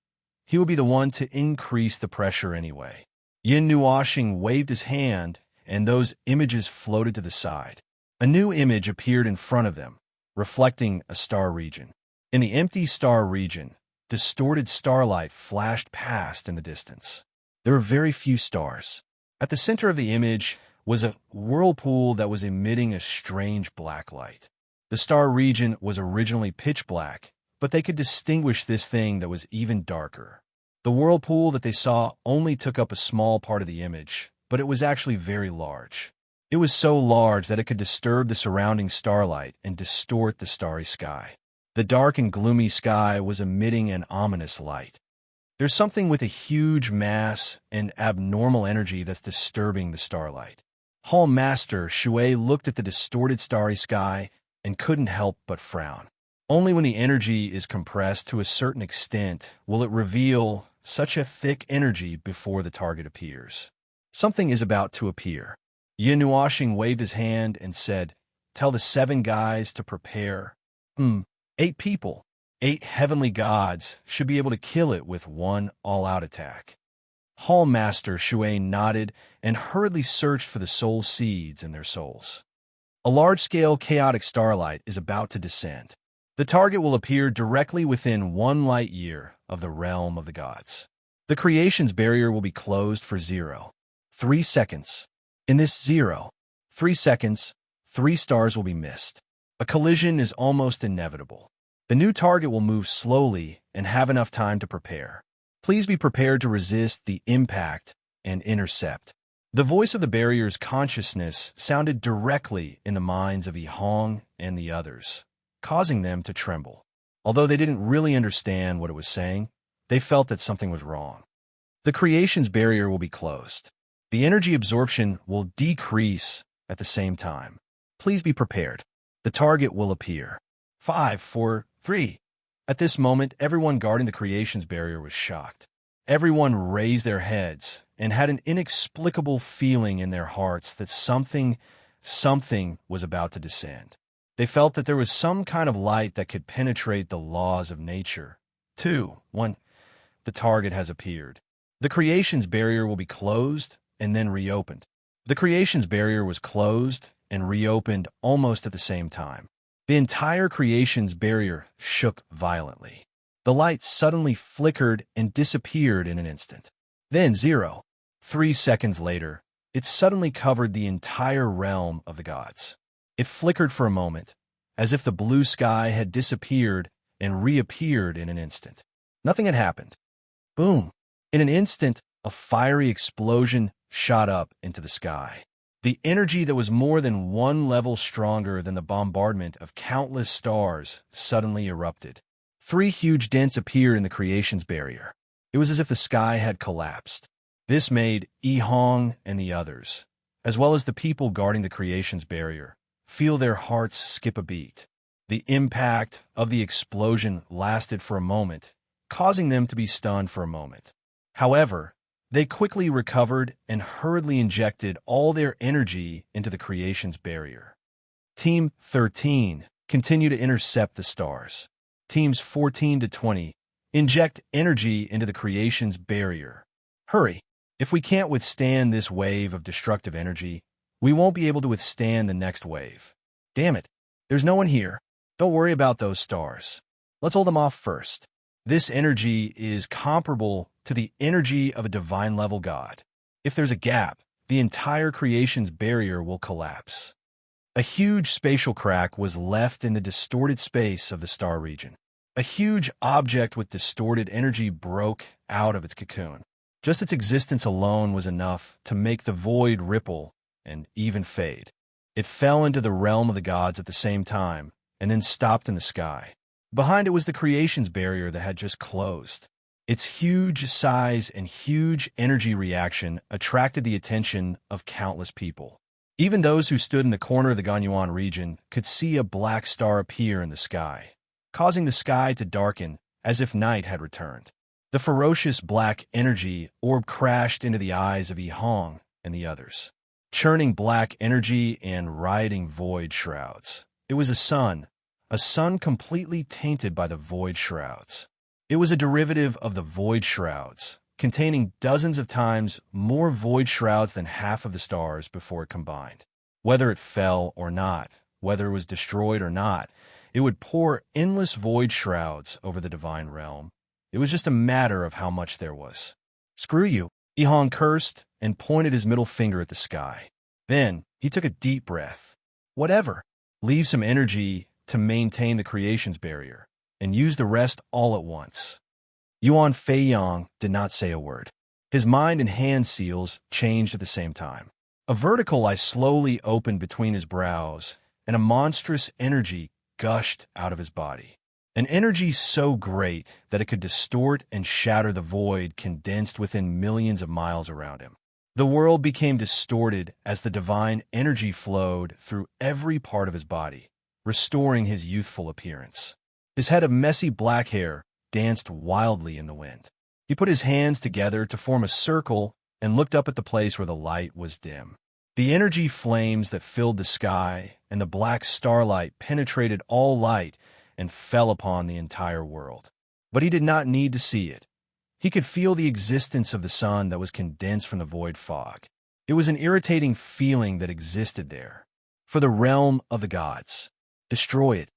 he would be the one to increase the pressure anyway. Yin Nuoxing waved his hand, and those images floated to the side. A new image appeared in front of them, reflecting a star region. In the empty star region, distorted starlight flashed past in the distance. There were very few stars. At the center of the image was a whirlpool that was emitting a strange black light. The star region was originally pitch black, but they could distinguish this thing that was even darker. The whirlpool that they saw only took up a small part of the image, but it was actually very large. It was so large that it could disturb the surrounding starlight and distort the starry sky. The dark and gloomy sky was emitting an ominous light. There's something with a huge mass and abnormal energy that's disturbing the starlight. Hall Master Shui looked at the distorted starry sky and couldn't help but frown. Only when the energy is compressed to a certain extent will it reveal such a thick energy before the target appears. Something is about to appear. Yin Nuoxing waved his hand and said, Tell the 7 guys to prepare. 8 people, 8 heavenly gods should be able to kill it with one all-out attack. Hall Master Shui nodded and hurriedly searched for the soul seeds in their souls. A large-scale chaotic starlight is about to descend. The target will appear directly within 1 light year of the realm of the gods. The creation's barrier will be closed for 3 seconds. In this 3 seconds, 3 stars will be missed. A collision is almost inevitable. The new target will move slowly and have enough time to prepare. Please be prepared to resist the impact and intercept. The voice of the barrier's consciousness sounded directly in the minds of Yihong and the others, causing them to tremble. Although they didn't really understand what it was saying, they felt that something was wrong. The creation's barrier will be closed. The energy absorption will decrease at the same time. Please be prepared. The target will appear. 5, 4, 3. At this moment, everyone guarding the creation's barrier was shocked. Everyone raised their heads and had an inexplicable feeling in their hearts that something was about to descend. They felt that there was some kind of light that could penetrate the laws of nature. 2, 1. The target has appeared. The creation's barrier will be closed and then reopened. The creation's barrier was closed and reopened almost at the same time. The entire creation's barrier shook violently. The light suddenly flickered and disappeared in an instant. Then 3 seconds later, it suddenly covered the entire realm of the gods. It flickered for a moment, as if the blue sky had disappeared and reappeared in an instant. Nothing had happened. Boom! In an instant, a fiery explosion shot up into the sky. The energy that was more than one level stronger than the bombardment of countless stars suddenly erupted. 3 huge dents appeared in the creation's barrier. It was as if the sky had collapsed. This made Hong and the others, as well as the people guarding the creation's barrier, feel their hearts skip a beat. The impact of the explosion lasted for a moment, causing them to be stunned for a moment. However, they quickly recovered and hurriedly injected all their energy into the creation's barrier. Team 13 continued to intercept the stars. Teams 14 to 20 inject energy into the creation's barrier. Hurry! If we can't withstand this wave of destructive energy, we won't be able to withstand the next wave. Damn it! There's no one here. Don't worry about those stars. Let's hold them off first. This energy is comparable to the energy of a divine-level god. If there's a gap, the entire creation's barrier will collapse. A huge spatial crack was left in the distorted space of the star region. A huge object with distorted energy broke out of its cocoon. Just its existence alone was enough to make the void ripple and even fade. It fell into the realm of the gods at the same time, and then stopped in the sky. Behind it was the creation's barrier that had just closed. Its huge size and huge energy reaction attracted the attention of countless people. Even those who stood in the corner of the Ganyuan region could see a black star appear in the sky, causing the sky to darken as if night had returned. The ferocious black energy orb crashed into the eyes of Hong and the others, churning black energy and rioting void shrouds. It was a sun completely tainted by the void shrouds. It was a derivative of the void shrouds, containing dozens of times more void shrouds than half of the stars before it combined. Whether it fell or not, whether it was destroyed or not, it would pour endless void shrouds over the divine realm. It was just a matter of how much there was. Screw you, Hong cursed and pointed his middle finger at the sky. Then he took a deep breath. Whatever. Leave some energy to maintain the creation's barrier, and use the rest all at once. Yuan Feiyang did not say a word. His mind and hand seals changed at the same time. A vertical eye slowly opened between his brows, and a monstrous energy gushed out of his body. An energy so great that it could distort and shatter the void condensed within millions of miles around him. The world became distorted as the divine energy flowed through every part of his body, restoring his youthful appearance. His head of messy black hair danced wildly in the wind. He put his hands together to form a circle and looked up at the place where the light was dim. The energy flames that filled the sky and the black starlight penetrated all light and fell upon the entire world. But he did not need to see it. He could feel the existence of the sun that was condensed from the void fog. It was an irritating feeling that existed there. For the realm of the gods. Destroy it.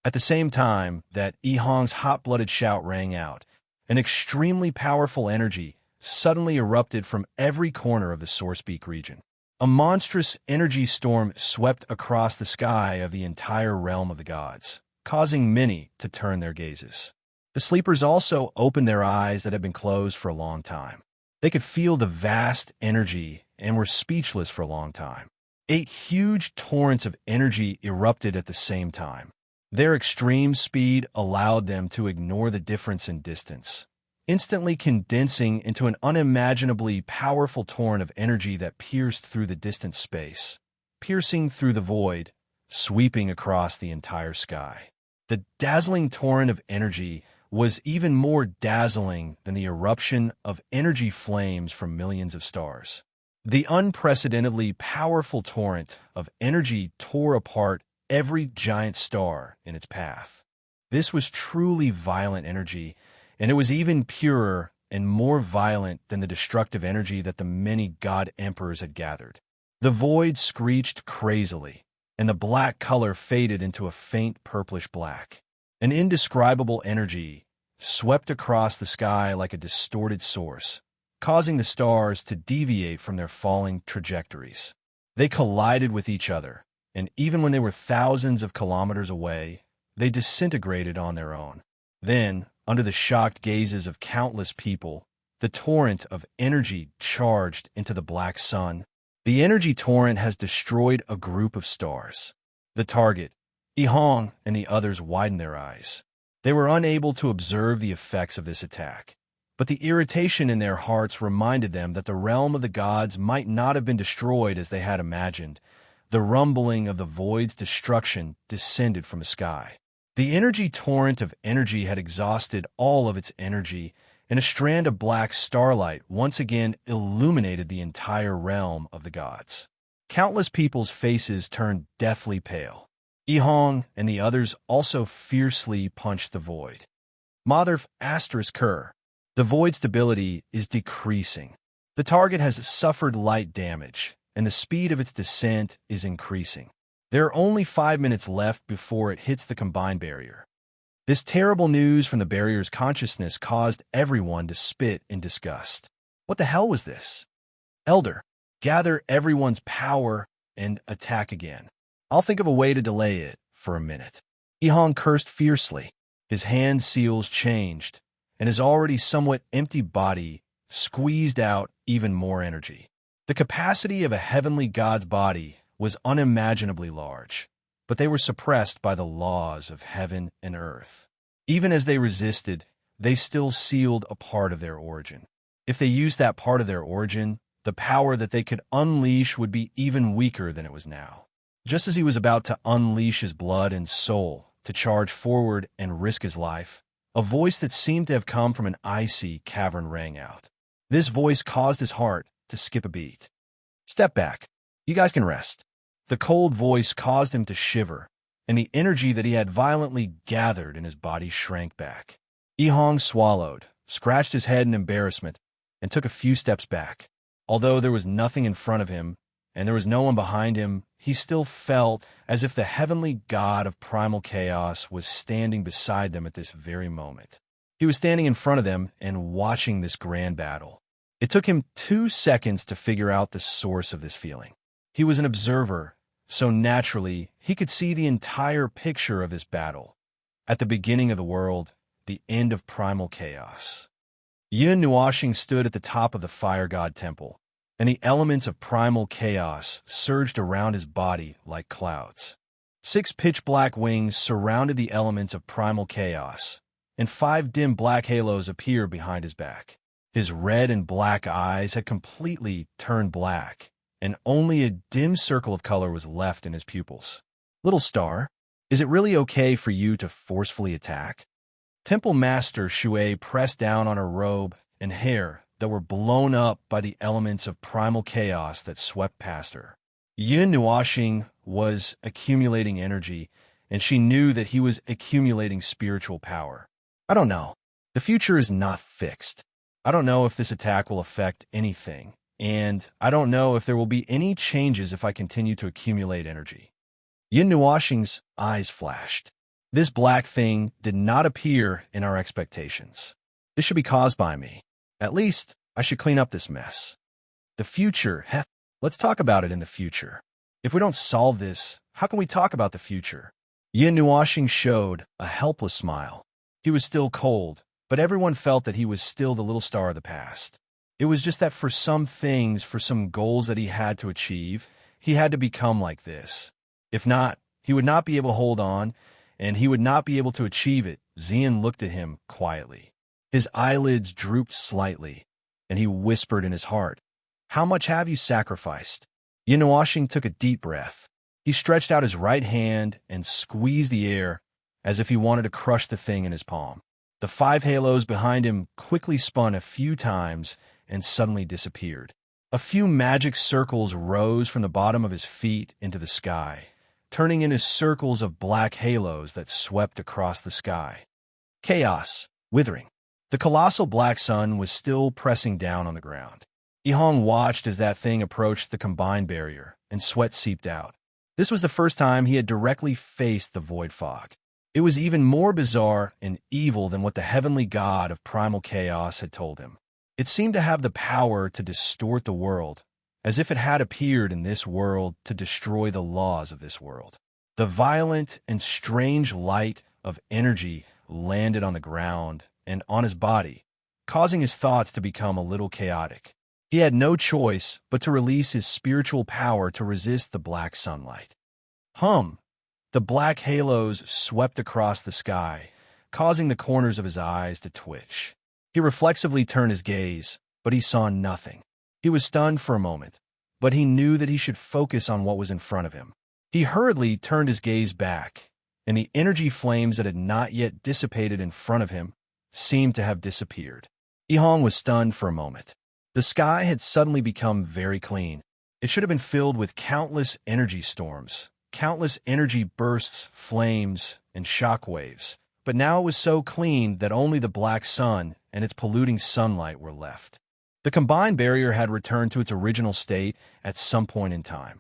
At the same time that Hong's hot-blooded shout rang out, an extremely powerful energy suddenly erupted from every corner of the Sourcepeak region. A monstrous energy storm swept across the sky of the entire realm of the gods, causing many to turn their gazes. The sleepers also opened their eyes that had been closed for a long time. They could feel the vast energy and were speechless for a long time. 8 huge torrents of energy erupted at the same time. Their extreme speed allowed them to ignore the difference in distance, instantly condensing into an unimaginably powerful torrent of energy that pierced through the distant space, piercing through the void, sweeping across the entire sky. The dazzling torrent of energy was even more dazzling than the eruption of energy flames from millions of stars. The unprecedentedly powerful torrent of energy tore apart every giant star in its path. This was truly violent energy, and it was even purer and more violent than the destructive energy that the many god emperors had gathered. The void screeched crazily, and the black color faded into a faint purplish black. An indescribable energy swept across the sky like a distorted source, causing the stars to deviate from their falling trajectories. They collided with each other, and even when they were thousands of kilometers away, they disintegrated on their own. Then, under the shocked gazes of countless people, the torrent of energy charged into the black sun. The energy torrent has destroyed a group of stars. The target, Ihong, and the others widened their eyes. They were unable to observe the effects of this attack, but the irritation in their hearts reminded them that the realm of the gods might not have been destroyed as they had imagined. The rumbling of the void's destruction descended from the sky. The energy torrent of energy had exhausted all of its energy, and a strand of black starlight once again illuminated the entire realm of the gods. Countless people's faces turned deathly pale. Ihong and the others also fiercely punched the void. Mother Kerr. The void's stability is decreasing. The target has suffered light damage, and the speed of its descent is increasing. There are only 5 minutes left before it hits the combined barrier. This terrible news from the barrier's consciousness caused everyone to spit in disgust. What the hell was this? Elder, gather everyone's power and attack again. I'll think of a way to delay it for a minute. Ihong cursed fiercely. His hand seals changed, and his already somewhat empty body squeezed out even more energy. The capacity of a heavenly god's body was unimaginably large, but they were suppressed by the laws of heaven and earth. Even as they resisted, they still sealed a part of their origin. If they used that part of their origin, the power that they could unleash would be even weaker than it was now. Just as he was about to unleash his blood and soul to charge forward and risk his life, a voice that seemed to have come from an icy cavern rang out. This voice caused his heart to skip a beat. Step back. You guys can rest. The cold voice caused him to shiver, and the energy that he had violently gathered in his body shrank back. Ihong swallowed, scratched his head in embarrassment, and took a few steps back. Although there was nothing in front of him, and there was no one behind him, he still felt as if the heavenly god of primal chaos was standing beside them at this very moment. He was standing in front of them and watching this grand battle. It took him 2 seconds to figure out the source of this feeling. He was an observer, so naturally he could see the entire picture of this battle. At the beginning of the world, the end of primal chaos. Yun Nuoxing stood at the top of the fire god temple, and the elements of primal chaos surged around his body like clouds. 6 pitch-black wings surrounded the elements of primal chaos, and 5 dim black halos appeared behind his back. His red and black eyes had completely turned black, and only a dim circle of color was left in his pupils. Little star, is it really okay for you to forcefully attack? Temple Master Shui pressed down on her robe and hair that were blown up by the elements of primal chaos that swept past her. Yun Nuoxing was accumulating energy, and she knew that he was accumulating spiritual power. I don't know. The future is not fixed. I don't know if this attack will affect anything, and I don't know if there will be any changes if I continue to accumulate energy. Yun Nuoxing's eyes flashed. This black thing did not appear in our expectations. This should be caused by me. At least, I should clean up this mess. The future, let's talk about it in the future. If we don't solve this, how can we talk about the future? Yun Nuoxing showed a helpless smile. He was still cold, but everyone felt that he was still the little star of the past. It was just that for some things, for some goals that he had to achieve, he had to become like this. If not, he would not be able to hold on, and he would not be able to achieve it. Xian looked at him quietly. His eyelids drooped slightly, and he whispered in his heart, "How much have you sacrificed?" Yun Nuoxing took a deep breath. He stretched out his right hand and squeezed the air as if he wanted to crush the thing in his palm. The 5 halos behind him quickly spun a few times and suddenly disappeared. A few magic circles rose from the bottom of his feet into the sky, turning into circles of black halos that swept across the sky. Chaos, withering. The colossal black sun was still pressing down on the ground. Ihong watched as that thing approached the combined barrier, and sweat seeped out. This was the first time he had directly faced the void fog. It was even more bizarre and evil than what the heavenly god of primal chaos had told him. It seemed to have the power to distort the world, as if it had appeared in this world to destroy the laws of this world. The violent and strange light of energy landed on the ground and on his body, causing his thoughts to become a little chaotic. He had no choice but to release his spiritual power to resist the black sunlight. Hum! The black halos swept across the sky, causing the corners of his eyes to twitch. He reflexively turned his gaze, but he saw nothing. He was stunned for a moment, but he knew that he should focus on what was in front of him. He hurriedly turned his gaze back, and the energy flames that had not yet dissipated in front of him seemed to have disappeared. Ihong was stunned for a moment. The sky had suddenly become very clean. It should have been filled with countless energy storms, countless energy bursts, flames, and shock waves, but now it was so clean that only the black sun and its polluting sunlight were left. The combined barrier had returned to its original state at some point in time.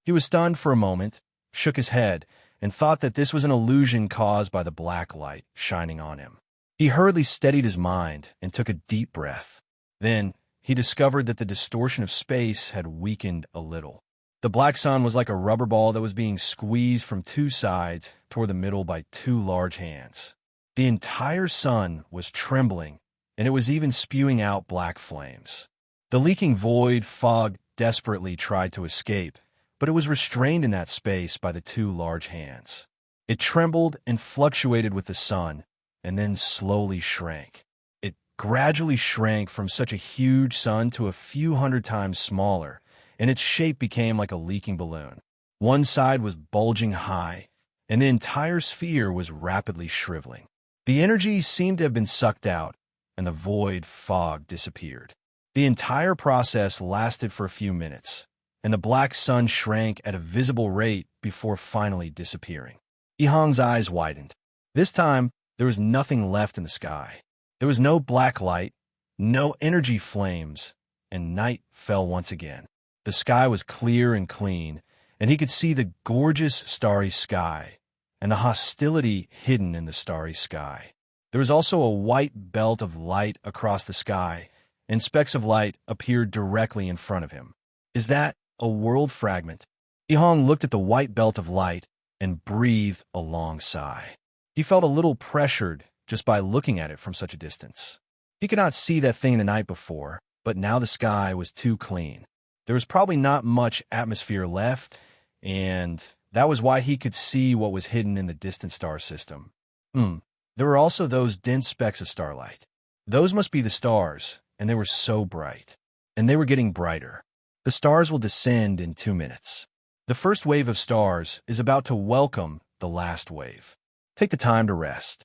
He was stunned for a moment, shook his head, and thought that this was an illusion caused by the black light shining on him. He hurriedly steadied his mind and took a deep breath. Then, he discovered that the distortion of space had weakened a little. The black sun was like a rubber ball that was being squeezed from two sides toward the middle by two large hands. The entire sun was trembling, and it was even spewing out black flames. The leaking void fog desperately tried to escape, but it was restrained in that space by the two large hands. It trembled and fluctuated with the sun, and then slowly shrank. It gradually shrank from such a huge sun to a few hundred times smaller, and its shape became like a leaking balloon. One side was bulging high, and the entire sphere was rapidly shriveling. The energy seemed to have been sucked out, and the void fog disappeared. The entire process lasted for a few minutes, and the black sun shrank at a visible rate before finally disappearing. Ihong's eyes widened. This time, there was nothing left in the sky. There was no black light, no energy flames, and night fell once again. The sky was clear and clean, and he could see the gorgeous starry sky and the hostility hidden in the starry sky. There was also a white belt of light across the sky, and specks of light appeared directly in front of him. Is that a world fragment? Ihong looked at the white belt of light and breathed a long sigh. He felt a little pressured just by looking at it from such a distance. He could not see that thing the night before, but now the sky was too clean. There was probably not much atmosphere left, and that was why he could see what was hidden in the distant star system. There were also those dense specks of starlight. Those must be the stars, and they were so bright. And they were getting brighter. The stars will descend in 2 minutes. The first wave of stars is about to welcome the last wave. Take the time to rest.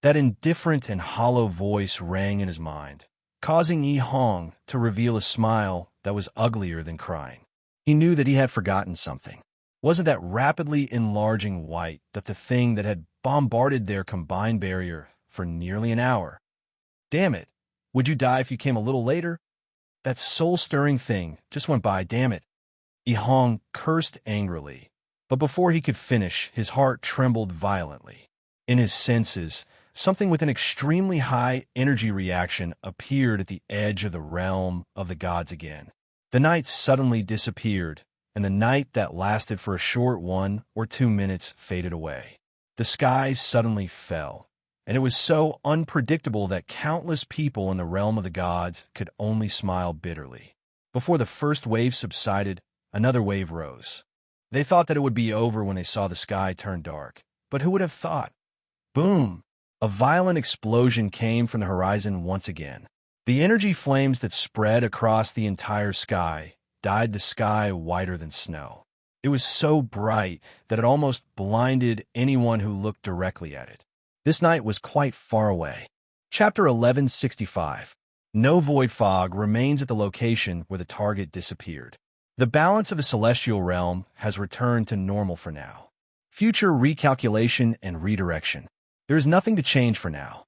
That indifferent and hollow voice rang in his mind, causing Ihong to reveal a smile that was uglier than crying. He knew that he had forgotten something. Wasn't that rapidly enlarging white that the thing that had bombarded their combined barrier for nearly an hour? Damn it! Would you die if you came a little later? That soul-stirring thing just went by, damn it. Ihong cursed angrily, but before he could finish, his heart trembled violently. In his senses, something with an extremely high energy reaction appeared at the edge of the realm of the gods again. The night suddenly disappeared, and the night that lasted for a short 1 or 2 minutes faded away. The sky suddenly fell, and it was so unpredictable that countless people in the realm of the gods could only smile bitterly. Before the first wave subsided, another wave rose. They thought that it would be over when they saw the sky turn dark, but who would have thought? Boom! A violent explosion came from the horizon once again. The energy flames that spread across the entire sky dyed the sky whiter than snow. It was so bright that it almost blinded anyone who looked directly at it. This night was quite far away. Chapter 1165. No void fog remains at the location where the target disappeared. The balance of the celestial realm has returned to normal for now. Future recalculation and redirection. There is nothing to change for now.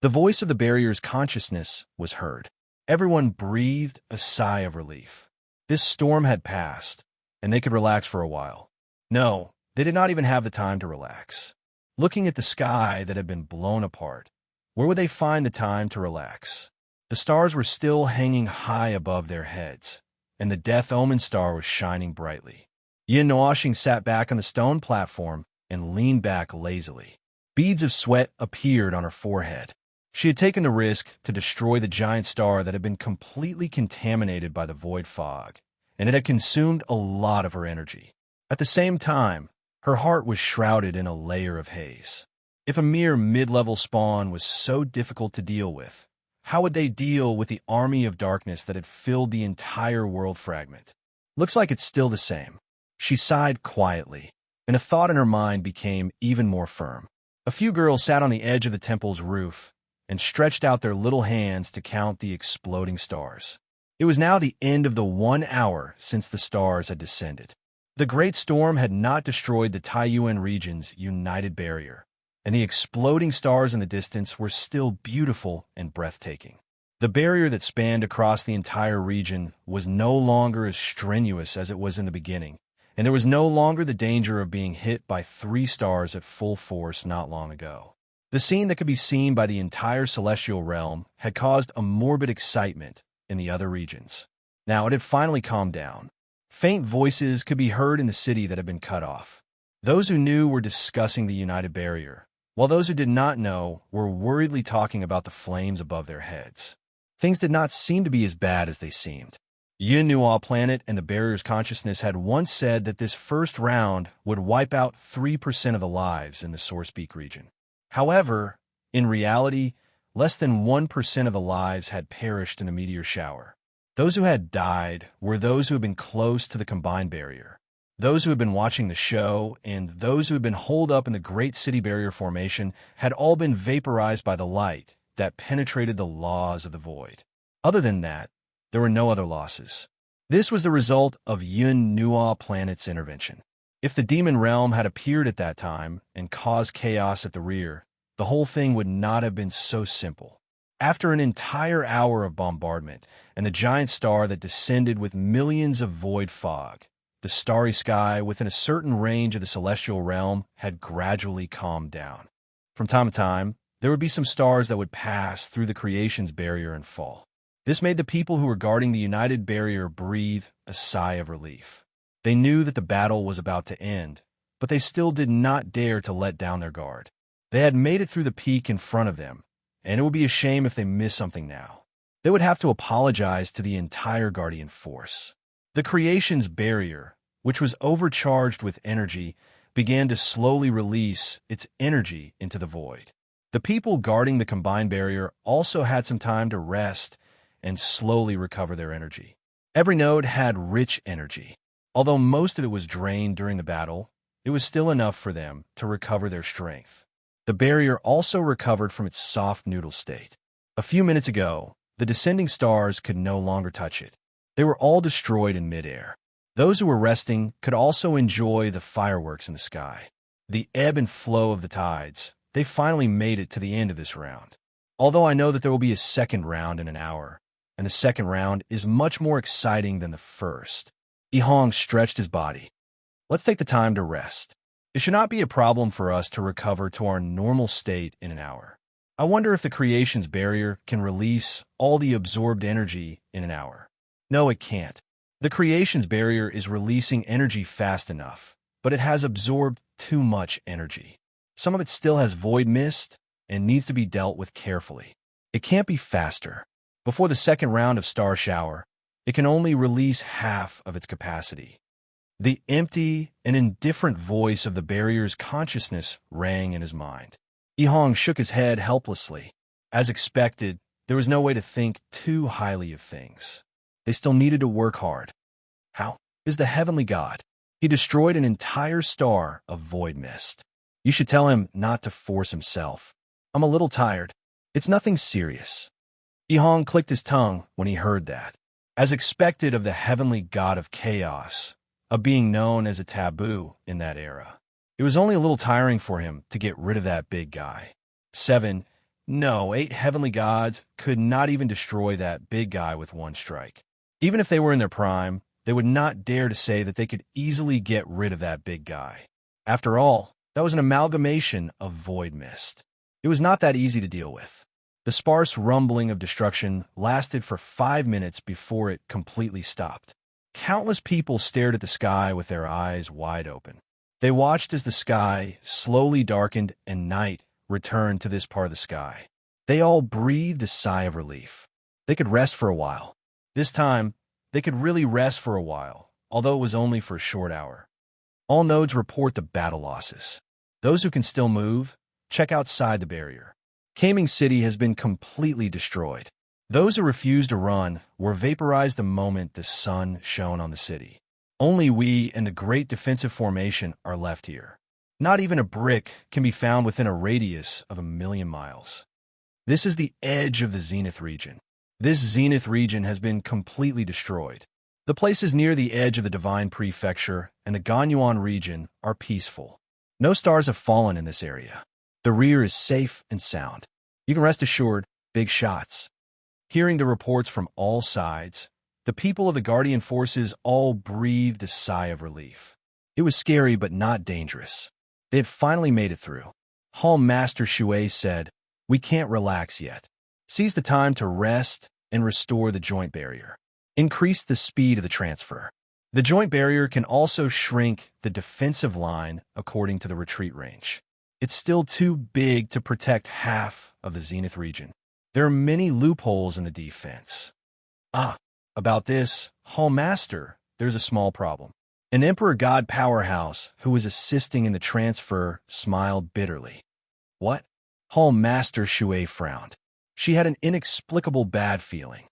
The voice of the barrier's consciousness was heard. Everyone breathed a sigh of relief. This storm had passed, and they could relax for a while. No, they did not even have the time to relax. Looking at the sky that had been blown apart, where would they find the time to relax? The stars were still hanging high above their heads, and the Death Omen star was shining brightly. Yin Noashing sat back on the stone platform and leaned back lazily. Beads of sweat appeared on her forehead. She had taken the risk to destroy the giant star that had been completely contaminated by the void fog, and it had consumed a lot of her energy. At the same time, her heart was shrouded in a layer of haze. If a mere mid-level spawn was so difficult to deal with, how would they deal with the army of darkness that had filled the entire world fragment? Looks like it's still the same. She sighed quietly, and a thought in her mind became even more firm. A few girls sat on the edge of the temple's roof and stretched out their little hands to count the exploding stars. It was now the end of the 1 hour since the stars had descended. The great storm had not destroyed the Taiyuan region's united barrier, and the exploding stars in the distance were still beautiful and breathtaking. The barrier that spanned across the entire region was no longer as strenuous as it was in the beginning, and there was no longer the danger of being hit by 3 stars at full force not long ago. The scene that could be seen by the entire celestial realm had caused a morbid excitement in the other regions. Now it had finally calmed down. Faint voices could be heard in the city that had been cut off. Those who knew were discussing the united barrier, while those who did not know were worriedly talking about the flames above their heads. Things did not seem to be as bad as they seemed. Yunnuo Planet and the barrier's consciousness had once said that this first round would wipe out 3% of the lives in the Sourcepeak region. However, in reality, less than 1% of the lives had perished in the meteor shower. Those who had died were those who had been close to the combined barrier, those who had been watching the show, and those who had been holed up in the Great City Barrier Formation had all been vaporized by the light that penetrated the laws of the void. Other than that, there were no other losses. This was the result of Yunnuo Planet's intervention. If the demon realm had appeared at that time and caused chaos at the rear, the whole thing would not have been so simple. After an entire hour of bombardment and the giant star that descended with millions of void fog, the starry sky within a certain range of the celestial realm had gradually calmed down. From time to time, there would be some stars that would pass through the creation's barrier and fall. This made the people who were guarding the united barrier breathe a sigh of relief. They knew that the battle was about to end, but they still did not dare to let down their guard. They had made it through the peak in front of them, and it would be a shame if they missed something now. They would have to apologize to the entire Guardian force. The creation's barrier, which was overcharged with energy, began to slowly release its energy into the void. The people guarding the combined barrier also had some time to rest and slowly recover their energy. Every node had rich energy. Although most of it was drained during the battle, it was still enough for them to recover their strength. The barrier also recovered from its soft noodle state. A few minutes ago, the descending stars could no longer touch it. They were all destroyed in midair. Those who were resting could also enjoy the fireworks in the sky. The ebb and flow of the tides, they finally made it to the end of this round. Although I know that there will be a second round in an hour, and the second round is much more exciting than the first. Yihong stretched his body. Let's take the time to rest. It should not be a problem for us to recover to our normal state in an hour. I wonder if the creation's barrier can release all the absorbed energy in an hour. No, it can't. The creation's barrier is releasing energy fast enough, but it has absorbed too much energy. Some of it still has void mist and needs to be dealt with carefully. It can't be faster. Before the second round of Star Shower, it can only release half of its capacity. The empty and indifferent voice of the barrier's consciousness rang in his mind. Yihong shook his head helplessly. As expected, there was no way to think too highly of things. They still needed to work hard. How? Is the heavenly god. He destroyed an entire star of void mist. You should tell him not to force himself. I'm a little tired. It's nothing serious. Yihong clicked his tongue when he heard that. As expected of the heavenly god of chaos, a being known as a taboo in that era, it was only a little tiring for him to get rid of that big guy. 8 heavenly gods could not even destroy that big guy with one strike. Even if they were in their prime, they would not dare to say that they could easily get rid of that big guy. After all, that was an amalgamation of void mist. It was not that easy to deal with. The sparse rumbling of destruction lasted for 5 minutes before it completely stopped. Countless people stared at the sky with their eyes wide open. They watched as the sky slowly darkened and night returned to this part of the sky. They all breathed a sigh of relief. They could rest for a while. This time, they could really rest for a while, although it was only for a short hour. All nodes report the battle losses. Those who can still move, check outside the barrier. Kaming City has been completely destroyed. Those who refused to run were vaporized the moment the sun shone on the city. Only we and the great defensive formation are left here. Not even a brick can be found within a radius of 1,000,000 miles. This is the edge of the Zenith region. This Zenith region has been completely destroyed. The places near the edge of the Divine Prefecture and the Ganyuan region are peaceful. No stars have fallen in this area. The rear is safe and sound. You can rest assured, big shots. Hearing the reports from all sides, the people of the Guardian forces all breathed a sigh of relief. It was scary but not dangerous. They had finally made it through. Hall Master Shui said, "We can't relax yet. Seize the time to rest and restore the joint barrier. Increase the speed of the transfer. The joint barrier can also shrink the defensive line according to the retreat range. It's still too big to protect half of the Zenith region. There are many loopholes in the defense." About this, Hall Master, there's a small problem. An Emperor God powerhouse who was assisting in the transfer smiled bitterly. What? Hall Master Shui frowned. She had an inexplicable bad feeling.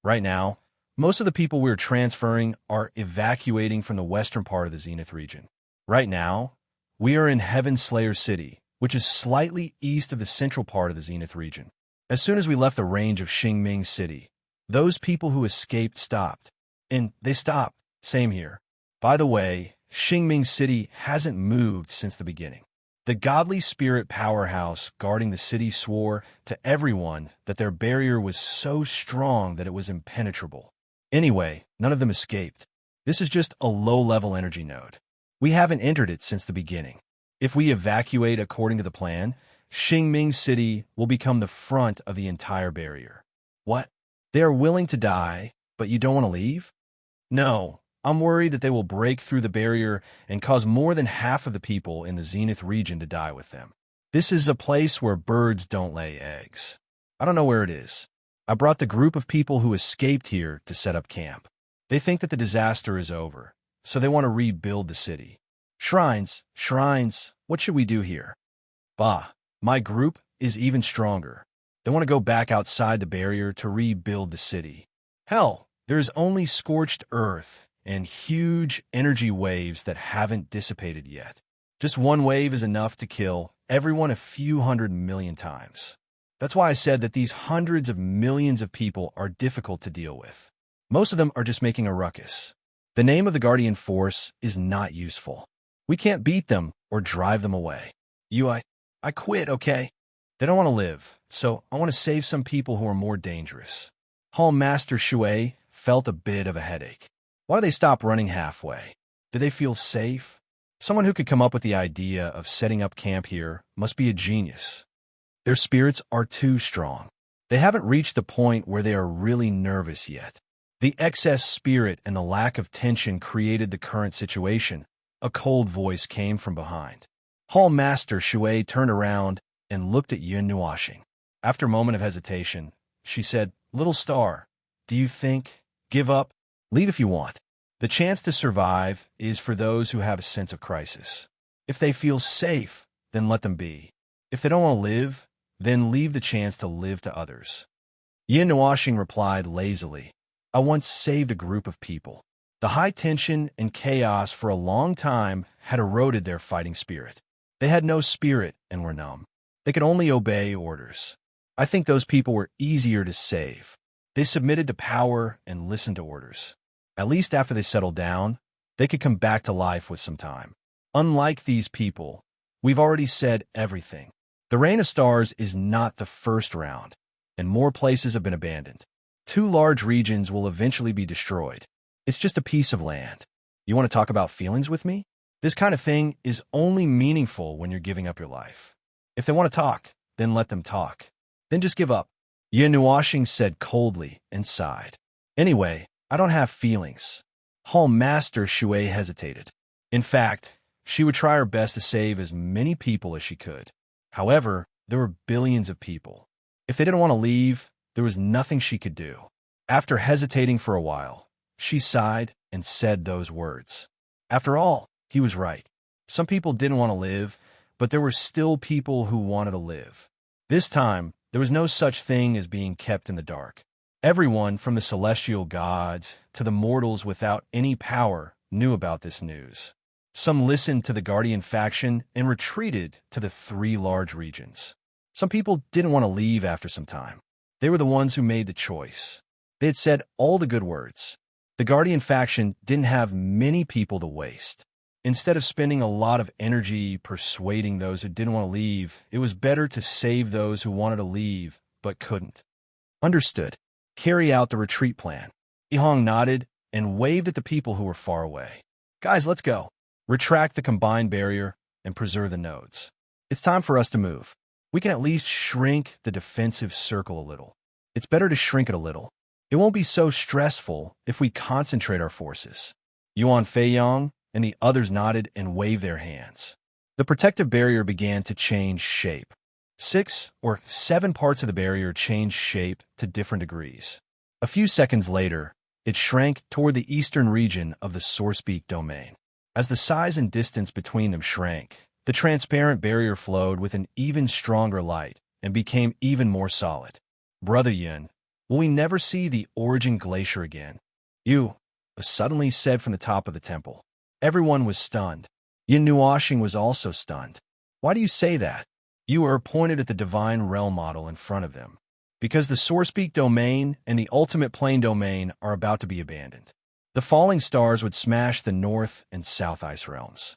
Right now, most of the people we're transferring are evacuating from the western part of the Zenith region. Right now, we are in Heaven Slayer City, which is slightly east of the central part of the Zenith region. As soon as we left the range of Xingming City, those people who escaped stopped. And they stopped. Same here. By the way, Xingming City hasn't moved since the beginning. The godly spirit powerhouse guarding the city swore to everyone that their barrier was so strong that it was impenetrable. Anyway, none of them escaped. This is just a low-level energy node. We haven't entered it since the beginning. If we evacuate according to the plan, Xingming City will become the front of the entire barrier. What? They are willing to die, but you don't want to leave? No, I'm worried that they will break through the barrier and cause more than half of the people in the Zenith region to die with them. This is a place where birds don't lay eggs. I don't know where it is. I brought the group of people who escaped here to set up camp. They think that the disaster is over, so they want to rebuild the city. Shrines, what should we do here? Bah, my group is even stronger. They want to go back outside the barrier to rebuild the city. Hell, there's only scorched earth and huge energy waves that haven't dissipated yet. Just one wave is enough to kill everyone a few 100 million times. That's why I said that these hundreds of millions of people are difficult to deal with. Most of them are just making a ruckus. The name of the Guardian Force is not useful. We can't beat them or drive them away. I quit, okay? They don't want to live, so I want to save some people who are more dangerous. Hall Master Shui felt a bit of a headache. Why did they stop running halfway? Did they feel safe? Someone who could come up with the idea of setting up camp here must be a genius. Their spirits are too strong. They haven't reached the point where they are really nervous yet. The excess spirit and the lack of tension created the current situation. A cold voice came from behind. Hall Master Shui turned around and looked at Yun Nuashing. After a moment of hesitation, she said, "Little star, do you think? Give up? Leave if you want. The chance to survive is for those who have a sense of crisis. If they feel safe, then let them be. If they don't want to live, then leave the chance to live to others." Yin Nuashing replied lazily, "I once saved a group of people. The high tension and chaos for a long time had eroded their fighting spirit. They had no spirit and were numb. They could only obey orders. I think those people were easier to save. They submitted to power and listened to orders. At least after they settled down, they could come back to life with some time. Unlike these people, we've already said everything. The Rain of Stars is not the first round, and more places have been abandoned. 2 large regions will eventually be destroyed. It's just a piece of land. You want to talk about feelings with me? This kind of thing is only meaningful when you're giving up your life. If they want to talk, then let them talk. Then just give up." Yin Nuashing said coldly and sighed. "Anyway, I don't have feelings." Hall Master Shui hesitated. In fact, she would try her best to save as many people as she could. However, there were billions of people. If they didn't want to leave, there was nothing she could do. After hesitating for a while, she sighed and said those words. After all, he was right. Some people didn't want to live, but there were still people who wanted to live. This time, there was no such thing as being kept in the dark. Everyone, from the celestial gods to the mortals without any power, knew about this news. Some listened to the Guardian faction and retreated to the 3 large regions. Some people didn't want to leave after some time. They were the ones who made the choice. They had said all the good words. The Guardian faction didn't have many people to waste. Instead of spending a lot of energy persuading those who didn't want to leave, it was better to save those who wanted to leave but couldn't. Understood. Carry out the retreat plan. Ihong nodded and waved at the people who were far away. Guys, let's go. Retract the combined barrier and preserve the nodes. It's time for us to move. We can at least shrink the defensive circle a little. It's better to shrink it a little. It won't be so stressful if we concentrate our forces. Yuan Feiyong and the others nodded and waved their hands. The protective barrier began to change shape. 6 or 7 parts of the barrier changed shape to different degrees. A few seconds later, it shrank toward the eastern region of the Sourcepeak domain. As the size and distance between them shrank, the transparent barrier flowed with an even stronger light and became even more solid. Brother Yun, will we never see the Origin Glacier again? You, suddenly said from the top of the temple. Everyone was stunned. Yin Nuoxing was also stunned. Why do you say that? You pointed at the Divine Realm model in front of them. Because the Sourcepeak domain and the Ultimate Plane domain are about to be abandoned. The falling stars would smash the North and South Ice realms.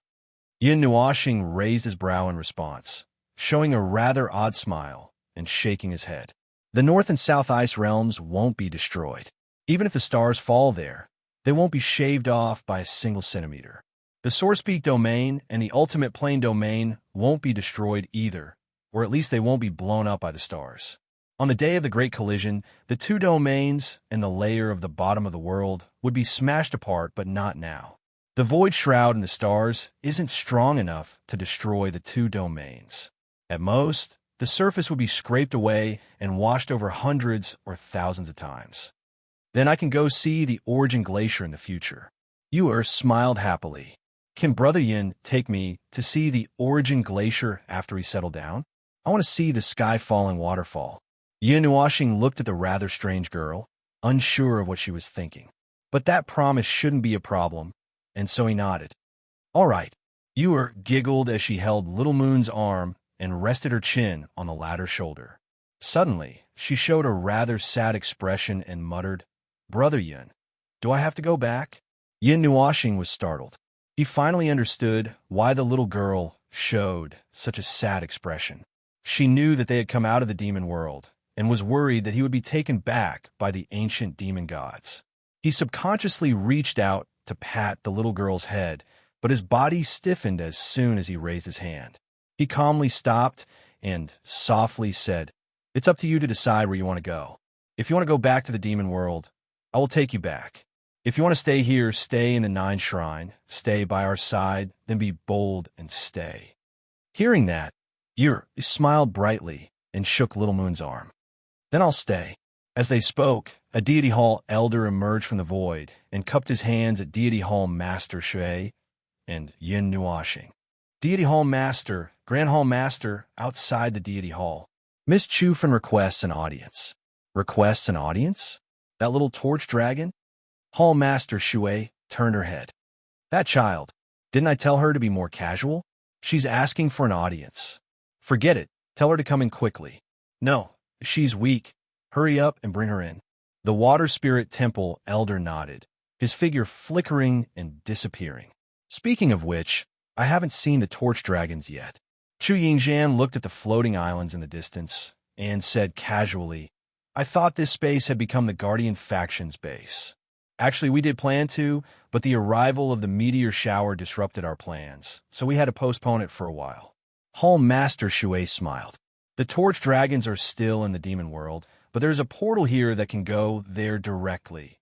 Yin Nuoxing raised his brow in response, showing a rather odd smile and shaking his head. The North and South Ice realms won't be destroyed. Even if the stars fall there, they won't be shaved off by a single centimeter. The Sourcepeak domain and the Ultimate Plane domain won't be destroyed either, or at least they won't be blown up by the stars. On the day of the Great Collision, the 2 domains and the layer of the bottom of the world would be smashed apart, but not now. The void shroud in the stars isn't strong enough to destroy the 2 domains. At most, the surface would be scraped away and washed over hundreds or thousands of times. Then I can go see the Origin Glacier in the future. Yu smiled happily. Can Brother Yin take me to see the Origin Glacier after we settle down? I want to see the sky-falling waterfall. Yin Nuoxing looked at the rather strange girl, unsure of what she was thinking. But that promise shouldn't be a problem, and so he nodded. All right. Yu giggled as she held Little Moon's arm and rested her chin on the latter's shoulder. Suddenly, she showed a rather sad expression and muttered, Brother Yin, do I have to go back? Yin Nuoxing was startled. He finally understood why the little girl showed such a sad expression. She knew that they had come out of the demon world and was worried that he would be taken back by the ancient demon gods. He subconsciously reached out to pat the little girl's head, but his body stiffened as soon as he raised his hand. He calmly stopped and softly said, It's up to you to decide where you want to go. If you want to go back to the demon world, I will take you back. If you want to stay here, stay in the 9 Shrine, stay by our side, then be bold and stay. Hearing that, Yer smiled brightly and shook Little Moon's arm. Then I'll stay. As they spoke, a Deity Hall elder emerged from the void and cupped his hands at Deity Hall Master Shui and Yin Nuoxing. Deity Hall Master, Grand Hall Master, outside the Deity Hall. Miss Chufin requests an audience. Requests an audience? That little torch dragon? Hall Master Shui turned her head. That child. Didn't I tell her to be more casual? She's asking for an audience. Forget it. Tell her to come in quickly. No, she's weak. Hurry up and bring her in. The Water Spirit Temple elder nodded, his figure flickering and disappearing. Speaking of which, I haven't seen the torch dragons yet. Chu Yingzhan looked at the floating islands in the distance and said casually, I thought this space had become the Guardian faction's base. Actually, we did plan to, but the arrival of the meteor shower disrupted our plans, so we had to postpone it for a while. Hall Master Shui smiled. The torch dragons are still in the demon world, but there's a portal here that can go there directly.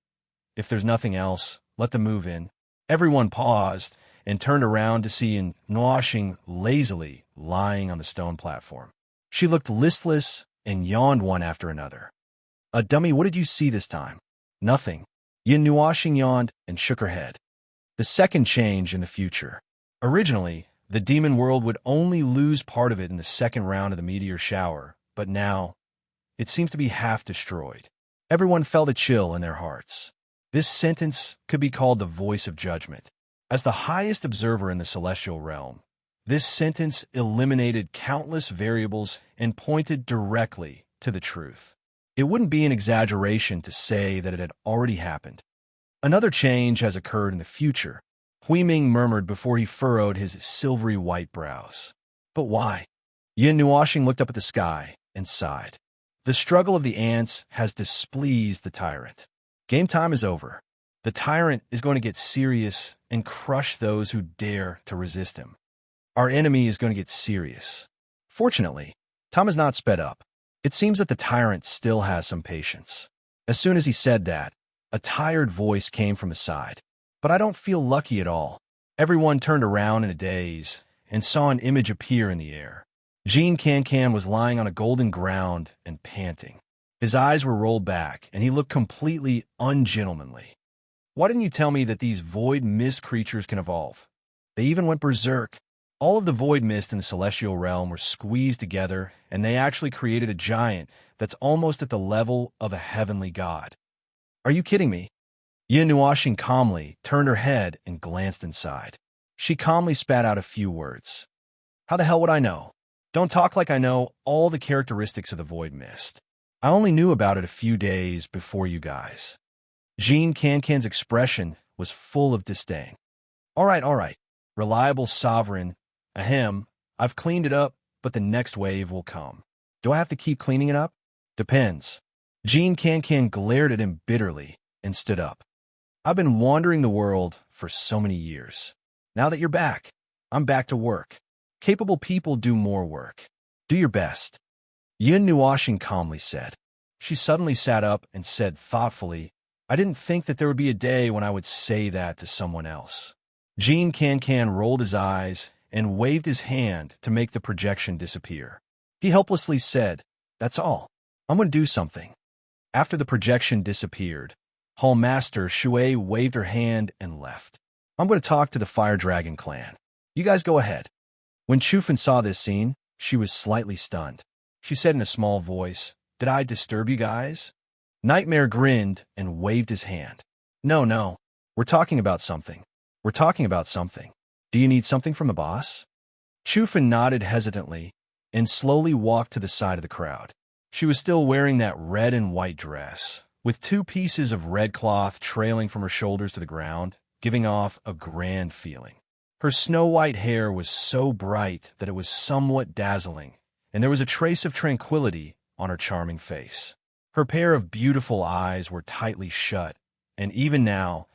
If there's nothing else, let them move in. Everyone paused and turned around to see Nuoxing lazily lying on the stone platform. She looked listless and yawned one after another. Dummy, what did you see this time? Nothing. Yin Nuashing yawned and shook her head. The second change in the future. Originally, the demon world would only lose part of it in the second round of the meteor shower, but now, it seems to be half destroyed. Everyone felt a chill in their hearts. This sentence could be called the voice of judgment. As the highest observer in the celestial realm, this sentence eliminated countless variables and pointed directly to the truth. It wouldn't be an exaggeration to say that it had already happened. Another change has occurred in the future, Huiming murmured before he furrowed his silvery white brows. But why? Yin Nuashing looked up at the sky and sighed. The struggle of the ants has displeased the tyrant. Game time is over. The tyrant is going to get serious and crush those who dare to resist him. Our enemy is going to get serious. Fortunately, time has not sped up. It seems that the tyrant still has some patience. As soon as he said that, a tired voice came from his side. But I don't feel lucky at all. Everyone turned around in a daze and saw an image appear in the air. Jean Cancan was lying on a golden ground and panting. His eyes were rolled back, and he looked completely ungentlemanly. Why didn't you tell me that these void mist creatures can evolve? They even went berserk. All of the void mist in the celestial realm were squeezed together, and they actually created a giant that's almost at the level of a heavenly god. Are you kidding me? Yin Nuashing calmly turned her head and glanced inside. She calmly spat out a few words. How the hell would I know? Don't talk like I know all the characteristics of the void mist. I only knew about it a few days before you guys. Jean Cancan's expression was full of disdain. All right. Reliable sovereign. Ahem. I've cleaned it up, but the next wave will come. Do I have to keep cleaning it up? Depends. Jean Cancan glared at him bitterly and stood up. I've been wandering the world for so many years. Now that you're back, I'm back to work. Capable people do more work. Do your best. Yin Nuashing calmly said. She suddenly sat up and said thoughtfully, I didn't think that there would be a day when I would say that to someone else. Jean Cancan rolled his eyes and waved his hand to make the projection disappear. He helplessly said, That's all. I'm going to do something. After the projection disappeared, Hall Master Shui waved her hand and left. I'm going to talk to the Fire Dragon clan. You guys go ahead. When Chufin saw this scene, she was slightly stunned. She said in a small voice, Did I disturb you guys? Nightmare grinned and waved his hand. No. We're talking about something. Do you need something from the boss? Chufin nodded hesitantly and slowly walked to the side of the crowd. She was still wearing that red and white dress, with 2 pieces of red cloth trailing from her shoulders to the ground, giving off a grand feeling. Her snow-white hair was so bright that it was somewhat dazzling, and there was a trace of tranquility on her charming face. Her pair of beautiful eyes were tightly shut, and even now,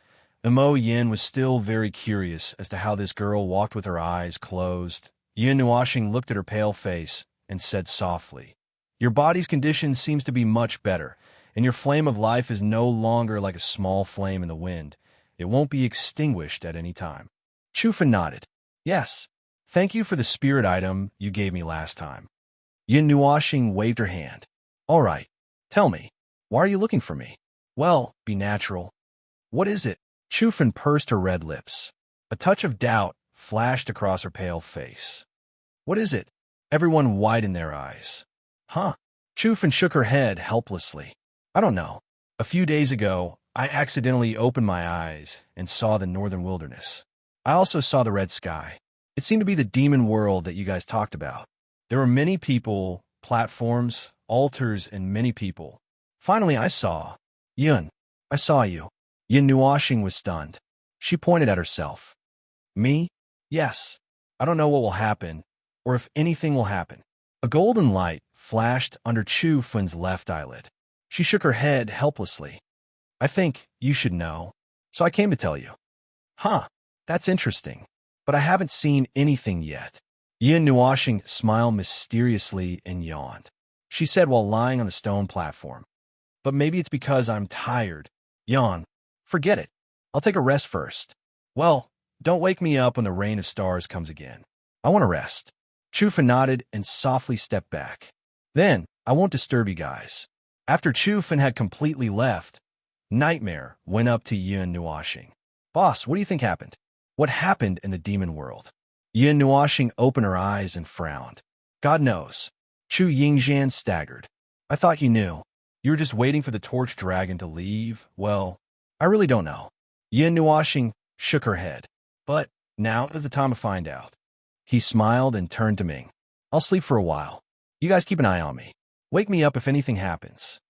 Mo Yin was still very curious as to how this girl walked with her eyes closed. Yin Nuashing looked at her pale face and said softly, Your body's condition seems to be much better, and your flame of life is no longer like a small flame in the wind. It won't be extinguished at any time. Chufin nodded. Yes, thank you for the spirit item you gave me last time. Yin Nuashing waved her hand. All right, tell me, why are you looking for me? Well, be natural. What is it? Chufin pursed her red lips. A touch of doubt flashed across her pale face. What is it? Everyone widened their eyes. Huh? Chufin shook her head helplessly. I don't know. A few days ago, I accidentally opened my eyes and saw the northern wilderness. I also saw the red sky. It seemed to be the demon world that you guys talked about. There were many people, platforms, altars, and many people. Finally, I saw. Yun, I saw you. Yin Nuashing was stunned. She pointed at herself. Me? Yes. I don't know what will happen, or if anything will happen. A golden light flashed under Chu Fun's left eyelid. She shook her head helplessly. I think you should know, so I came to tell you. Huh, that's interesting, but I haven't seen anything yet. Yin Nuashing smiled mysteriously and yawned. She said while lying on the stone platform. But maybe it's because I'm tired. Yawn. Forget it. I'll take a rest first. Well, don't wake me up when the rain of stars comes again. I want to rest. Chufin nodded and softly stepped back. Then, I won't disturb you guys. After Chufin had completely left, Nightmare went up to Yun Nuashing. Boss, what do you think happened? What happened in the demon world? Yun Nuashing opened her eyes and frowned. God knows. Chu Yingzhan staggered. I thought you knew. You were just waiting for the torch dragon to leave? Well, I really don't know. Yun Nuashing shook her head. But now is the time to find out. He smiled and turned to Ming. I'll sleep for a while. You guys keep an eye on me. Wake me up if anything happens.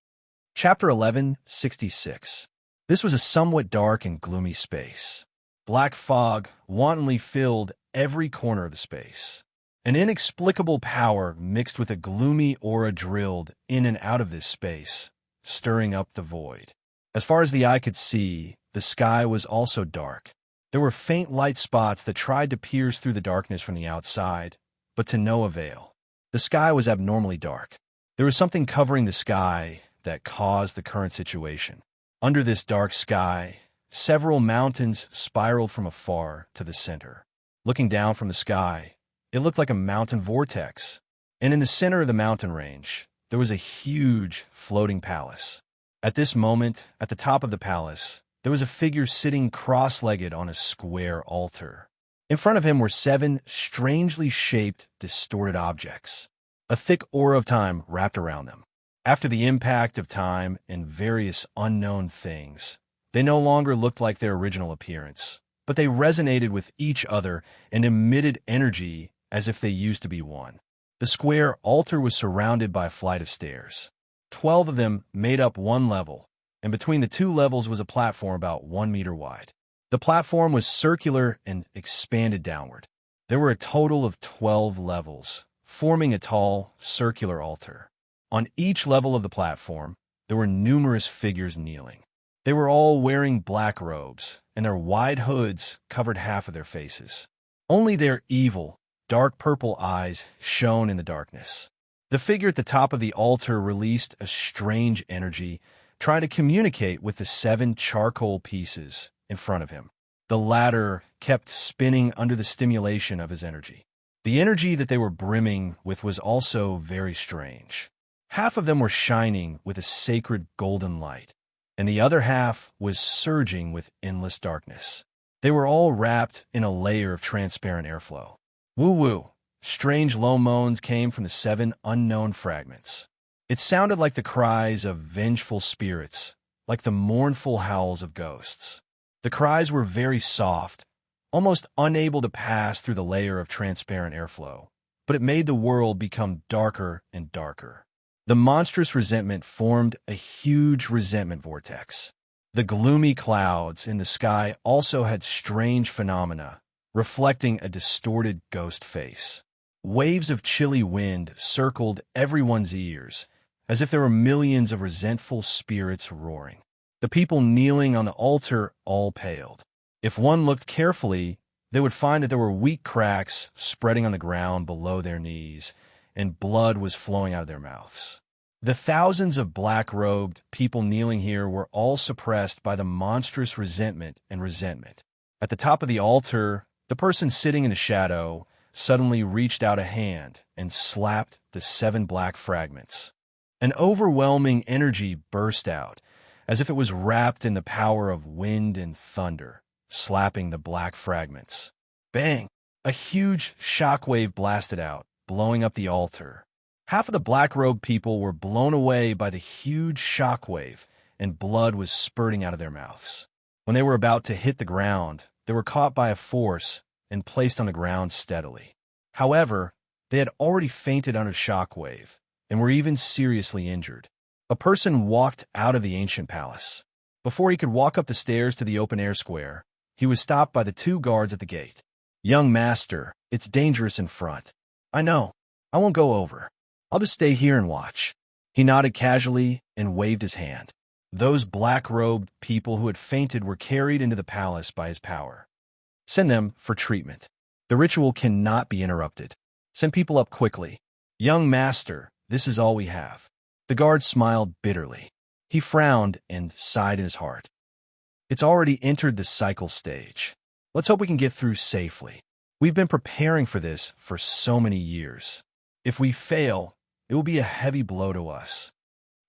Chapter 1166. This was a somewhat dark and gloomy space. Black fog wantonly filled every corner of the space. An inexplicable power mixed with a gloomy aura drilled in and out of this space, stirring up the void. As far as the eye could see, the sky was also dark. There were faint light spots that tried to pierce through the darkness from the outside, but to no avail. The sky was abnormally dark. There was something covering the sky that caused the current situation. Under this dark sky, several mountains spiraled from afar to the center. Looking down from the sky, it looked like a mountain vortex. And in the center of the mountain range, there was a huge floating palace. At this moment, at the top of the palace, there was a figure sitting cross-legged on a square altar. In front of him were 7 strangely shaped, distorted objects. A thick aura of time wrapped around them. After the impact of time and various unknown things, they no longer looked like their original appearance, but they resonated with each other and emitted energy as if they used to be one. The square altar was surrounded by a flight of stairs. 12 of them made up one level, and between the 2 levels was a platform about 1 meter wide. The platform was circular and expanded downward. There were a total of 12 levels, forming a tall, circular altar. On each level of the platform, there were numerous figures kneeling. They were all wearing black robes, and their wide hoods covered half of their faces. Only their evil, dark purple eyes shone in the darkness. The figure at the top of the altar released a strange energy, trying to communicate with the 7 charcoal pieces in front of him. The latter kept spinning under the stimulation of his energy. The energy that they were brimming with was also very strange. Half of them were shining with a sacred golden light, and the other half was surging with endless darkness. They were all wrapped in a layer of transparent airflow. Woo-woo! Strange low moans came from the 7 unknown fragments. It sounded like the cries of vengeful spirits, like the mournful howls of ghosts. The cries were very soft, almost unable to pass through the layer of transparent airflow, but it made the world become darker and darker. The monstrous resentment formed a huge resentment vortex. The gloomy clouds in the sky also had strange phenomena, reflecting a distorted ghost face. Waves of chilly wind circled everyone's ears, as if there were millions of resentful spirits roaring. The people kneeling on the altar all paled. If one looked carefully, they would find that there were weak cracks spreading on the ground below their knees, and blood was flowing out of their mouths. The thousands of black-robed people kneeling here were all suppressed by the monstrous resentment. At the top of the altar, the person sitting in the shadow suddenly reached out a hand and slapped the 7 black fragments. An overwhelming energy burst out, as if it was wrapped in the power of wind and thunder, slapping the black fragments. Bang! A huge shockwave blasted out, blowing up the altar. Half of the black-robed people were blown away by the huge shockwave, and blood was spurting out of their mouths. When they were about to hit the ground, they were caught by a force and placed on the ground steadily. However, they had already fainted under shockwave and were even seriously injured. A person walked out of the ancient palace. Before he could walk up the stairs to the open-air square, he was stopped by the 2 guards at the gate. "Young master, it's dangerous in front." "I know. I won't go over. I'll just stay here and watch." He nodded casually and waved his hand. Those black-robed people who had fainted were carried into the palace by his power. "Send them for treatment. The ritual cannot be interrupted. Send people up quickly." "Young master, this is all we have." The guard smiled bitterly. He frowned and sighed in his heart. It's already entered the cycle stage. Let's hope we can get through safely. We've been preparing for this for so many years. If we fail, it will be a heavy blow to us.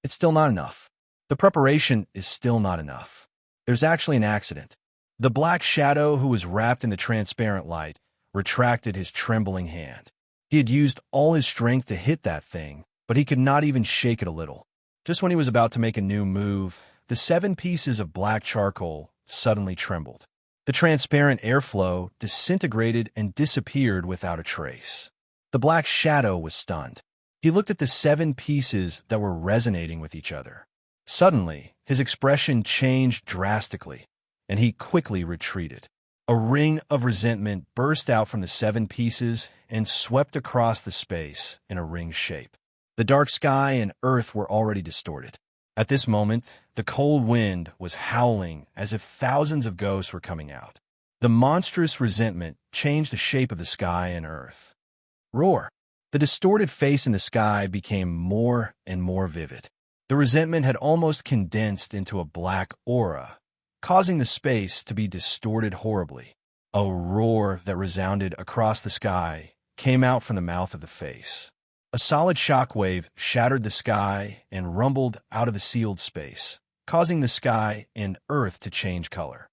It's still not enough. The preparation is still not enough. There's actually an accident. The black shadow who was wrapped in the transparent light retracted his trembling hand. He had used all his strength to hit that thing, but he could not even shake it a little. Just when he was about to make a new move, the 7 pieces of black charcoal suddenly trembled. The transparent airflow disintegrated and disappeared without a trace. The black shadow was stunned. He looked at the 7 pieces that were resonating with each other. Suddenly, his expression changed drastically, and he quickly retreated. A ring of resentment burst out from the 7 pieces and swept across the space in a ring shape. The dark sky and earth were already distorted. At this moment, the cold wind was howling as if thousands of ghosts were coming out. The monstrous resentment changed the shape of the sky and earth. Roar! The distorted face in the sky became more and more vivid. The resentment had almost condensed into a black aura, causing the space to be distorted horribly. A roar that resounded across the sky came out from the mouth of the face. A solid shockwave shattered the sky and rumbled out of the sealed space, causing the sky and earth to change color.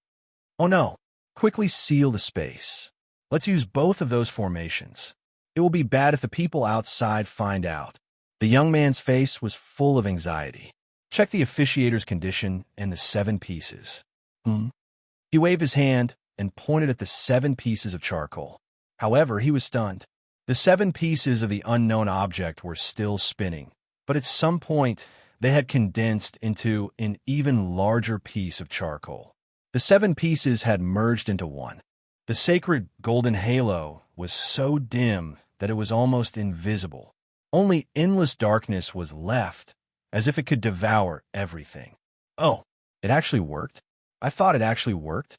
Oh no! Quickly seal the space. Let's use both of those formations. It will be bad if the people outside find out. The young man's face was full of anxiety. Check the officiator's condition and the 7 pieces. He waved his hand and pointed at the 7 pieces of charcoal. However, he was stunned. The 7 pieces of the unknown object were still spinning, but at some point, they had condensed into an even larger piece of charcoal. The 7 pieces had merged into one. The sacred golden halo was so dim that it was almost invisible. Only endless darkness was left, as if it could devour everything. Oh, it actually worked? I thought it actually worked.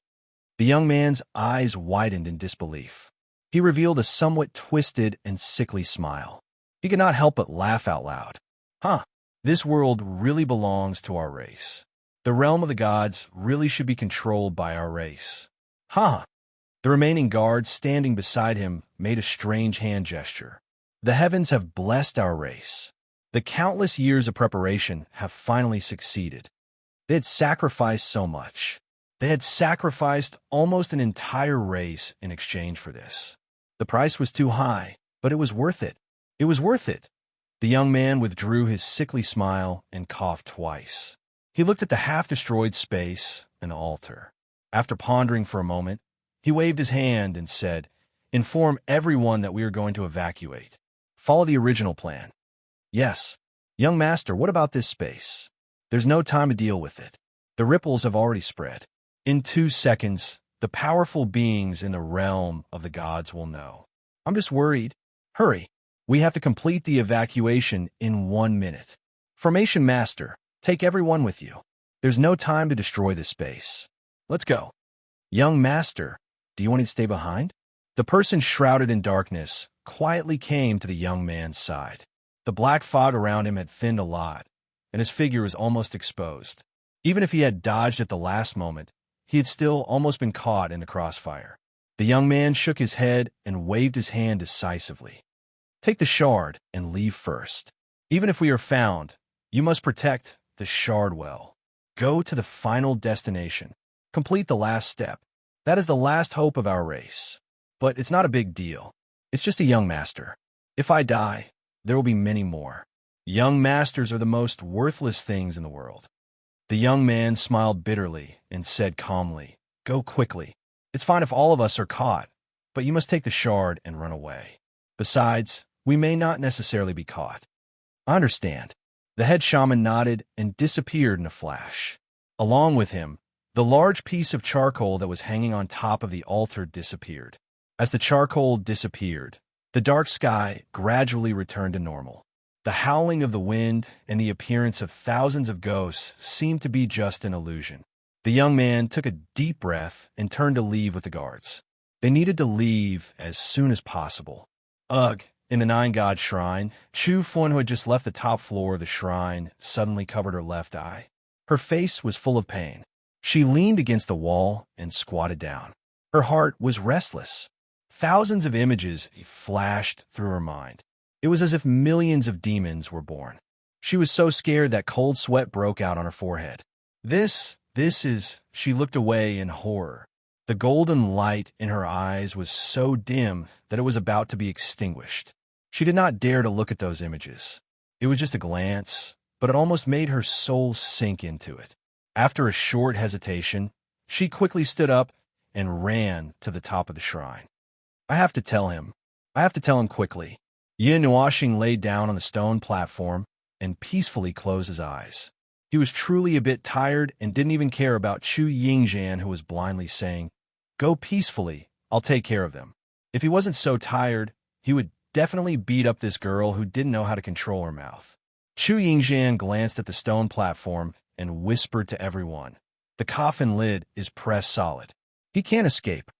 The young man's eyes widened in disbelief. He revealed a somewhat twisted and sickly smile. He could not help but laugh out loud. This world really belongs to our race. The realm of the gods really should be controlled by our race. The remaining guards standing beside him made a strange hand gesture. The heavens have blessed our race. The countless years of preparation have finally succeeded. They had sacrificed so much. They had sacrificed almost an entire race in exchange for this. The price was too high, but it was worth it. It was worth it. The young man withdrew his sickly smile and coughed twice. He looked at the half-destroyed space and the altar. After pondering for a moment, he waved his hand and said, "Inform everyone that we are going to evacuate. Follow the original plan." "Yes. Young master, what about this space? There's no time to deal with it. The ripples have already spread. In 2 seconds, the powerful beings in the realm of the gods will know. I'm just worried. Hurry. We have to complete the evacuation in 1 minute. Formation master, take everyone with you. There's no time to destroy this space. Let's go." "Young master, do you want to stay behind?" The person shrouded in darkness quietly came to the young man's side. The black fog around him had thinned a lot, and his figure was almost exposed. Even if he had dodged at the last moment, he had still almost been caught in the crossfire. The young man shook his head and waved his hand decisively. "Take the shard and leave first. Even if we are found, you must protect the shard well. Go to the final destination. Complete the last step. That is the last hope of our race. But it's not a big deal. It's just a young master. If I die, there will be many more. Young masters are the most worthless things in the world." The young man smiled bitterly and said calmly, "Go quickly. It's fine if all of us are caught, but you must take the shard and run away. Besides, we may not necessarily be caught." "I understand." The head shaman nodded and disappeared in a flash. Along with him, the large piece of charcoal that was hanging on top of the altar disappeared. As the charcoal disappeared, the dark sky gradually returned to normal. The howling of the wind and the appearance of thousands of ghosts seemed to be just an illusion. The young man took a deep breath and turned to leave with the guards. They needed to leave as soon as possible. Ugh! In the Nine-God Shrine, Chu Fun, who had just left the top floor of the shrine, suddenly covered her left eye. Her face was full of pain. She leaned against the wall and squatted down. Her heart was restless. Thousands of images flashed through her mind. It was as if millions of demons were born. She was so scared that cold sweat broke out on her forehead. This is, she looked away in horror. The golden light in her eyes was so dim that it was about to be extinguished. She did not dare to look at those images. It was just a glance, but it almost made her soul sink into it. After a short hesitation, she quickly stood up and ran to the top of the shrine. I have to tell him. I have to tell him quickly. Yin Nuoxing laid down on the stone platform and peacefully closed his eyes. He was truly a bit tired and didn't even care about Chu Yingzhan, who was blindly saying, "Go peacefully, I'll take care of them." If he wasn't so tired, he would definitely beat up this girl who didn't know how to control her mouth. Chu Yingzhan glanced at the stone platform and whispered to everyone, "The coffin lid is pressed solid. He can't escape."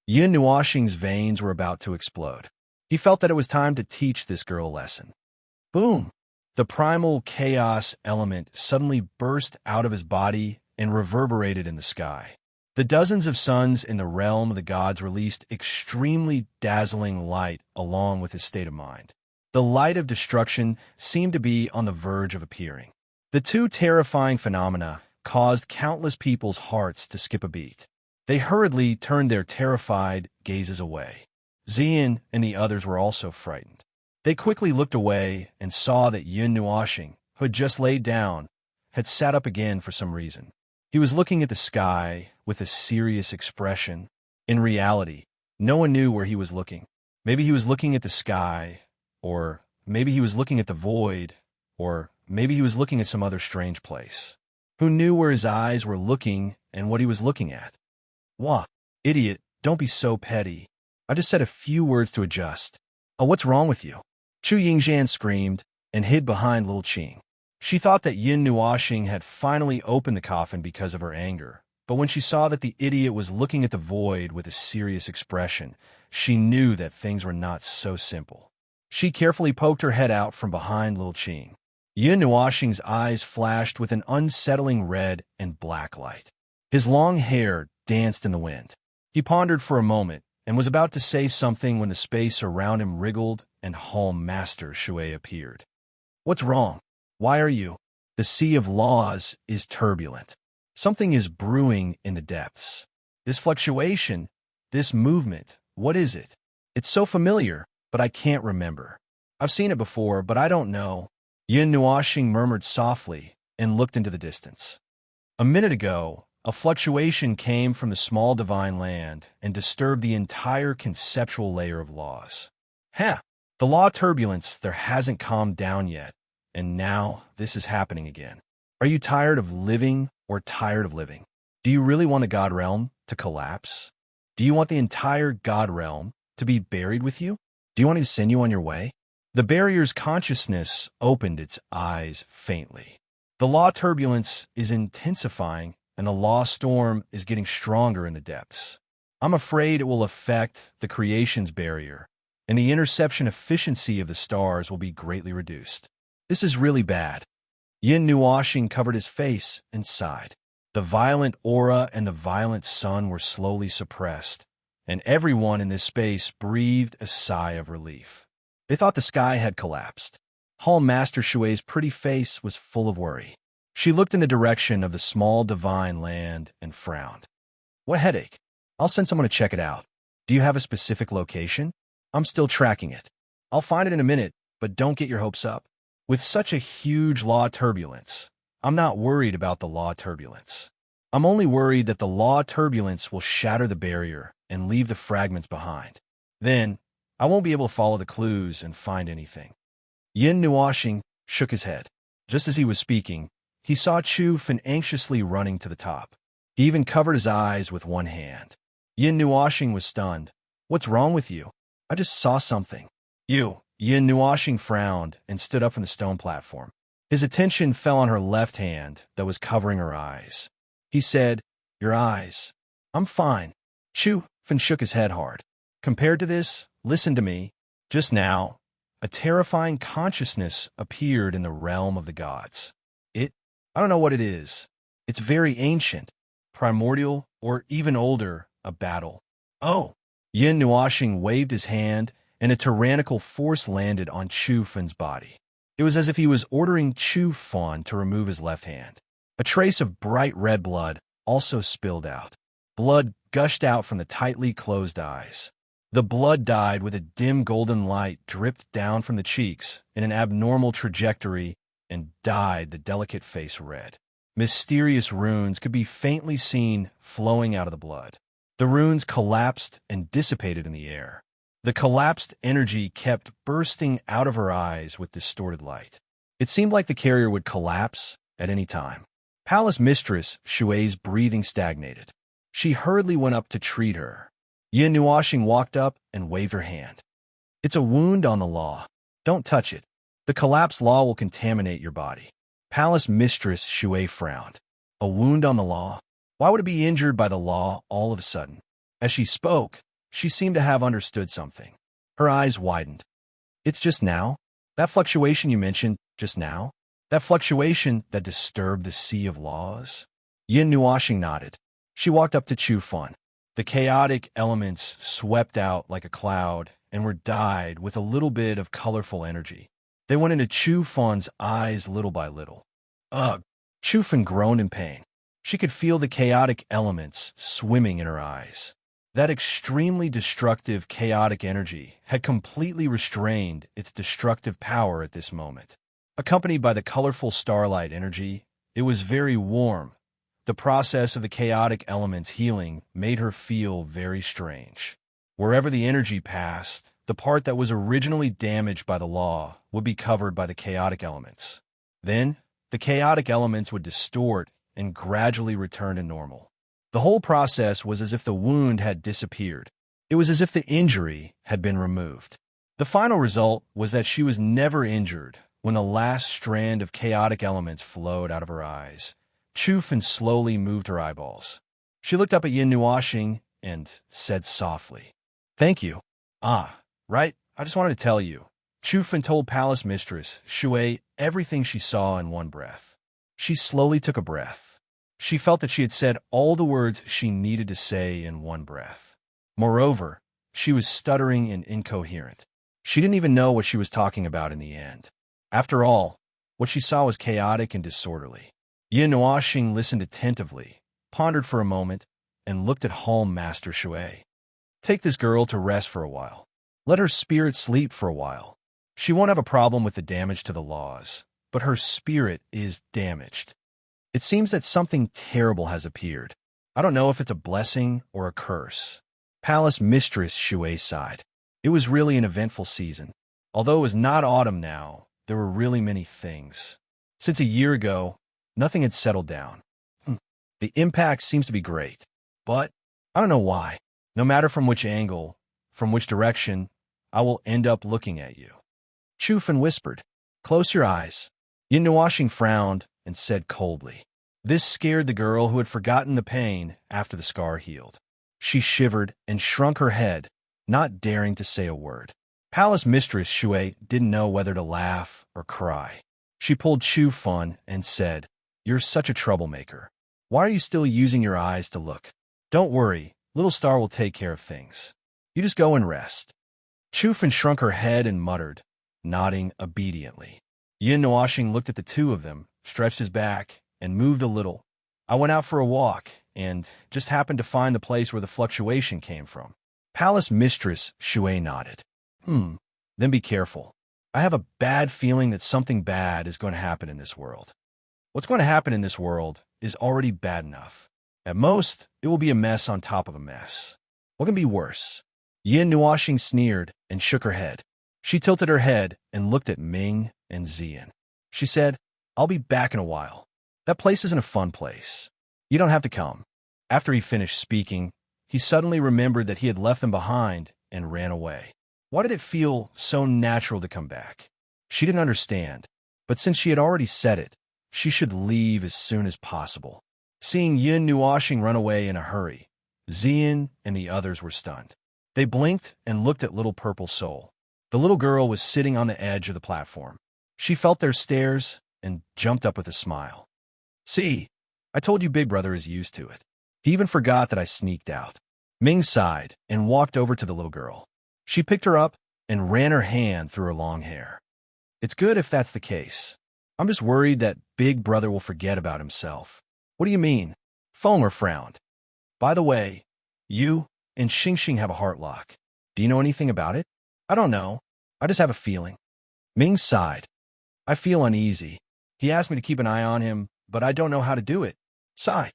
Yin Nuoxing's veins were about to explode. He felt that it was time to teach this girl a lesson. Boom! The primal chaos element suddenly burst out of his body and reverberated in the sky. The dozens of suns in the realm of the gods released extremely dazzling light along with his state of mind. The light of destruction seemed to be on the verge of appearing. The two terrifying phenomena caused countless people's hearts to skip a beat. They hurriedly turned their terrified gazes away. Xian and the others were also frightened. They quickly looked away and saw that Yin Nuoxing, who had just laid down, had sat up again for some reason. He was looking at the sky with a serious expression. In reality, no one knew where he was looking. Maybe he was looking at the sky, or maybe he was looking at the void, or maybe he was looking at some other strange place. Who knew where his eyes were looking and what he was looking at? Wah, idiot, don't be so petty. I just said a few words to adjust. Oh, what's wrong with you? Chu Yingzhan screamed and hid behind little Qing. She thought that Yin Nuoxing had finally opened the coffin because of her anger, but when she saw that the idiot was looking at the void with a serious expression, she knew that things were not so simple. She carefully poked her head out from behind little Qing. Yin Nuoxing's eyes flashed with an unsettling red and black light. His long hair danced in the wind. He pondered for a moment and was about to say something when the space around him wriggled and Hall Master Shui appeared. What's wrong? Why are you? The sea of laws is turbulent. Something is brewing in the depths. This fluctuation, this movement, what is it? It's so familiar, but I can't remember. I've seen it before, but I don't know. Yin Nuoxing murmured softly and looked into the distance. A minute ago, a fluctuation came from the small divine land and disturbed the entire conceptual layer of laws. The law of turbulence there hasn't calmed down yet, and now this is happening again. Are you tired of living or tired of living? Do you really want the God realm to collapse? Do you want the entire God realm to be buried with you? Do you want me to send you on your way? The barrier's consciousness opened its eyes faintly. The law of turbulence is intensifying, and the law storm is getting stronger in the depths. I'm afraid it will affect the creation's barrier, and the interception efficiency of the stars will be greatly reduced. This is really bad. Yin Nuoxing covered his face and sighed. The violent aura and the violent sun were slowly suppressed, and everyone in this space breathed a sigh of relief. They thought the sky had collapsed. Hall Master Shui's pretty face was full of worry. She looked in the direction of the small divine land and frowned. What headache? I'll send someone to check it out. Do you have a specific location? I'm still tracking it. I'll find it in a minute, but don't get your hopes up. With such a huge law of turbulence, I'm not worried about the law of turbulence. I'm only worried that the law of turbulence will shatter the barrier and leave the fragments behind. Then, I won't be able to follow the clues and find anything. Yin Nuoxing shook his head. Just as he was speaking, he saw Chu Fin anxiously running to the top. He even covered his eyes with one hand. Yin Nuoxing was stunned. What's wrong with you? I just saw something. You. Yin Nuoxing frowned and stood up from the stone platform. His attention fell on her left hand that was covering her eyes. He said, Your eyes. I'm fine. Chu Fin shook his head hard. Compared to this, listen to me. Just now, a terrifying consciousness appeared in the realm of the gods. I don't know what it is. It's very ancient, primordial, or even older, a battle. Oh! Yin Nuoxing waved his hand and a tyrannical force landed on Chu Fan's body. It was as if he was ordering Chu Fan to remove his left hand. A trace of bright red blood also spilled out. Blood gushed out from the tightly closed eyes. The blood dyed with a dim golden light dripped down from the cheeks in an abnormal trajectory and dyed the delicate face red. Mysterious runes could be faintly seen flowing out of the blood. The runes collapsed and dissipated in the air. The collapsed energy kept bursting out of her eyes with distorted light. It seemed like the carrier would collapse at any time. Palace Mistress Shui's breathing stagnated. She hurriedly went up to treat her. Yin Nuoxing walked up and waved her hand. It's a wound on the law. Don't touch it. The collapsed law will contaminate your body. Palace Mistress Shui frowned. A wound on the law? Why would it be injured by the law all of a sudden? As she spoke, she seemed to have understood something. Her eyes widened. It's just now? That fluctuation you mentioned just now? That fluctuation that disturbed the sea of laws? Yin Nuoxing nodded. She walked up to Chu Fan. The chaotic elements swept out like a cloud and were dyed with a little bit of colorful energy. They went into Chu Fan's eyes little by little. Ugh! Chu Fan groaned in pain. She could feel the chaotic elements swimming in her eyes. That extremely destructive chaotic energy had completely restrained its destructive power at this moment. Accompanied by the colorful starlight energy, it was very warm. The process of the chaotic elements healing made her feel very strange. Wherever the energy passed, the part that was originally damaged by the law would be covered by the chaotic elements. Then, the chaotic elements would distort and gradually return to normal. The whole process was as if the wound had disappeared. It was as if the injury had been removed. The final result was that she was never injured when the last strand of chaotic elements flowed out of her eyes. Chu Fan slowly moved her eyeballs. She looked up at Yin Nuoxing and said softly, "Thank you." "Ah, right, I just wanted to tell you." Chu Fan told Palace Mistress Shui everything she saw in one breath. She slowly took a breath. She felt that she had said all the words she needed to say in one breath. Moreover, she was stuttering and incoherent. She didn't even know what she was talking about in the end. After all, what she saw was chaotic and disorderly. Yin Nuoxing listened attentively, pondered for a moment, and looked at Hall Master Shui. Take this girl to rest for a while. Let her spirit sleep for a while. She won't have a problem with the damage to the laws, but her spirit is damaged. It seems that something terrible has appeared. I don't know if it's a blessing or a curse. Palace Mistress Shui sighed. It was really an eventful season. Although it was not autumn now, there were really many things. Since a year ago, nothing had settled down. The impact seems to be great, but I don't know why. No matter from which angle, from which direction, I will end up looking at you. Chu Fan whispered, "Close your eyes." Yin Nuoxing frowned and said coldly. This scared the girl who had forgotten the pain after the scar healed. She shivered and shrunk her head, not daring to say a word. Palace Mistress Shui didn't know whether to laugh or cry. She pulled Chu Fan and said, "You're such a troublemaker. Why are you still using your eyes to look? Don't worry, Little Star will take care of things. You just go and rest." Chu Fan shrunk her head and muttered, nodding obediently. Yin Nuoxing looked at the two of them, stretched his back, and moved a little. "I went out for a walk, and just happened to find the place where the fluctuation came from." Palace Mistress Shui nodded. Then be careful. I have a bad feeling that something bad is going to happen in this world. What's going to happen in this world is already bad enough. At most, it will be a mess on top of a mess. What can be worse?" Yin Nuoxing sneered and shook her head. She tilted her head and looked at Ming and Zian. She said, "I'll be back in a while. That place isn't a fun place. You don't have to come." After he finished speaking, he suddenly remembered that he had left them behind and ran away. Why did it feel so natural to come back? She didn't understand, but since she had already said it, she should leave as soon as possible. Seeing Yin Nuoxing run away in a hurry, Zian and the others were stunned. They blinked and looked at Little Purple Soul. The little girl was sitting on the edge of the platform. She felt their stares and jumped up with a smile. "See, I told you Big Brother is used to it. He even forgot that I sneaked out." Ming sighed and walked over to the little girl. She picked her up and ran her hand through her long hair. It's good if that's the case. I'm just worried that Big Brother will forget about himself. What do you mean? Fulmer frowned. By the way, you and Xing Xing have a heart lock. Do you know anything about it? I don't know. I just have a feeling. Ming sighed. I feel uneasy. He asked me to keep an eye on him, but I don't know how to do it. Sigh.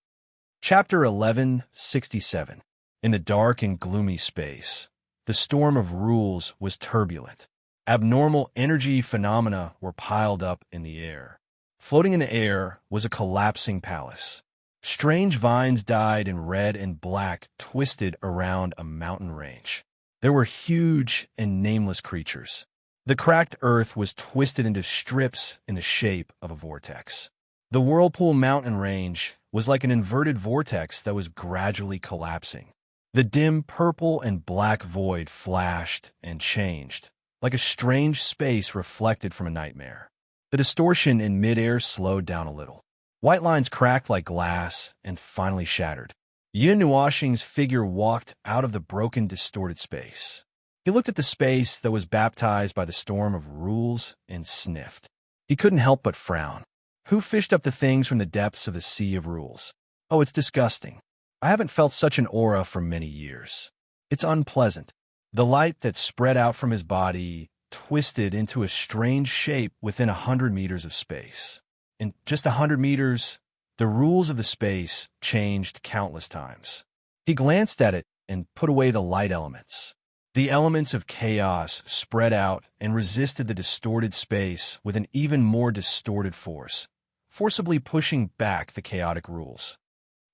Chapter 1167. In the dark and gloomy space, the storm of rules was turbulent. Abnormal energy phenomena were piled up in the air. Floating in the air was a collapsing palace. Strange vines dyed in red and black twisted around a mountain range. There were huge and nameless creatures. The cracked earth was twisted into strips in the shape of a vortex. The Whirlpool mountain range was like an inverted vortex that was gradually collapsing. The dim purple and black void flashed and changed, like a strange space reflected from a nightmare. The distortion in midair slowed down a little. White lines cracked like glass and finally shattered. Yin Nuoxing's figure walked out of the broken, distorted space. He looked at the space that was baptized by the storm of rules and sniffed. He couldn't help but frown. Who fished up the things from the depths of the sea of rules? Oh, it's disgusting. I haven't felt such an aura for many years. It's unpleasant. The light that spread out from his body twisted into a strange shape within 100 meters of space. In just 100 meters, the rules of the space changed countless times. He glanced at it and put away the light elements. The elements of chaos spread out and resisted the distorted space with an even more distorted force, forcibly pushing back the chaotic rules.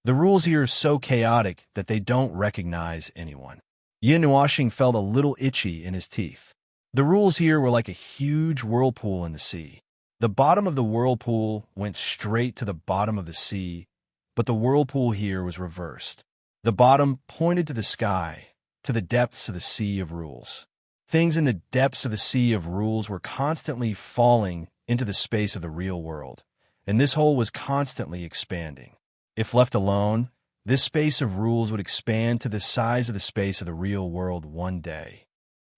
The rules here are so chaotic that they don't recognize anyone. Yin Nuoxing felt a little itchy in his teeth. The rules here were like a huge whirlpool in the sea. The bottom of the whirlpool went straight to the bottom of the sea, but the whirlpool here was reversed. The bottom pointed to the sky, to the depths of the sea of rules. Things in the depths of the sea of rules were constantly falling into the space of the real world, and this hole was constantly expanding. If left alone, this space of rules would expand to the size of the space of the real world one day.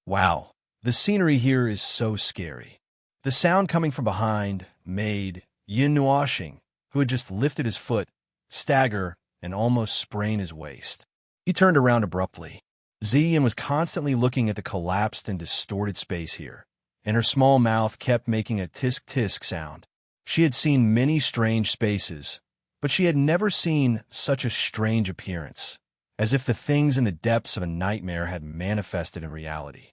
Wow, the scenery here is so scary. The sound coming from behind made Yin Nuoxing, who had just lifted his foot, stagger and almost sprain his waist. He turned around abruptly. Ziyin was constantly looking at the collapsed and distorted space here, and her small mouth kept making a tisk-tisk sound. She had seen many strange spaces, but she had never seen such a strange appearance, as if the things in the depths of a nightmare had manifested in reality.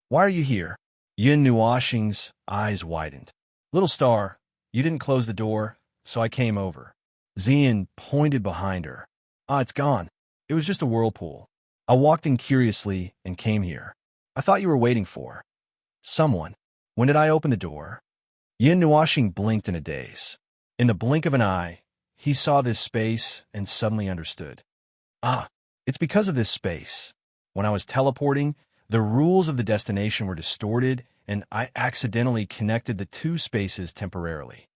Why are you here? Yin Nuoxing's eyes widened. Little star, you didn't close the door, so I came over. Ziyin pointed behind her. It's gone. It was just a whirlpool. I walked in curiously and came here. I thought you were waiting for someone. When did I open the door? Yin Nuoxing blinked in a daze. In the blink of an eye, he saw this space and suddenly understood. It's because of this space. When I was teleporting, the rules of the destination were distorted, and I accidentally connected the two spaces temporarily.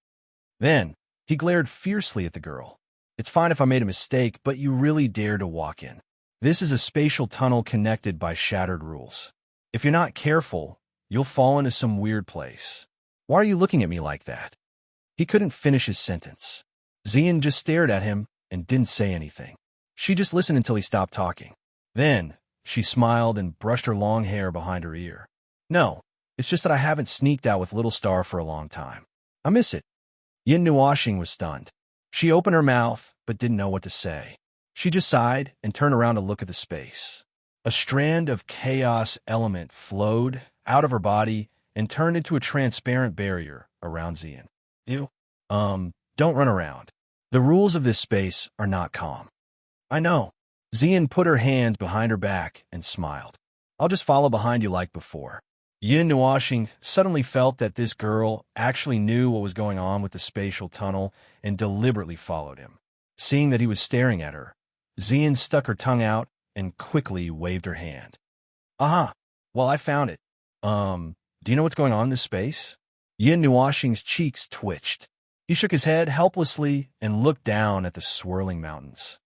Then, he glared fiercely at the girl. It's fine if I made a mistake, but you really dare to walk in. This is a spatial tunnel connected by shattered rules. If you're not careful, you'll fall into some weird place. Why are you looking at me like that? He couldn't finish his sentence. Ziyin just stared at him and didn't say anything. She just listened until he stopped talking. Then, she smiled and brushed her long hair behind her ear. No, it's just that I haven't sneaked out with Little Star for a long time. I miss it. Yin Nuoxing was stunned. She opened her mouth, but didn't know what to say. She just sighed and turned around to look at the space. A strand of chaos element flowed out of her body and turned into a transparent barrier around Ziyin. Ew. Don't run around. The rules of this space are not calm. I know. Ziyin put her hands behind her back and smiled. I'll just follow behind you like before. Yin Nuoxing suddenly felt that this girl actually knew what was going on with the spatial tunnel and deliberately followed him. Seeing that he was staring at her, Ziyin stuck her tongue out and quickly waved her hand. Well, I found it. Do you know what's going on in this space? Yin Nuoxing's cheeks twitched. He shook his head helplessly and looked down at the swirling mountains.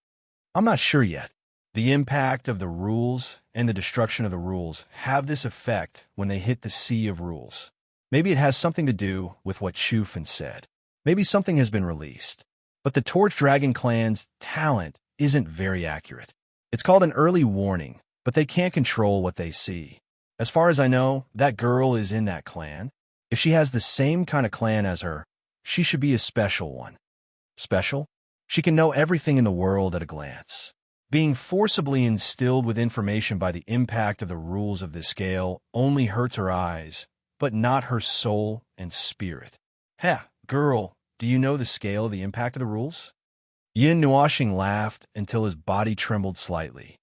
I'm not sure yet. The impact of the rules and the destruction of the rules have this effect when they hit the sea of rules. Maybe it has something to do with what Chufin said. Maybe something has been released. But the Torch Dragon clan's talent isn't very accurate. It's called an early warning, but they can't control what they see. As far as I know, that girl is in that clan. If she has the same kind of clan as her, she should be a special one. Special? She can know everything in the world at a glance. Being forcibly instilled with information by the impact of the rules of this scale only hurts her eyes, but not her soul and spirit. Ha, girl, do you know the scale of the impact of the rules? Yin Nuoxing laughed until his body trembled slightly.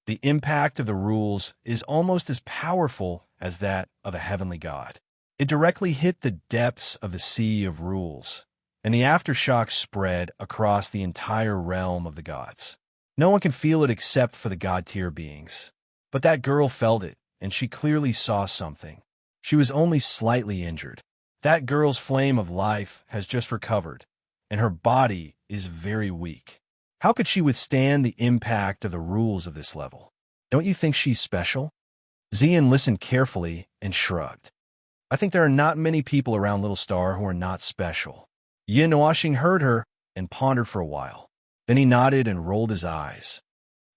The impact of the rules is almost as powerful as that of a heavenly god. It directly hit the depths of the sea of rules, and the aftershock spread across the entire realm of the gods. No one can feel it except for the god-tier beings. But that girl felt it, and she clearly saw something. She was only slightly injured. That girl's flame of life has just recovered, and her body is very weak. How could she withstand the impact of the rules of this level? Don't you think she's special? Xian listened carefully and shrugged. I think there are not many people around Little Star who are not special. Yin Nuoxing heard her and pondered for a while. Then he nodded and rolled his eyes.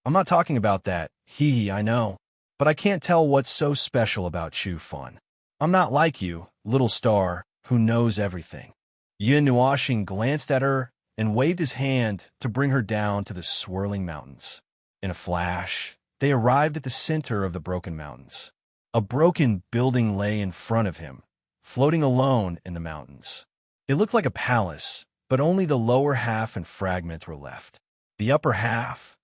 I'm not talking about that. Hee, I know. But I can't tell what's so special about Chufin. I'm not like you, Little Star, who knows everything. Yin Nuoxing glanced at her and waved his hand to bring her down to the swirling mountains. In a flash, they arrived at the center of the broken mountains. A broken building lay in front of him, floating alone in the mountains. It looked like a palace, but only the lower half and fragments were left. The upper half,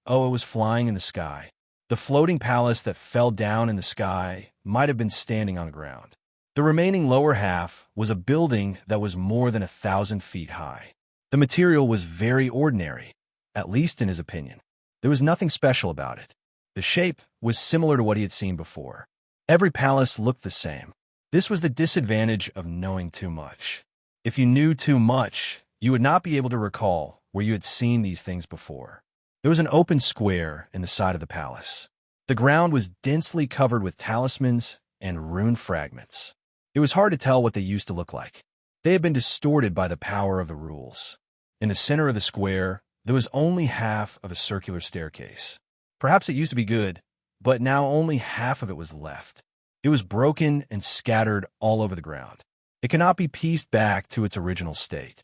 oh, it was flying in the sky. The floating palace that fell down in the sky might have been standing on the ground. The remaining lower half was a building that was more than 1,000 feet high. The material was very ordinary, at least in his opinion. There was nothing special about it. The shape was similar to what he had seen before. Every palace looked the same. This was the disadvantage of knowing too much. If you knew too much, you would not be able to recall where you had seen these things before. There was an open square in the side of the palace. The ground was densely covered with talismans and rune fragments. It was hard to tell what they used to look like. They had been distorted by the power of the rules. In the center of the square, there was only half of a circular staircase. Perhaps it used to be good, but now only half of it was left. It was broken and scattered all over the ground. It cannot be pieced back to its original state.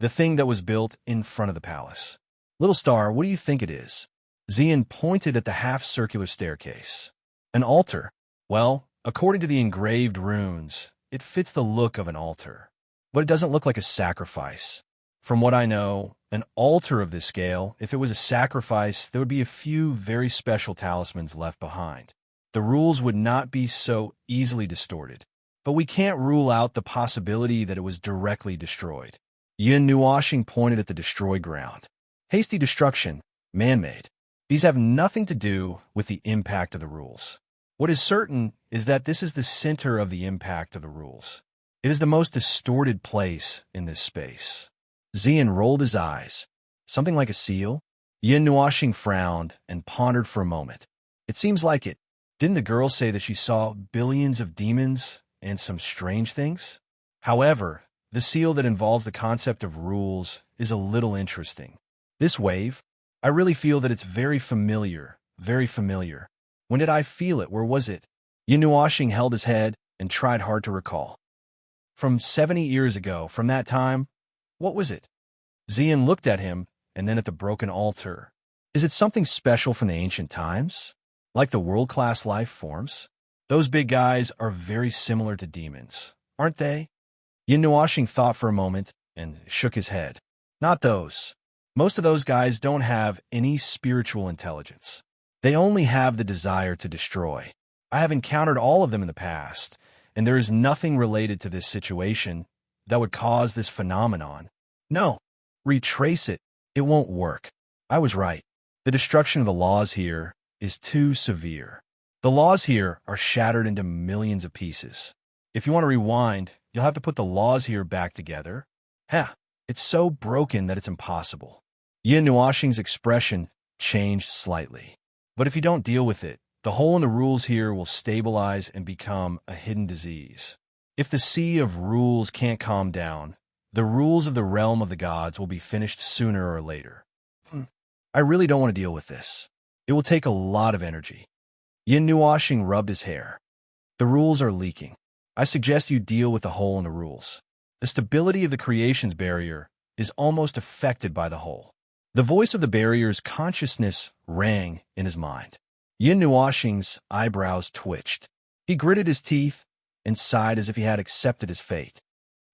The thing that was built in front of the palace. Little Star, what do you think it is? Xian pointed at the half-circular staircase. An altar. Well, according to the engraved runes, it fits the look of an altar. But it doesn't look like a sacrifice. From what I know, an altar of this scale, if it was a sacrifice, there would be a few very special talismans left behind. The rules would not be so easily distorted. But we can't rule out the possibility that it was directly destroyed. Yin Nuoxing pointed at the destroyed ground. Hasty destruction, man-made. These have nothing to do with the impact of the rules. What is certain is that this is the center of the impact of the rules. It is the most distorted place in this space. Xian rolled his eyes. Something like a seal? Yin Nuoxing frowned and pondered for a moment. It seems like it. Didn't the girl say that she saw billions of demons and some strange things? However, the seal that involves the concept of rules is a little interesting. This wave, I really feel that it's very familiar, very familiar. When did I feel it? Where was it? Yin Nuoxing held his head and tried hard to recall. From 70 years ago, from that time, what was it? Xian looked at him and then at the broken altar. Is it something special from the ancient times? Like the world-class life forms? Those big guys are very similar to demons, aren't they? Yin Nuoxing thought for a moment and shook his head. Not those. Most of those guys don't have any spiritual intelligence. They only have the desire to destroy. I have encountered all of them in the past, and there is nothing related to this situation that would cause this phenomenon. No, retrace it. It won't work. I was right. The destruction of the laws here is too severe. The laws here are shattered into millions of pieces. If you want to rewind, you'll have to put the laws here back together. It's so broken that it's impossible. Yin Nuoxing's expression changed slightly. But if you don't deal with it, the hole in the rules here will stabilize and become a hidden disease. If the sea of rules can't calm down, the rules of the realm of the gods will be finished sooner or later. I really don't want to deal with this. It will take a lot of energy. Yin Nuoshing rubbed his hair. The rules are leaking. I suggest you deal with the hole in the rules. The stability of the creation's barrier is almost affected by the hole. The voice of the barrier's consciousness rang in his mind. Yin Nuoshing's eyebrows twitched. He gritted his teeth and sighed as if he had accepted his fate.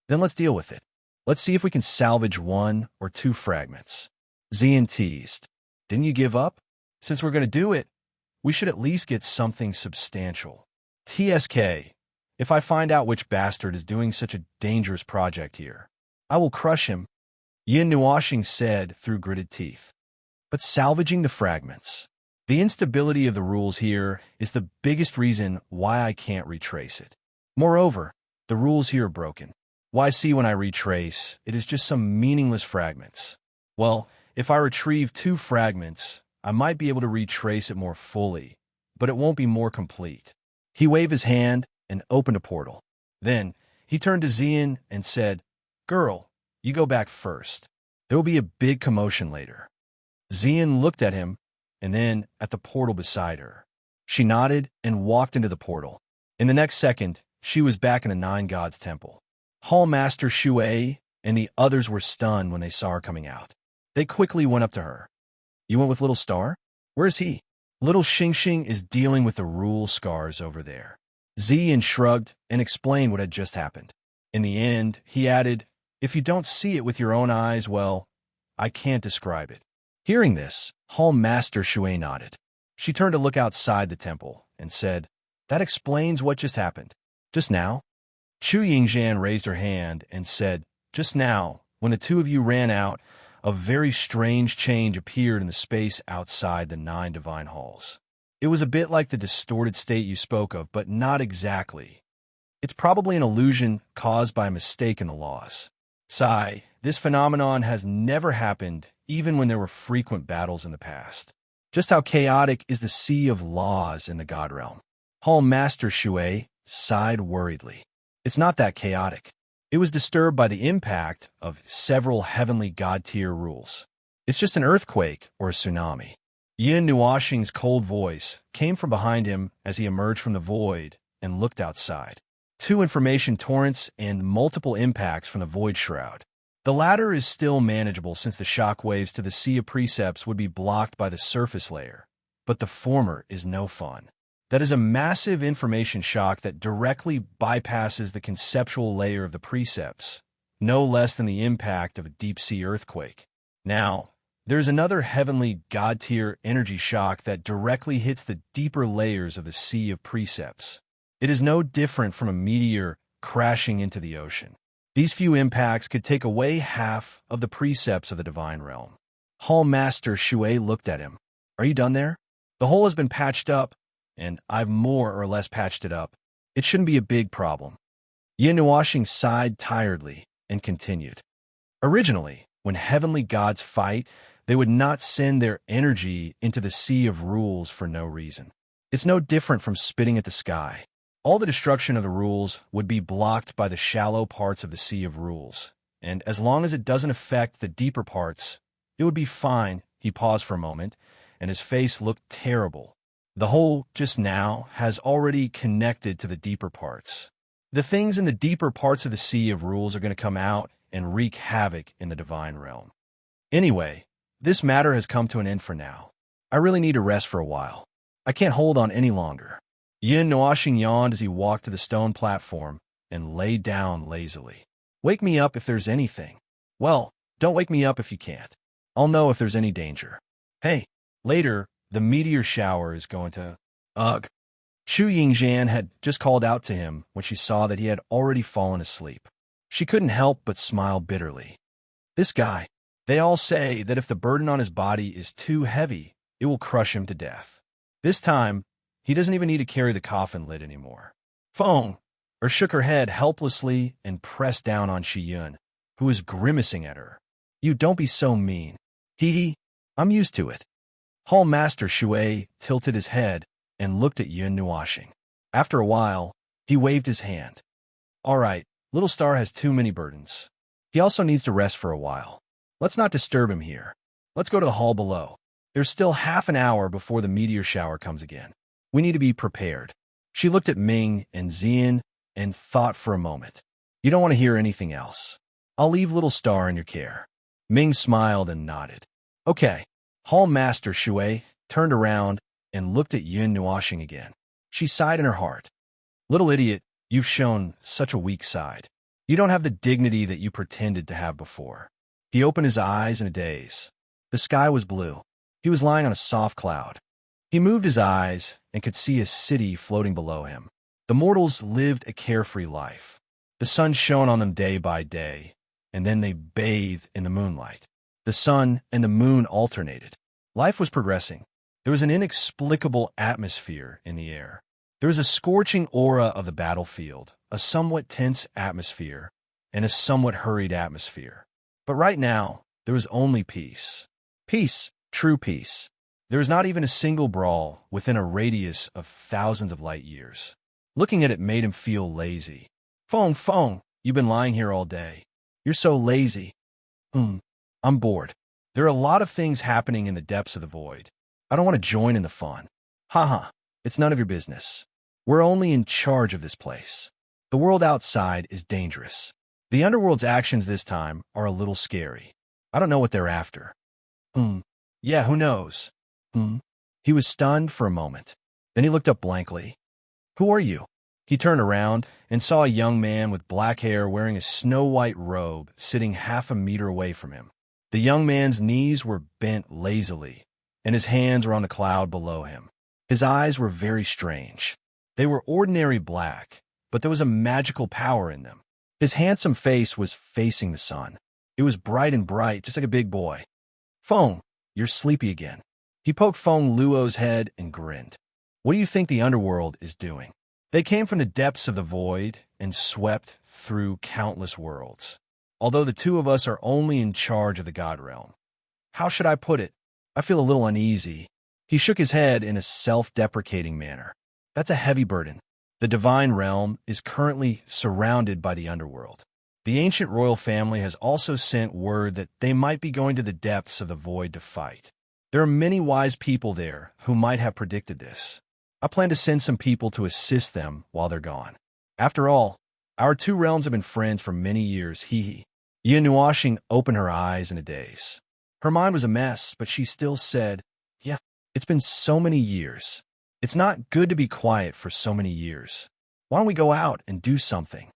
Then let's deal with it. Let's see if we can salvage 1 or 2 fragments. Xian teased. Didn't you give up? Since we're going to do it, we should at least get something substantial. TSK, if I find out which bastard is doing such a dangerous project here, I will crush him, Yin Nuoshing said through gritted teeth. But salvaging the fragments. The instability of the rules here is the biggest reason why I can't retrace it. Moreover, the rules here are broken. Why see when I retrace, it is just some meaningless fragments. Well, if I retrieve 2 fragments, I might be able to retrace it more fully, but it won't be more complete. He waved his hand and opened a portal. Then, he turned to Xian and said, Girl, you go back first. There will be a big commotion later. Xian looked at him and then at the portal beside her. She nodded and walked into the portal. In the next second, she was back in the Nine Gods Temple. Hall Master Shui and the others were stunned when they saw her coming out. They quickly went up to her. You went with Little Star? Where's he? Little Xingxing is dealing with the rule scars over there. Xian shrugged and explained what had just happened. In the end, he added, If you don't see it with your own eyes, well, I can't describe it. Hearing this, Hall Master Shui nodded. She turned to look outside the temple and said, That explains what just happened. Just now? Chu Yingzhan raised her hand and said, Just now, when the 2 of you ran out, a very strange change appeared in the space outside the 9 divine halls. It was a bit like the distorted state you spoke of, but not exactly. It's probably an illusion caused by a mistake in the laws. Sigh, this phenomenon has never happened, even when there were frequent battles in the past. Just how chaotic is the sea of laws in the God realm? Hall Master Shui sighed worriedly. It's not that chaotic. It was disturbed by the impact of several heavenly god-tier rules. It's just an earthquake or a tsunami. Yin Nuoshing's cold voice came from behind him as he emerged from the void and looked outside. 2 information torrents and multiple impacts from the void shroud. The latter is still manageable since the shock waves to the sea of precepts would be blocked by the surface layer, but the former is no fun. That is a massive information shock that directly bypasses the conceptual layer of the precepts, no less than the impact of a deep-sea earthquake. Now, there's another heavenly god-tier energy shock that directly hits the deeper layers of the sea of precepts. It is no different from a meteor crashing into the ocean. These few impacts could take away half of the precepts of the divine realm. Hall Master Shui looked at him. Are you done there? The hole has been patched up, and I've more or less patched it up. It shouldn't be a big problem. Yin Nuoshing sighed tiredly and continued. Originally, when heavenly gods fight, they would not send their energy into the sea of rules for no reason. It's no different from spitting at the sky. All the destruction of the rules would be blocked by the shallow parts of the sea of rules, and as long as it doesn't affect the deeper parts, it would be fine. He paused for a moment, and his face looked terrible. The hole, just now, has already connected to the deeper parts. The things in the deeper parts of the sea of rules are going to come out and wreak havoc in the divine realm. Anyway, this matter has come to an end for now. I really need to rest for a while. I can't hold on any longer. Yin Nuoshing yawned as he walked to the stone platform and lay down lazily. Wake me up if there's anything. Well, don't wake me up if you can't. I'll know if there's any danger. Hey, later, the meteor shower is going to... Ugh. Chu Yingzhan had just called out to him when she saw that he had already fallen asleep. She couldn't help but smile bitterly. This guy. They all say that if the burden on his body is too heavy, it will crush him to death. This time, he doesn't even need to carry the coffin lid anymore. Feng, or shook her head helplessly and pressed down on Shiyun, who was grimacing at her. You don't be so mean. Hee hee, I'm used to it. Hall Master Shui tilted his head and looked at Yun Nuashing. After a while, he waved his hand. All right, Little Star has too many burdens. He also needs to rest for a while. Let's not disturb him here. Let's go to the hall below. There's still half an hour before the meteor shower comes again. We need to be prepared. She looked at Ming and Xian and thought for a moment. You don't want to hear anything else. I'll leave Little Star in your care. Ming smiled and nodded. Okay. Hall Master Shui turned around and looked at Yun Nuashing again. She sighed in her heart. Little idiot, you've shown such a weak side. You don't have the dignity that you pretended to have before. He opened his eyes in a daze. The sky was blue. He was lying on a soft cloud. He moved his eyes and could see a city floating below him. The mortals lived a carefree life. The sun shone on them day by day, and then they bathed in the moonlight. The sun and the moon alternated. Life was progressing. There was an inexplicable atmosphere in the air. There was a scorching aura of the battlefield, a somewhat tense atmosphere, and a somewhat hurried atmosphere. But right now, there was only peace. Peace, true peace. There was not even a single brawl within a radius of thousands of light years. Looking at it made him feel lazy. Feng, you've been lying here all day. You're so lazy. I'm bored. There are a lot of things happening in the depths of the void. I don't want to join in the fun. Haha, it's none of your business. We're only in charge of this place. The world outside is dangerous. The Underworld's actions this time are a little scary. I don't know what they're after. Yeah, who knows? He was stunned for a moment. Then he looked up blankly. Who are you? He turned around and saw a young man with black hair wearing a snow-white robe sitting half a meter away from him. The young man's knees were bent lazily, and his hands were on the cloud below him. His eyes were very strange. They were ordinary black, but there was a magical power in them. His handsome face was facing the sun. It was bright and bright, just like a big boy. Feng, you're sleepy again. He poked Feng Luo's head and grinned. What do you think the Underworld is doing? They came from the depths of the void and swept through countless worlds. Although the two of us are only in charge of the God Realm. How should I put it? I feel a little uneasy. He shook his head in a self-deprecating manner. That's a heavy burden. The Divine Realm is currently surrounded by the Underworld. The ancient royal family has also sent word that they might be going to the depths of the void to fight. There are many wise people there who might have predicted this. I plan to send some people to assist them while they're gone. After all, our two realms have been friends for many years, hee. Yun Nuashing opened her eyes in a daze. Her mind was a mess, but she still said, yeah, it's been so many years. It's not good to be quiet for so many years. Why don't we go out and do something?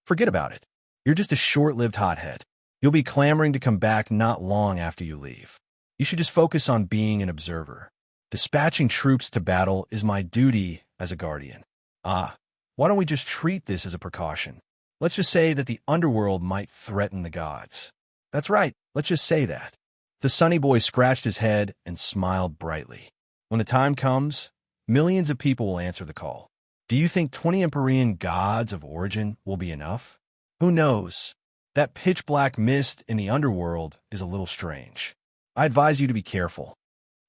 Forget about it. You're just a short-lived hothead. You'll be clamoring to come back not long after you leave. You should just focus on being an observer. Dispatching troops to battle is my duty as a guardian. Why don't we just treat this as a precaution? Let's just say that the Underworld might threaten the gods. That's right, let's just say that. The sunny boy scratched his head and smiled brightly. When the time comes, millions of people will answer the call. Do you think 20 Empyrean gods of origin will be enough? Who knows? That pitch-black mist in the Underworld is a little strange. I advise you to be careful.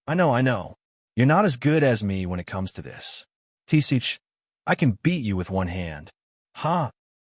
I know. You're not as good as me when it comes to this. Tisich, I can beat you with one hand. Ha!